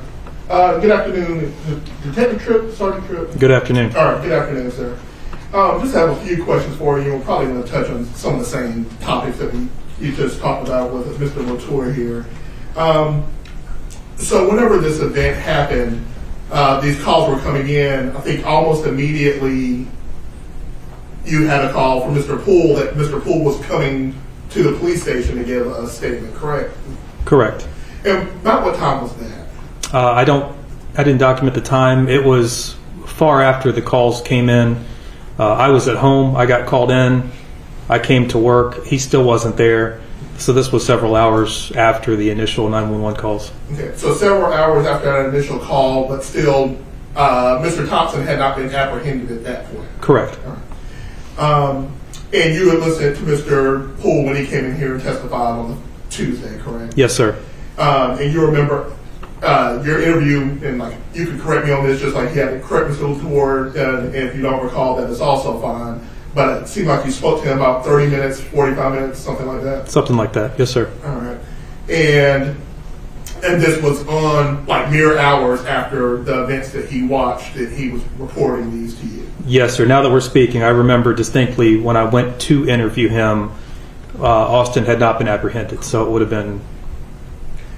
Good afternoon, Detective Tripp, Sergeant Tripp. Good afternoon. All right, good afternoon, sir. Just have a few questions for you. We're probably going to touch on some of the same topics that you just talked about with Mr. Latour here. So whenever this event happened, these calls were coming in. I think almost immediately you had a call from Mr. Poole that Mr. Poole was coming to the police station to give a statement, correct? Correct. And about what time was that? I didn't document the time. It was far after the calls came in. I was at home. I got called in. I came to work. He still wasn't there. So this was several hours after the initial 911 calls. Okay, so several hours after that initial call, but still, Mr. Thompson had not been apprehended at that point. Correct. And you had listened to Mr. Poole when he came in here and testified on Tuesday, correct? Yes, sir. And you remember your interview, and like you can correct me on this, just like you had to correct Mr. Latour, and if you don't recall, that is also fine. But it seemed like you spoke to him about 30 minutes, 45 minutes, something like that. Something like that. Yes, sir. All right. And this was on like mere hours after the events that he watched that he was reporting these to you. Yes, sir. Now that we're speaking, I remember distinctly when I went to interview him, Austin had not been apprehended, so it would have been.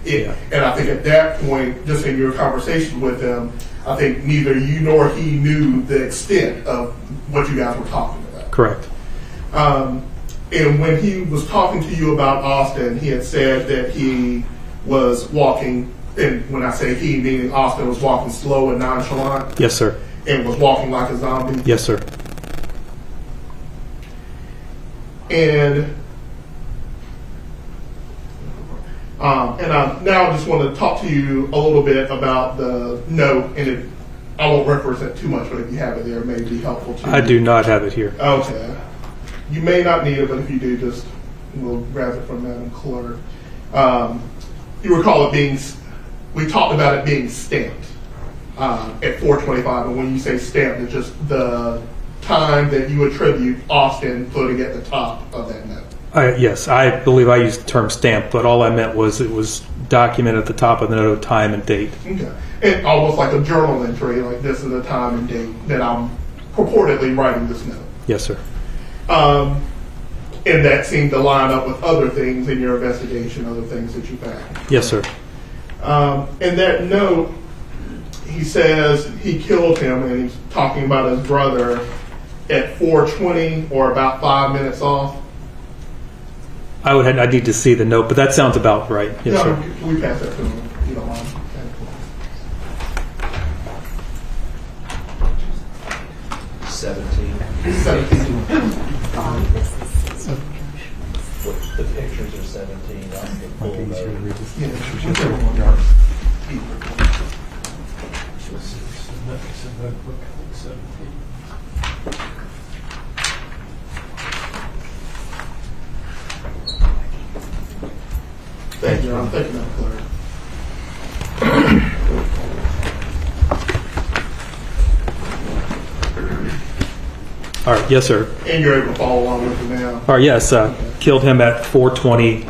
Yeah. And I think at that point, just in your conversation with him, I think neither you nor he knew the extent of what you guys were talking about. Correct. And when he was talking to you about Austin, he had said that he was walking, and when I say he, meaning Austin was walking slow and nonchalant. Yes, sir. And was walking like a zombie. Yes, sir. And I now just want to talk to you a little bit about the note, and I won't reference it too much, but if you have it there, it may be helpful to you. I do not have it here. Okay. You may not need it, but if you do, just we'll grab it from Madam Clerk. You recall it being, we talked about it being stamped at 4:25, and when you say stamped, it's just the time that you attribute Austin putting at the top of that note. Yes, I believe I used the term stamp, but all I meant was it was documented at the top of the note, time and date. Okay. And almost like a journal entry, like this is the time and date that I'm purportedly writing this note. Yes, sir. And that seemed to line up with other things in your investigation, other things that you found. Yes, sir. In that note, he says he killed him, and he's talking about his brother at 4:20 or about 5 minutes off. I need to see the note, but that sounds about right. Yes, no, sir. Can we pass that to him, if you don't mind? 17. The pictures are 17. That's the full Thank you, Ron. Thank you, Madam Clerk. All right. Yes, sir. And you're able to follow along with it now. All right. Yes. Killed him at 4:20,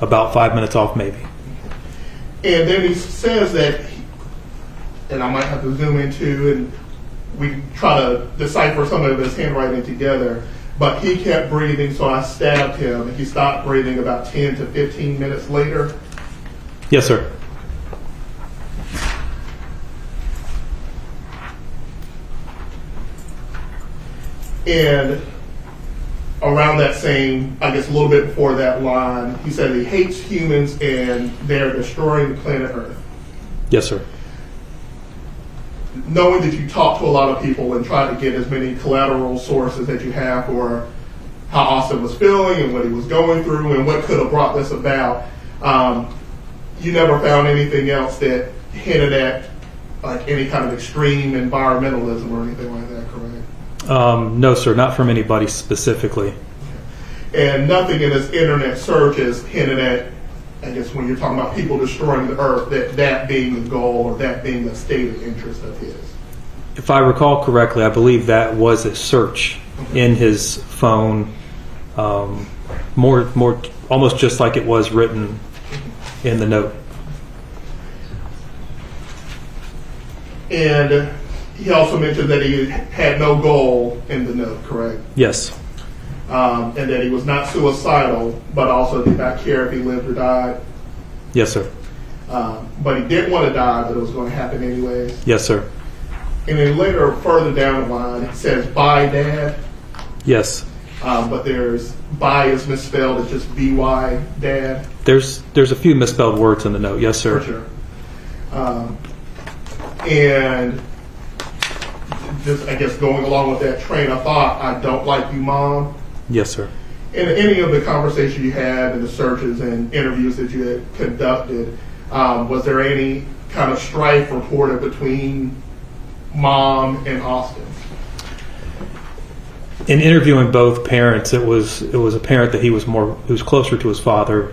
about 5 minutes off, maybe. And then he says that, and I might have to zoom into, and we try to decipher some of his handwriting together, but he kept breathing, so I stabbed him, and he stopped breathing about 10 to 15 minutes later. Yes, sir. And around that same, I guess a little bit before that line, he said he hates humans and they're destroying the planet Earth. Yes, sir. Knowing that you talk to a lot of people and try to get as many collateral sources that you have for how Austin was feeling and what he was going through and what could have brought this about, you never found anything else that hinted at like any kind of extreme environmentalism or anything like that, correct? No, sir, not from anybody specifically. And nothing in his internet searches hinted at, I guess when you're talking about people destroying the earth, that being the goal or that being a stated interest of his. If I recall correctly, I believe that was a search in his phone, more almost just like it was written in the note. And he also mentioned that he had no goal in the note, correct? Yes. And that he was not suicidal, but also did not care if he lived or died. Yes, sir. But he didn't want to die, but it was going to happen anyways. Yes, sir. And then later, further down the line, it says, "Bye, Dad." Yes. But there's "bye" is misspelled. It's just "by" Dad. There's a few misspelled words in the note. Yes, sir. For sure. And just, I guess, going along with that train of thought, "I don't like you, Mom." Yes, sir. In any of the conversation you had and the searches and interviews that you had conducted, was there any kind of strife reported between Mom and Austin? In interviewing both parents, it was apparent that he was closer to his father.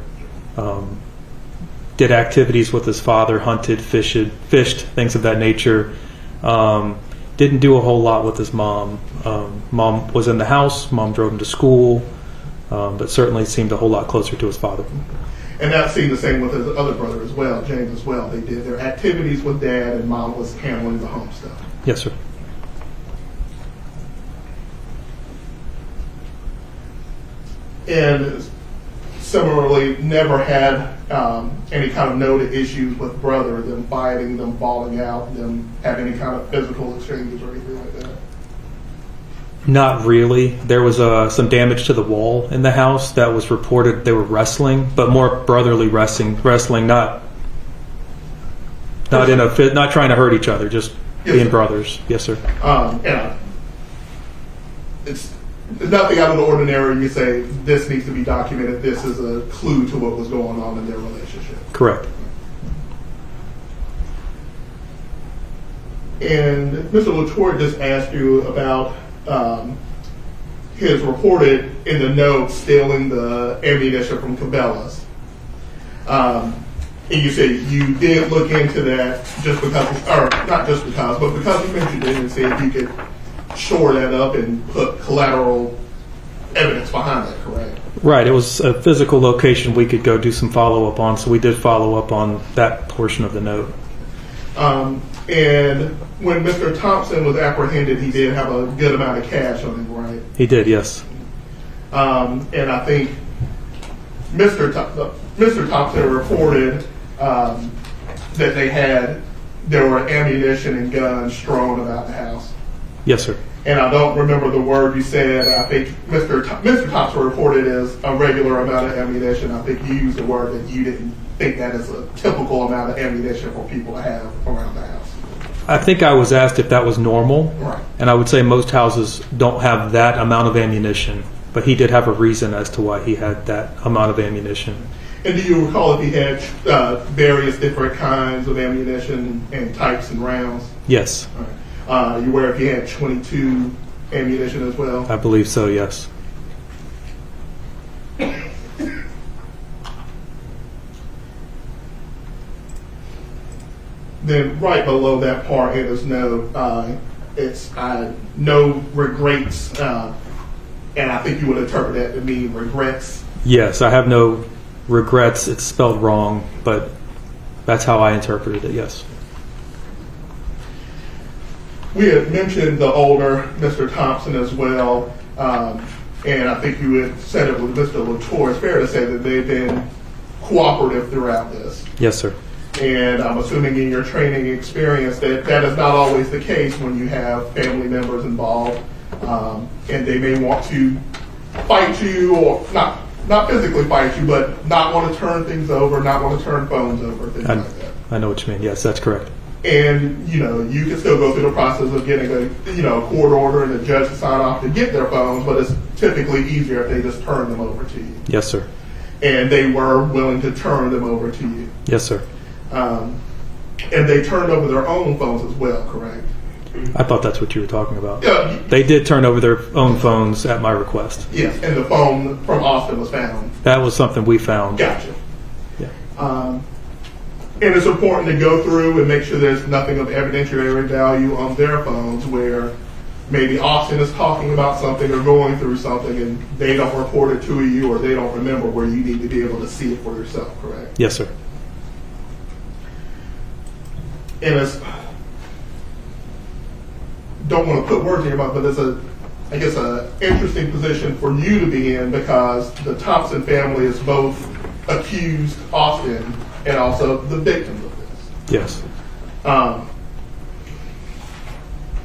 Did activities with his father, hunted, fished, things of that nature. Didn't do a whole lot with his mom. Mom was in the house. Mom drove him to school, but certainly seemed a whole lot closer to his father. And that seemed the same with his other brother as well, James as well. They did their activities with Dad, and Mom was handling the home stuff. Yes, sir. And similarly, never had any kind of noted issues with brother, them fighting, them falling out, them having any kind of physical exchanges or anything like that. Not really. There was some damage to the wall in the house that was reported. They were wrestling, but more brotherly wrestling, not in a fit, not trying to hurt each other, just being brothers. Yes, sir. It's nothing out of the ordinary. You say this needs to be documented. This is a clue to what was going on in their relationship. Correct. And Mr. LaTour just asked you about his reported in the note stealing the ammunition from Cabela's. And you said you did look into that just because, or not just because, but because you mentioned it and see if you could shore that up and put collateral evidence behind that, correct? Right. It was a physical location we could go do some follow-up on, so we did follow up on that portion of the note. And when Mr. Thompson was apprehended, he did have a good amount of cash on him, right? He did, yes. And I think Mr. Thompson reported that there were ammunition and guns strewn about the house. Yes, sir. And I don't remember the word you said. I think Mr. Thompson reported as a regular amount of ammunition. I think you used the word that you didn't think that is a typical amount of ammunition for people to have around the house. I think I was asked if that was normal, Right. And I would say most houses don't have that amount of ammunition, but he did have a reason as to why he had that amount of ammunition. And do you recall if he had various different kinds of ammunition and types and rounds? Yes. All right. You aware if he had 22 ammunition as well? I believe so, yes. Then right below that part in his note, it's no regrets, and I think you would interpret that to mean regrets. Yes, I have no regrets. It's spelled wrong, but that's how I interpreted it, yes. We had mentioned the older Mr. Thompson as well. and I think you had said it with Mr. Latour. It's fair to say that they've been cooperative throughout this. Yes, sir. And I'm assuming in your training experience that is not always the case when you have family members involved, and they may want to fight you, or not physically fight you, but not want to turn things over, not want to turn phones over, things like that. I know what you mean. Yes, that's correct. And, you can still go through the process of getting a court order and a judge to sign off to get their phones, but it's typically easier if they just turn them over to you. Yes, sir. And they were willing to turn them over to you. Yes, sir. And they turned over their own phones as well, correct? I thought that's what you were talking about. Yeah. They did turn over their own phones at my request. Yes, and the phone from Austin was found. That was something we found. Gotcha. Yeah. And it's important to go through and make sure there's nothing of evidentiary value on their phones where maybe Austin is talking about something or going through something and they don't report it to you or they don't remember, where you need to be able to see it for yourself, correct? Yes, sir. And it's, don't want to put words in your mouth, but it's an interesting position for you to be in, because the Thompson family is both accused Austin and also the victims of this. Yes.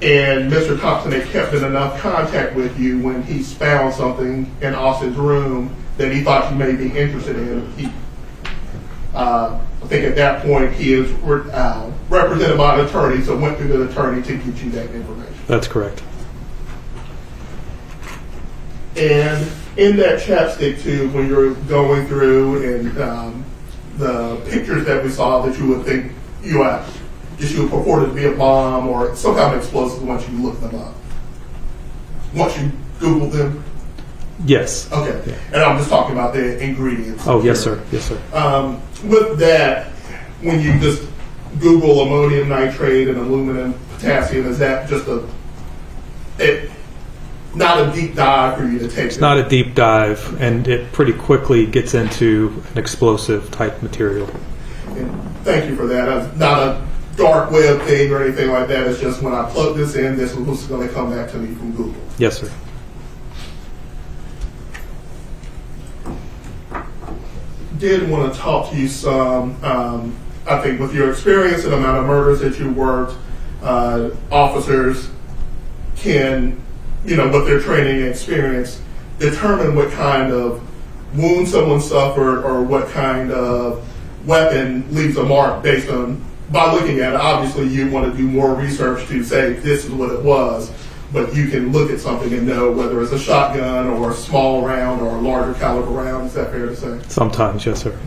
And Mr. Thompson had kept in enough contact with you when he found something in Austin's room that he thought you may be interested in. I think at that point he is represented by an attorney, so went through the attorney to get you that information. That's correct. And in that chapstick tube, when you're going through and the pictures that we saw that you would think you would purport to be a bomb or some kind of explosive once you look them up. Once you Google them? Yes. Okay. Yeah. And I'm just talking about the ingredients. Oh, yes, sir. Yes, sir. With that, when you just Google ammonium nitrate and aluminum potassium, is that just not a deep dive for you to take? It's not a deep dive, and it pretty quickly gets into an explosive type material. And thank you for that. It's not a dark web thing or anything like that. It's just when I plug this in, this is what's going to come back to me from Google. Yes, sir. Did want to talk to you some, I think with your experience and the amount of murders that you worked, officers can, with their training and experience, determine what kind of wound someone suffered or what kind of weapon leaves a mark based on, by looking at it. Obviously you want to do more research to say this is what it was, but you can look at something and know whether it's a shotgun or a small round or a larger caliber round. Is that fair to say? Sometimes, yes, sir.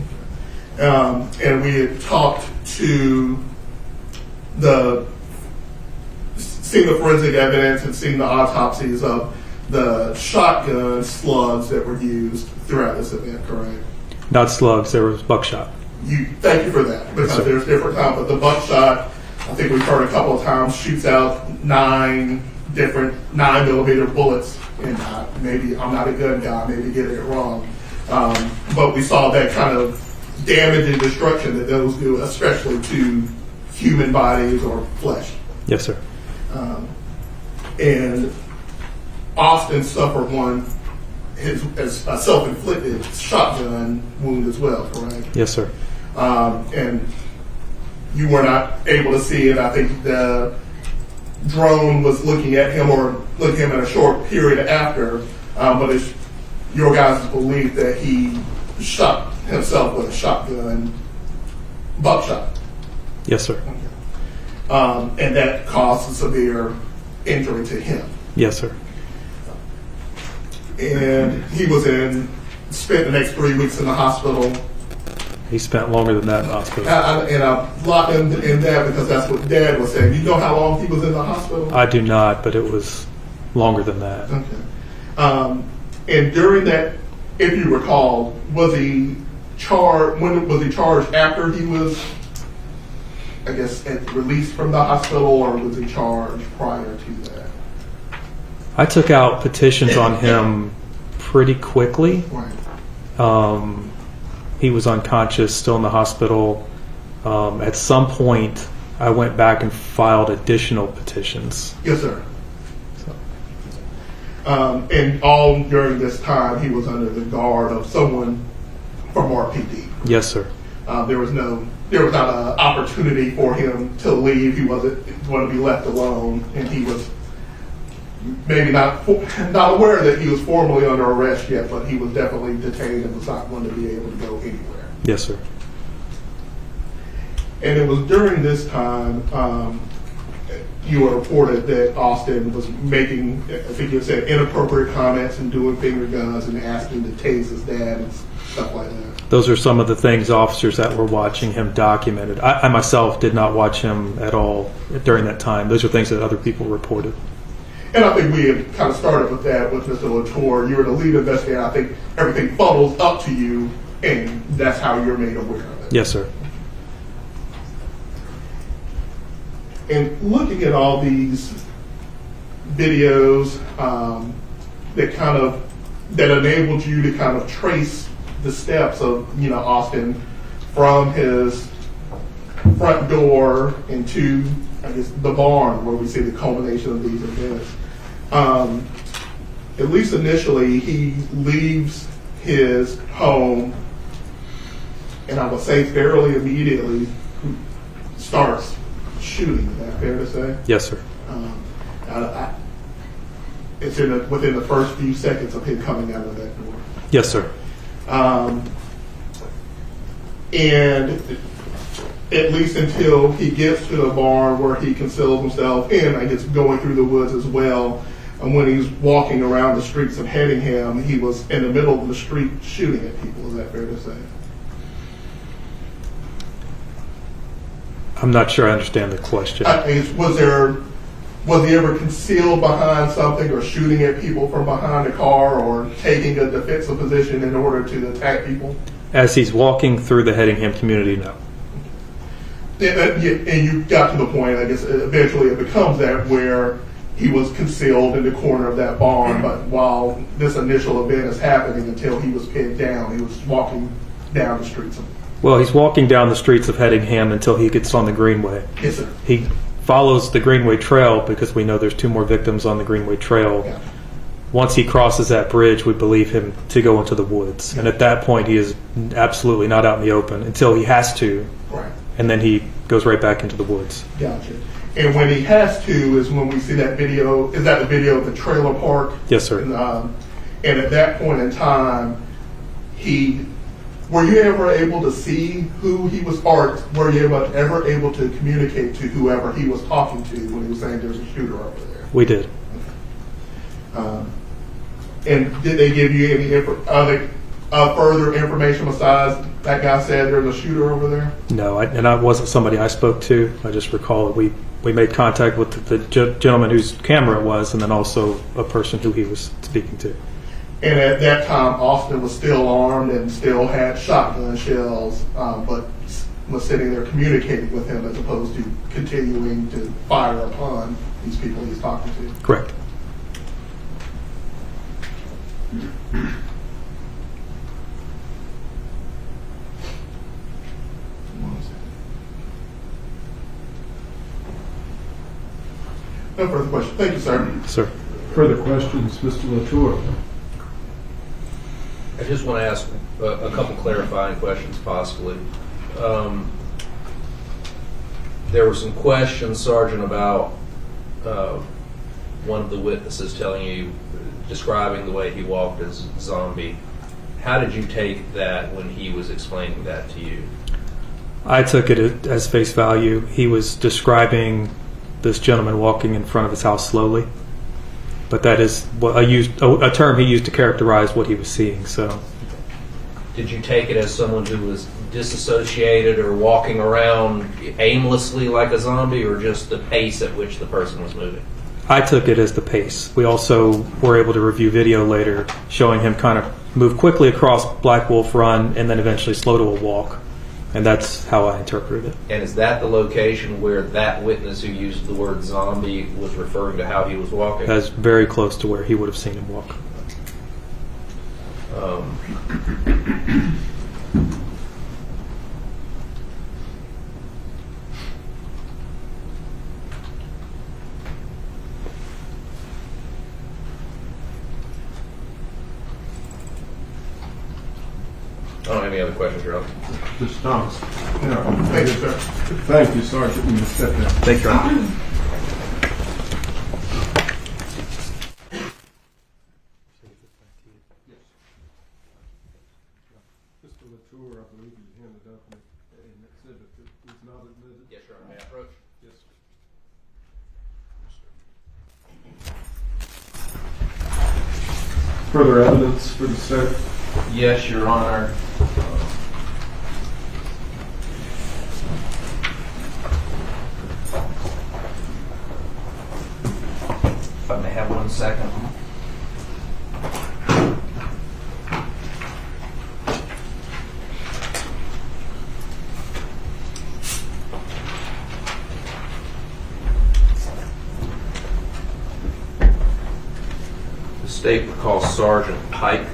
And we had talked to seen the forensic evidence and seen the autopsies of the shotgun slugs that were used throughout this event, correct? Not slugs, there was buckshot. Thank you for that, because there's different times, but the buckshot, I think we've heard a couple of times, shoots out 9 different 9mm bullets, and maybe I'm not a gun guy, maybe getting it wrong, but we saw that kind of damage and destruction that those do, especially to human bodies or flesh. Yes, sir. And Austin suffered one, as a self-inflicted shotgun wound as well, correct? Yes, sir. And you were not able to see it. I think the drone was looking at him in a short period after, but it's your guys' belief that he shot himself with a shotgun buckshot. Yes, sir. And that caused a severe injury to him. Yes, sir. And he spent the next 3 weeks in the hospital. He spent longer than that in the hospital. And I locked him in that because that's what Dad was saying. You know how long he was in the hospital? I do not, but it was longer than that. Okay. And during that, if you recall, was he charged? When was he charged? After he was, I guess, released from the hospital, or was he charged prior to that? I took out petitions on him pretty quickly. Right. He was unconscious, still in the hospital. At some point, I went back and filed additional petitions. Yes, sir. And all during this time, he was under the guard of someone from RPD. Yes, sir. There was not an opportunity for him to leave. He wasn't going to be left alone, and he was maybe not aware that he was formally under arrest yet, but he was definitely detained and was not going to be able to go anywhere. Yes, sir. And it was during this time you were reported that Austin was making, I think you said, inappropriate comments and doing finger guns and asking to tase his dad and stuff like that. Those are some of the things officers that were watching him documented. I myself did not watch him at all during that time. Those are things that other people reported. And I think we had kind of started with that with Mr. Latour. You were the lead investigator. I think everything funnels up to you, and that's how you're made aware of it. Yes, sir. And looking at all these videos that enabled you to kind of trace the steps of Austin from his front door into the barn where we see the culmination of these events. At least initially, he leaves his home, and I would say fairly immediately starts shooting. Is that fair to say? Yes, sir. It's within the first few seconds of him coming out of that door. Yes, sir. And at least until he gets to the barn where he conceals himself in, I guess going through the woods as well. And when he's walking around the streets of Hedingham, he was in the middle of the street shooting at people. Is that fair to say? I'm not sure I understand the question. Was he ever concealed behind something or shooting at people from behind a car or taking a defensive position in order to attack people? As he's walking through the Hedingham community, no. And you got to the point, I guess, eventually it becomes that where he was concealed in the corner of that barn, but while this initial event is happening until he was pinned down, he was walking down the streets. Well, he's walking down the streets of Hedingham until he gets on the Greenway. Yes, sir. He follows the Greenway Trail because we know there's 2 more victims on the Greenway Trail. Yeah. Once he crosses that bridge, we believe him to go into the woods. Yeah. And at that point, he is absolutely not out in the open until he has to. Right. And then he goes right back into the woods. Gotcha. And when he has to is when we see that video. Is that the video of the trailer park? Yes, sir. And at that point in time, were you ever able to see who he was, or were you ever able to communicate to whoever he was talking to when he was saying there's a shooter over there? We did. And did they give you any further information besides that guy said there's a shooter over there? No, and I wasn't somebody I spoke to. I just recall that we made contact with the gentleman whose camera it was, and then also a person who he was speaking to. And at that time, Austin was still armed and still had shotgun shells, but was sitting there communicating with him as opposed to continuing to fire upon these people he's talking to. Correct. No further questions. Thank you, sir. Sir. Further questions, Mr. Latour? I just want to ask a couple clarifying questions, possibly. There were some questions, Sergeant, about one of the witnesses describing the way he walked as a zombie. How did you take that when he was explaining that to you? I took it as face value. He was describing this gentleman walking in front of his house slowly. But that is what a term he used to characterize what he was seeing. So, did you take it as someone who was disassociated or walking around aimlessly like a zombie, or just the pace at which the person was moving? I took it as the pace. We also were able to review video later showing him kind of move quickly across Black Wolf Run and then eventually slow to a walk. And that's how I interpreted it. And is that the location where that witness who used the word zombie was referring to how he was walking? That's very close to where he would have seen him walk. questions, Your Honor. Mr. Thomas. Thank you, sir. Thank you, Sergeant. You may step down. Thank you, Your Honor. Mr. Latour, I believe you handed up an exhibit that was not admitted. Yes, Your Honor. May I approach? Yes, sir. Further evidence for the state? Yes, Your Honor. If I may have 1 second. The state recalls Sergeant Pike.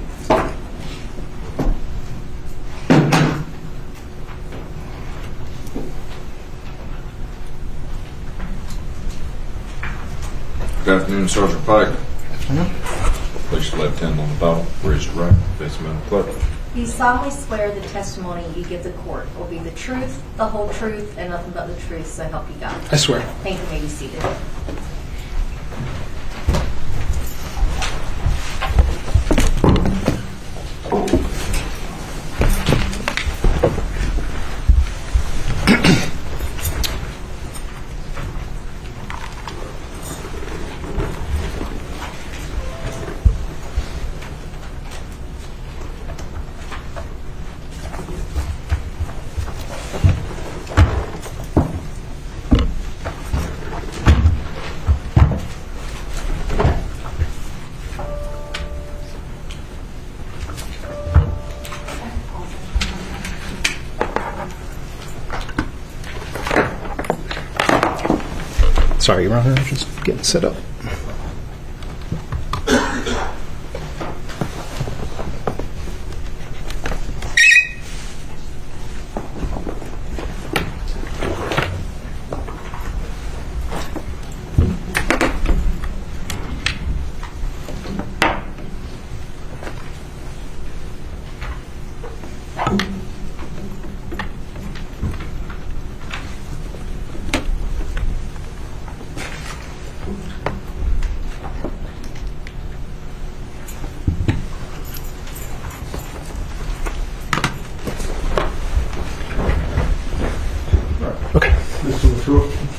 Good afternoon, Sergeant Pike. Place your left hand on the Bible, raise your right, face the Madam Clerk. You solemnly swear the testimony you give the court will be the truth, the whole truth, and nothing but the truth, so help you God. I swear. Thank you. May be seated. Sorry, Your Honor, just getting set up.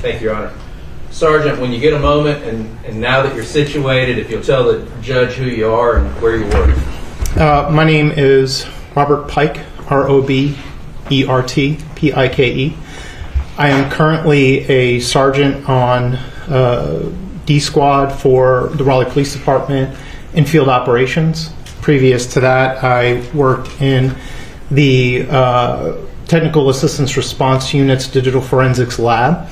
Thank you, Your Honor. Sergeant, when you get a moment, and now that you're situated, if you'll tell the judge who you are and where you work. My name is Robert Pike, R-O-B-E-R-T, P-I-K-E. I am currently a sergeant on D Squad for the Raleigh Police Department in field operations. Previous to that, I worked in the Technical Assistance Response Unit's Digital Forensics Lab.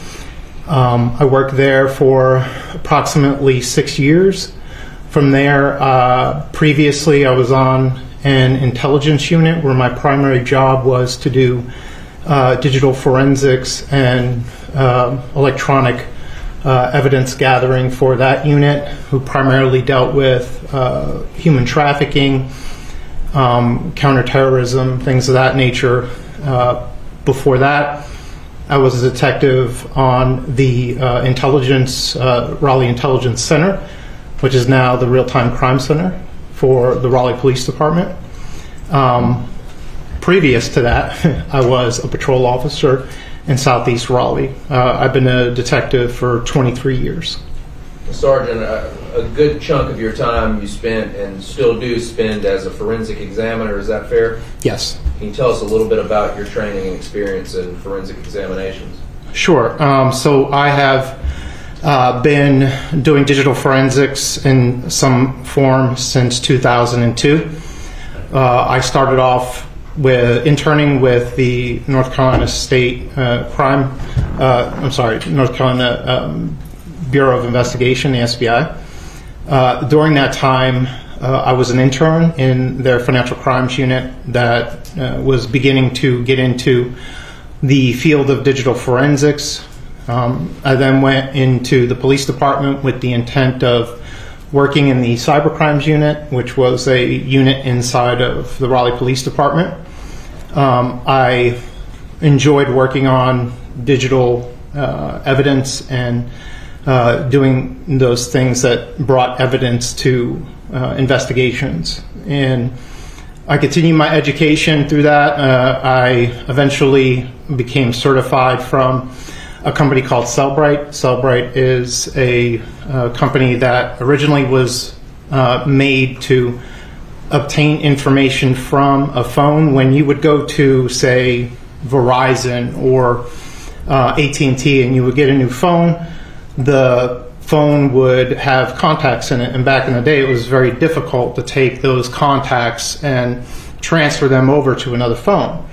I worked there for approximately 6 years. From there, previously I was on an intelligence unit where my primary job was to do digital forensics and electronic evidence gathering for that unit, who primarily dealt with human trafficking, counterterrorism, things of that nature. Before that, I was a detective on the Raleigh Intelligence Center, which is now the Real-Time Crime Center for the Raleigh Police Department. Previous to that, I was a patrol officer in Southeast Raleigh. I've been a detective for 23 years. Sergeant, a good chunk of your time you spent and still do spend as a forensic examiner, is that fair? Yes. Can you tell us a little bit about your training and experience in forensic examinations? Sure. So I have been doing digital forensics in some form since 2002. I started off with interning with the North Carolina State North Carolina Bureau of Investigation, the SBI. During that time, I was an intern in their financial crimes unit that was beginning to get into the field of digital forensics. I then went into the police department with the intent of working in the cyber crimes unit, which was a unit inside of the Raleigh Police Department. I enjoyed working on digital evidence and doing those things that brought evidence to investigations. And I continued my education through that. I eventually became certified from a company called Cellbrite. Cellbrite is a company that originally was made to obtain information from a phone. When you would go to, say, Verizon or AT&T and you would get a new phone, the phone would have contacts in it, and back in the day it was very difficult to take those contacts and transfer them over to another phone.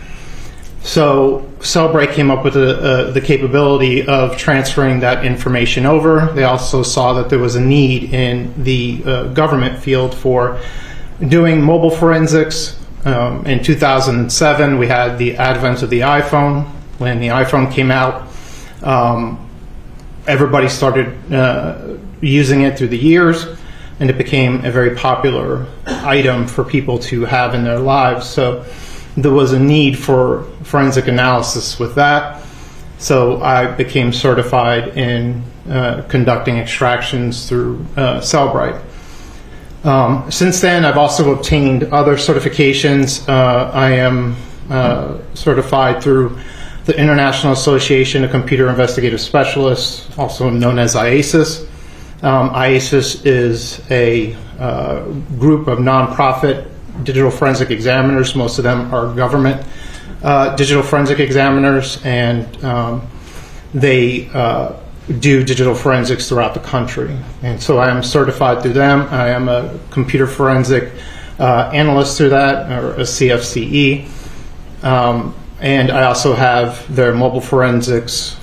So Cellbrite came up with the capability of transferring that information over. They also saw that there was a need in the government field for doing mobile forensics. In 2007 we had the advent of the iPhone. When the iPhone came out, everybody started using it through the years, and it became a very popular item for people to have in their lives. So there was a need for forensic analysis with that. So I became certified in conducting extractions through Cellbrite. Since then, I've also obtained other certifications. I am certified through the International Association of Computer Investigative Specialists, also known as IASIS. IASIS is a group of nonprofit digital forensic examiners. Most of them are government digital forensic examiners, and they do digital forensics throughout the country. And so I am certified through them. I am a computer forensic analyst through that, or a CFCE. And I also have their mobile forensics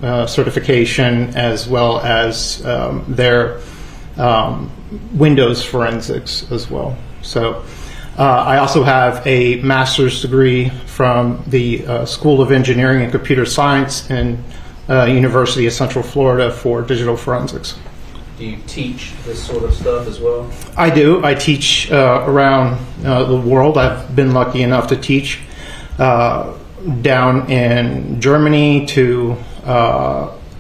certification, as well as their Windows forensics as well. So I also have a master's degree from the School of Engineering and Computer Science in University of Central Florida for digital forensics. Do you teach this sort of stuff as well? I do. I teach around the world. I've been lucky enough to teach down in Germany to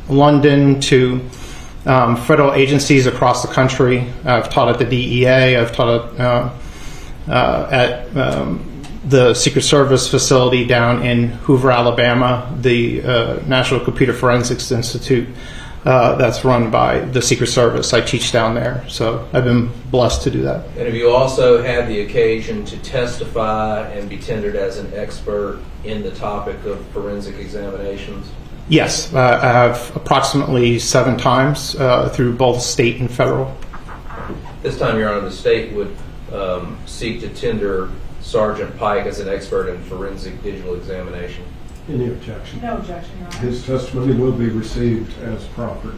London to federal agencies across the country. I've taught at the DEA. I've taught at the Secret Service facility down in Hoover, Alabama, the National Computer Forensics Institute that's run by the Secret Service. I teach down there, so I've been blessed to do that. And have you also had the occasion to testify and be tendered as an expert in the topic of forensic examinations? Yes, I have approximately 7 times through both state and federal. This time, Your Honor, the state would seek to tender Sergeant Pike as an expert in forensic digital examination. Any objection? No objection, Your Honor. His testimony will be received as proper.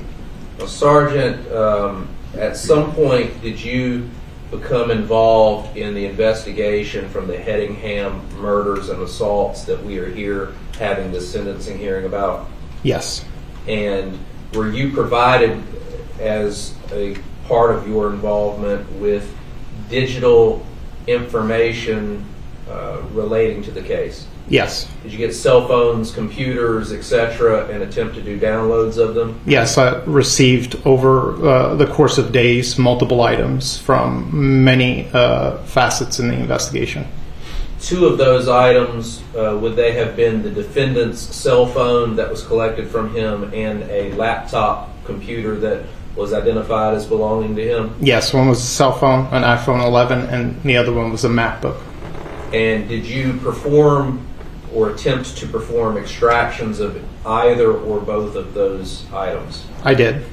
Well, Sergeant, at some point, did you become involved in the investigation from the Hedingham murders and assaults that we are here having this sentencing hearing about? Yes. And were you provided as a part of your involvement with digital information relating to the case? Yes. Did you get cell phones, computers, etc., and attempt to do downloads of them? Yes, I received over the course of days multiple items from many facets in the investigation. 2 of those items, would they have been the defendant's cell phone that was collected from him and a laptop computer that was identified as belonging to him? Yes, one was a cell phone, an iPhone 11, and the other one was a MacBook. And did you perform or attempt to perform extractions of either or both of those items? I did.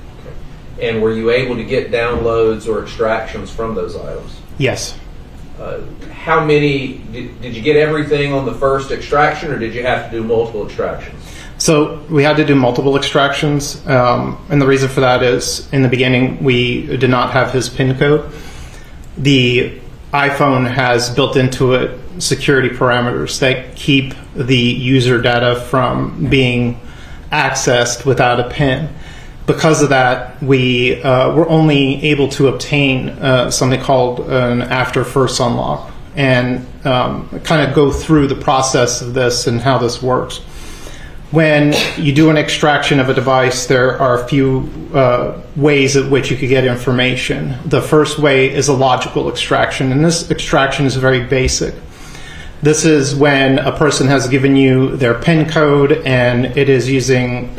And were you able to get downloads or extractions from those items? Yes. How many, did you get everything on the first extraction, or did you have to do multiple extractions? So we had to do multiple extractions, and the reason for that is in the beginning we did not have his PIN code. The iPhone has built into it security parameters that keep the user data from being accessed without a PIN. Because of that, we were only able to obtain something called an after first unlock. and kind of go through the process of this and how this works. When you do an extraction of a device, there are a few ways at which you could get information. The first way is a logical extraction, and this extraction is very basic. This is when a person has given you their PIN code and it is using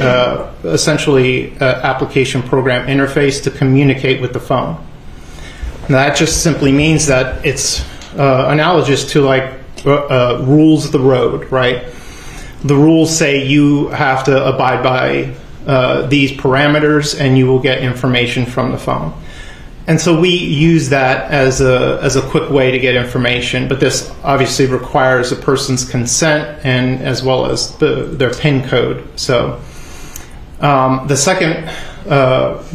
essentially application program interface to communicate with the phone. Now, that just simply means that it's analogous to like rules of the road, right? The rules say you have to abide by these parameters and you will get information from the phone. And so we use that as a quick way to get information, but this obviously requires a person's consent and as well as their PIN code. So the second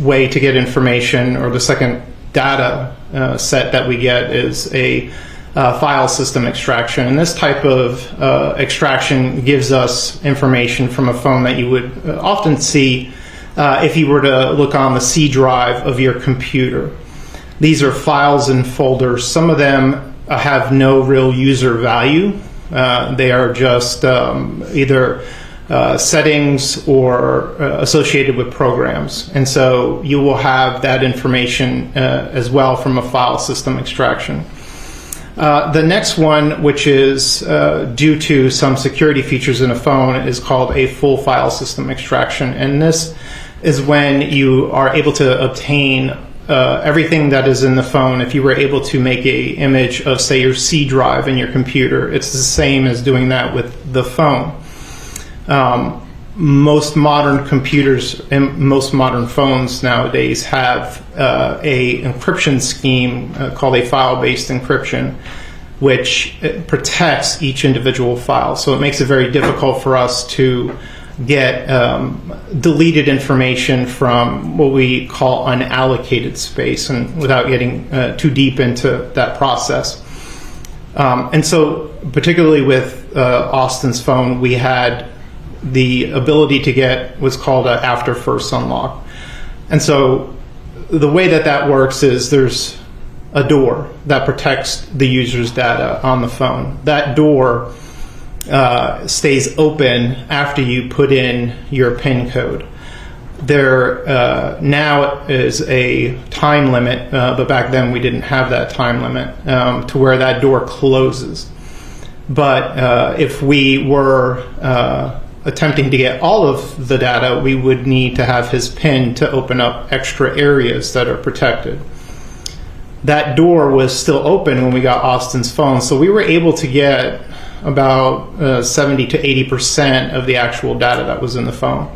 way to get information, or the second data set that we get, is a file system extraction. And this type of extraction gives us information from a phone that you would often see if you were to look on the C drive of your computer. These are files and folders. Some of them have no real user value. They are just either settings or associated with programs. And so you will have that information as well from a file system extraction. The next one, which is due to some security features in a phone, is called a full file system extraction. And this is when you are able to obtain everything that is in the phone. If you were able to make an image of, say, your C drive in your computer, it's the same as doing that with the phone. Most modern computers and most modern phones nowadays have a encryption scheme called a file-based encryption, which protects each individual file. So it makes it very difficult for us to get deleted information from what we call unallocated space, and without getting too deep into that process. And so particularly with Austin's phone, we had the ability to get what's called an after first unlock. And so the way that works is there's a door that protects the user's data on the phone. That door stays open after you put in your PIN code. There now is a time limit, but back then we didn't have that time limit to where that door closes. But if we were attempting to get all of the data, we would need to have his PIN to open up extra areas that are protected. That door was still open when we got Austin's phone, so we were able to get about 70 to 80% of the actual data that was in the phone.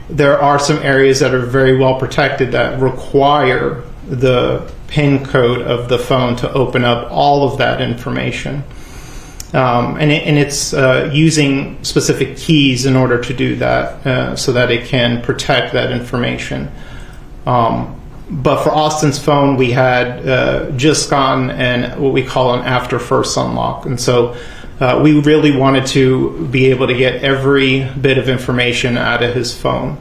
There are some areas that are very well protected that require the PIN code of the phone to open up all of that information. And it's using specific keys in order to do that so that it can protect that information. But for Austin's phone, we had just gotten what we call an after first unlock. And so we really wanted to be able to get every bit of information out of his phone.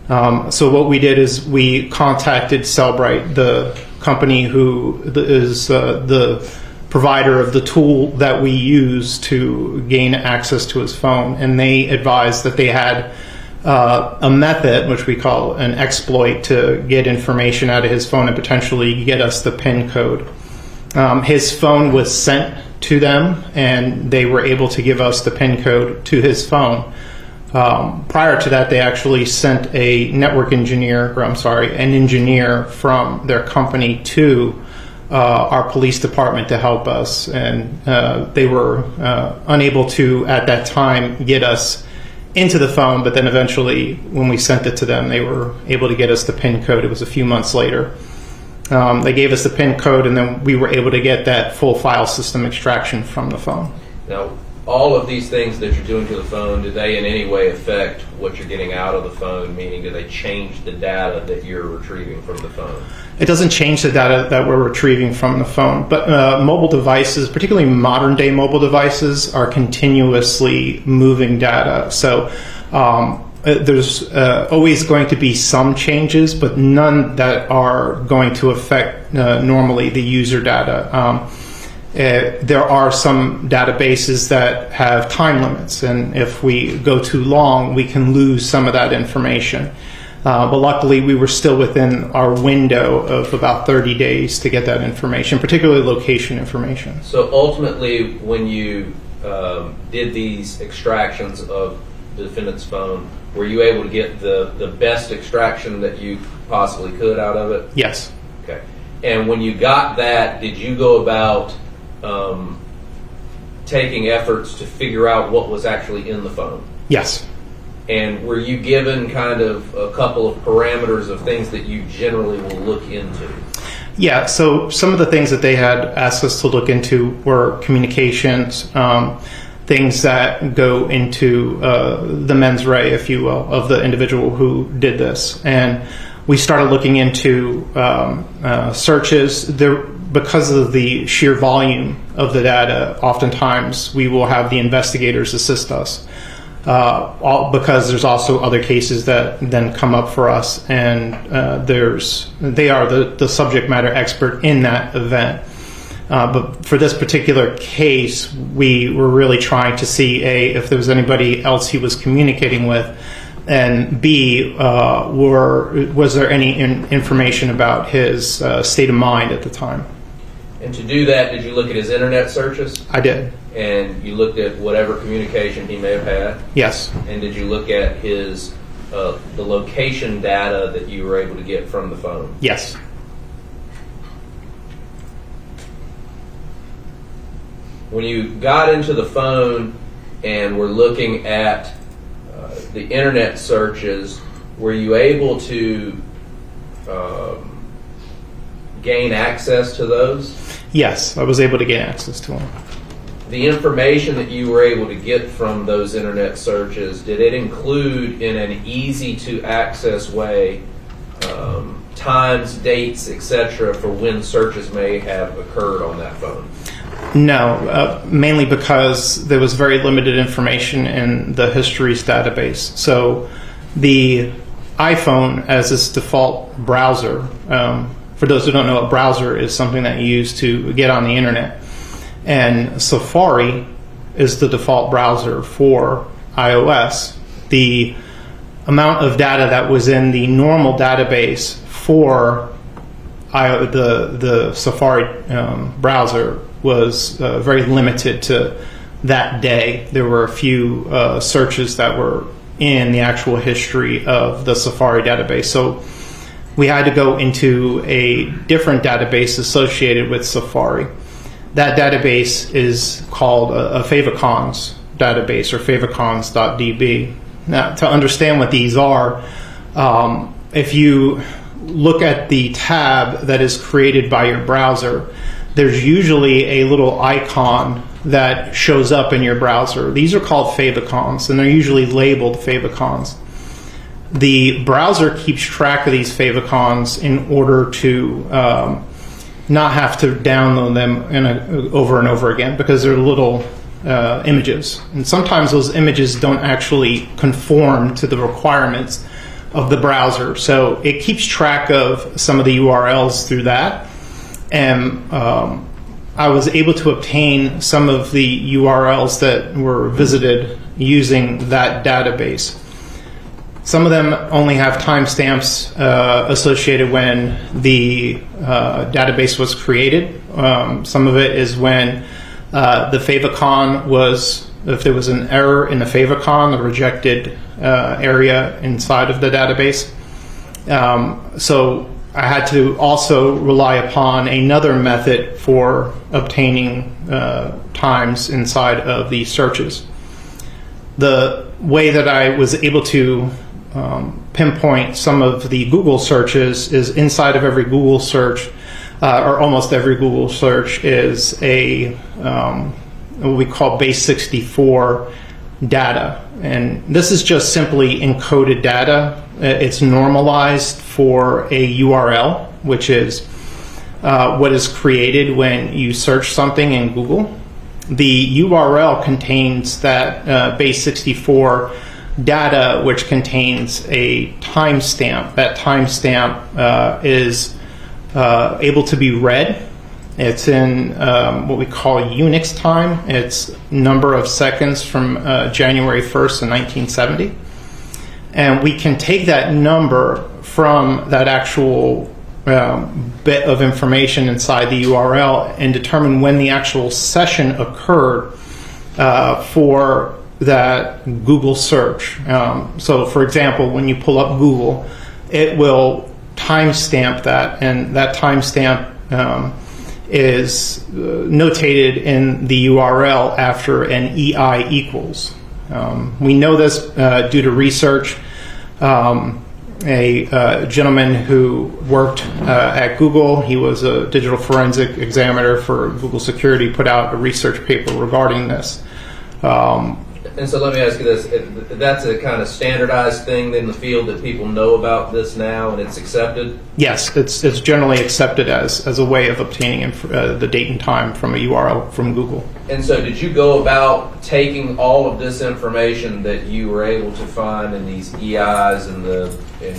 So what we did is we contacted Cellbrite, the company who is the provider of the tool that we use to gain access to his phone, and they advised that they had a method, which we call an exploit, to get information out of his phone and potentially get us the PIN code. His phone was sent to them, and they were able to give us the PIN code to his phone. Prior to that, they actually sent an engineer from their company to our police department to help us, and they were unable to, at that time, get us into the phone, but then eventually, when we sent it to them, they were able to get us the PIN code. It was a few months later. They gave us the PIN code, and then we were able to get that full file system extraction from the phone. Now, all of these things that you're doing to the phone, do they in any way affect what you're getting out of the phone? Meaning, do they change the data that you're retrieving from the phone? It doesn't change the data that we're retrieving from the phone, but mobile devices, particularly modern day mobile devices, are continuously moving data. So there's always going to be some changes, but none that are going to affect normally the user data. there are some databases that have time limits, and if we go too long, we can lose some of that information. But luckily, we were still within our window of about 30 days to get that information, particularly location information. So ultimately, when you did these extractions of the defendant's phone, were you able to get the best extraction that you possibly could out of it? Yes. Okay. And when you got that, did you go about taking efforts to figure out what was actually in the phone? Yes. And were you given kind of a couple of parameters of things that you generally will look into? Yeah, so some of the things that they had asked us to look into were communications, things that go into the mens rea, if you will, of the individual who did this. And we started looking into searches. Because of the sheer volume of the data, oftentimes we will have the investigators assist us. Because there's also other cases that then come up for us, and they are the subject matter expert in that event. But for this particular case, we were really trying to see if there was anybody else he was communicating with, and B, was there any information about his state of mind at the time. And to do that, did you look at his internet searches? I did. And you looked at whatever communication he may have had? Yes. And did you look at his the location data that you were able to get from the phone? Yes. When you got into the phone and were looking at the internet searches, were you able to gain access to those? Yes, I was able to gain access to them. The information that you were able to get from those internet searches, did it include in an easy to access way times, dates, etc. for when searches may have occurred on that phone? No, mainly because there was very limited information in the histories database. So the iPhone as its default browser, for those who don't know, a browser is something that you use to get on the internet. And Safari is the default browser for iOS. The amount of data that was in the normal database for the Safari browser was very limited to that day. There were a few searches that were in the actual history of the Safari database. So we had to go into a different database associated with Safari. That database is called a favicons database, or favicons.db. Now, to understand what these are, if you look at the tab that is created by your browser, there's usually a little icon that shows up in your browser. These are called favicons, and they're usually labeled favicons. The browser keeps track of these favicons in order to not have to download them over and over again, because they're little images. And sometimes those images don't actually conform to the requirements of the browser. So it keeps track of some of the URLs through that. And I was able to obtain some of the URLs that were visited using that database. Some of them only have timestamps associated when the database was created. Some of it is when the favicon was, if there was an error in the favicon, the rejected area inside of the database. So I had to also rely upon another method for obtaining times inside of the searches. The way that I was able to pinpoint some of the Google searches is inside of every Google search, or almost every Google search, is a what we call base 64 data. And this is just simply encoded data. It's normalized for a URL, which is what is created when you search something in Google. The URL contains that base 64 data, which contains a timestamp. That timestamp is able to be read It's in what we call Unix time. It's number of seconds from January 1st of 1970. And we can take that number from that actual bit of information inside the URL and determine when the actual session occurred for that Google search. So, for example, when you pull up Google, it will timestamp that, and that timestamp is notated in the URL after an EI equals. We know this due to research. A gentleman who worked at Google, he was a digital forensic examiner for Google Security, put out a research paper regarding this. And so let me ask you this, that's a kind of standardized thing in the field that people know about this now and it's accepted? Yes, it's generally accepted as a way of obtaining the date and time from a URL from Google. And so did you go about taking all of this information that you were able to find in these EIs and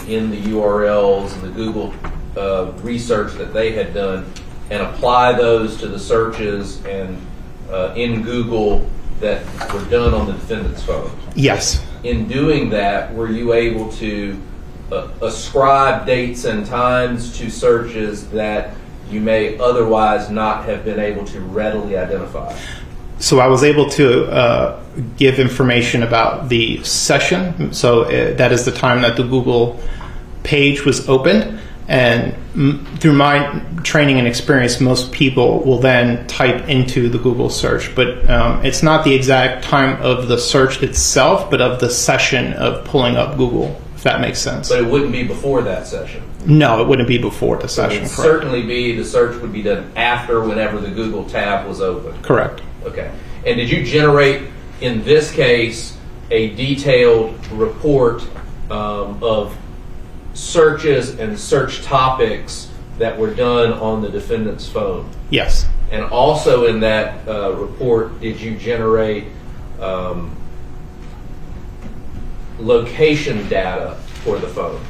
in the URLs and the Google research that they had done and apply those to the searches and in Google that were done on the defendant's phone? Yes. In doing that, were you able to ascribe dates and times to searches that you may otherwise not have been able to readily identify? So I was able to give information about the session. So that is the time that the Google page was opened. And through my training and experience, most people will then type into the Google search. But it's not the exact time of the search itself, but of the session of pulling up Google, if that makes sense. But it wouldn't be before that session? No, it wouldn't be before the session. It would certainly be, the search would be done after whenever the Google tab was open? Correct. Okay. And did you generate, in this case, a detailed report of searches and search topics that were done on the defendant's phone? Yes. And also in that report, did you generate location data for the phone?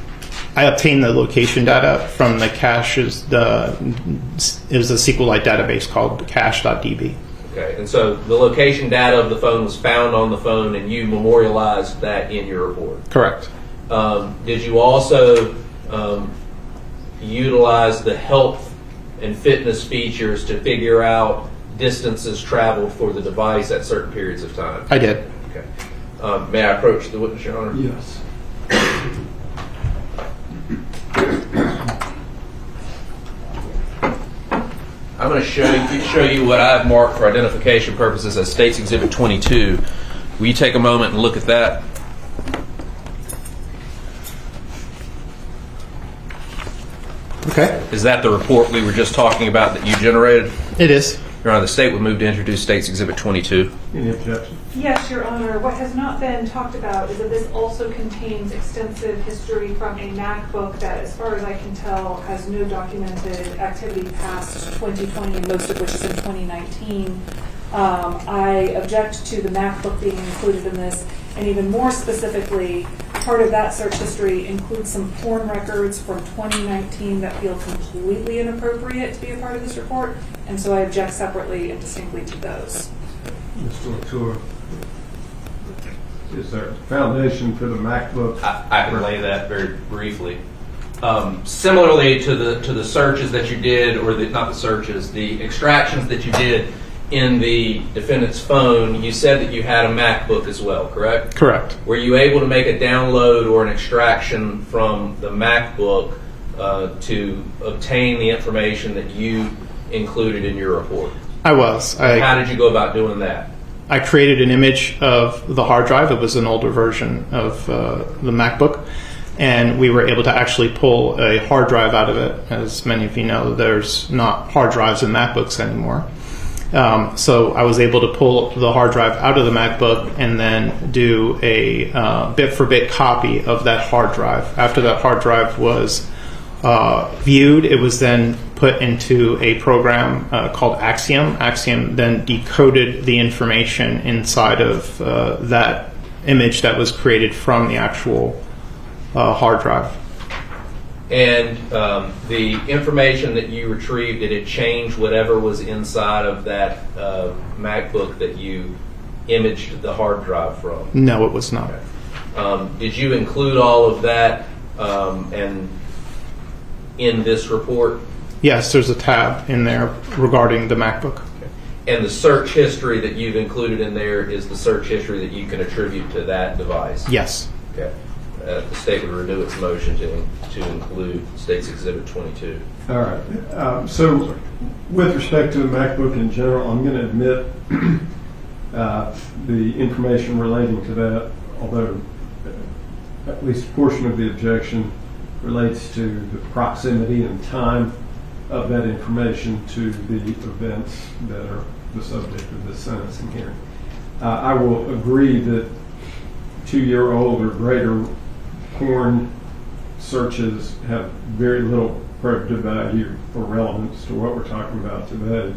I obtained the location data from the caches. It was a SQLite database called cache.db. Okay, and so the location data of the phone was found on the phone, and you memorialized that in your report? Correct. Did you also utilize the health and fitness features to figure out distances traveled for the device at certain periods of time? I did. Okay. May I approach the witness, Your Honor? Yes. I'm going to show you what I've marked for identification purposes as State's Exhibit 22. Will you take a moment and look at that? Okay. Is that the report we were just talking about that you generated? It is. Your Honor, the State would move to introduce State's Exhibit 22. Any objection? Yes, Your Honor. What has not been talked about is that this also contains extensive history from a MacBook that, as far as I can tell, has no documented activity past 2020, most of which is in 2019. I object to the MacBook being included in this, and even more specifically, part of that search history includes some porn records from 2019 that feel completely inappropriate to be a part of this report, and so I object separately and distinctly to those. Mr. Latour, is there a foundation for the MacBook? I can lay that very briefly. Similarly to the searches that you did, or not the searches, the extractions that you did in the defendant's phone, you said that you had a MacBook as well, correct? Correct. Were you able to make a download or an extraction from the MacBook to obtain the information that you included in your report? I was. How did you go about doing that? I created an image of the hard drive. It was an older version of the MacBook, and we were able to actually pull a hard drive out of it. As many of you know, there's not hard drives in MacBooks anymore. So I was able to pull the hard drive out of the MacBook and then do a bit-for-bit copy of that hard drive. After that hard drive was viewed, it was then put into a program called Axiom. Axiom then decoded the information inside of that image that was created from the actual hard drive. And the information that you retrieved, did it change whatever was inside of that MacBook that you imaged the hard drive from? No, it was not. Did you include all of that and in this report? Yes, there's a tab in there regarding the MacBook. And the search history that you've included in there is the search history that you can attribute to that device? Yes. Okay. The state would renew its motion to include State's Exhibit 22. All right. So with respect to the MacBook in general, I'm going to admit the information relating to that, although at least a portion of the objection relates to the proximity and time of that information to the events that are the subject of this sentencing hearing. I will agree that 2-year-old or greater porn searches have very little probative value or relevance to what we're talking about today.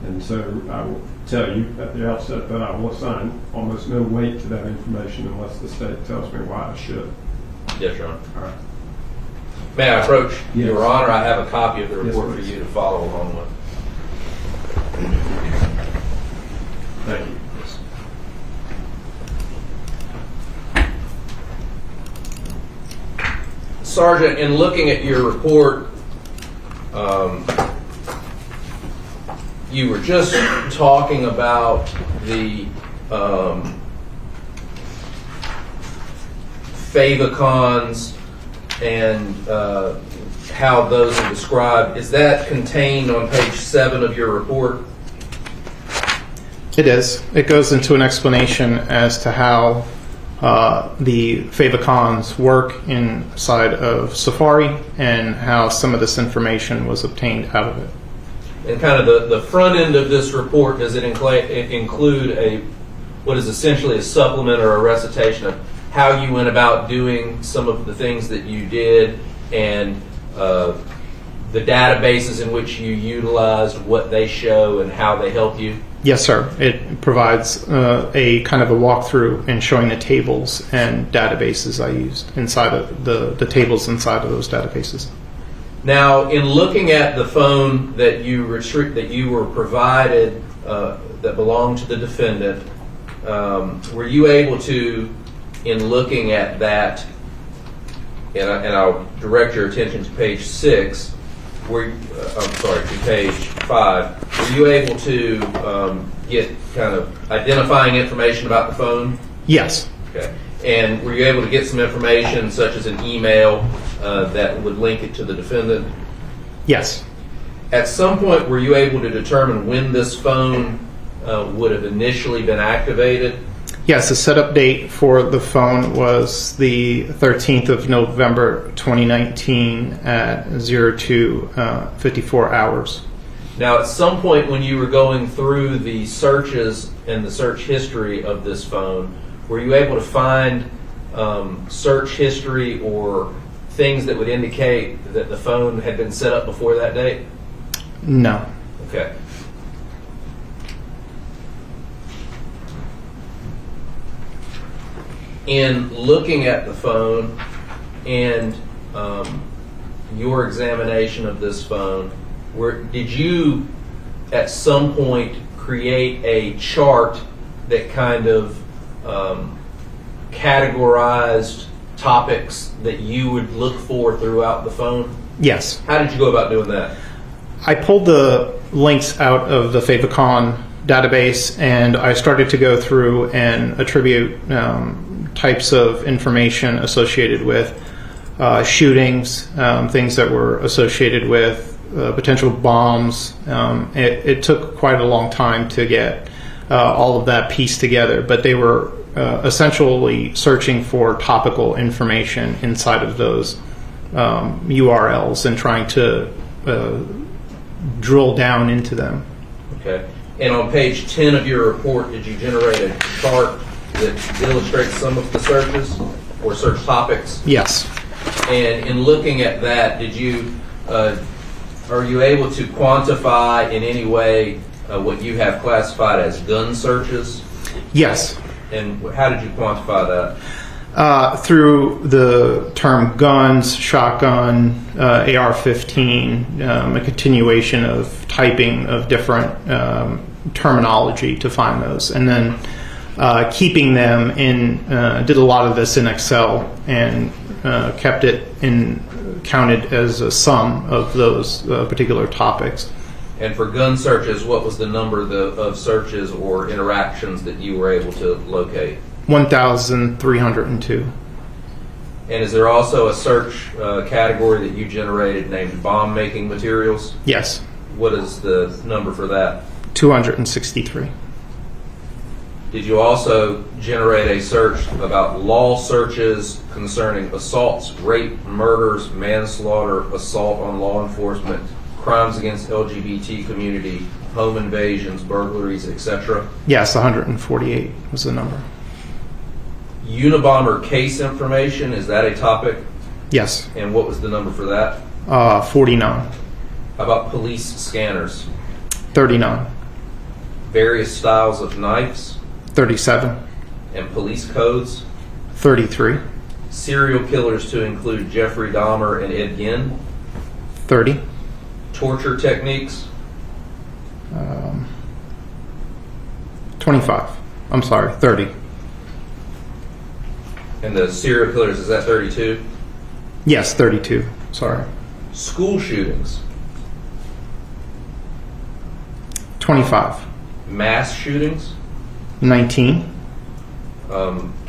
And so I will tell you at the outset that I will assign almost no weight to that information unless the state tells me why I should. Yes, Your Honor. All right. May I approach? Yes. Your Honor, I have a copy of the report for please. you to follow along with. Thank you. Sergeant, in looking at your report, you were just talking about the favicons and how those are described. Is that contained on page 7 of your report? It is. It goes into an explanation as to how the favicons work inside of Safari and how some of this information was obtained out of it. And kind of the front end of this report, does it include what is essentially a supplement or a recitation of how you went about doing some of the things that you did and the databases in which you utilized, what they show and how they help you? Yes, sir. It provides a kind of a walkthrough in showing the tables and databases I used inside of the tables inside of those databases. Now, in looking at the phone that you were provided that belonged to the defendant, were you able to, in looking at that, and I'll direct your attention to page 6, to page 5, were you able to get kind of identifying information about the phone? Yes. Okay. And were you able to get some information such as an email that would link it to the defendant? Yes. At some point, were you able to determine when this phone would have initially been activated? Yes, the setup date for the phone was the 13th of November 2019 at 02:54 hours. Now, at some point when you were going through the searches and the search history of this phone, were you able to find search history or things that would indicate that the phone had been set up before that date? No. Okay. In looking at the phone and your examination of this phone, did you at some point create a chart that kind of categorized topics that you would look for throughout the phone? Yes. How did you go about doing that? I pulled the links out of the favicon database and I started to go through and attribute types of information associated with shootings, things that were associated with potential bombs. It took quite a long time to get all of that pieced together, but they were essentially searching for topical information inside of those URLs and trying to drill down into them. Okay. And on page 10 of your report, did you generate a chart that illustrates some of the searches or search topics? Yes. And in looking at that, did you are you able to quantify in any way what you have classified as gun searches? Yes. And how did you quantify that? Through the term guns, shotgun, AR-15, a continuation of typing of different terminology to find those, and then keeping them in. Did a lot of this in Excel and kept it counted as a sum of those particular topics. And for gun searches, what was the number of searches or interactions that you were able to locate? 1,302. And is there also a search category that you generated named bomb-making materials? Yes. What is the number for that? 263. Did you also generate a search about law searches concerning assaults, rape, murders, manslaughter, assault on law enforcement, crimes against LGBT community, home invasions, burglaries, etc.? Yes, 148 was the number. Unabomber case information, is that a topic? Yes. And what was the number for that? 49. How about police scanners? 39. Various styles of knives? 37. And police codes? 33. Serial killers to include Jeffrey Dahmer and Ed Gein? 30. Torture techniques? 25. I'm sorry, 30. And the serial killers, is that 32? Yes, 32. Sorry. School shootings? 25. Mass shootings? 19.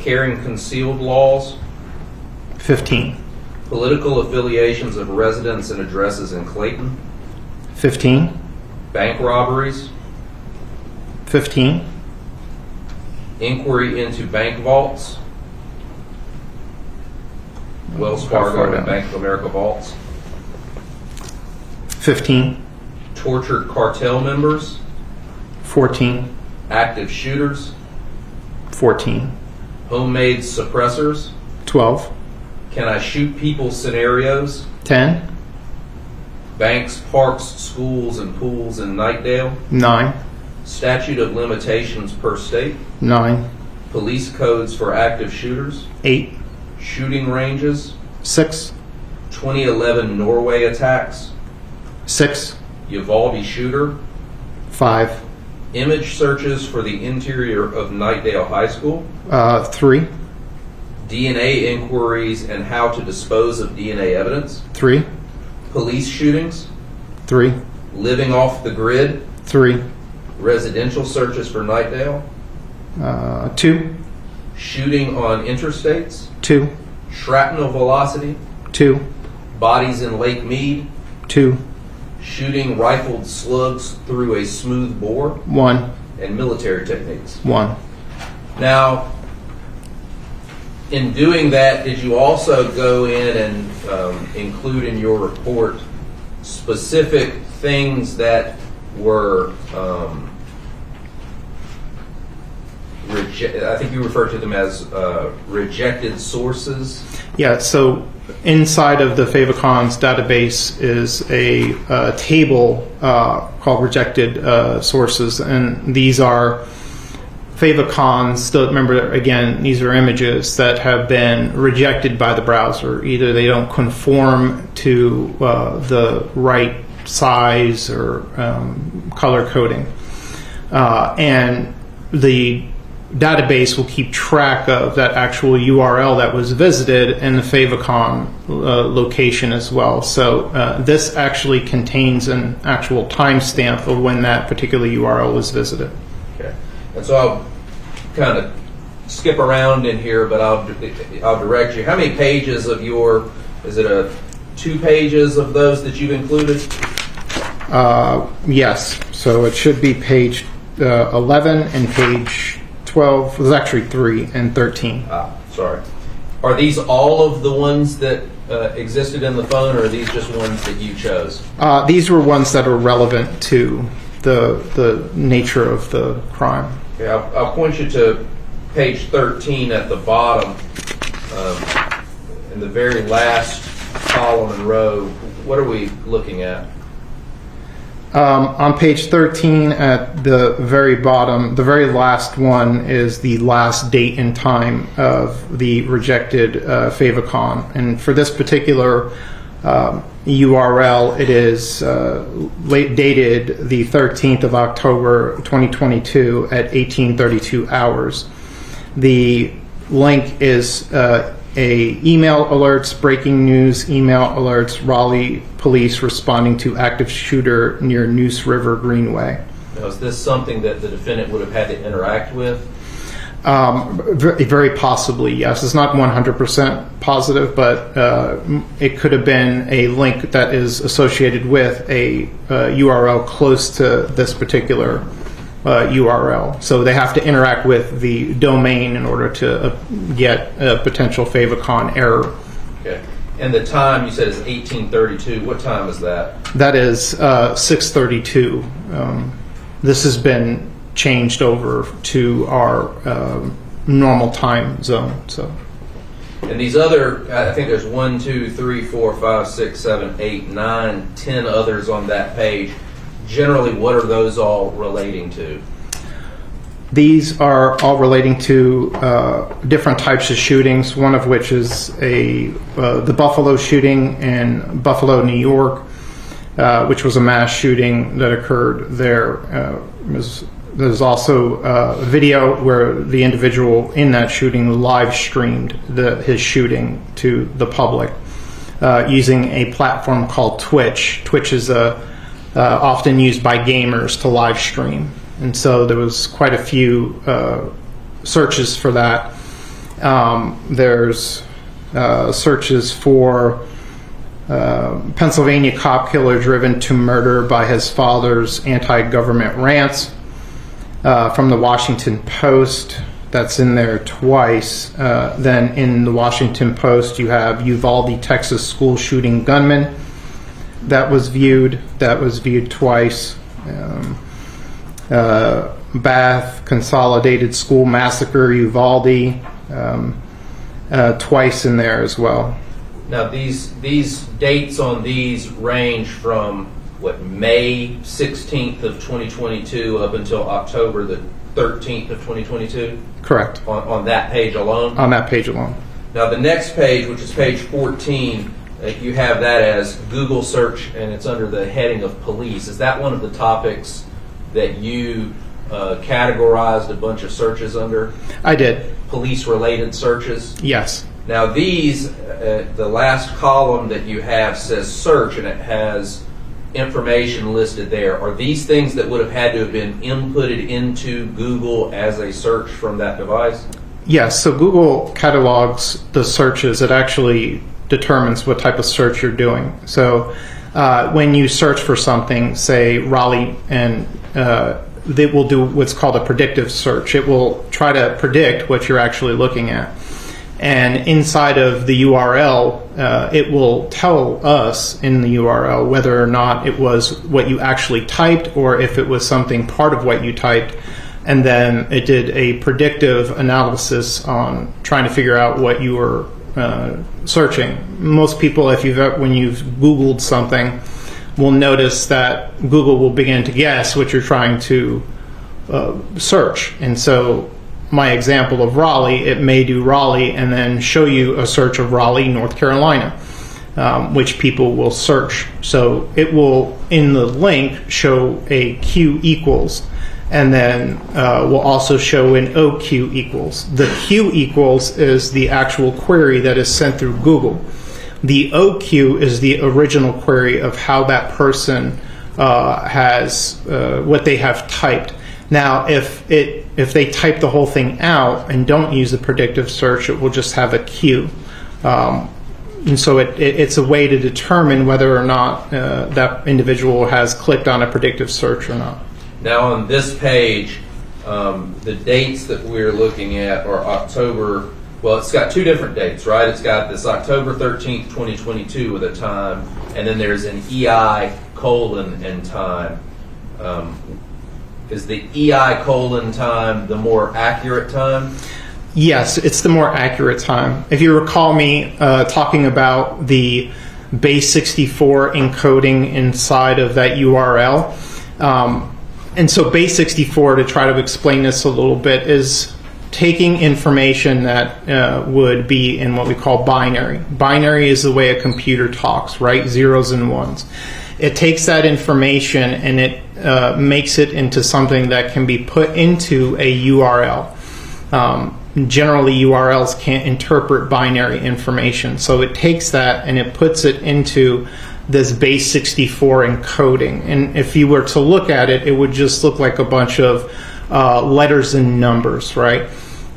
Carrying concealed laws? 15. Political affiliations of residents and addresses in Clayton? 15. Bank robberies? 15. Inquiry into bank vaults? Wells Fargo and Bank of America vaults? 15. Tortured cartel members? 14. Active shooters? 14. Homemade suppressors? 12. Can I shoot people scenarios? 10. Banks, parks, schools, and pools in Knightdale? 9. Statute of limitations per state? 9. Police codes for active shooters? 8. Shooting ranges? 6. 2011 Norway attacks? 6. Uvalde shooter? 5. Image searches for the interior of Knightdale High School? 3. DNA inquiries and how to dispose of DNA evidence? 3. Police shootings? 3. Living off the grid? 3. Residential searches for Knightdale? 2. Shooting on interstates? 2. Shrapnel velocity? 2. Bodies in Lake Mead? 2. Shooting rifled slugs through a smooth bore? 1. And military techniques? 1. Now, in doing that, did you also go in and include in your report specific things that were, I think you referred to them as rejected sources? Yeah, so inside of the favicons database is a table called rejected sources, and these are favicons. Still, remember, again, these are images that have been rejected by the browser. Either they don't conform to the right size or color coding, and the database will keep track of that actual URL that was visited and the favicon location as well. So this actually contains an actual timestamp of when that particular URL was visited. Okay. And so I'll kind of skip around in here, but I'll direct you. How many pages of your, is it 2 pages of those that you've included? Yes. So it should be page 11 and page 12. It was actually 3 and 13. Sorry. Are these all of the ones that existed in the phone, or are these just ones that you chose? These were ones that are relevant to the nature of the crime. Okay, I'll point you to page 13 at the bottom, in the very last column and row. What are we looking at? On page 13 at the very bottom, the very last one is the last date and time of the rejected favicon. And for this particular URL, it is dated the 13th of October 2022 at 1832 hours. The link is email alerts, breaking news email alerts, Raleigh police responding to active shooter near Neuse River Greenway. Now, is this something that the defendant would have had to interact with? Very possibly, yes. It's not 100% positive, but it could have been a link that is associated with a URL close to this particular URL. So they have to interact with the domain in order to get a potential favicon error. Okay. And the time you said is 1832. What time is that? That is 6:32. This has been changed over to our normal time zone. So. And these other, I think there's 1, 2, 3, 4, 5, 6, 7, 8, 9, 10 others on that page. Generally, what are those all relating to? These are all relating to different types of shootings, one of which is the Buffalo shooting in Buffalo, New York, which was a mass shooting that occurred there. There's also a video where the individual in that shooting live streamed his shooting to the public using a platform called Twitch. Twitch is often used by gamers to live stream. And so there was quite a few searches for that. There's searches for Pennsylvania cop killer driven to murder by his father's anti-government rants from the Washington Post. That's in there twice. Then in the Washington Post, you have Uvalde, Texas school shooting gunman. That was viewed twice. Bath Consolidated School Massacre, Uvalde, twice in there as well. Now these dates on these range from May 16th of 2022 up until October the 13th of 2022? Correct. On that page alone? On that page alone. Now the next page, which is page 14, you have that as Google search, and it's under the heading of police. Is that one of the topics that you categorized a bunch of searches under? I did. Police-related searches? Yes. Now these, the last column that you have says search, and it has information listed there. Are these things that would have had to have been inputted into Google as a search from that device? Yes. So Google catalogs the searches. It actually determines what type of search you're doing. So when you search for something, say Raleigh, and they will do what's called a predictive search. It will try to predict what you're actually looking at. And inside of the URL, it will tell us in the URL whether or not it was what you actually typed or if it was something part of what you typed. And then it did a predictive analysis on trying to figure out what you were searching. Most people, when you've Googled something, will notice that Google will begin to guess what you're trying to search. And so my example of Raleigh, it may do Raleigh and then show you a search of Raleigh, North Carolina, which people will search. So it will, in the link, show a Q equals, and then will also show an OQ equals. The Q equals is the actual query that is sent through Google. The OQ is the original query of how that person has what they have typed. Now, if they type the whole thing out and don't use the predictive search, it will just have a Q. And so it's a way to determine whether or not that individual has clicked on a predictive search or not. Now on this page, the dates that we're looking at are October, well, it's got two different dates, right? It's got this October 13th, 2022 with a time, and then there's an EI colon and time. Is the EI colon time the more accurate time? Yes, it's the more accurate time. If you recall me talking about the base 64 encoding inside of that URL. And so base 64, to try to explain this a little bit, is taking information that would be in what we call binary. Binary is the way a computer talks, right? Zeros and ones. It takes that information and it makes it into something that can be put into a URL. Generally, URLs can't interpret binary information, so it takes that and it puts it into this base 64 encoding. And if you were to look at it, it would just look like a bunch of letters and numbers, right?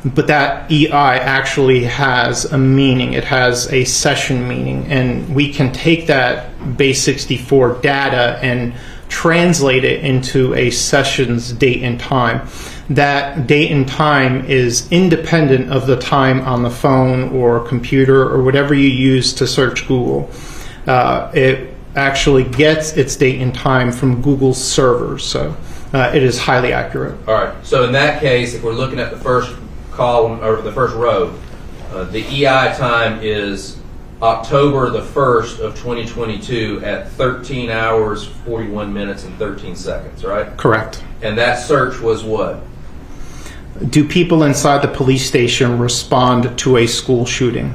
But that EI actually has a meaning. It has a session meaning, and we can take that base 64 data and translate it into a session's date and time. That date and time is independent of the time on the phone or computer or whatever you use to search Google. It actually gets its date and time from Google's servers, so it is highly accurate. All right. So in that case, if we're looking at the first column or the first row, the EI time is October the 1st of 2022 at 13 hours, 41 minutes, and 13 seconds, right? Correct. And that search was what? Do people inside the police station respond to a school shooting?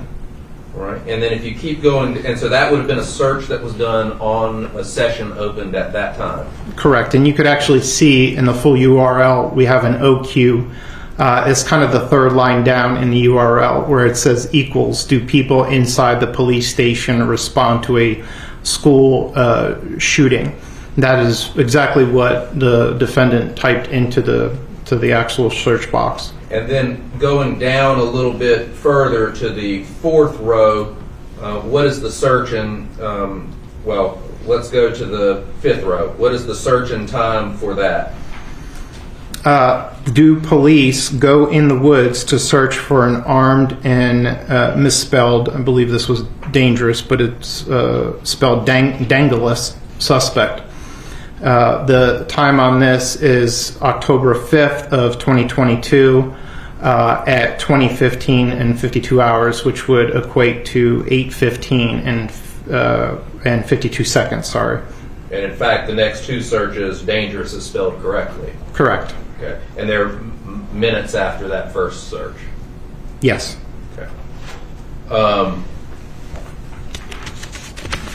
Right. And then if you keep going, and so that would have been a search that was done on a session opened at that time. Correct. And you could actually see in the full URL, we have an OQ. It's kind of the third line down in the URL where it says equals. Do people inside the police station respond to a school shooting? That is exactly what the defendant typed into the actual search box. And then going down a little bit further to the fourth row, what is the search and, well, let's go to the fifth row. What is the search and time for that? Do police go in the woods to search for an armed and misspelled, I believe this was dangerous, but it's spelled dangerous suspect? The time on this is October 5th of 2022 at 20:15 and 52 hours, which would equate to 8:15 and 52 seconds. Sorry. And in fact, the next two searches, dangerous is spelled correctly. Correct. Okay. And they're minutes after that first search. Yes. Okay.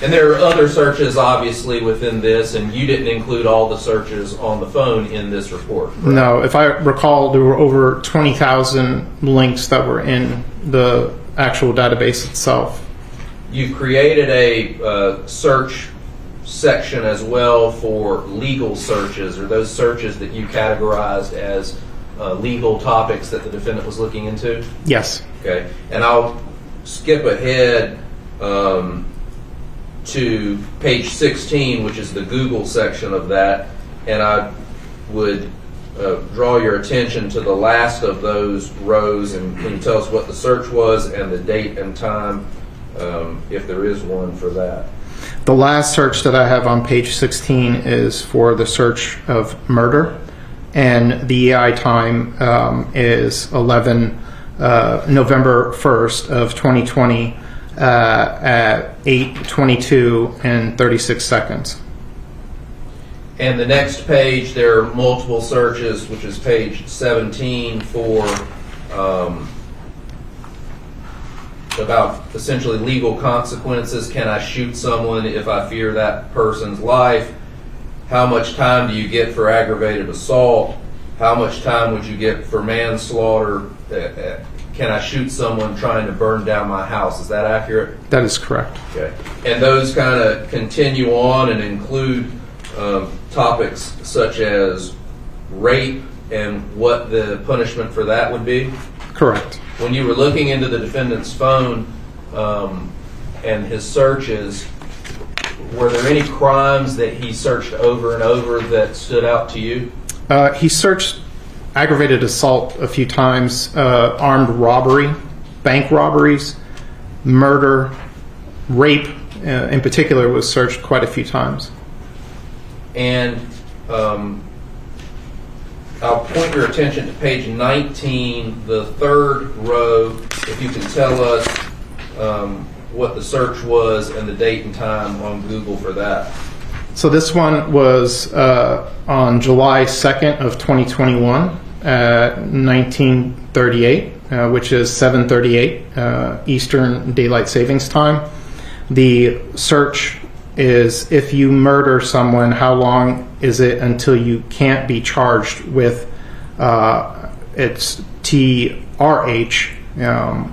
And there are other searches, obviously, within this, and you didn't include all the searches on the phone in this report. Correct? No. If I recall, there were over 20,000 links that were in the actual database itself. You've created a search section as well for legal searches, or those searches that you categorized as legal topics that the defendant was looking into? Yes. Okay. And I'll skip ahead to page 16, which is the Google section of that, and I would draw your attention to the last of those rows, and can you tell us what the search was and the date and time, if there is one for that? The last search that I have on page 16 is for the search of murder, and the EI time is November 1st of 2020 at 8:22 and 36 seconds. And the next page, there are multiple searches, which is page 17 for about essentially legal consequences. Can I shoot someone if I fear that person's life? How much time do you get for aggravated assault? How much time would you get for manslaughter? Can I shoot someone trying to burn down my house? Is that accurate? That is correct. Okay. And those kind of continue on and include topics such as rape and what the punishment for that would be? Correct. When you were looking into the defendant's phone and his searches, were there any crimes that he searched over and over that stood out to you? He searched aggravated assault a few times, armed robbery, bank robberies, murder, rape in particular was searched quite a few times. And I'll point your attention to page 19, the third row. If you can tell us what the search was and the date and time on Google for that. So this one was on July 2nd of 2021 at 1938, which is 7:38 Eastern Daylight Savings Time. The search is, if you murder someone, how long is it until you can't be charged with it's TRH,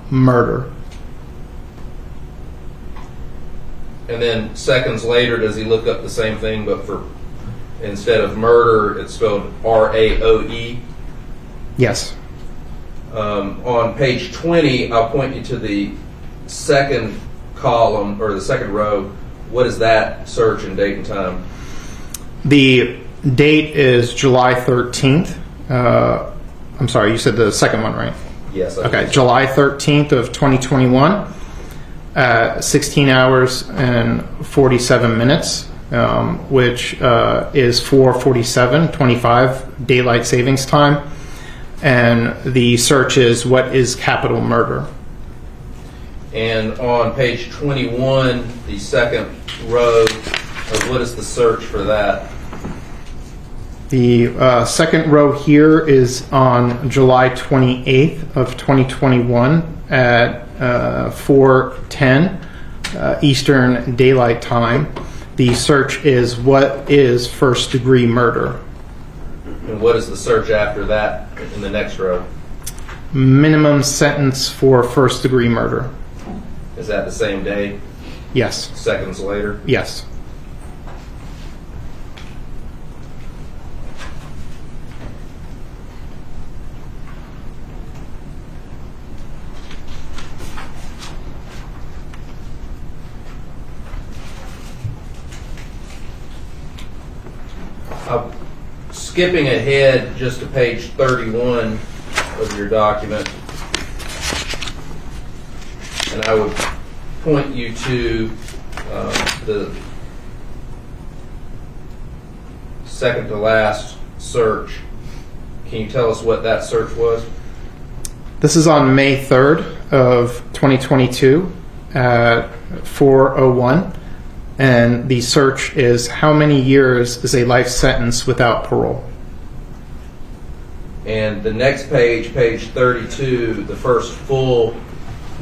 murder. And then seconds later, does he look up the same thing, but for instead of murder, it's spelled RAOE? Yes. On page 20, I'll point you to the second column, or the second row. What is that search and date and time? The date is July 13th. I'm sorry, you said the second one, right? Yes. Okay, July 13th of 2021 at 16 hours and 47 minutes, which is 4:47:25 Daylight Savings Time. And the search is, what is capital murder? And on page 21, the second row, what is the search for that? The second row here is on July 28th of 2021 at 4:10 Eastern Daylight Time. The search is, what is first degree murder? And what is the search after that in the next row? Minimum sentence for first degree murder. Is that the same day? Yes. Seconds later? Yes. Skipping ahead just to page 31 of your document, and I would point you to the second to last search. Can you tell us what that search was? This is on May 3rd of 2022 at 4:01. And the search is, how many years is a life sentence without parole? And the next page, page 32, the first full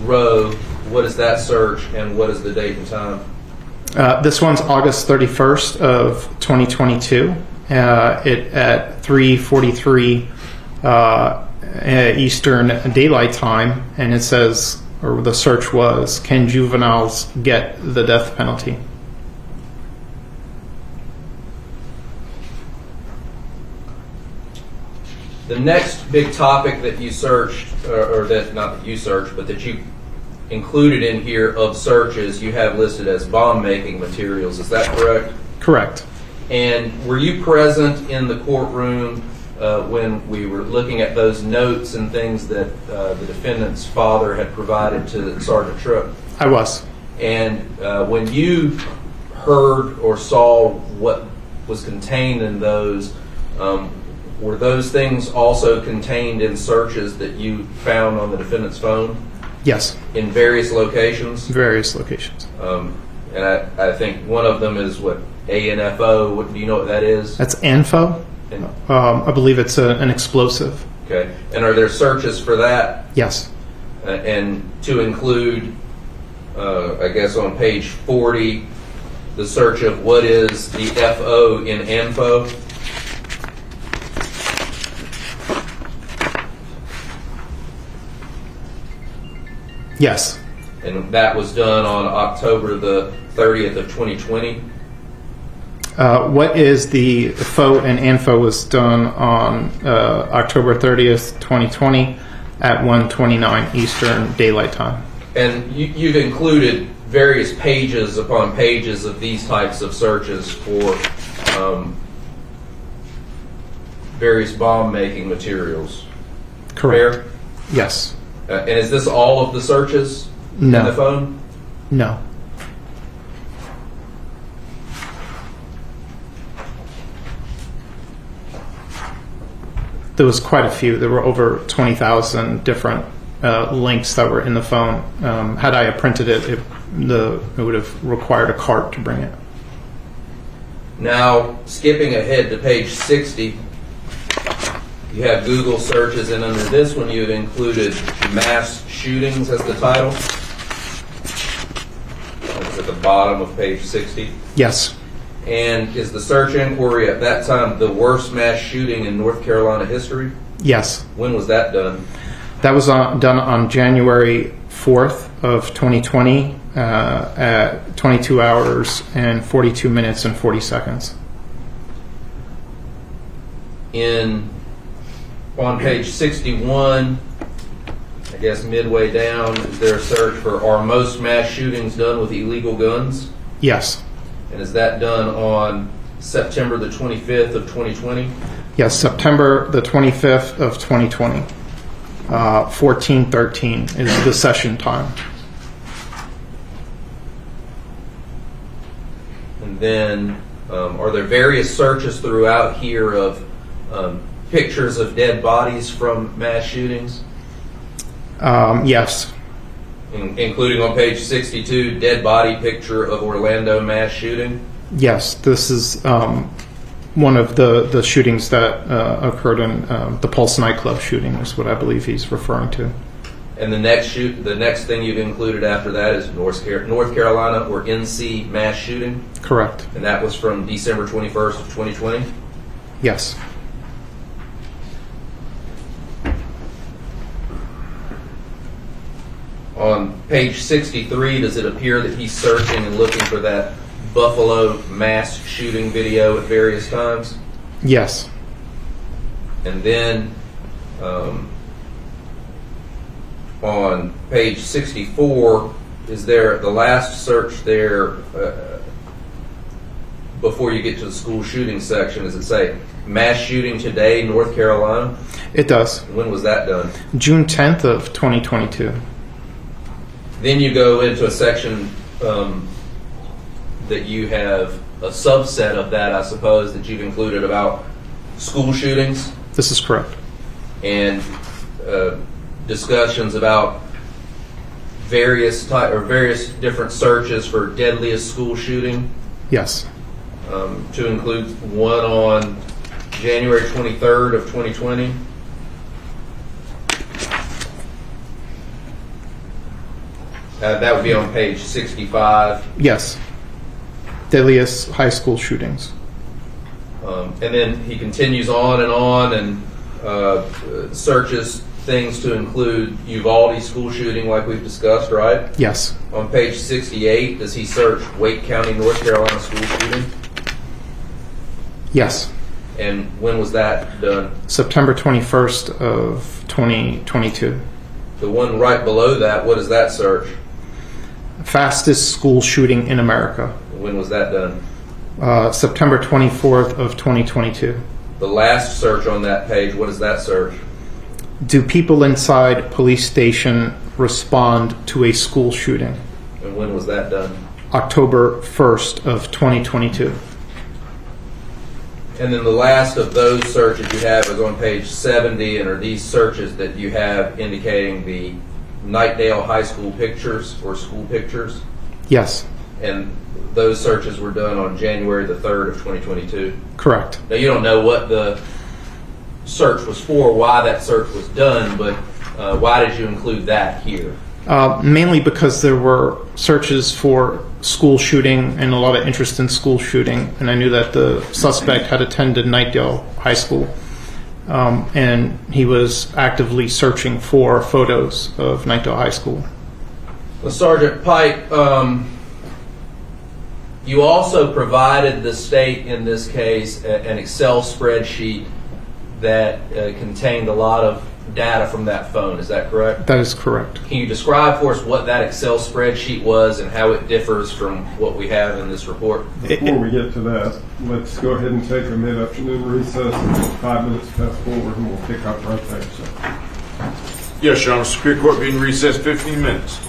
row, what is that search and what is the date and time? This one's August 31st of 2022 at 3:43 Eastern Daylight Time. And it says, or the search was, can juveniles get the death penalty? The next big topic that you searched, or that not that you searched, but that you included in here of searches, you have listed as bomb-making materials. Is that correct? Correct. And were you present in the courtroom when we were looking at those notes and things that the defendant's father had provided to Sergeant Tripp? I was. And when you heard or saw what was contained in those, were those things also contained in searches that you found on the defendant's phone? Yes. In various locations? Various locations. And I think one of them is what, ANFO, what, do you know what that is? That's ANFO. I believe it's an explosive. Okay. And are there searches for that? Yes. And to include, I guess on page 40, the search of what is the FO in ANFO? Yes. And that was done on October the 30th of 2020? What is the FO and ANFO was done on October 30th, 2020 at 1:29 Eastern Daylight Time. And you've included various pages upon pages of these types of searches for various bomb-making materials. Correct. Fair? Yes. And is this all of the searches No. in the phone? No. There was quite a few. There were over 20,000 different links that were in the phone. Had I printed it, it would have required a cart to bring it. Now, skipping ahead to page 60, you have Google searches, and under this one you have included mass shootings as the title. It's at the bottom of page 60. Yes. And is the search inquiry at that time the worst mass shooting in North Carolina history? Yes. When was that done? That was done on January 4th of 2020 at 22 hours and 42 minutes and 40 seconds. On page 61, I guess midway down, is there a search for are most mass shootings done with illegal guns? Yes. And is that done on September the 25th of 2020? Yes, September the 25th of 2020. 14:13 is the session time. And then, are there various searches throughout here of pictures of dead bodies from mass shootings? Yes. Including on page 62, dead body picture of Orlando mass shooting? Yes, this is one of the shootings that occurred in the Pulse nightclub shooting is what I believe he's referring to. And the next thing you've included after that is North Carolina or NC mass shooting? Correct. And that was from December 21st of 2020? Yes. On page 63, does it appear that he's searching and looking for that Buffalo mass shooting video at various times? Yes. And then on page 64, is there the last search there before you get to the school shooting section? Does it say mass shooting today, North Carolina? It does. When was that done? June 10th of 2022. Then you go into a section that you have a subset of that, I suppose, that you've included about school shootings. This is correct. And discussions about various different searches for deadliest school shooting. Yes. To include one on January 23rd of 2020. That would be on page 65. Yes. Deadliest high school shootings. And then he continues on and searches things to include Uvalde school shooting like we've discussed, right? Yes. On page 68, does he search Wake County, North Carolina school shooting? Yes. And when was that done? September 21st of 2022. The one right below that, what is that search? Fastest school shooting in America. When was that done? September 24th of 2022. The last search on that page, what is that search? Do people inside police station respond to a school shooting? And when was that done? October 1st of 2022. And then the last of those searches you have is on page 70, and are these searches that you have indicating the Knightdale High School pictures or school pictures? Yes. And those searches were done on January the 3rd of 2022? Correct. Now, you don't know what the search was for, why that search was done, but why did you include that here? Mainly because there were searches for school shooting and a lot of interest in school shooting, and I knew that the suspect had attended Knightdale High School, and he was actively searching for photos of Knightdale High School. Well, Sergeant Pike, you also provided the state in this case an Excel spreadsheet that contained a lot of data from that phone. Is that correct? That is correct. Can you describe for us what that Excel spreadsheet was and how it differs from what we have in this report? Before we get to that, let's go ahead and take a mid-afternoon recess, 5 minutes past 4, and we'll pick up right there. So. Yes, Your Honor. Superior Court being recessed 15 minutes.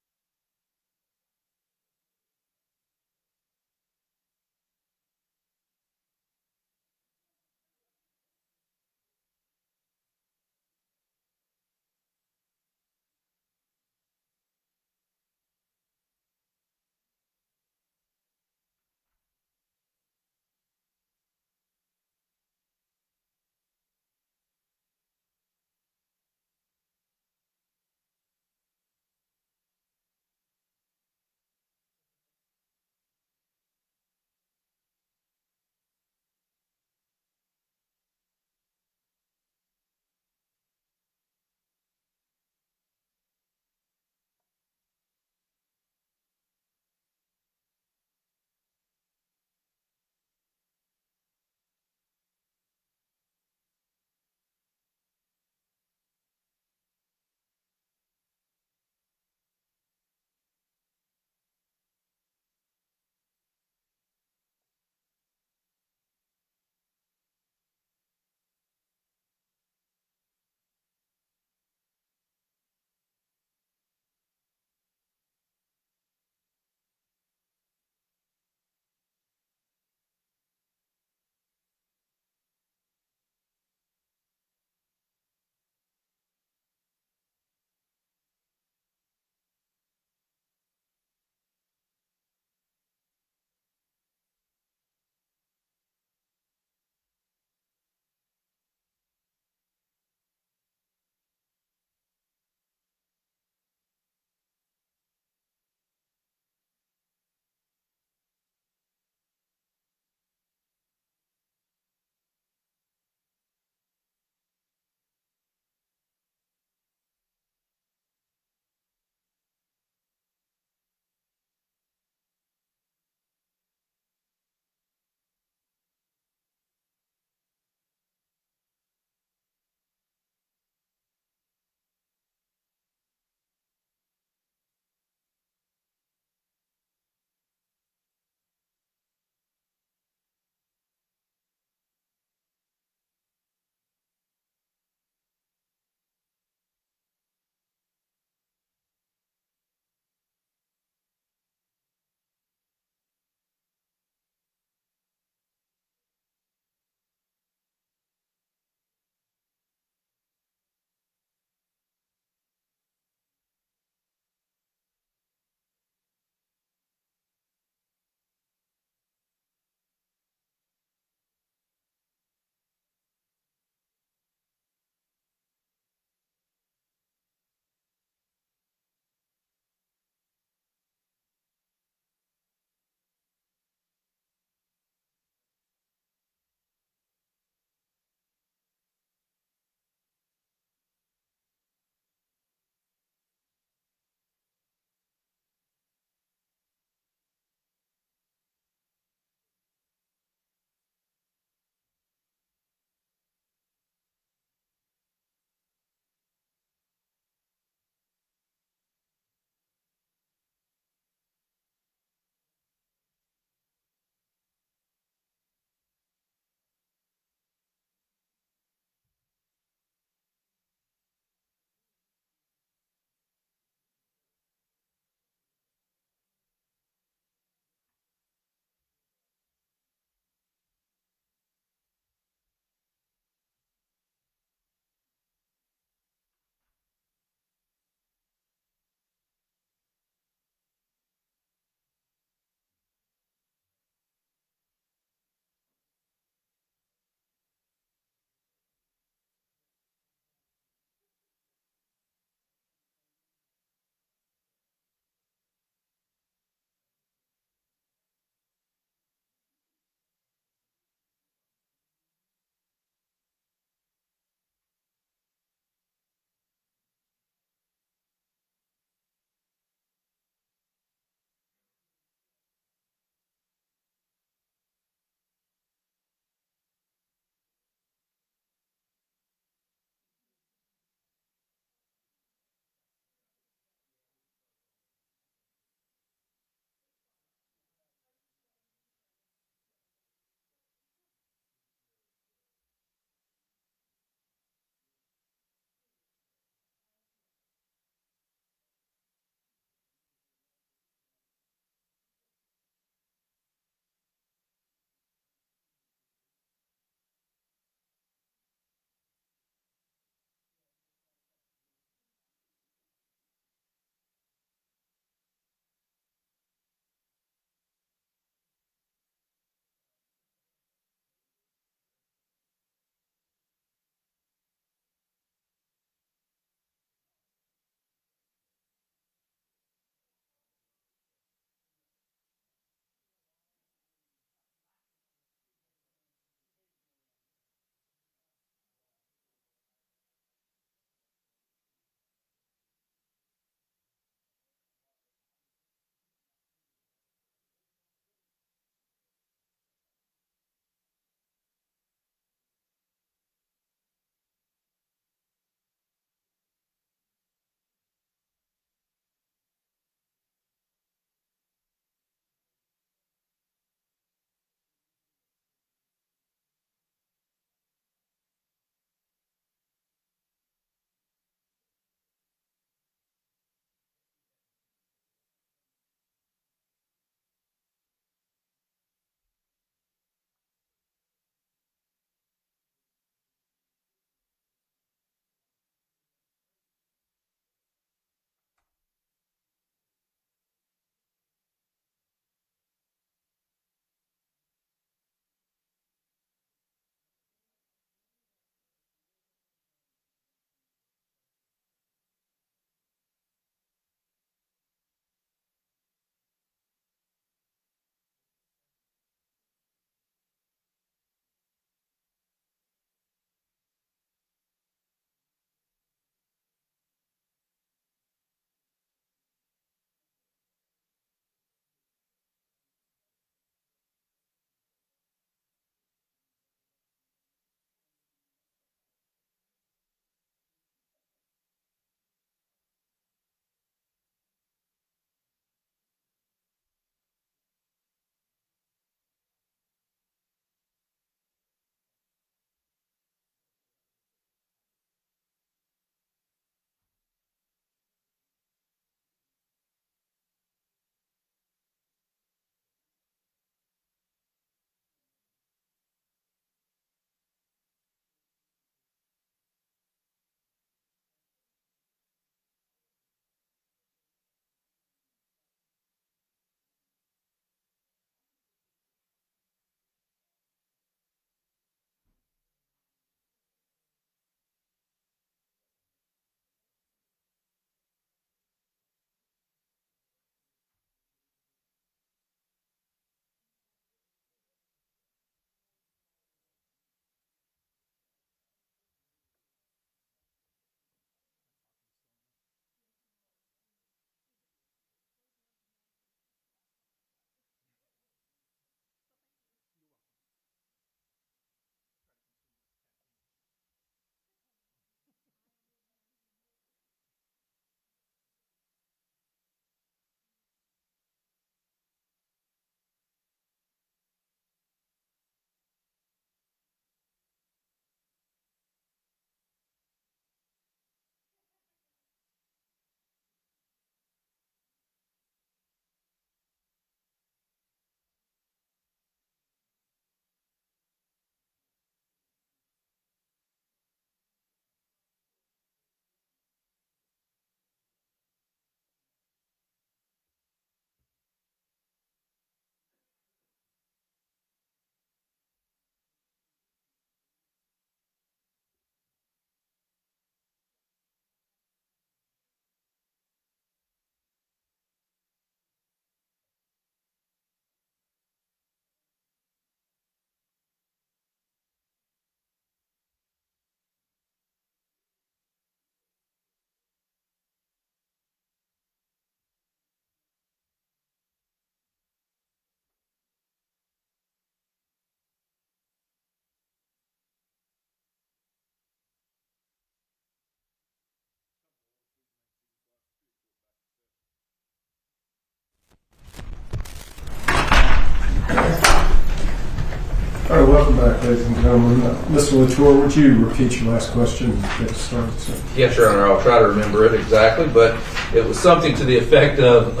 All right, welcome back, ladies and gentlemen. Mr. Latour, would you repeat your last question and get us started, sir? Yes, Your Honor. I'll try to remember it exactly, but it was something to the effect of,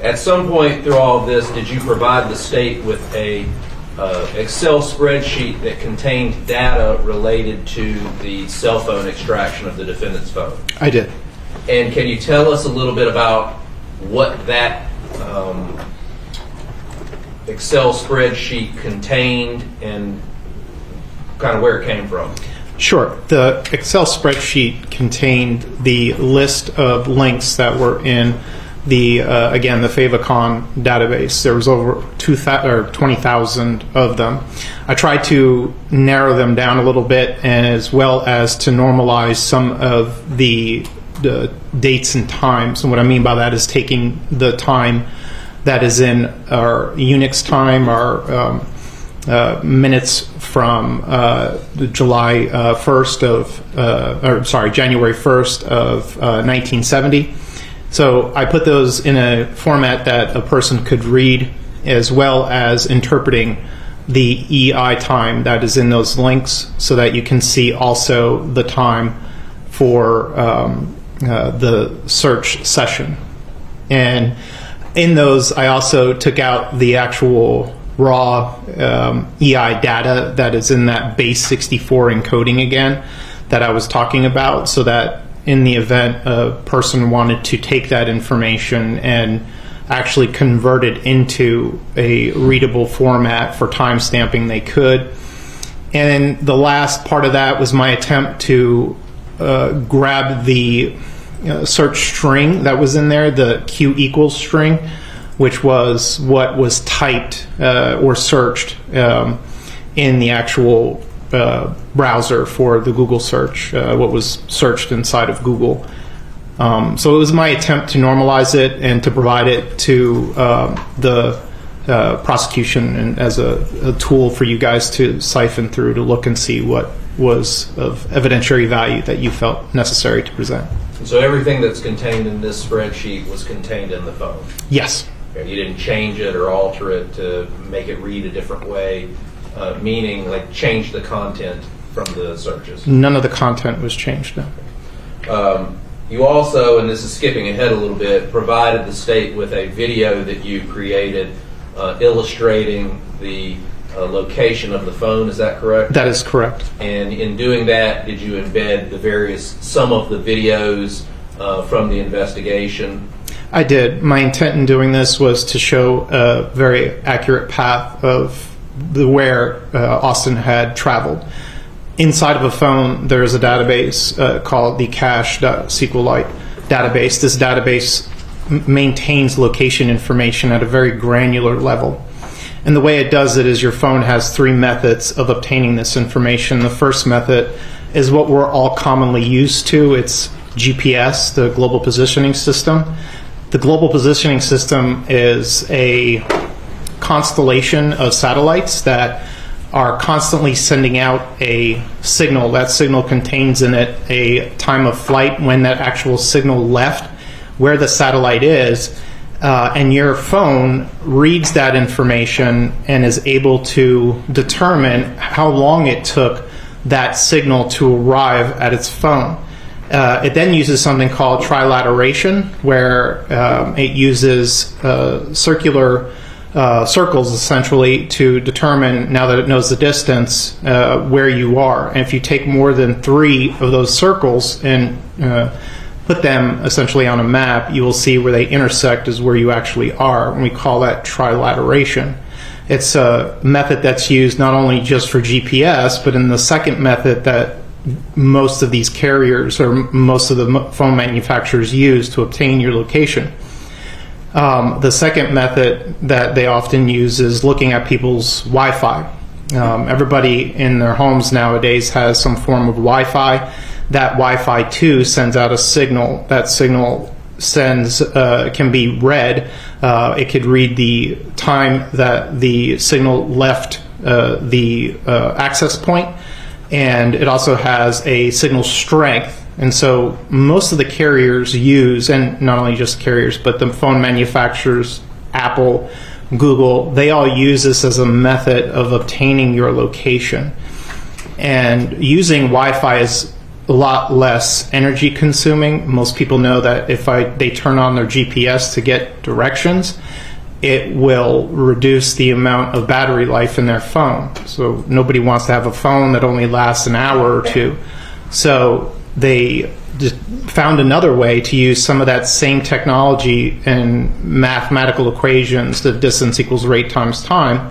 at some point through all of this, did you provide the state with a Excel spreadsheet that contained data related to the cell phone extraction of the defendant's phone? I did. And can you tell us a little bit about what that Excel spreadsheet contained and kind of where it came from? Sure. The Excel spreadsheet contained the list of links that were in the again, the Favicon database. There was over 20,000 of them. I tried to narrow them down a little bit, as well as to normalize some of the dates and times. And what I mean by that is taking the time that is in our Unix time, our minutes from January 1st of 1970. So I put those in a format that a person could read, as well as interpreting the EI time that is in those links, so that you can see also the time for the search session. And in those, I also took out the actual raw EI data that is in that base 64 encoding again that I was talking about, so that in the event a person wanted to take that information and actually convert it into a readable format for time stamping, they could. And the last part of that was my attempt to grab the search string that was in there, the Q equals string, which was what was typed or searched in the actual browser for the Google search, what was searched inside of Google. So it was my attempt to normalize it and to provide it to the prosecution and as a tool for you guys to siphon through to look and see what was of evidentiary value that you felt necessary to present. So everything that's contained in this spreadsheet was contained in the phone? Yes. Okay. You didn't change it or alter it to make it read a different way, meaning like change the content from the searches? None of the content was changed, no. You also, and this is skipping ahead a little bit, provided the state with a video that you created illustrating the location of the phone. Is that correct? That is correct. And in doing that, did you embed some of the videos from the investigation? I did. My intent in doing this was to show a very accurate path of where Austin had traveled. Inside of a phone, there is a database called the cache.SQLite database. This database maintains location information at a very granular level. And the way it does it is your phone has three methods of obtaining this information. The first method is what we're all commonly used to. It's GPS, the Global Positioning System. The Global Positioning System is a constellation of satellites that are constantly sending out a signal. That signal contains in it a time of flight, when that actual signal left, where the satellite is, and your phone reads that information and is able to determine how long it took that signal to arrive at its phone. It then uses something called trilateration, where it uses circular circles essentially to determine, now that it knows the distance, where you are. And if you take more than 3 of those circles and put them essentially on a map, you will see where they intersect is where you actually are, and we call that trilateration. It's a method that's used not only just for GPS, but in the second method that most of these carriers or most of the phone manufacturers use to obtain your location. The second method that they often use is looking at people's Wi-Fi. Everybody in their homes nowadays has some form of Wi-Fi. That Wi-Fi too sends out a signal. That signal can be read. It could read the time that the signal left the access point, and it also has a signal strength. And so most of the carriers use, and not only just carriers, but the phone manufacturers, Apple, Google, they all use this as a method of obtaining your location. And using Wi-Fi is a lot less energy consuming. Most people know that if they turn on their GPS to get directions, it will reduce the amount of battery life in their phone. So nobody wants to have a phone that only lasts an hour or two. So they just found another way to use some of that same technology and mathematical equations, the distance equals rate times time,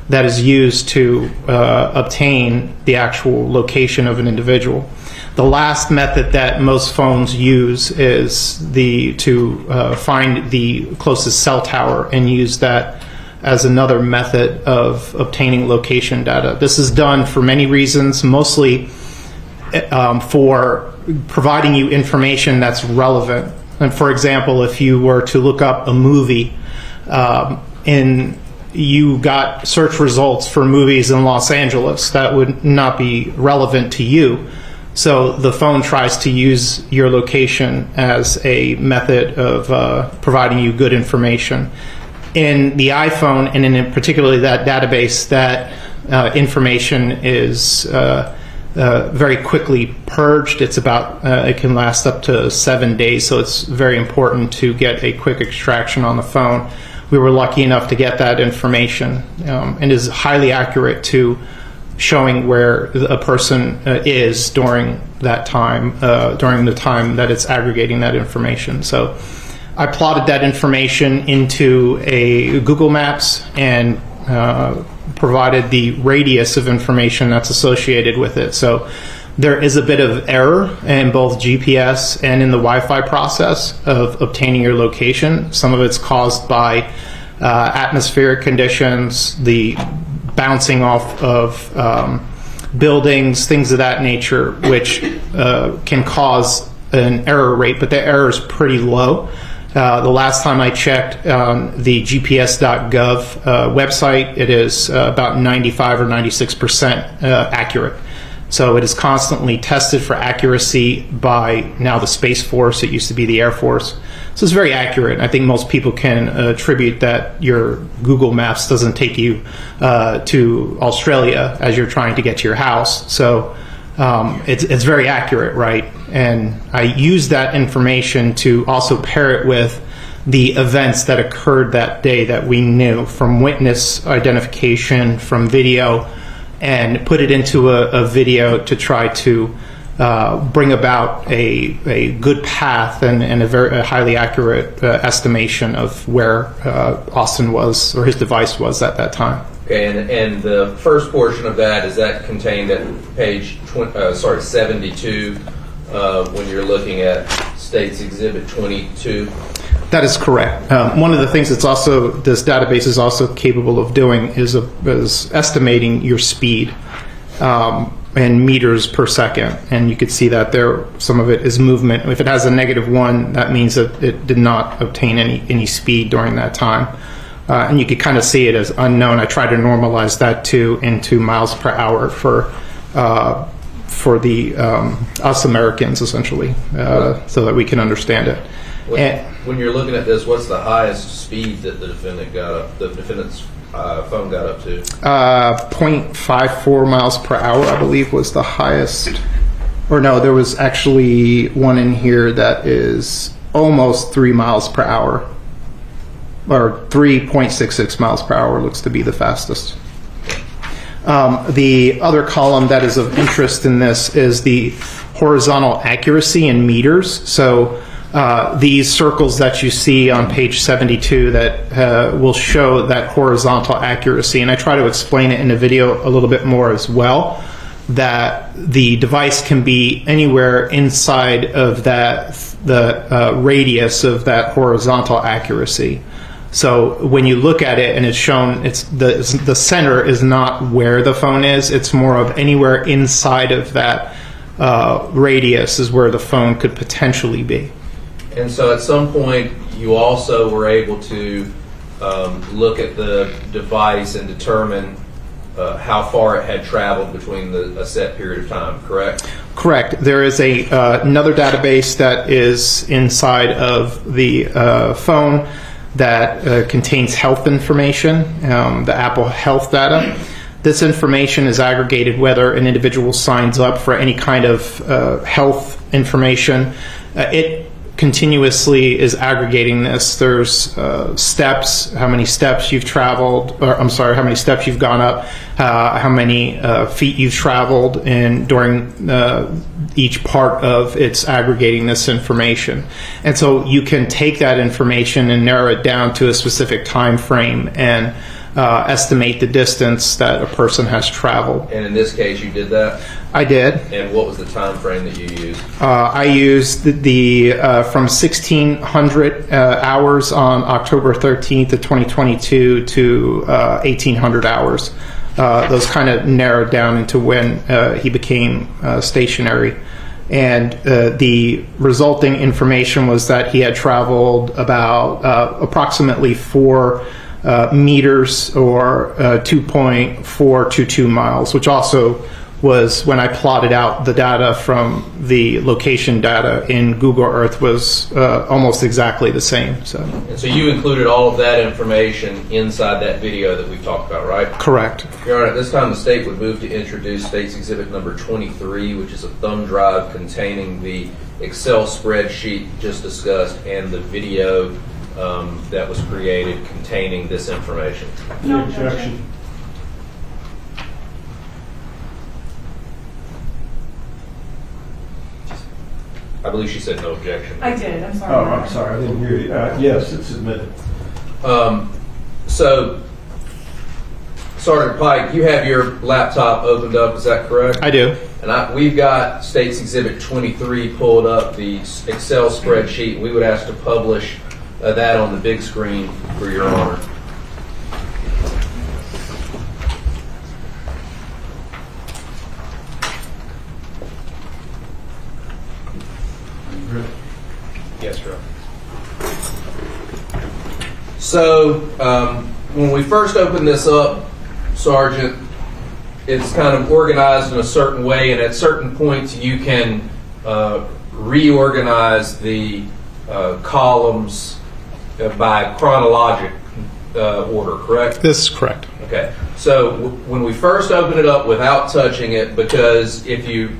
that is used to obtain the actual location of an individual. The last method that most phones use is to find the closest cell tower and use that as another method of obtaining location data. This is done for many reasons, mostly for providing you information that's relevant. And for example, if you were to look up a movie and you got search results for movies in Los Angeles, that would not be relevant to you. So the phone tries to use your location as a method of providing you good information. In the iPhone, and in particularly that database, that information is very quickly purged. It's it can last up to 7 days, so it's very important to get a quick extraction on the phone. We were lucky enough to get that information, and is highly accurate to showing where a person is during that time, during the time that it's aggregating that information. So I plotted that information into a Google Maps and provided the radius of information that's associated with it. So there is a bit of error in both GPS and in the Wi-Fi process of obtaining your location. Some of it's caused by atmospheric conditions, the bouncing off of buildings, things of that nature, which can cause an error rate, but the error is pretty low. The last time I checked the GPS.gov website, it is about 95 or 96% accurate. So it is constantly tested for accuracy by now the Space Force. It used to be the Air Force. So it's very accurate. I think most people can attribute that your Google Maps doesn't take you to Australia as you're trying to get to your house. So it's very accurate, right? And I use that information to also pair it with the events that occurred that day that we knew from witness identification, from video, and put it into a video to try to bring about a good path and a highly accurate estimation of where Austin was, or his device was at that time. Okay, and the first portion of that, is that contained at page 72 when you're looking at States Exhibit 22? That is correct. One of the things this database is also capable of doing is estimating your speed in meters per second. And you could see that there, some of it is movement. If it has a -1, that means that it did not obtain any speed during that time. And you could kind of see it as unknown. I try to normalize that into miles per hour for the us Americans, essentially, so that we can understand it. When you're looking at this, what's the highest speed that the defendant's phone got up to? 0.54 miles per hour, I believe, was the highest. Or no, there was actually one in here that is almost 3 miles per hour. Or 3.66 miles per hour looks to be the fastest. The other column that is of interest in this is the horizontal accuracy in meters. So these circles that you see on page 72 that will show that horizontal accuracy, and I try to explain it in the video a little bit more as well, that the device can be anywhere inside of the radius of that horizontal accuracy. So when you look at it and it's shown, the center is not where the phone is. It's more of anywhere inside of that radius is where the phone could potentially be. And so at some point, you also were able to look at the device and determine how far it had traveled between a set period of time, correct? Correct. There is another database that is inside of the phone that contains health information, the Apple Health data. This information is aggregated whether an individual signs up for any kind of health information. It continuously is aggregating this. There's steps, how many steps you've traveled, or I'm sorry, how many steps you've gone up, how many feet you've traveled, and during each part of it's aggregating this information. And so you can take that information and narrow it down to a specific time frame and estimate the distance that a person has traveled. And in this case, you did that? I did. And what was the time frame that you used? I used the from 1600 hours on October 13th of 2022 to 1800 hours. Those kind of narrowed down into when he became stationary. And the resulting information was that he had traveled about approximately 4 meters or 2.422 miles, which also was, when I plotted out the data from the location data in Google Earth, was almost exactly the same. So, and so you included all of that information inside that video that we've talked about, right? Correct. Your Honor, at this time the state would move to introduce State's Exhibit number 23, which is a thumb drive containing the Excel spreadsheet just discussed and the video that was created containing this information. No objection. I believe she said no objection. I did. I'm sorry. Oh, I'm sorry. I didn't hear you. Yes, it's admitted. So, Sergeant Pike, you have your laptop opened up, is that correct? I do. And we've got State's Exhibit 23 pulled up, the Excel spreadsheet. We would ask to publish that on the big screen for Your Honor. Yes, sir. So, when we first opened this up, Sergeant, it's kind of organized in a certain way, and at certain points you can reorganize the columns by chronologic order, correct? This is correct. Okay. So when we first open it up without touching it, because if you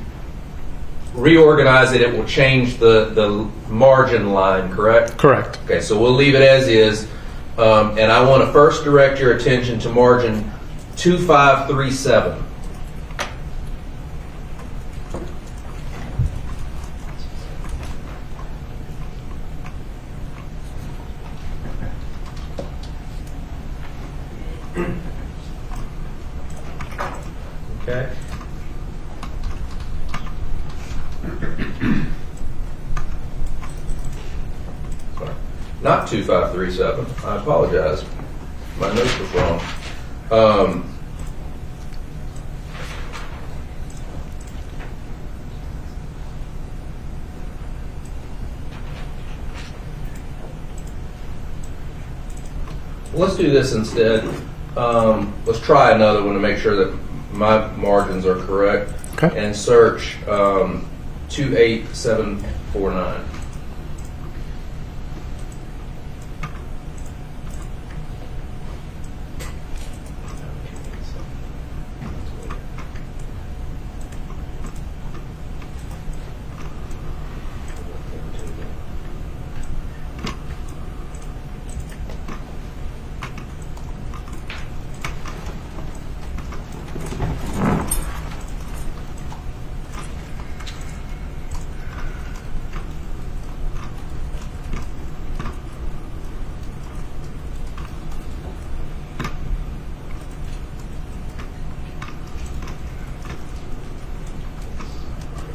reorganize it, it will change the margin line, correct? Correct. Okay, so we'll leave it as is. And I want to first direct your attention to margin 2537. Okay. Sorry. Not 2537. I apologize. My notes was wrong. Let's do this instead. Let's try another one to make sure that my margins are correct. Okay. And search 28749.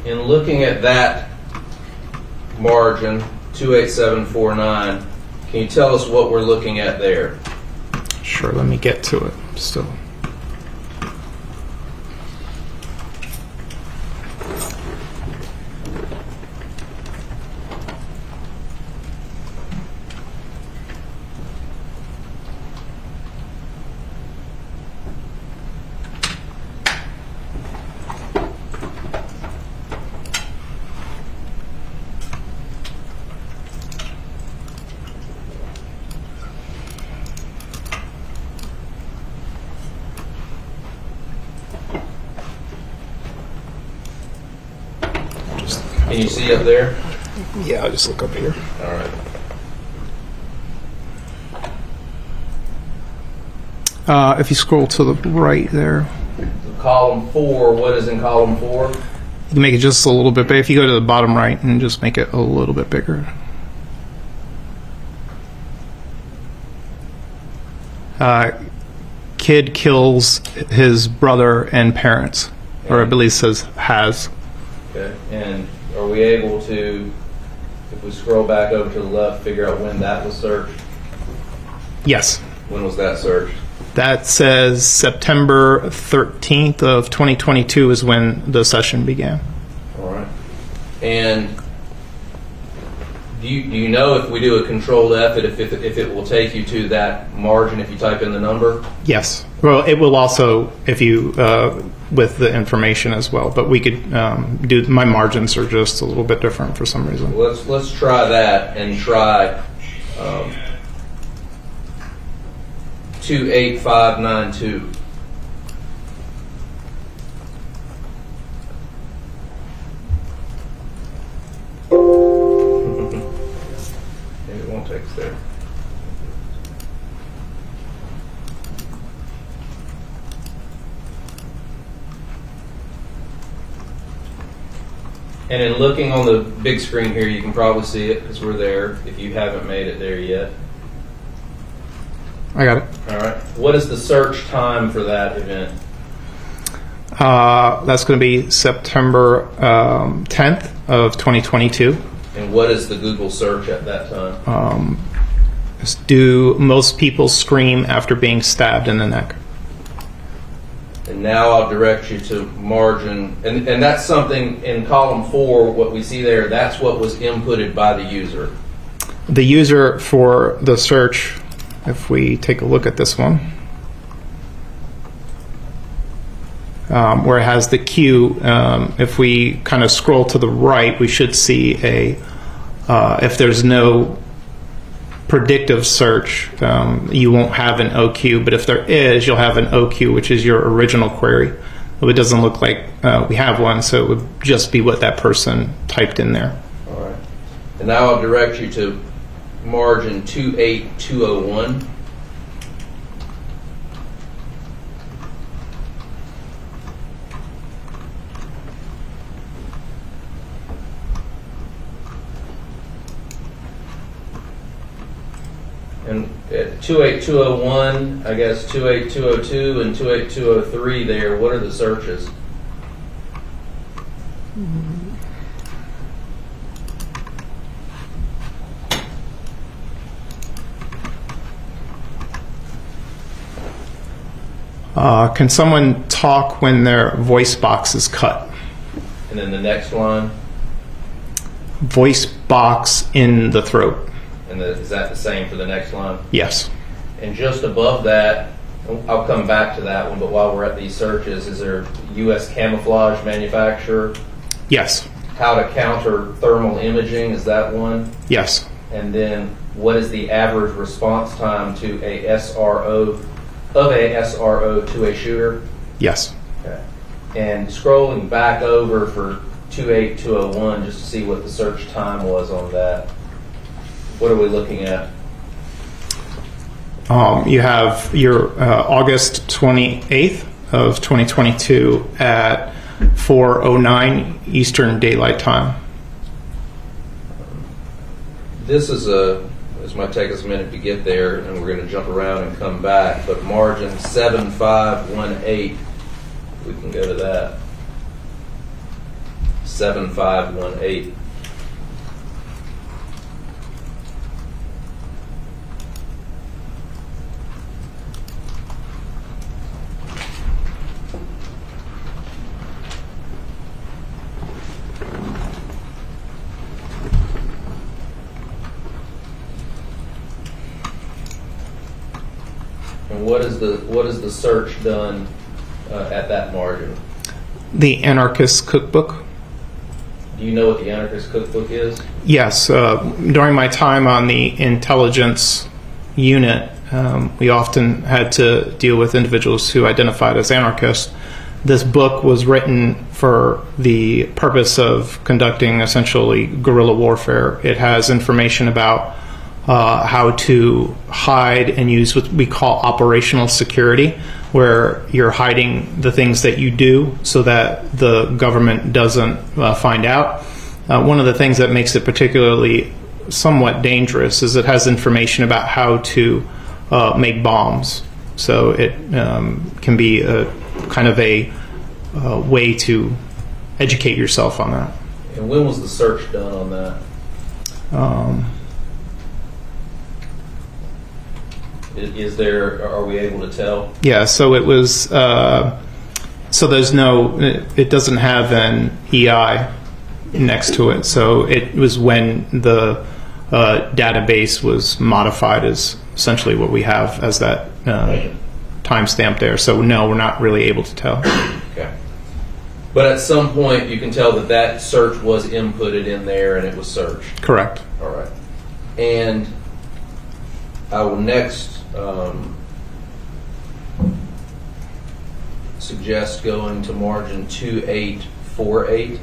In looking at that margin, 28749, can you tell us what we're looking at there? Sure, let me get to it still. Can you see up there? Yeah, I'll just look up here. All right. If you scroll to the right there, Column 4, what is in column 4? you can make it just a little bit bigger. If you go to the bottom right and just make it a little bit bigger. Kid kills his brother and parents, or I believe it says has. Okay. And are we able to, if we scroll back over to the left, figure out when that was searched? Yes. When was that searched? That says September 13th of 2022 is when the session began. All right. And do you know if we do a controlled F, if it will take you to that margin if you type in the number? Yes. Well, it will also, if you, with the information as well, but we could do, my margins are just a little bit different for some reason. Let's try that and try 28592. Maybe it won't take us there. And in looking on the big screen here, you can probably see it because we're there if you haven't made it there yet. I got it. All right. What is the search time for that event? That's going to be September 10th of 2022. And what is the Google search at that time? Do most people scream after being stabbed in the neck? And now I'll direct you to margin, and that's something in column 4, what we see there, that's what was inputted by the user. The user for the search, if we take a look at this one, where it has the Q, if we kind of scroll to the right, we should see if there's no predictive search, you won't have an OQ, but if there is, you'll have an OQ, which is your original query. It doesn't look like we have one, so it would just be what that person typed in there. All right. And now I'll direct you to margin 28201. And at 28201, I guess 28202 and 28203 there, what are the searches? Can someone talk when their voice box is cut? And then the next line? Voice box in the throat. And is that the same for the next line? Yes. And just above that, I'll come back to that one, but while we're at these searches, is there U.S. camouflage manufacturer? Yes. How to counter thermal imaging, is that one? Yes. And then what is the average response time to a SRO, of a SRO to a shooter? Yes. Okay. And scrolling back over for 28201 just to see what the search time was on that. What are we looking at? You have your August 28th of 2022 at 4:09 Eastern Daylight Time. This might take us a minute to get there, and we're going to jump around and come back, but margin 7518, we can go to that. 7518. And what is the search done at that margin? The Anarchist Cookbook. Do you know what the Anarchist Cookbook is? Yes. During my time on the intelligence unit, we often had to deal with individuals who identified as anarchists. this book was written for the purpose of conducting essentially guerrilla warfare. It has information about how to hide and use what we call operational security, where you're hiding the things that you do so that the government doesn't find out. One of the things that makes it particularly somewhat dangerous is it has information about how to make bombs. So it can be a kind of a way to educate yourself on that. And when was the search done on that? Are we able to tell? Yeah, so it was, so there's no, it doesn't have an EI next to it. So it was when the database was modified is essentially what we have as that timestamp there. So no, we're not really able to tell. Okay. But at some point you can tell that that search was inputted in there and it was searched. Correct. All right. And I will next suggest going to margin 2848.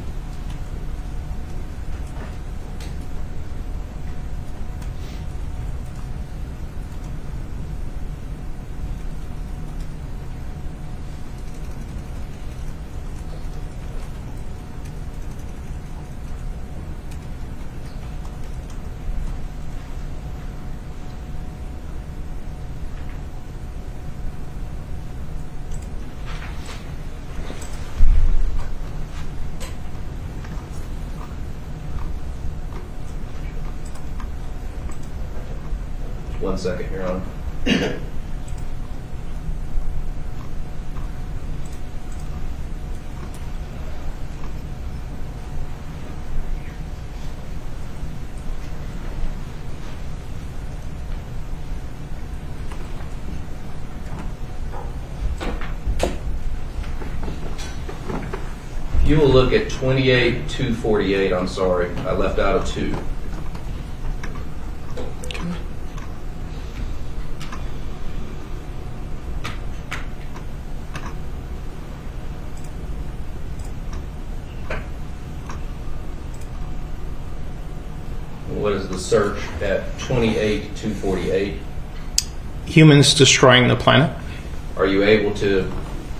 One second, Your Honor. You will look at 28-248. I'm sorry, I left out a 2. What is the search at 28-248? Humans destroying the planet. Are you able to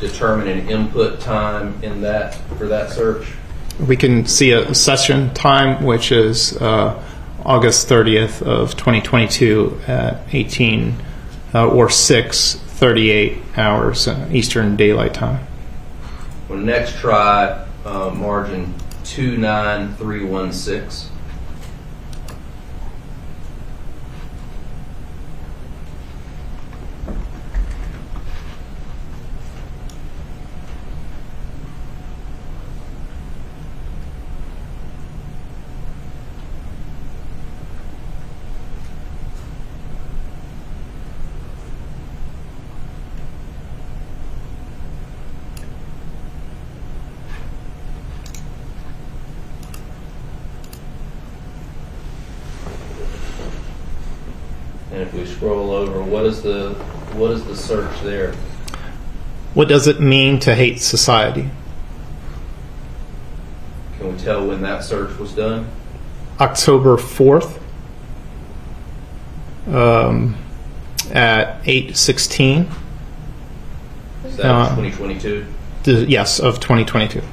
determine an input time in that for that search? We can see a session time, which is August 30th of 2022 at 18 or 6:38 hours Eastern Daylight Time. We'll next try margin 29316. And if we scroll over, what is the search there? What does it mean to hate society? Can we tell when that search was done? October 4th at 8:16. Is that 2022? Yes, of 2022.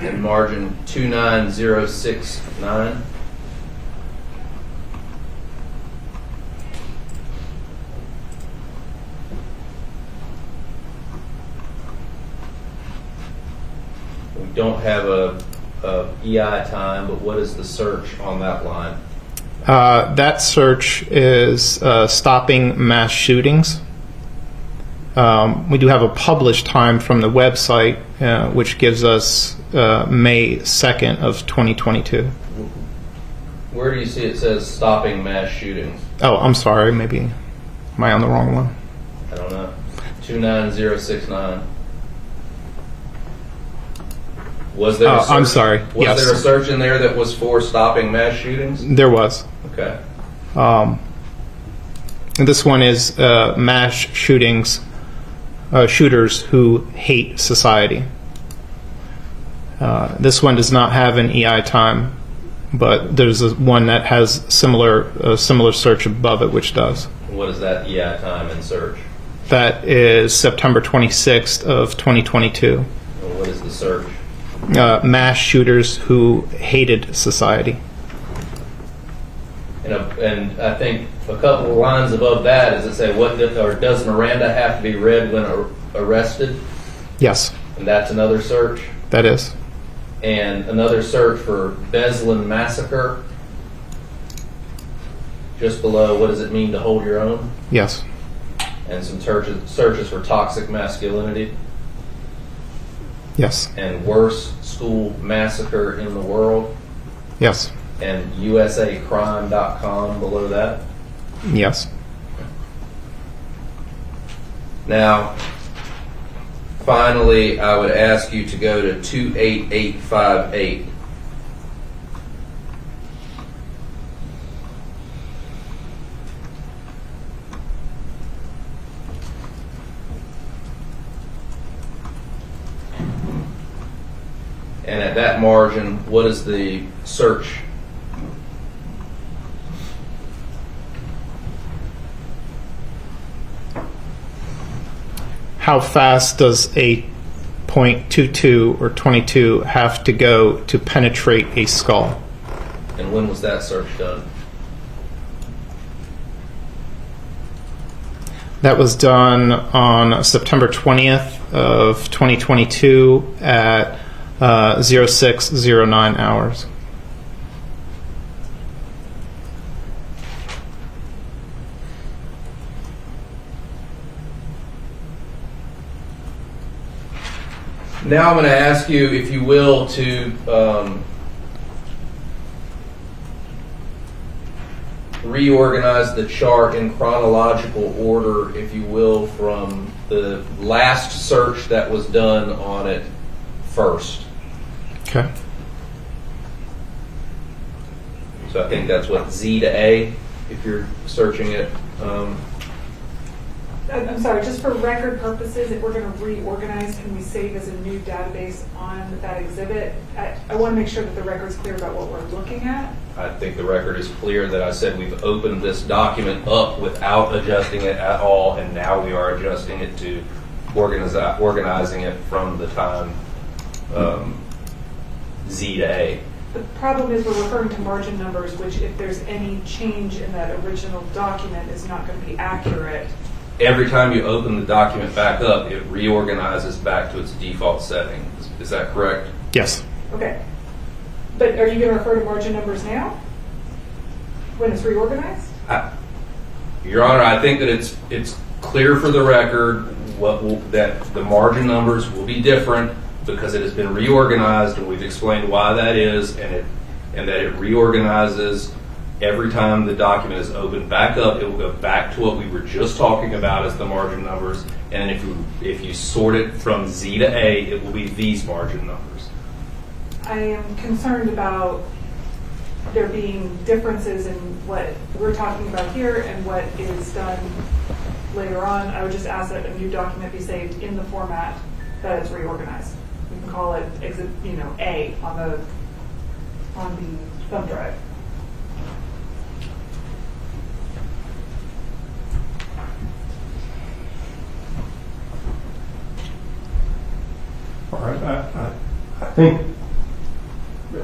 And margin 29069. We don't have a EI time, but what is the search on that line? That search is stopping mass shootings. We do have a published time from the website, which gives us May 2nd of 2022. Where do you see it says stopping mass shootings? Oh, I'm sorry. Maybe am I on the wrong one? I don't know. 29069. Was there? A search, I'm sorry. Was there a search in there that was for stopping mass shootings? There was. Okay. And this one is mass shootings shooters who hate society. This one does not have an EI time, but there's one that has similar search above it, which does. What is that EI time in search? That is September 26th of 2022. And what is the search? Mass shooters who hated society. And I think a couple of lines above that, does it say does Miranda have to be read when arrested? Yes. And that's another search? That is. And another search for Beslin Massacre. Just below, what does it mean to hold your own? Yes. And some searches for toxic masculinity. Yes. And worst school massacre in the world. Yes. And usacrime.com below that. Yes. Now, finally, I would ask you to go to 28858. And at that margin, what is the search? How fast does a .22 or 22 have to go to penetrate a skull? And when was that search done? That was done on September 20th of 2022 at 0609 hours. Now I'm going to ask you, if you will, to reorganize the chart in chronological order, if you will, from the last search that was done on it first. Okay. So I think that's what, Z to A, if you're searching it. I'm sorry, just for record purposes, if we're going to reorganize, can we save as a new database on that exhibit? I want to make sure that the record's clear about what we're looking at. I think the record is clear that I said we've opened this document up without adjusting it at all, and now we are adjusting it to organizing it from the time Z to A. The problem is we're referring to margin numbers, which if there's any change in that original document is not going to be accurate. Every time you open the document back up, it reorganizes back to its default setting. Is that correct? Yes. Okay. But are you going to refer to margin numbers now when it's reorganized? Your Honor, I think that it's clear for the record that the margin numbers will be different because it has been reorganized, and we've explained why that is, and that it reorganizes every time the document is opened back up. It will go back to what we were just talking about as the margin numbers, and if you sort it from Z to A, it will be these margin numbers. I am concerned about there being differences in what we're talking about here and what is done later on. I would just ask that a new document be saved in the format that it's reorganized. We can call it A on the thumb drive. All right, I think,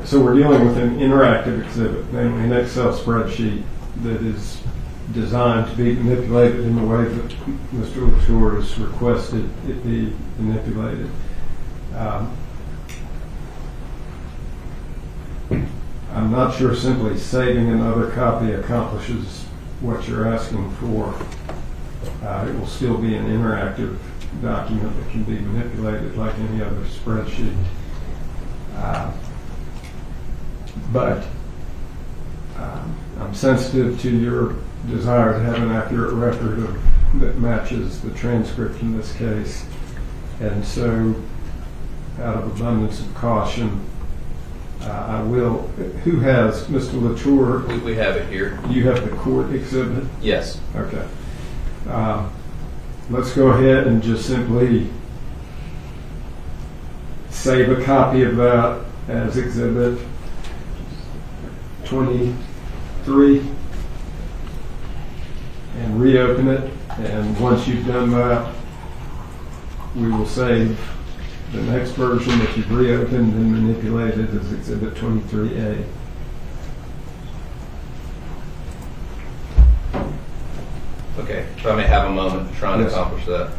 so we're dealing with an interactive exhibit, namely an Excel spreadsheet that is designed to be manipulated in the way that Mr. Latour has requested it be manipulated. I'm not sure simply saving another copy accomplishes what you're asking for. It will still be an interactive document that can be manipulated like any other spreadsheet. But I'm sensitive to your desire to have an accurate record that matches the transcript in this case. And so, out of abundance of caution, I will. Who has Mr. Latour? We have it here. You have the court exhibit? Yes. Okay. let's go ahead and just simply save a copy of that as Exhibit 23 and reopen it. And once you've done that, we will save the next version that you've reopened and manipulated as Exhibit 23A. Okay, if I may have a moment to try and accomplish that.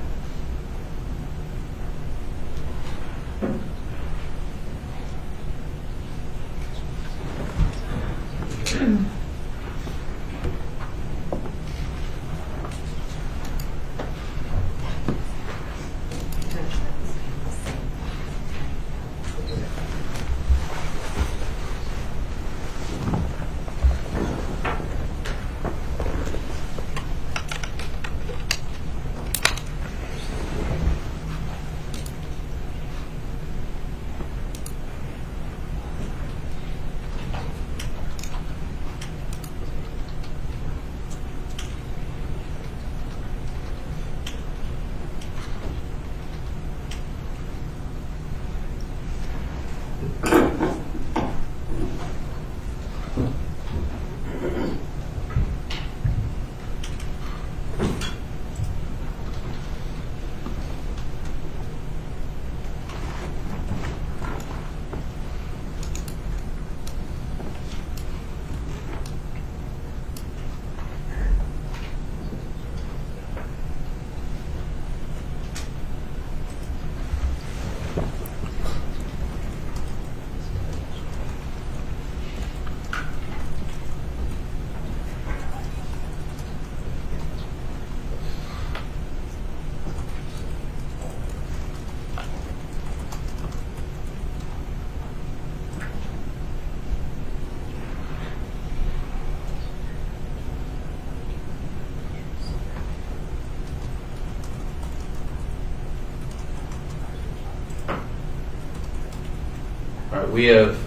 We have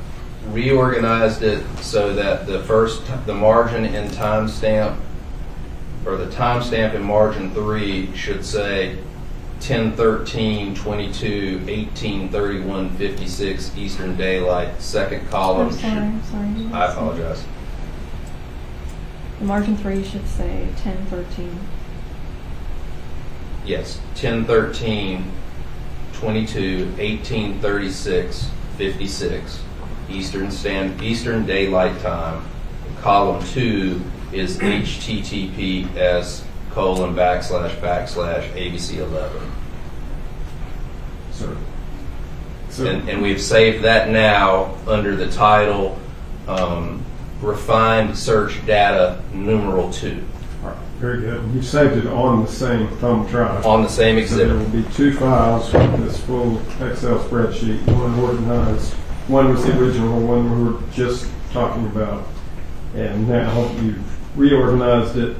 reorganized it so that the margin in timestamp, or the timestamp in margin 3 should say 10/13/22/18/31/56 Eastern Daylight. Second column. I'm sorry. I apologize. The margin 3 should say 10/13. Yes, 10/13/22/18/36/56 Eastern Daylight Time. Column 2 is https://ABC11. And we've saved that now under the title Refined Search Data numeral 2. All right, very good. You saved it on the same thumb drive. On the same exhibit. So there will be 2 files with this full Excel spreadsheet, one organized. One was the original, one we were just talking about. And now you've reorganized it,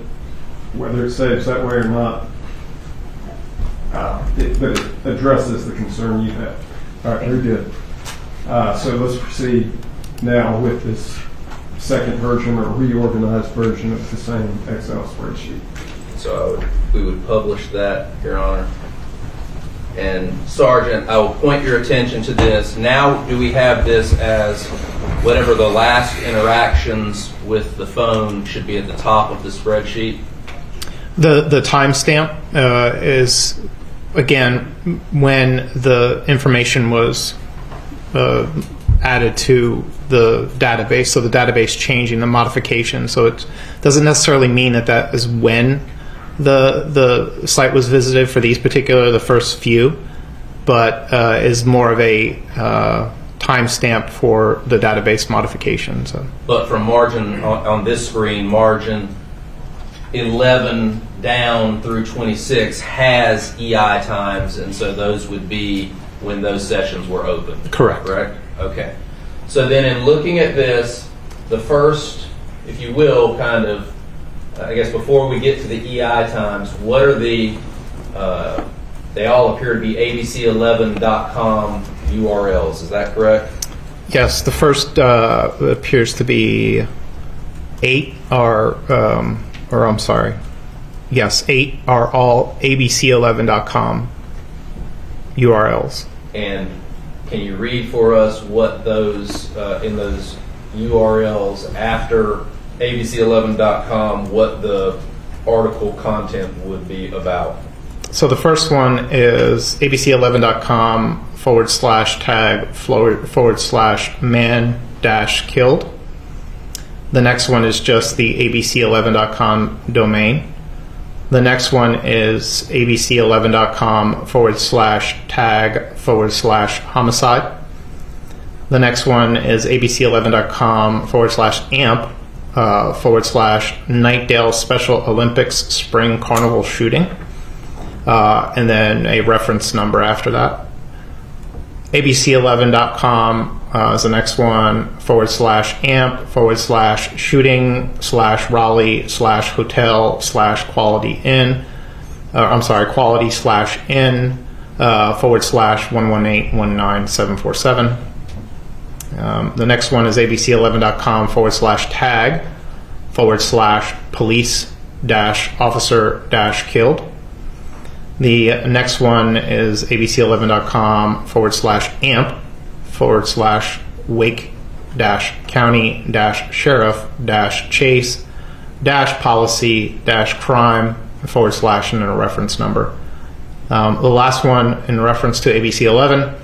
whether it saves that way or not, but it addresses the concern you have. All right, very good. So let's proceed now with this second version or reorganized version of the same Excel spreadsheet. So we would publish that, Your Honor. And Sergeant, I will point your attention to this. Now, do we have this as whatever the last interactions with the phone should be at the top of the spreadsheet? The timestamp is, again, when the information was added to the database, so the database changing, the modification. So it doesn't necessarily mean that is when the site was visited for these particular, the first few, but is more of a timestamp for the database modification. So. But from margin on this screen, margin 11 down through 26 has EI times, and so those would be when those sessions were open. Correct. Okay. So then in looking at this, the first, if you will, kind of, I guess before we get to the EI times, what are the, they all appear to be abc11.com URLs, is that correct? Yes, the first appears to be 8 or I'm sorry. Yes, 8 are all abc11.com URLs. And can you read for us what those, in those URLs after abc11.com, what the article content would be about? So the first one is abc11.com/tag/man-killed. The next one is just the abc11.com domain. The next one is abc11.com/tag/homicide. The next one is abc11.com/amp/Nightdale Special Olympics Spring Carnival Shooting. And then a reference number after that. abc11.com is the next one /amp/shooting/Raleigh/hotel/quality inn. quality/inn/1181947. The next one is abc11.com/tag/police-officer-killed. The next one is abc11.com/amp/wake-county-sheriff-chase-policy-crime/ and then a reference number. The last one in reference to abc11,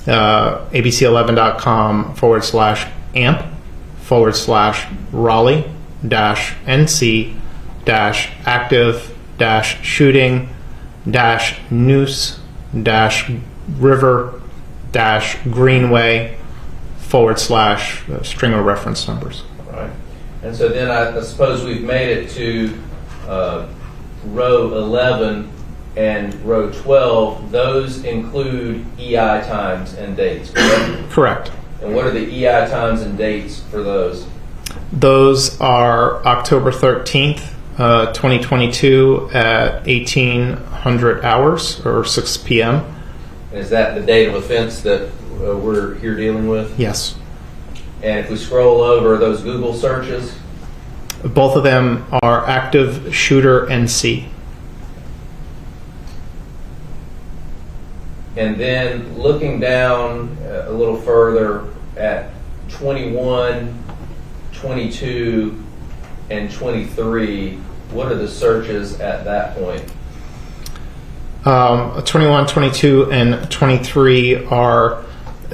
abc11.com/amp/raleigh-active-shooting-Neuse River Greenway / string of reference numbers. Right. And so then I suppose we've made it to row 11 and row 12. Those include EI times and dates, correct? Correct. And what are the EI times and dates for those? Those are October 13th, 2022 at 1800 hours or 6 p.m. Is that the date of offense that we're here dealing with? Yes. And if we scroll over those Google searches? Both of them are active shooter NC. And then looking down a little further at 21, 22, and 23, what are the searches at that point? 21, 22, and 23 are,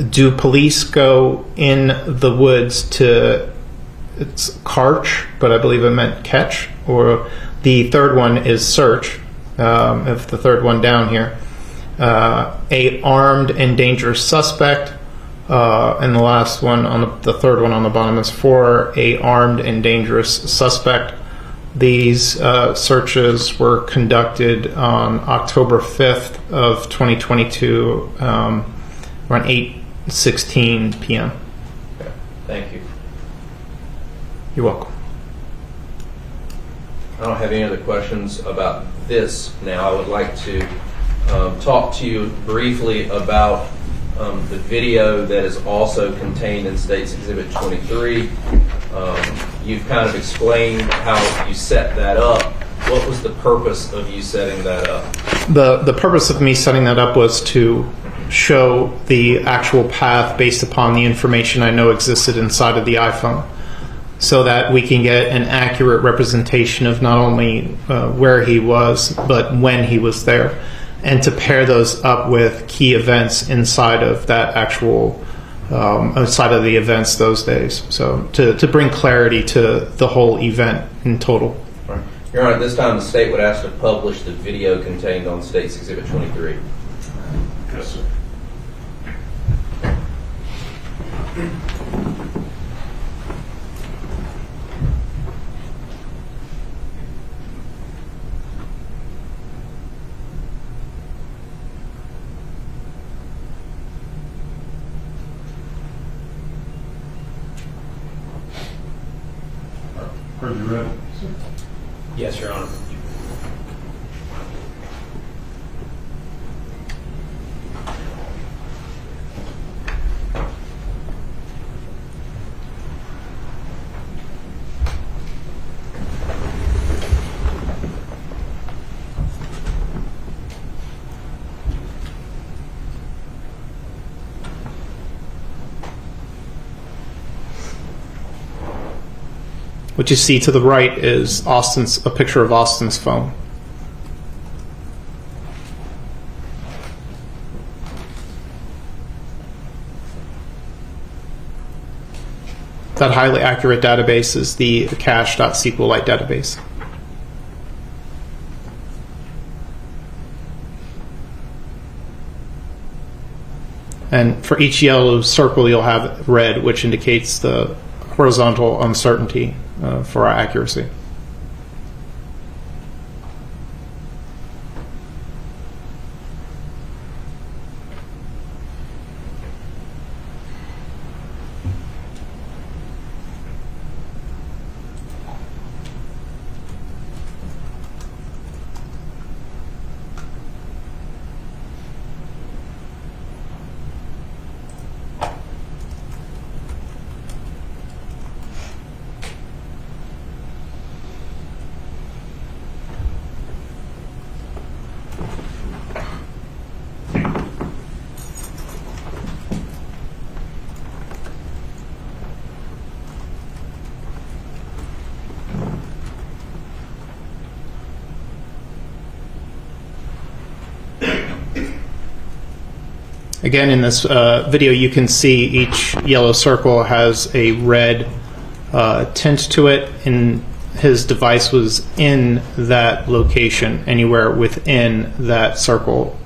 do police go in the woods to, it's Karch, but I believe it meant catch, or the third one is search, if the third one down here. A armed and dangerous suspect, and the last one on the third one on the bottom is for a armed and dangerous suspect. These searches were conducted on October 5th of 2022, around 8:16 p.m. Okay. Thank you. You're welcome. I don't have any other questions about this now. I would like to talk to you briefly about the video that is also contained in State's Exhibit 23. You've kind of explained how you set that up. What was the purpose of you setting that up? The purpose of me setting that up was to show the actual path based upon the information I know existed inside of the iPhone, so that we can get an accurate representation of not only where he was, but when he was there, and to pair those up with key events inside of that actual outside of the events those days. So to bring clarity to the whole event in total. Right. Your Honor, at this time the state would ask to publish the video contained on State's Exhibit 23. Yes, sir. Are you ready? Yes, Your Honor. What you see to the right is a picture of Austin's phone. That highly accurate database is the cache.sqlite database. And for each yellow circle, you'll have red, which indicates the horizontal uncertainty for our accuracy. Again, in this video, you can see each yellow circle has a red tint to it, and his device was in that location, anywhere within that circle.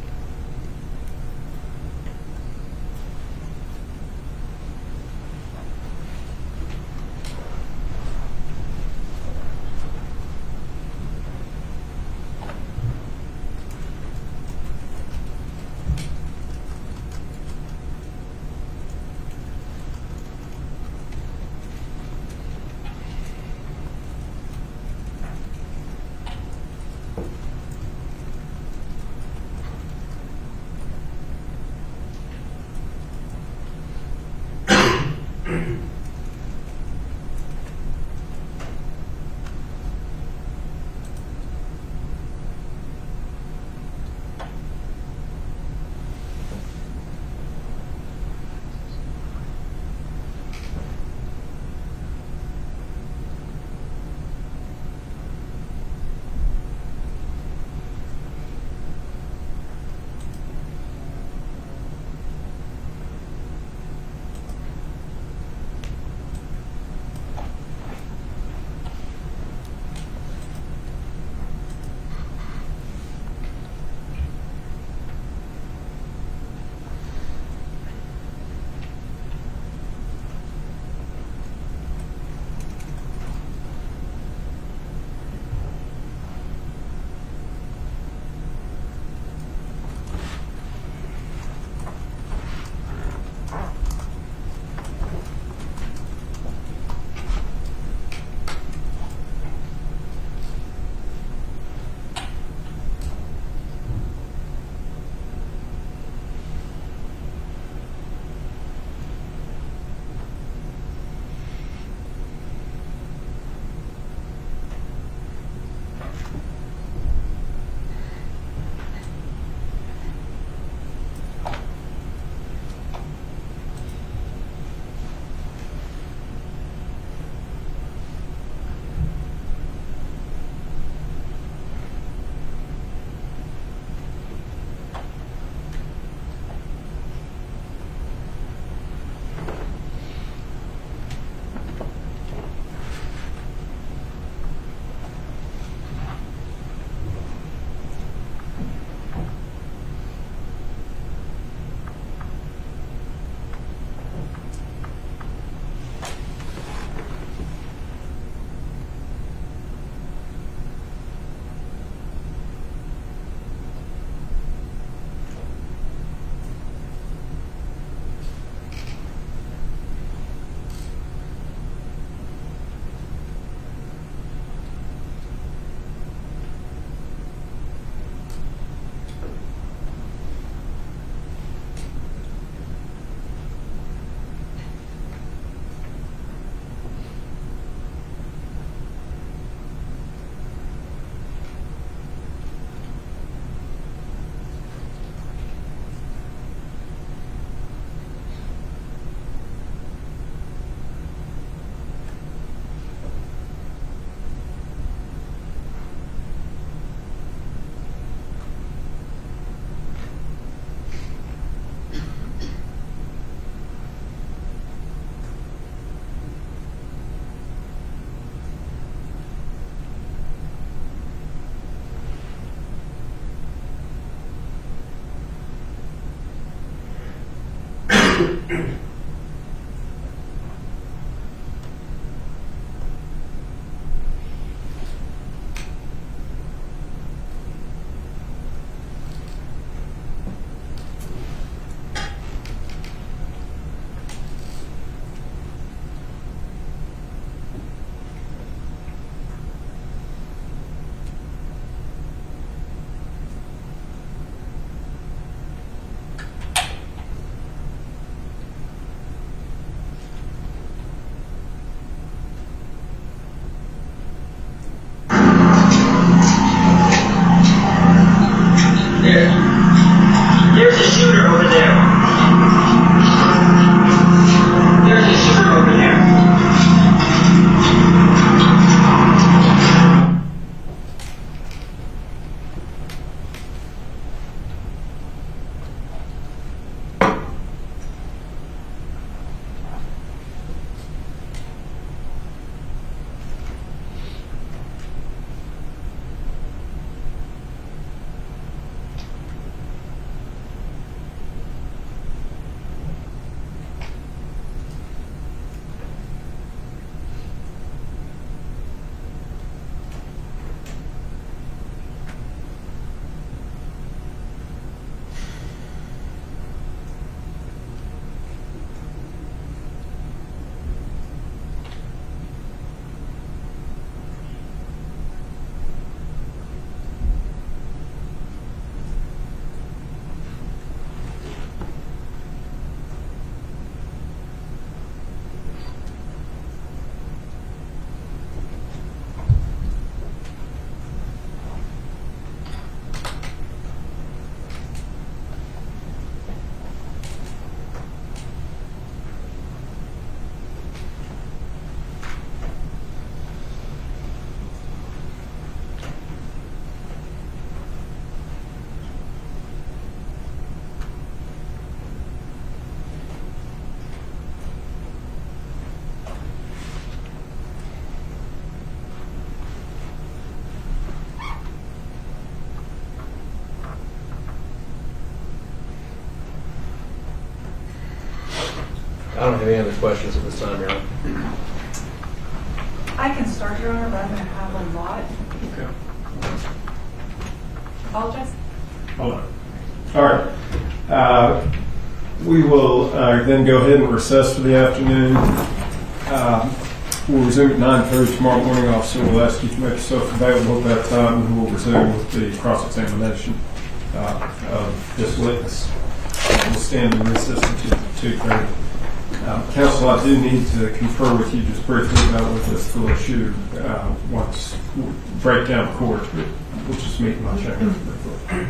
There's a shooter over there. There's a shooter over there. I don't have any other questions at this time, Your Honor. I can start, Your Honor, but I'm going to have a lot. Okay. Apologize. Hold on. All right. We will then go ahead and recess for the afternoon. We'll resume at 9:30 tomorrow morning. Officer will ask you to make yourself available at that time, and we'll resume with the cross-examination of this witness. We'll stand in recess until 2:30. Counsel, I do need to confer with you just briefly about what this little shooter once break down court. We'll just meet in my chamber briefly.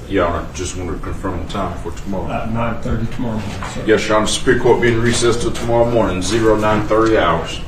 Your Honor, just wanted to confirm the time for tomorrow. 9:30 tomorrow morning. Sir. Yes, Your Honor. Superior Court being recessed till tomorrow morning, 09:30 hours.